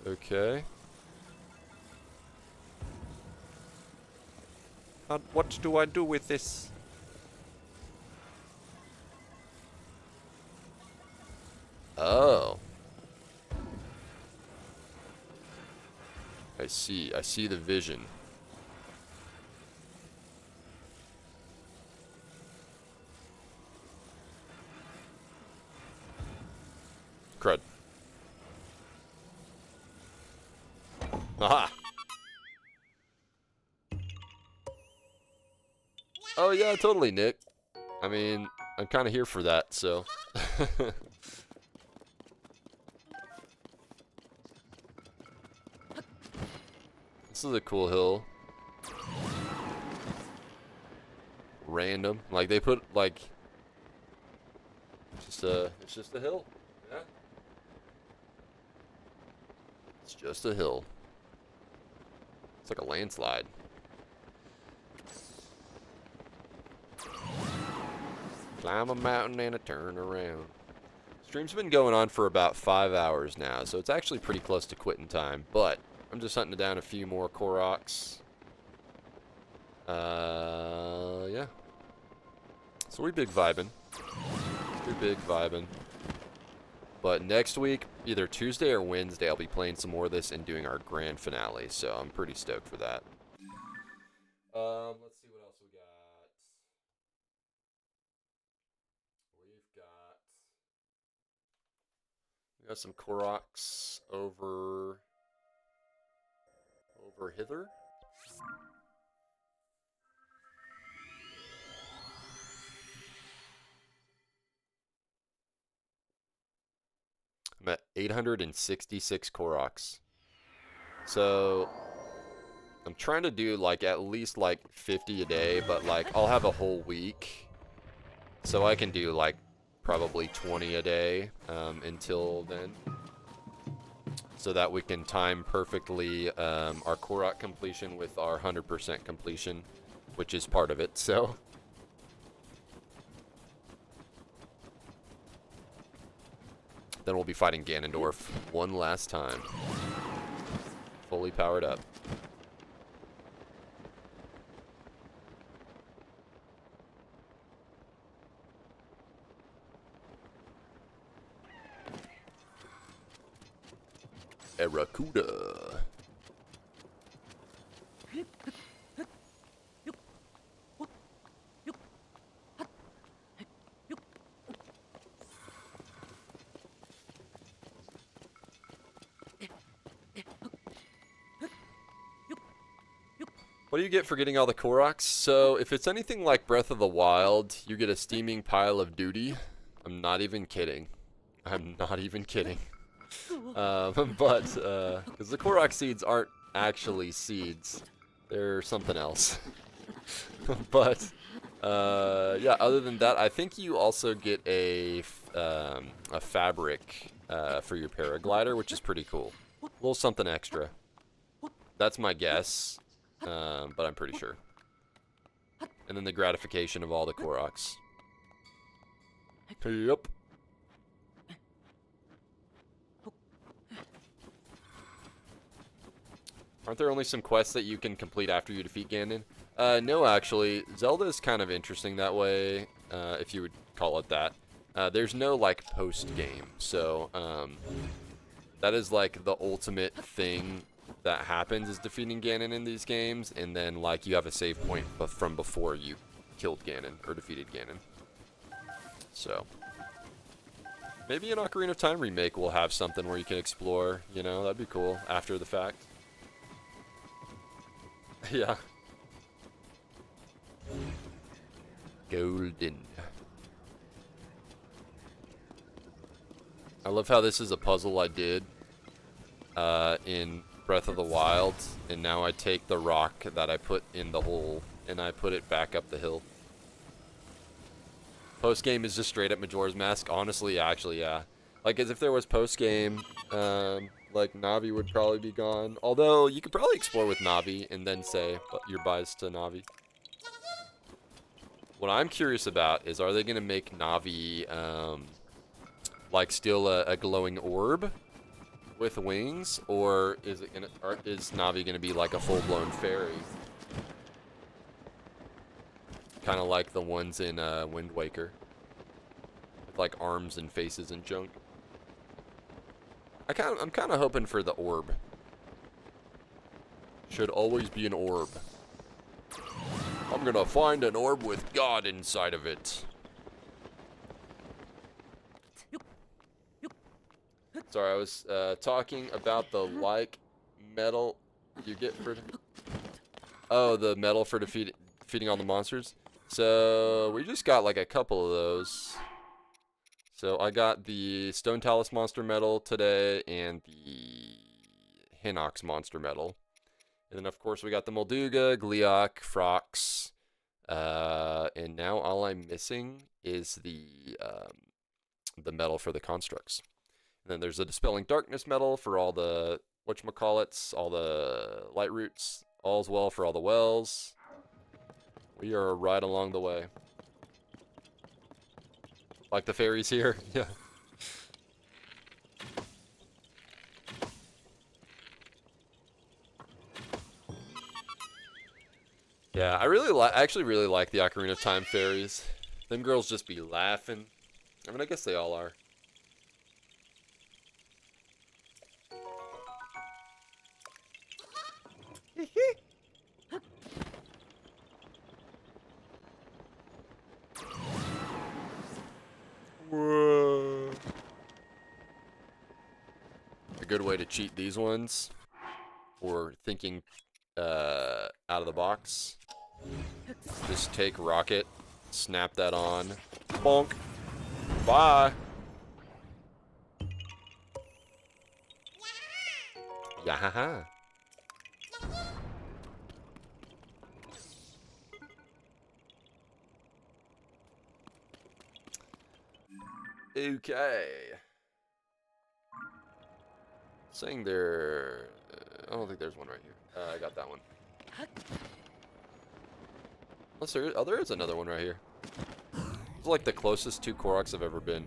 Okay. What do I do with this? Oh. I see the vision. Crud. Aha! Oh yeah, totally, Nick. I mean, I'm kind of here for that, so. This is a cool hill. Random. Like, they put, like, It's just a hill. Yeah. It's just a hill. It's like a landslide. Climb a mountain and a turn around. Stream's been going on for about 5 hours now, so it's actually pretty close to quitting time. But I'm just hunting down a few more Koroks. Yeah. So we big vibing. We big vibing. But next week, either Tuesday or Wednesday, I'll be playing some more of this and doing our grand finale. So I'm pretty stoked for that. Let's see what else we got. We got some Koroks over hither. I'm at 866 Koroks. So I'm trying to do like at least like 50 a day, but like I'll have a whole week. So I can do like probably 20 a day until then. So that we can time perfectly our Korok completion with our 100% completion, which is part of it. So then we'll be fighting Ganondorf one last time. Fully powered up. Aracuda. What do you get for getting all the Koroks? So, if it's anything like Breath of the Wild, you get a steaming pile of duty. I'm not even kidding. I'm not even kidding. Because the Korok seeds aren't actually seeds. They're something else. But, yeah, other than that, I think you also get a fabric for your paraglider, which is pretty cool. A little something extra. That's my guess. But I'm pretty sure. And then the gratification of all the Koroks. Yep. Aren't there only some quests that you can complete after you defeat Ganon? No, actually. Zelda is kind of interesting that way, if you would call it that. There's no, like, post-game. So, that is, like, the ultimate thing that happens is defeating Ganon in these games, and then like you have a save point from before you killed Ganon or defeated Ganon. So maybe an Ocarina of Time remake will have something where you can explore, you know, that'd be cool after the fact. Yeah. Golden. I love how this is a puzzle I did in Breath of the Wild, and now I take the rock that I put in the hole and I put it back up the hill. Post game is just straight up Majora's Mask. Honestly, actually, yeah. Like, as if there was post game, like Navi would probably be gone. Although you could probably explore with Navi and then say your buys to Navi. What I'm curious about is, are they gonna make Navi like still a glowing orb with wings, or is it gonna, or is Navi gonna be like a full-blown fairy, kind of like the ones in Wind Waker, with like arms and faces and junk? I'm kind of hoping for the orb. Should always be an orb. I'm gonna find an orb with God inside of it. Sorry, I was talking about the like medal you get for... Oh, the medal for defeating all the monsters. So, we just got like a couple of those. So, I got the Stone Talus Monster Medal today and the Hinox Monster Medal. And then, of course, we got the Molduga, Gleeok, Frox. And now all I'm missing is the the metal for the constructs. And then there's a Dispelling Darkness medal for all the whatchamacallits, all the light roots, all's well for all the wells. We are right along the way. Like the fairies here? Yeah. Yeah, I actually really like the Ocarina of Time fairies. Them girls just be laughing. I mean, I guess they all are. Whoa. A good way to cheat these ones, or thinking out of the box. Just take rocket, snap that on, bonk, bye. Yahaha. Okay. Saying there, I don't think there's one right here. I got that one. Unless there is another one right here. It's like the closest to Koroks I've ever been.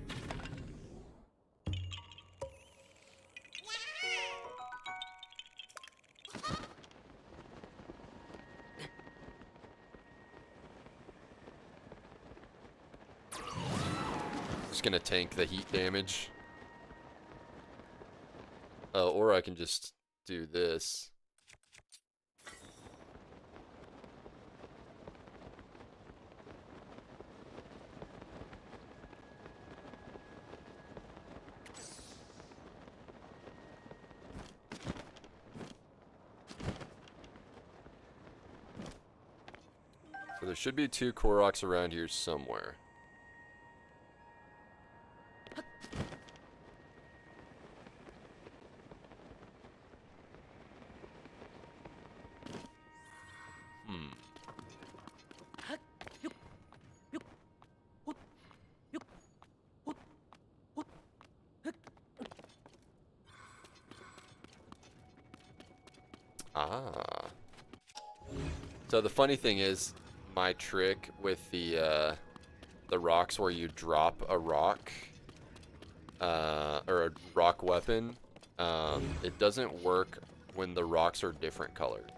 Just gonna tank the heat damage. Oh, or I can just do this. So there should be 2 Koroks around here somewhere. Ah. So the funny thing is, my trick with the rocks where you drop a rock, or a rock weapon, it doesn't work when the rocks are different colored.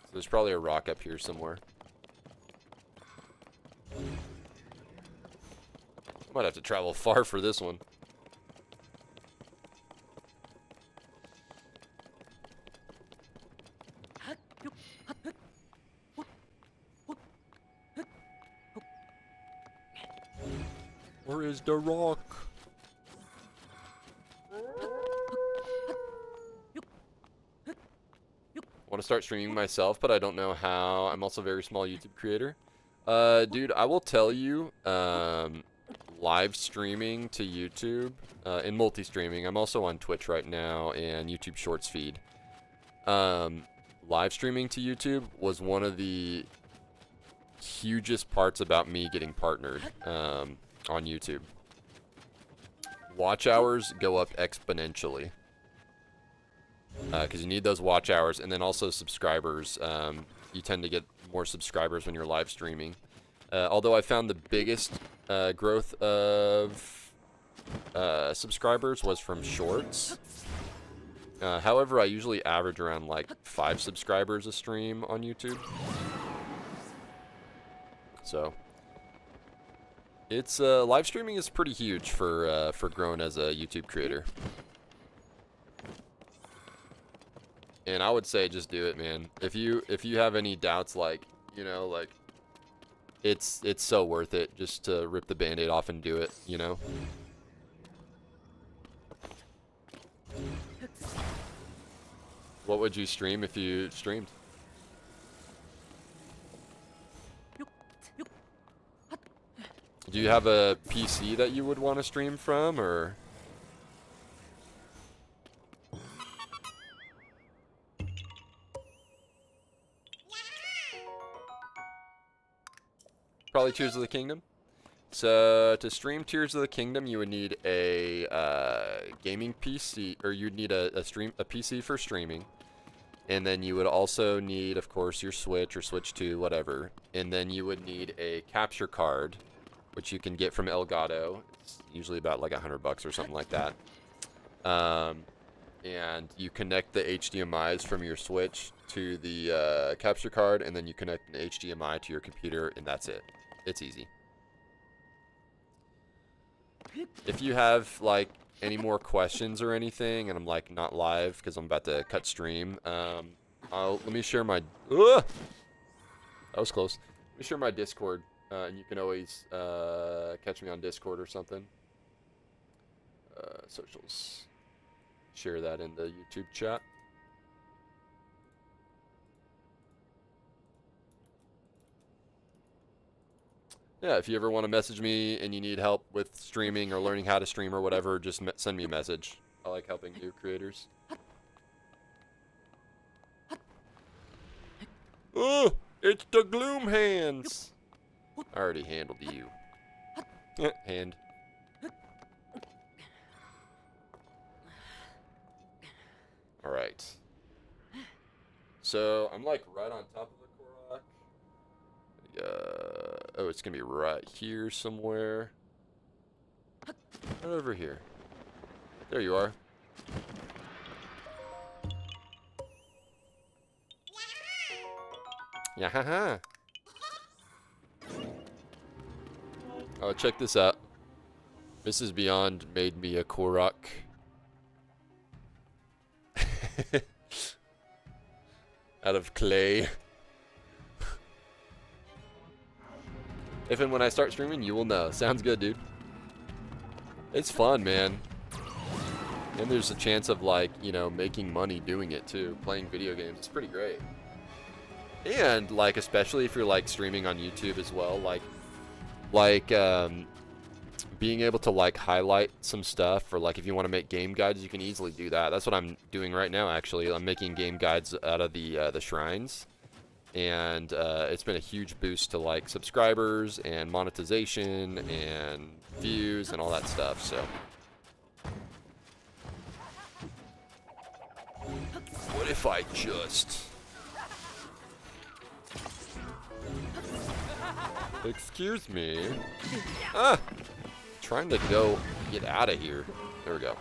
So there's probably a rock up here somewhere. Might have to travel far for this one. Where is the rock? I want to start streaming myself, but I don't know how. I'm also a very small YouTube creator. Dude, I will tell you, live streaming to YouTube, in multi-streaming. I'm also on Twitch right now and YouTube Shorts feed. Live streaming to YouTube was one of the hugest parts about me getting partnered, on YouTube. Watch hours go up exponentially. Because you need those watch hours, and then also subscribers. You tend to get more subscribers when you're live streaming. Although I found the biggest growth of subscribers was from shorts. However, I usually average around like 5 subscribers a stream on YouTube. So it's live streaming is pretty huge for growing as a YouTube creator. And I would say just do it, man. If you have any doubts, like, you know, like, it's so worth it just to rip the band-aid off and do it, you know? What would you stream if you streamed? Do you have a PC that you would want to stream from, or? probably Tears of the Kingdom. So to stream Tears of the Kingdom, you would need a gaming PC, or you'd need a PC for streaming, and then you would also need, of course, your Switch or Switch 2, whatever, and then you would need a capture card, which you can get from Elgato. It's usually about like $100 or something like that. And you connect the HDMIs from your Switch to the capture card, and then you connect an HDMI to your computer, and that's it. It's easy. If you have like any more questions or anything, and I'm like not live because I'm about to cut stream, let me share my. That was close. Let me share my Discord, and you can always catch me on Discord or something. Socials. Share that in the YouTube chat. Yeah, if you ever want to message me and you need help with streaming or learning how to stream or whatever, just send me a message. I like helping new creators. Oh, it's the Gloom Hands. I already handled you. Hand. All right. So I'm like right on top of the Korok. Oh, it's gonna be right here somewhere. Right over here. There you are. Yeah, haha. Oh, check this out. Mrs. Beyond made me a Korok. Out of clay. If and when I start streaming, you will know. Sounds good, dude. It's fun, man. And there's a chance of, like, you know, making money doing it, too. Playing video games. It's pretty great. And, like, especially if you're, like, streaming on YouTube as well. Like, being able to, like, highlight some stuff. Or, like, if you want to make game guides, you can easily do that. That's what I'm doing right now, actually. I'm making game guides out of the shrines. And it's been a huge boost to like subscribers and monetization and views and all that stuff. So what if I just excuse me, trying to get out of here. There we go.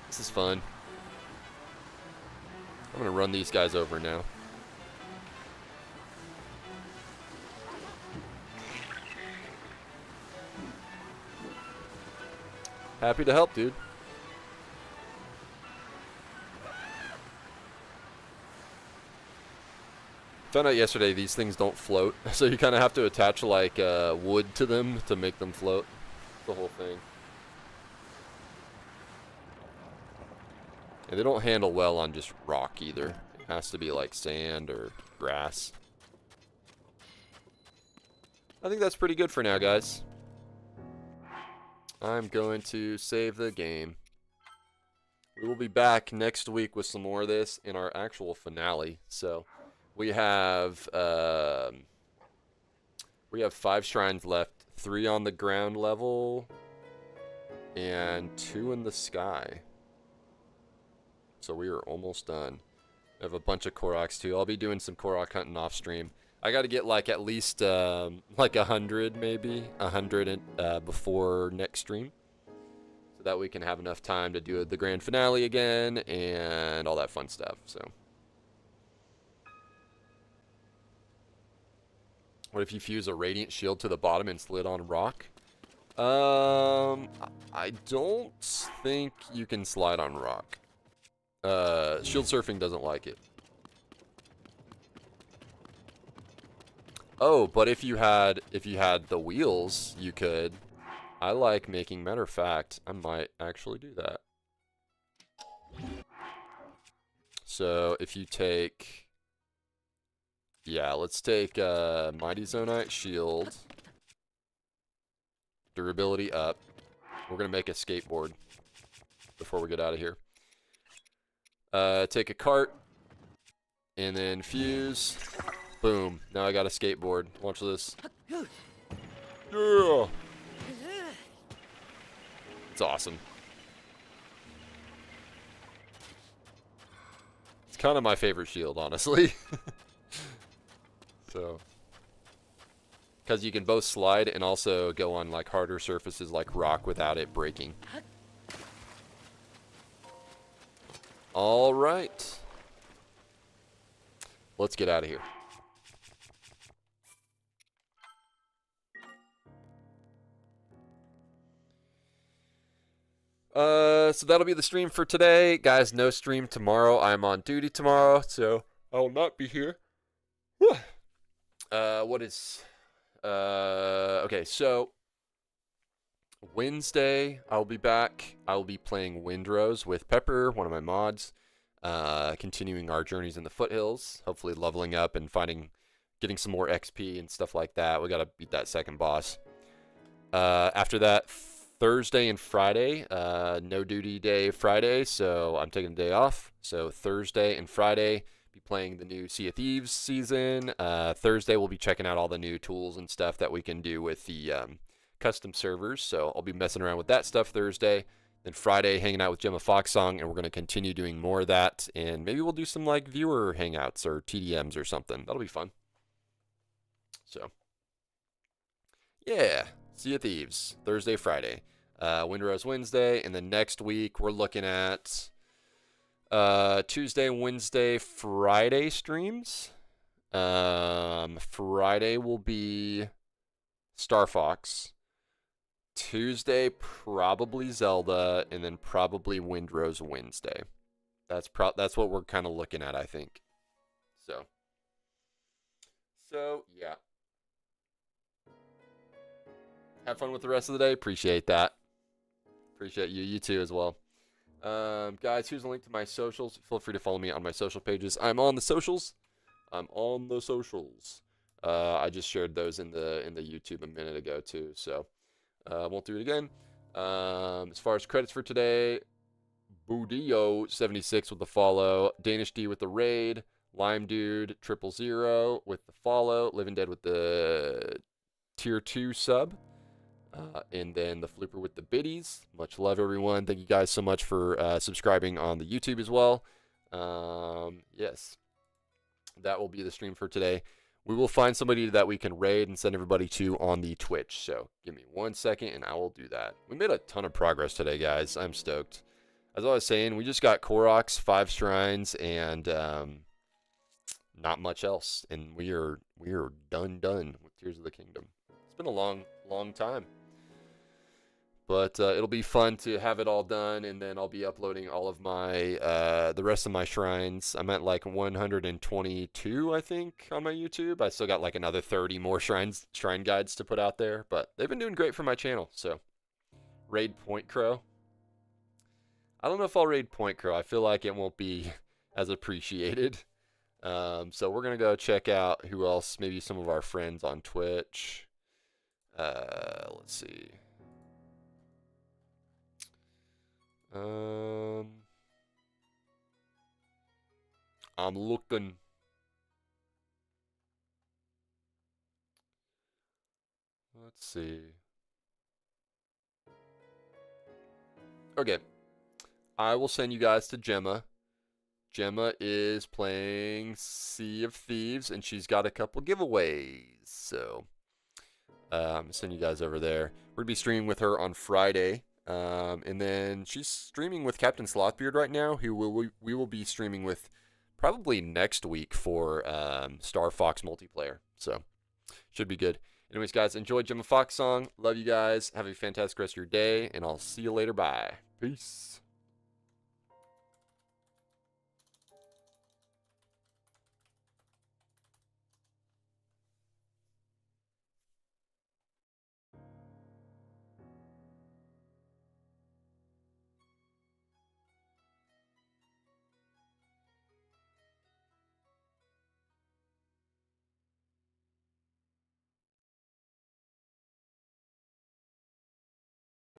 This is fun. I'm gonna run these guys over now. Happy to help, dude. Found out yesterday these things don't float, so you kind of have to attach like wood to them to make them float. The whole thing. And they don't handle well on just rock either. It has to be like sand or grass. I think that's pretty good for now, guys. I'm going to save the game. We will be back next week with some more of this in our actual finale. So we have 5 shrines left, 3 on the ground level and 2 in the sky. So we are almost done. I have a bunch of Koroks too. I'll be doing some Korok hunting off stream. I got to get like at least like 100 maybe, 100 before next stream. So that we can have enough time to do the grand finale again and all that fun stuff. So what if you fuse a radiant shield to the bottom and slid on rock? I don't think you can slide on rock. Shield surfing doesn't like it. Oh, but if you had the wheels, you could. I like making. Matter of fact, I might actually do that. So if you take, yeah, let's take Mighty Zonite shield, durability up. We're gonna make a skateboard before we get out of here. Take a cart and then fuse. Boom. Now I got a skateboard. Watch this. Yeah. It's awesome. It's kind of my favorite shield, honestly. So, because you can both slide and also go on like harder surfaces like rock without it breaking. All right. Let's get out of here. So that'll be the stream for today. Guys, no stream tomorrow. I'm on duty tomorrow, so I will not be here. Okay, so Wednesday, I'll be back. I'll be playing Windrose with Pepper, one of my mods. Continuing our journeys in the foothills. Hopefully leveling up and getting some more XP and stuff like that. We gotta beat that second boss. After that, Thursday and Friday, no duty day Friday, so I'm taking a day off. So Thursday and Friday, be playing the new Sea of Thieves season. Thursday, we'll be checking out all the new tools and stuff that we can do with the custom servers. So I'll be messing around with that stuff Thursday. Then Friday, hanging out with Gemma Foxsong, and we're going to continue doing more of that. And maybe we'll do some like viewer hangouts or TDMs or something. That'll be fun. So, yeah, Sea of Thieves, Thursday, Friday. Windrose Wednesday, and then next week we're looking at Tuesday, Wednesday, Friday streams. Friday will be Star Fox. Tuesday, probably Zelda, and then probably Windrose Wednesday. That's what we're kind of looking at, I think. So yeah. Have fun with the rest of the day. Appreciate that. Appreciate you. You too as well. Guys, here's a link to my socials. Feel free to follow me on my social pages. I'm on the socials. I just shared those in the YouTube a minute ago too, so I won't do it again. As far as credits for today, Budio76 with the follow, Danish D with the raid, Lime Dude 000 with the follow, Living Dead with the tier 2 sub. And then the Flooper with the biddies. Much love, everyone. Thank you guys so much for subscribing on the YouTube as well. Yes, that will be the stream for today. We will find somebody that we can raid and send everybody to on the Twitch. So give me 1 second and I will do that. We made a ton of progress today, guys. I'm stoked. As I was saying, we just got Koroks, 5 shrines, and not much else. And we are done with Tears of the Kingdom. It's been a long time. But it'll be fun to have it all done, and then I'll be uploading all of my, the rest of my shrines. I'm at like 122, I think, on my YouTube. I still got like another 30 more shrine guides to put out there, but they've been doing great for my channel, so. Raid Point Crow. I don't know if I'll raid Point Crow. I feel like it won't be as appreciated. So we're going to go check out who else, maybe some of our friends on Twitch. Let's see. I'm looking. Let's see. Okay. I will send you guys to Gemma. Gemma is playing Sea of Thieves, and she's got a couple giveaways. So, I'm going to send you guys over there. We're going to be streaming with her on Friday. And then she's streaming with Captain Slothbeard right now, who we will be streaming with probably next week for Star Fox multiplayer. So, should be good. Anyways, guys, enjoy Gemma Foxsong. Love you guys. Have a fantastic rest of your day, and I'll see you later. Bye. Peace.